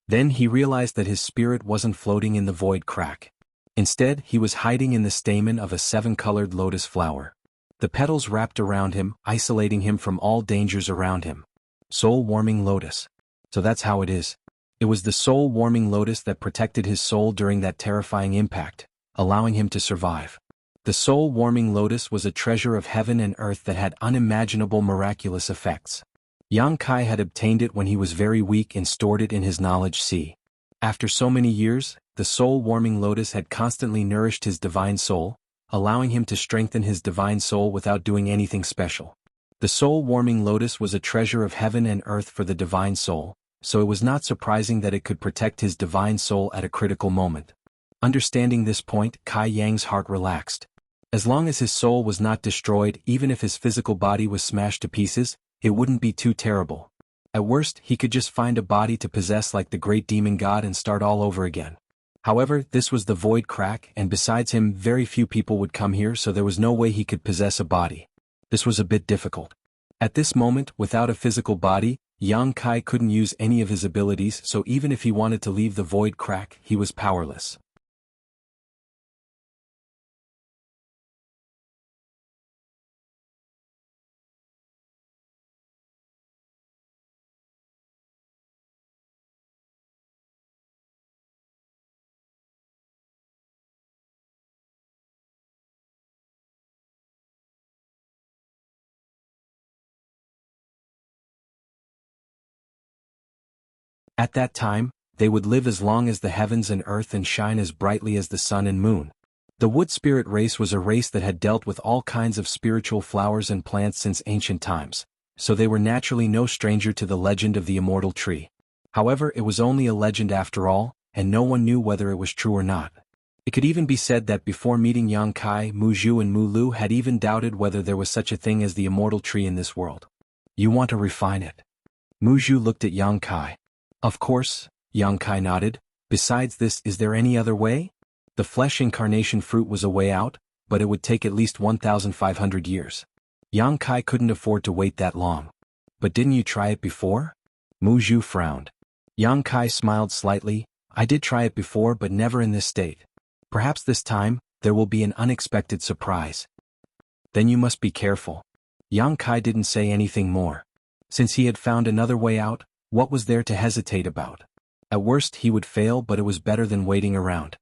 Then he realized that his spirit wasn't floating in the void crack. Instead, he was hiding in the stamen of a 7-colored lotus flower. The petals wrapped around him, isolating him from all dangers around him. Soul-warming lotus. So that's how it is. It was the soul-warming lotus that protected his soul during that terrifying impact, allowing him to survive. The soul-warming lotus was a treasure of heaven and earth that had unimaginable miraculous effects. Yang Kai had obtained it when he was very weak and stored it in his knowledge sea. After so many years, the soul-warming lotus had constantly nourished his divine soul, allowing him to strengthen his divine soul without doing anything special. The soul-warming lotus was a treasure of heaven and earth for the divine soul, so it was not surprising that it could protect his divine soul at a critical moment. Understanding this point, Kai Yang's heart relaxed. As long as his soul was not destroyed, even if his physical body was smashed to pieces, it wouldn't be too terrible. At worst, he could just find a body to possess like the great demon god and start all over again. However, this was the void crack, and besides him, very few people would come here, so there was no way he could possess a body. This was a bit difficult. At this moment, without a physical body, Yang Kai couldn't use any of his abilities, so even if he wanted to leave the void crack, he was powerless. At that time, they would live as long as the heavens and earth and shine as brightly as the sun and moon. The wood spirit race was a race that had dealt with all kinds of spiritual flowers and plants since ancient times, so they were naturally no stranger to the legend of the immortal tree. However, it was only a legend after all, and no one knew whether it was true or not. It could even be said that before meeting Yang Kai, Mu Zhu and Mu Lu had even doubted whether there was such a thing as the immortal tree in this world. You want to refine it? Mu Zhu looked at Yang Kai. Of course, Yang Kai nodded. Besides this, is there any other way? The flesh incarnation fruit was a way out, but it would take at least 1,500 years. Yang Kai couldn't afford to wait that long. But didn't you try it before? Mu Zhu frowned. Yang Kai smiled slightly. I did try it before, but never in this state. Perhaps this time, there will be an unexpected surprise. Then you must be careful. Yang Kai didn't say anything more. Since he had found another way out, what was there to hesitate about? At worst he would fail, but it was better than waiting around.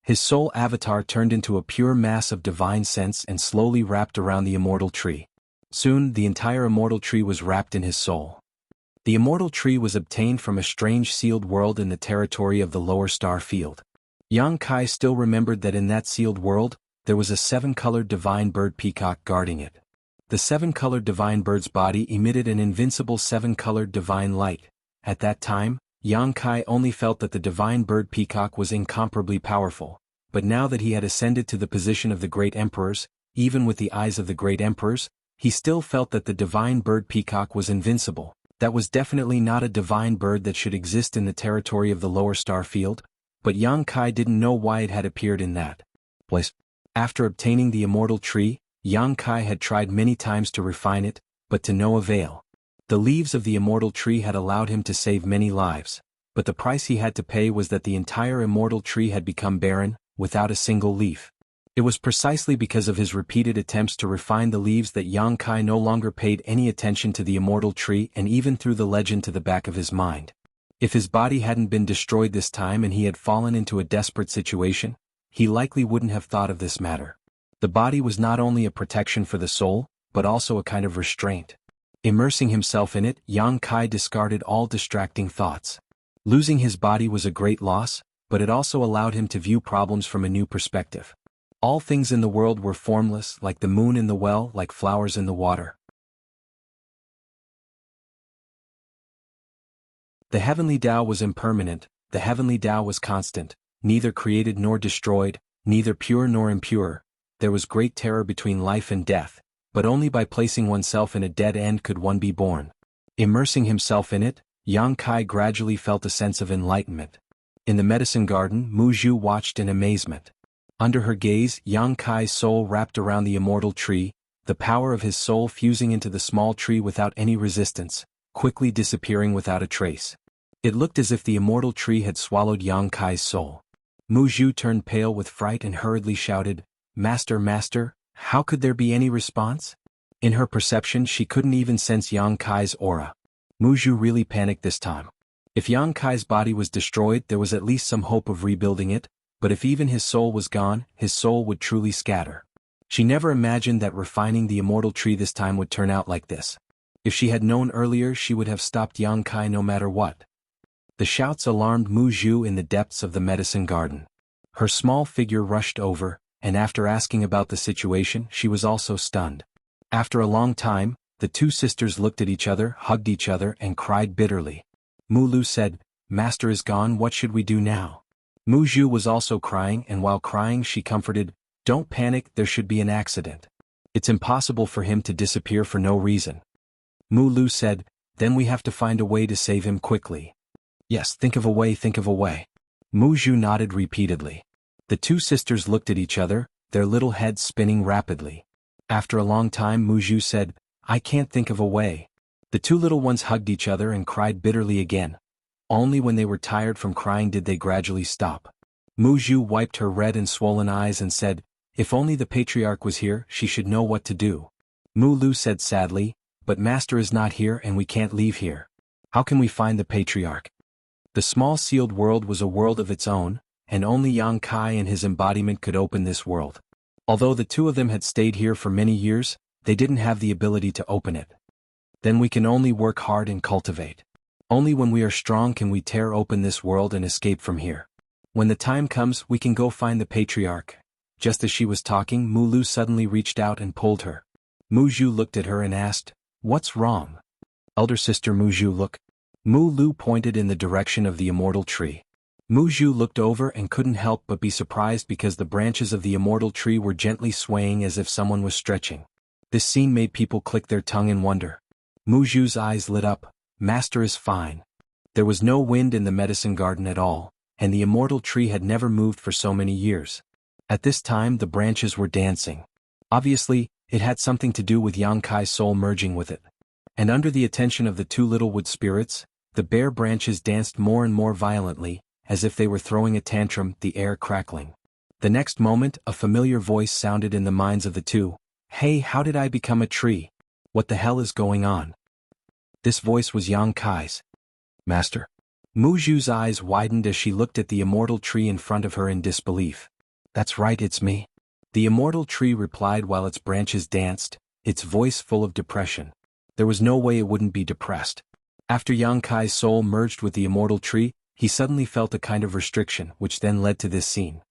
His soul avatar turned into a pure mass of divine sense and slowly wrapped around the immortal tree. Soon, the entire immortal tree was wrapped in his soul. The immortal tree was obtained from a strange sealed world in the territory of the lower star field. Yang Kai still remembered that in that sealed world, there was a 7-colored divine bird peacock guarding it. The 7-colored divine bird's body emitted an invincible 7-colored divine light. At that time, Yang Kai only felt that the divine bird peacock was incomparably powerful, but now that he had ascended to the position of the great emperors, even with the eyes of the great emperors, he still felt that the divine bird peacock was invincible. That was definitely not a divine bird that should exist in the territory of the lower star field, but Yang Kai didn't know why it had appeared in that place. After obtaining the immortal tree, Yang Kai had tried many times to refine it, but to no avail. The leaves of the immortal tree had allowed him to save many lives, but the price he had to pay was that the entire immortal tree had become barren, without a single leaf. It was precisely because of his repeated attempts to refine the leaves that Yang Kai no longer paid any attention to the immortal tree and even threw the legend to the back of his mind. If his body hadn't been destroyed this time and he had fallen into a desperate situation, he likely wouldn't have thought of this matter. The body was not only a protection for the soul, but also a kind of restraint. Immersing himself in it, Yang Kai discarded all distracting thoughts. Losing his body was a great loss, but it also allowed him to view problems from a new perspective. All things in the world were formless, like the moon in the well, like flowers in the water. The heavenly Tao was impermanent, the heavenly Tao was constant, neither created nor destroyed, neither pure nor impure. There was great terror between life and death, but only by placing oneself in a dead end could one be born. Immersing himself in it, Yang Kai gradually felt a sense of enlightenment. In the medicine garden, Mu Zhu watched in amazement. Under her gaze, Yang Kai's soul wrapped around the immortal tree, the power of his soul fusing into the small tree without any resistance, quickly disappearing without a trace. It looked as if the immortal tree had swallowed Yang Kai's soul. Mu Zhu turned pale with fright and hurriedly shouted, "Master, Master, how could there be any response?" In her perception she couldn't even sense Yang Kai's aura. Mu Zhu really panicked this time. If Yang Kai's body was destroyed, there was at least some hope of rebuilding it, but if even his soul was gone, his soul would truly scatter. She never imagined that refining the immortal tree this time would turn out like this. If she had known earlier, she would have stopped Yang Kai no matter what. The shouts alarmed Mu Zhu in the depths of the medicine garden. Her small figure rushed over, and after asking about the situation, she was also stunned. After a long time, the two sisters looked at each other, hugged each other, and cried bitterly. Mu Lu said, "Master is gone, what should we do now?" Mu Zhu was also crying, and while crying she comforted, "Don't panic, there should be an accident. It's impossible for him to disappear for no reason." Mu Lu said, "Then we have to find a way to save him quickly." "Yes, think of a way, think of a way." Mu Zhu nodded repeatedly. The two sisters looked at each other, their little heads spinning rapidly. After a long time Mu Zhu said, "I can't think of a way." The two little ones hugged each other and cried bitterly again. Only when they were tired from crying did they gradually stop. Mu Zhu wiped her red and swollen eyes and said, "If only the patriarch was here, she should know what to do." Mu Lu said sadly, "But Master is not here and we can't leave here. How can we find the patriarch?" The small sealed world was a world of its own, and only Yang Kai and his embodiment could open this world. Although the two of them had stayed here for many years, they didn't have the ability to open it. Then we can only work hard and cultivate. Only when we are strong can we tear open this world and escape from here. When the time comes, we can go find the patriarch. Just as she was talking, Mu Lu suddenly reached out and pulled her. Mu Zhu looked at her and asked, "What's wrong?" "Elder sister Mu Zhu, look." Mu Lu pointed in the direction of the immortal tree. Mu Zhu looked over and couldn't help but be surprised because the branches of the immortal tree were gently swaying as if someone was stretching. This scene made people click their tongue in wonder. Mu Zhu's eyes lit up. Master is fine. There was no wind in the medicine garden at all, and the immortal tree had never moved for so many years. At this time the branches were dancing. Obviously, it had something to do with Yang Kai's soul merging with it. And under the attention of the two little wood spirits, the bare branches danced more and more violently, as if they were throwing a tantrum, the air crackling. The next moment, a familiar voice sounded in the minds of the two. "Hey, how did I become a tree? What the hell is going on?" This voice was Yang Kai's. "Master?" Mu Zhu's eyes widened as she looked at the immortal tree in front of her in disbelief. "That's right, it's me." The immortal tree replied while its branches danced, its voice full of depression. There was no way it wouldn't be depressed. After Yang Kai's soul merged with the immortal tree, he suddenly felt a kind of restriction, which then led to this scene.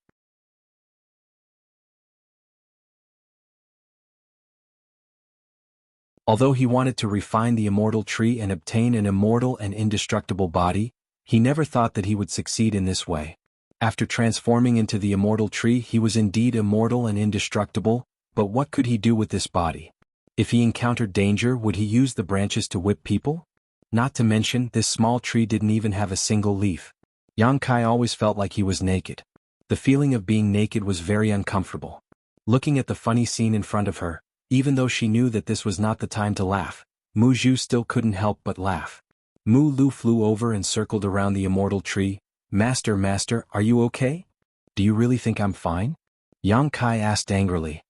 Although he wanted to refine the immortal tree and obtain an immortal and indestructible body, he never thought that he would succeed in this way. After transforming into the immortal tree, he was indeed immortal and indestructible, but what could he do with this body? If he encountered danger, would he use the branches to whip people? Not to mention, this small tree didn't even have a single leaf. Yang Kai always felt like he was naked. The feeling of being naked was very uncomfortable. Looking at the funny scene in front of her, even though she knew that this was not the time to laugh, Mu Zhu still couldn't help but laugh. Mu Lu flew over and circled around the immortal tree. Master, master, are you okay? Do you really think I'm fine? Yang Kai asked angrily.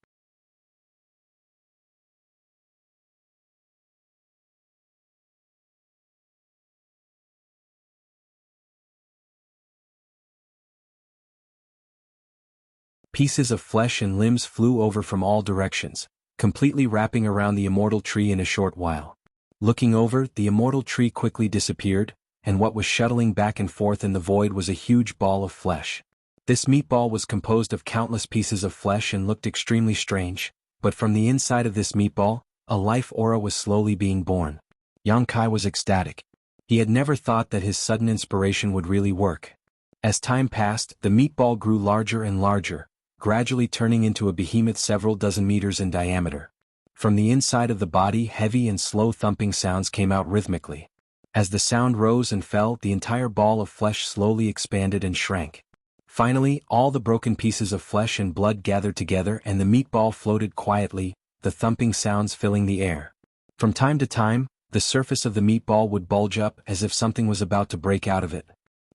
Pieces of flesh and limbs flew over from all directions, completely wrapping around the immortal tree in a short while. Looking over, the immortal tree quickly disappeared, and what was shuttling back and forth in the void was a huge ball of flesh. This meatball was composed of countless pieces of flesh and looked extremely strange, but from the inside of this meatball, a life aura was slowly being born. Yang Kai was ecstatic. He had never thought that his sudden inspiration would really work. As time passed, the meatball grew larger and larger, gradually turning into a behemoth several dozen meters in diameter. From the inside of the body, heavy and slow thumping sounds came out rhythmically. As the sound rose and fell, the entire ball of flesh slowly expanded and shrank. Finally, all the broken pieces of flesh and blood gathered together and the meatball floated quietly, the thumping sounds filling the air. From time to time, the surface of the meatball would bulge up as if something was about to break out of it.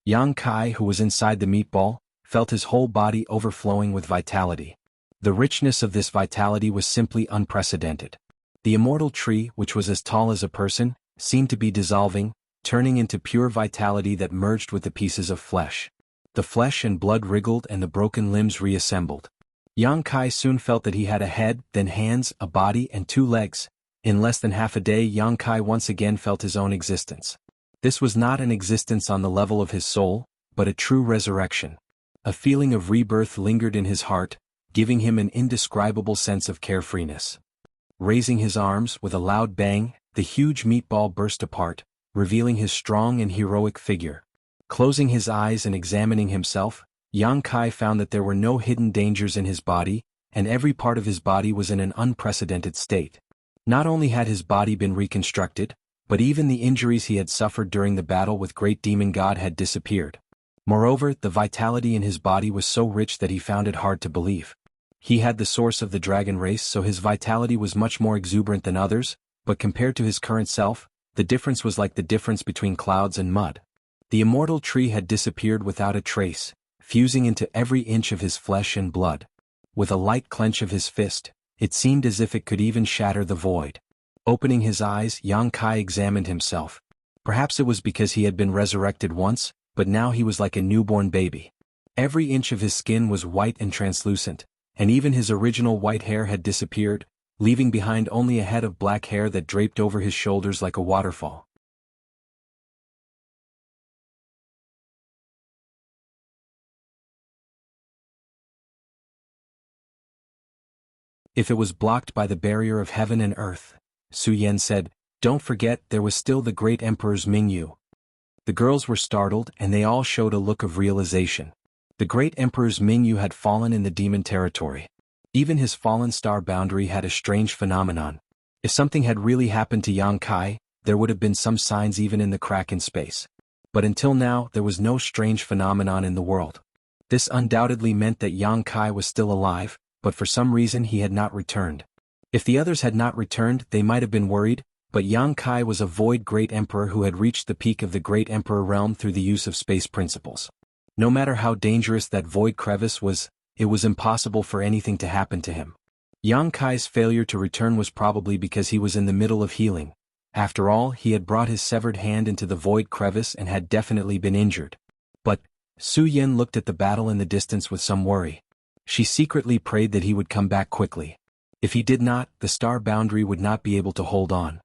Yang Kai, who was inside the meatball, felt his whole body overflowing with vitality. The richness of this vitality was simply unprecedented. The immortal tree, which was as tall as a person, seemed to be dissolving, turning into pure vitality that merged with the pieces of flesh. The flesh and blood wriggled and the broken limbs reassembled. Yang Kai soon felt that he had a head, then hands, a body and 2 legs. In less than half a day, Yang Kai once again felt his own existence. This was not an existence on the level of his soul, but a true resurrection. A feeling of rebirth lingered in his heart, giving him an indescribable sense of carefreeness. Raising his arms with a loud bang, the huge meatball burst apart, revealing his strong and heroic figure. Closing his eyes and examining himself, Yang Kai found that there were no hidden dangers in his body, and every part of his body was in an unprecedented state. Not only had his body been reconstructed, but even the injuries he had suffered during the battle with Great Demon God had disappeared. Moreover, the vitality in his body was so rich that he found it hard to believe. He had the source of the dragon race, so his vitality was much more exuberant than others, but compared to his current self, the difference was like the difference between clouds and mud. The immortal tree had disappeared without a trace, fusing into every inch of his flesh and blood. With a light clench of his fist, it seemed as if it could even shatter the void. Opening his eyes, Yang Kai examined himself. Perhaps it was because he had been resurrected once, but now he was like a newborn baby. Every inch of his skin was white and translucent, and even his original white hair had disappeared, leaving behind only a head of black hair that draped over his shoulders like a waterfall. If it was blocked by the barrier of heaven and earth, Su Yan said, don't forget there was still the great Emperor's Mingyu. The girls were startled and they all showed a look of realization. The great Emperor's Mingyu had fallen in the demon territory. Even his fallen star boundary had a strange phenomenon. If something had really happened to Yang Kai, there would have been some signs even in the crack in space. But until now, there was no strange phenomenon in the world. This undoubtedly meant that Yang Kai was still alive, but for some reason he had not returned. If the others had not returned, they might have been worried, but Yang Kai was a void great emperor who had reached the peak of the great emperor realm through the use of space principles. No matter how dangerous that void crevice was, it was impossible for anything to happen to him. Yang Kai's failure to return was probably because he was in the middle of healing. After all, he had brought his severed hand into the void crevice and had definitely been injured. But Su Yan looked at the battle in the distance with some worry. She secretly prayed that he would come back quickly. If he did not, the star boundary would not be able to hold on.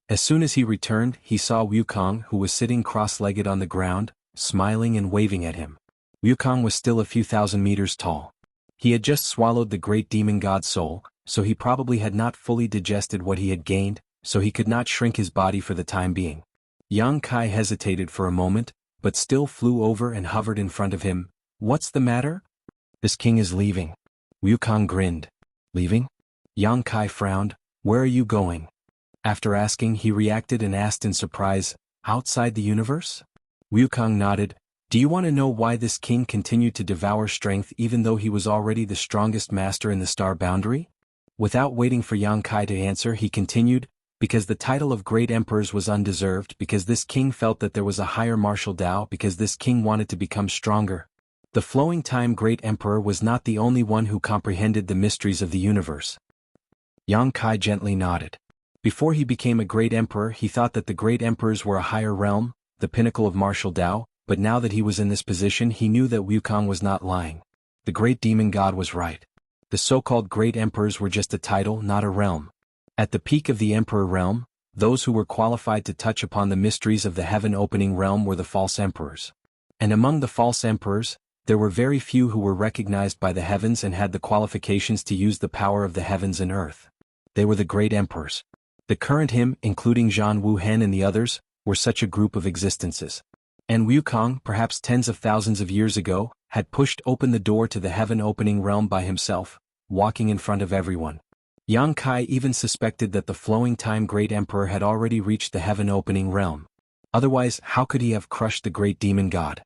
As soon as he returned, he saw Wukong, who was sitting cross-legged on the ground, smiling and waving at him. Wukong was still a few thousand meters tall. He had just swallowed the great demon god's soul, so he probably had not fully digested what he had gained, so he could not shrink his body for the time being. Yang Kai hesitated for a moment, but still flew over and hovered in front of him. "What's the matter?" "This king is leaving." Wukong grinned. "Leaving?" Yang Kai frowned. "Where are you going?" After asking, he reacted and asked in surprise, "Outside the universe?" Wukong nodded. "Do you want to know why this king continued to devour strength even though he was already the strongest master in the star boundary?" Without waiting for Yang Kai to answer, he continued, "Because the title of great emperors was undeserved, because this king felt that there was a higher martial Tao, because this king wanted to become stronger." The flowing time great emperor was not the only one who comprehended the mysteries of the universe. Yang Kai gently nodded. Before he became a great emperor, he thought that the great emperors were a higher realm, the pinnacle of martial Tao, but now that he was in this position, he knew that Wukong was not lying. The great demon god was right. The so-called great emperors were just a title, not a realm. At the peak of the emperor realm, those who were qualified to touch upon the mysteries of the heaven-opening realm were the false emperors. And among the false emperors, there were very few who were recognized by the heavens and had the qualifications to use the power of the heavens and earth. They were the great emperors. The current him, including Jianghu and the others, were such a group of existences. And Wukong, perhaps tens of thousands of years ago, had pushed open the door to the heaven-opening realm by himself, walking in front of everyone. Yang Kai even suspected that the flowing time great emperor had already reached the heaven-opening realm. Otherwise, how could he have crushed the great demon god?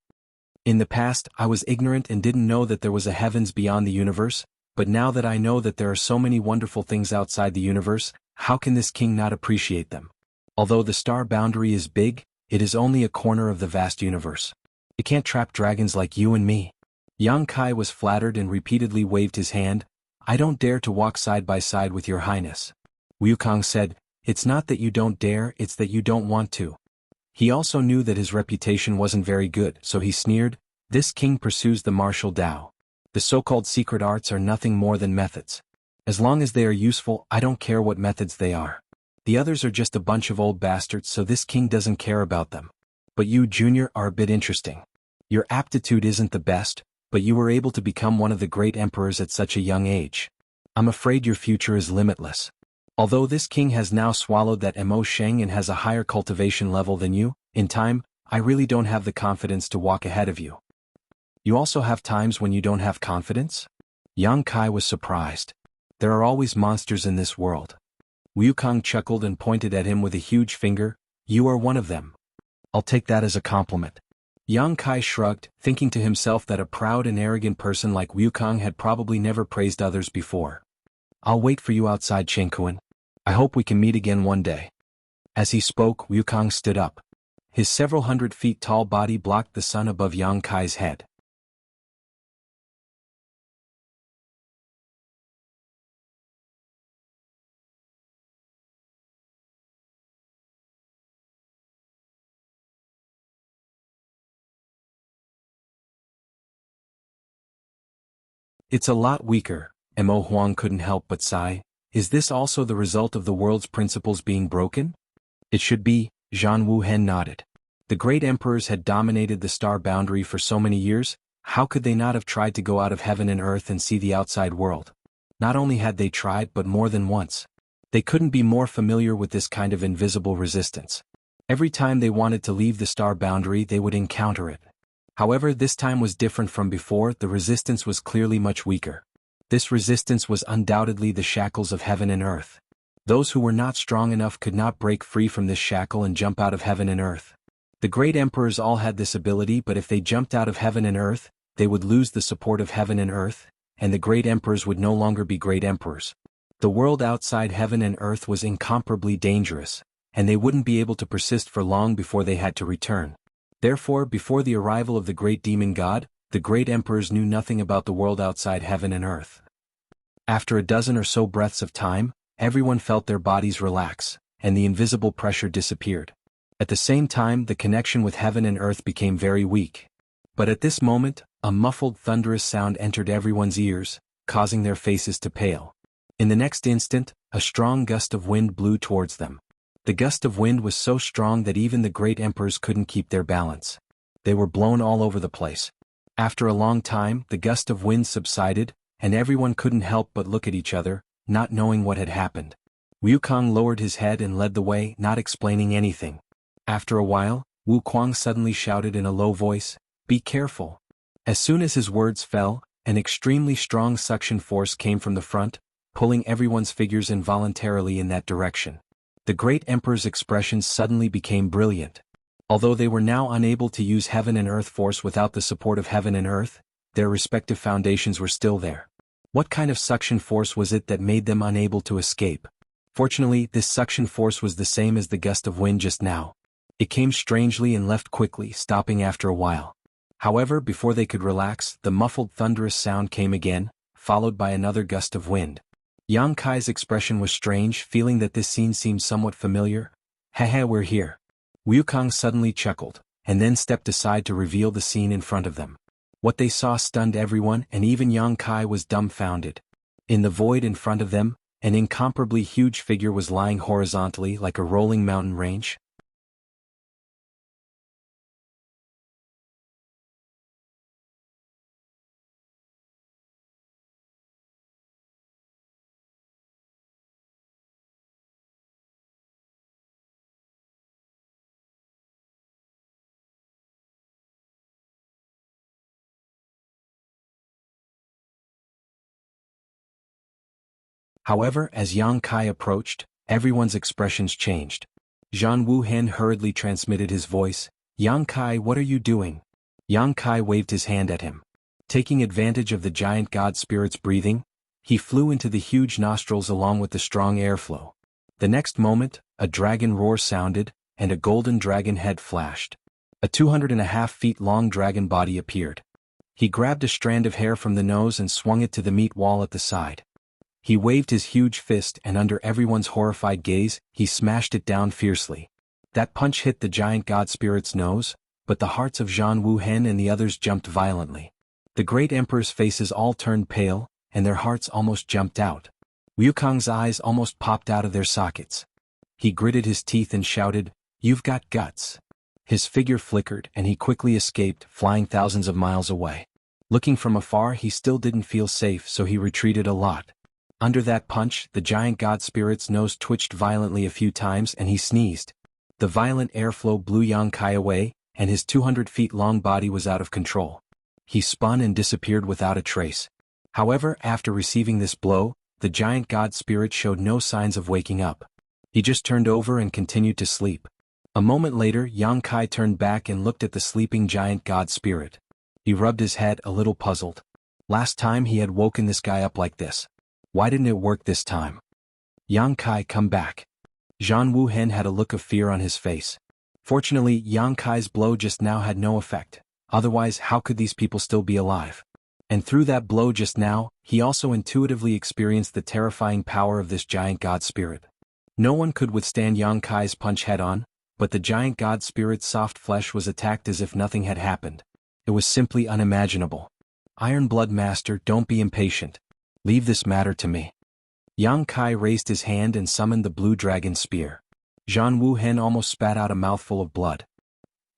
"In the past, I was ignorant and didn't know that there was a heavens beyond the universe, but now that I know that there are so many wonderful things outside the universe, how can this king not appreciate them? Although the star boundary is big, it is only a corner of the vast universe. It can't trap dragons like you and me." Yang Kai was flattered and repeatedly waved his hand. "I don't dare to walk side by side with your highness." Wukong said, "It's not that you don't dare, it's that you don't want to." He also knew that his reputation wasn't very good, so he sneered, "This king pursues the martial Tao. The so-called secret arts are nothing more than methods. As long as they are useful, I don't care what methods they are. The others are just a bunch of old bastards, so this king doesn't care about them. But you, Junior, are a bit interesting. Your aptitude isn't the best, but you were able to become one of the great emperors at such a young age. I'm afraid your future is limitless. Although this king has now swallowed that Mo Sheng and has a higher cultivation level than you, in time, I really don't have the confidence to walk ahead of you." "You also have times when you don't have confidence?" Yang Kai was surprised. "There are always monsters in this world." Wukong chuckled and pointed at him with a huge finger. "You are one of them. I'll take that as a compliment." Yang Kai shrugged, thinking to himself that a proud and arrogant person like Wukong had probably never praised others before. "I'll wait for you outside Chengkuan. I hope we can meet again one day." As he spoke, Wukong stood up. His several hundred feet tall body blocked the sun above Yang Kai's head. "It's a lot weaker," Mo Huang couldn't help but sigh. "Is this also the result of the world's principles being broken?" "It should be," Zhan Wuhen nodded. The great emperors had dominated the star boundary for so many years, how could they not have tried to go out of heaven and earth and see the outside world? Not only had they tried but more than once. They couldn't be more familiar with this kind of invisible resistance. Every time they wanted to leave the star boundary they would encounter it. However, this time was different from before. The resistance was clearly much weaker. This resistance was undoubtedly the shackles of heaven and earth. Those who were not strong enough could not break free from this shackle and jump out of heaven and earth. The great emperors all had this ability, but if they jumped out of heaven and earth, they would lose the support of heaven and earth, and the great emperors would no longer be great emperors. The world outside heaven and earth was incomparably dangerous, and they wouldn't be able to persist for long before they had to return. Therefore, before the arrival of the great demon god, the great emperors knew nothing about the world outside heaven and earth. After a dozen or so breaths of time, everyone felt their bodies relax, and the invisible pressure disappeared. At the same time, the connection with heaven and earth became very weak. But at this moment, a muffled thunderous sound entered everyone's ears, causing their faces to pale. In the next instant, a strong gust of wind blew towards them. The gust of wind was so strong that even the great emperors couldn't keep their balance. They were blown all over the place. After a long time, the gust of wind subsided, and everyone couldn't help but look at each other, not knowing what had happened. Wukong lowered his head and led the way, not explaining anything. After a while, Wu Kuang suddenly shouted in a low voice, "Be careful." As soon as his words fell, an extremely strong suction force came from the front, pulling everyone's figures involuntarily in that direction. The great emperor's expressions suddenly became brilliant. Although they were now unable to use heaven and earth force without the support of heaven and earth, their respective foundations were still there. What kind of suction force was it that made them unable to escape? Fortunately, this suction force was the same as the gust of wind just now. It came strangely and left quickly, stopping after a while. However, before they could relax, the muffled thunderous sound came again, followed by another gust of wind. Yang Kai's expression was strange, feeling that this scene seemed somewhat familiar. "Haha, we're here." Wukong suddenly chuckled, and then stepped aside to reveal the scene in front of them. What they saw stunned everyone, and even Yang Kai was dumbfounded. In the void in front of them, an incomparably huge figure was lying horizontally like a rolling mountain range. However, as Yang Kai approached, everyone's expressions changed. Zhan Wuhen hurriedly transmitted his voice, "Yang Kai, what are you doing?" Yang Kai waved his hand at him. Taking advantage of the giant god spirit's breathing, he flew into the huge nostrils along with the strong airflow. The next moment, a dragon roar sounded, and a golden dragon head flashed. A 2.5 feet long dragon body appeared. He grabbed a strand of hair from the nose and swung it to the meat wall at the side. He waved his huge fist, and under everyone's horrified gaze, he smashed it down fiercely. That punch hit the giant god spirit's nose, but the hearts of Zhan Wuhen and the others jumped violently. The great emperor's faces all turned pale, and their hearts almost jumped out. Wukong's eyes almost popped out of their sockets. He gritted his teeth and shouted, "You've got guts." His figure flickered, and he quickly escaped, flying thousands of miles away. Looking from afar, he still didn't feel safe, so he retreated a lot. Under that punch, the giant god spirit's nose twitched violently a few times and he sneezed. The violent airflow blew Yang Kai away, and his 200 feet long body was out of control. He spun and disappeared without a trace. However, after receiving this blow, the giant god spirit showed no signs of waking up. He just turned over and continued to sleep. A moment later, Yang Kai turned back and looked at the sleeping giant god spirit. He rubbed his head, a little puzzled. Last time he had woken this guy up like this. Why didn't it work this time? "Yang Kai, come back." Zhan Wuhen had a look of fear on his face. Fortunately, Yang Kai's blow just now had no effect. Otherwise, how could these people still be alive? And through that blow just now, he also intuitively experienced the terrifying power of this giant god spirit. No one could withstand Yang Kai's punch head-on, but the giant god spirit's soft flesh was attacked as if nothing had happened. It was simply unimaginable. "Iron Blood Master, don't be impatient. Leave this matter to me." Yang Kai raised his hand and summoned the blue dragon spear. Zhan Wuhen almost spat out a mouthful of blood.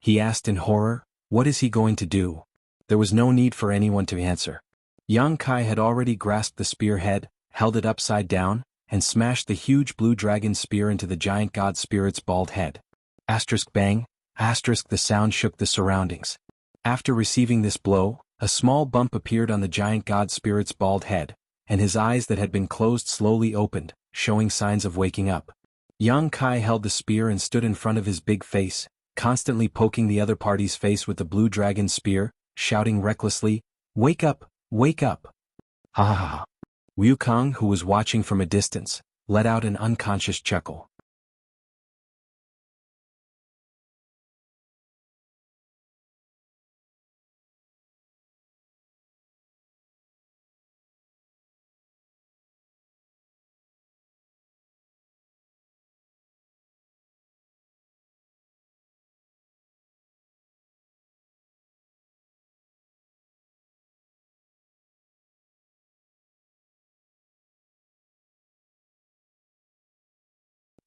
He asked in horror, "What is he going to do?" There was no need for anyone to answer. Yang Kai had already grasped the spearhead, held it upside down, and smashed the huge blue dragon spear into the giant god spirit's bald head. Asterisk bang, asterisk, the sound shook the surroundings. After receiving this blow, a small bump appeared on the giant god spirit's bald head, and his eyes that had been closed slowly opened, showing signs of waking up. Yang Kai held the spear and stood in front of his big face, constantly poking the other party's face with the blue dragon spear, shouting recklessly, "Wake up! Wake up!" Ha ha ha. Wukong, who was watching from a distance, let out an unconscious chuckle.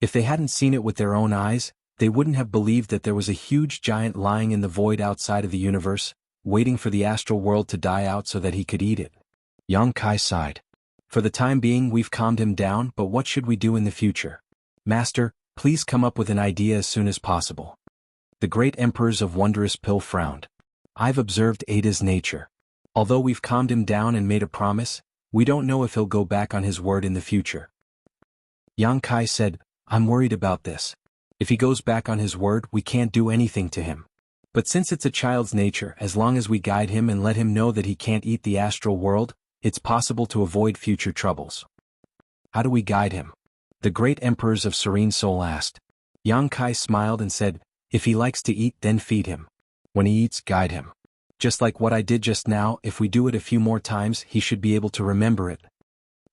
If they hadn't seen it with their own eyes, they wouldn't have believed that there was a huge giant lying in the void outside of the universe, waiting for the astral world to die out so that he could eat it. Yang Kai sighed. For the time being we've calmed him down, but what should we do in the future? Master, please come up with an idea as soon as possible. The great emperors of Wondrous Pill frowned. I've observed Ada's nature. Although we've calmed him down and made a promise, we don't know if he'll go back on his word in the future. Yang Kai said, I'm worried about this. If he goes back on his word, we can't do anything to him. But since it's a child's nature, as long as we guide him and let him know that he can't eat the astral world, it's possible to avoid future troubles. How do we guide him? The great emperors of Serene Soul asked. Yang Kai smiled and said, if he likes to eat, then feed him. When he eats, guide him. Just like what I did just now, if we do it a few more times, he should be able to remember it.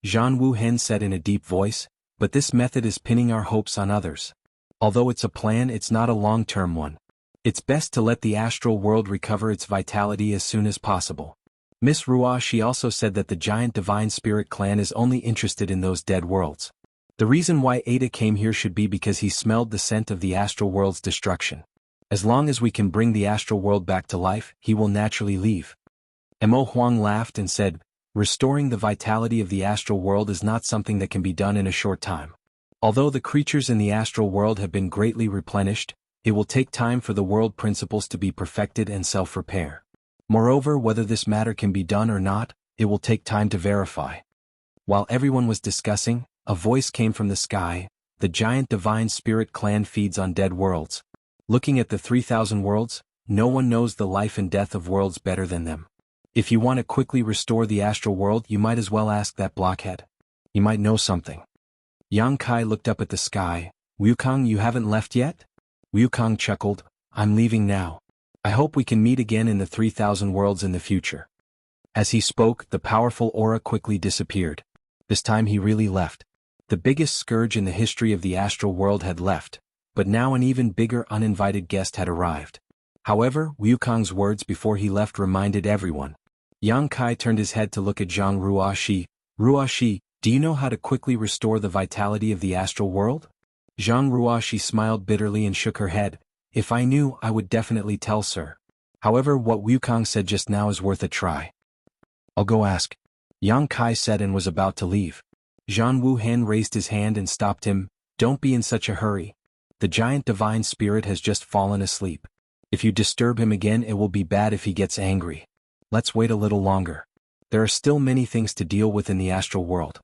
Zhan Wu Hen said in a deep voice, but this method is pinning our hopes on others. Although it's a plan, it's not a long-term one. It's best to let the astral world recover its vitality as soon as possible. Miss Ruoshi she also said that the giant divine spirit clan is only interested in those dead worlds. The reason why Ada came here should be because he smelled the scent of the astral world's destruction. As long as we can bring the astral world back to life, he will naturally leave. Mo Huang laughed and said, restoring the vitality of the astral world is not something that can be done in a short time. Although the creatures in the astral world have been greatly replenished, it will take time for the world principles to be perfected and self-repair. Moreover, whether this matter can be done or not, it will take time to verify. While everyone was discussing, a voice came from the sky, the giant divine spirit clan feeds on dead worlds. Looking at the 3,000 worlds, no one knows the life and death of worlds better than them. If you want to quickly restore the astral world, you might as well ask that blockhead. He might know something. Yang Kai looked up at the sky. Wukong, you haven't left yet? Wukong chuckled, I'm leaving now. I hope we can meet again in the 3,000 worlds in the future. As he spoke, the powerful aura quickly disappeared. This time he really left. The biggest scourge in the history of the astral world had left, but now an even bigger uninvited guest had arrived. However, Wukong's words before he left reminded everyone. Yang Kai turned his head to look at Zhang Ruoshi. Ruoshi, do you know how to quickly restore the vitality of the astral world? Zhang Ruoshi smiled bitterly and shook her head. If I knew, I would definitely tell sir. However, what Wukong said just now is worth a try. I'll go ask. Yang Kai said and was about to leave. Zhan Wu Hen raised his hand and stopped him. Don't be in such a hurry. The giant divine spirit has just fallen asleep. If you disturb him again, it will be bad if he gets angry. Let's wait a little longer. There are still many things to deal with in the astral world.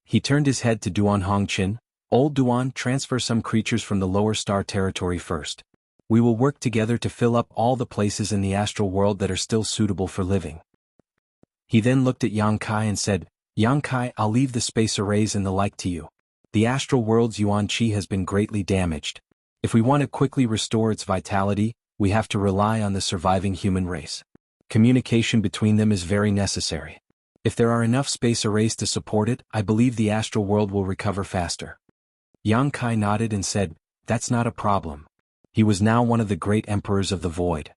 He turned his head to Duan Hongqin. Old Duan, transfer some creatures from the lower star territory first. We will work together to fill up all the places in the astral world that are still suitable for living. He then looked at Yang Kai and said, Yang Kai, I'll leave the space arrays and the like to you. The astral world's Yuan Qi has been greatly damaged. If we want to quickly restore its vitality, we have to rely on the surviving human race. Communication between them is very necessary. If there are enough space arrays to support it, I believe the astral world will recover faster. Yang Kai nodded and said, that's not a problem. He was now one of the great emperors of the void.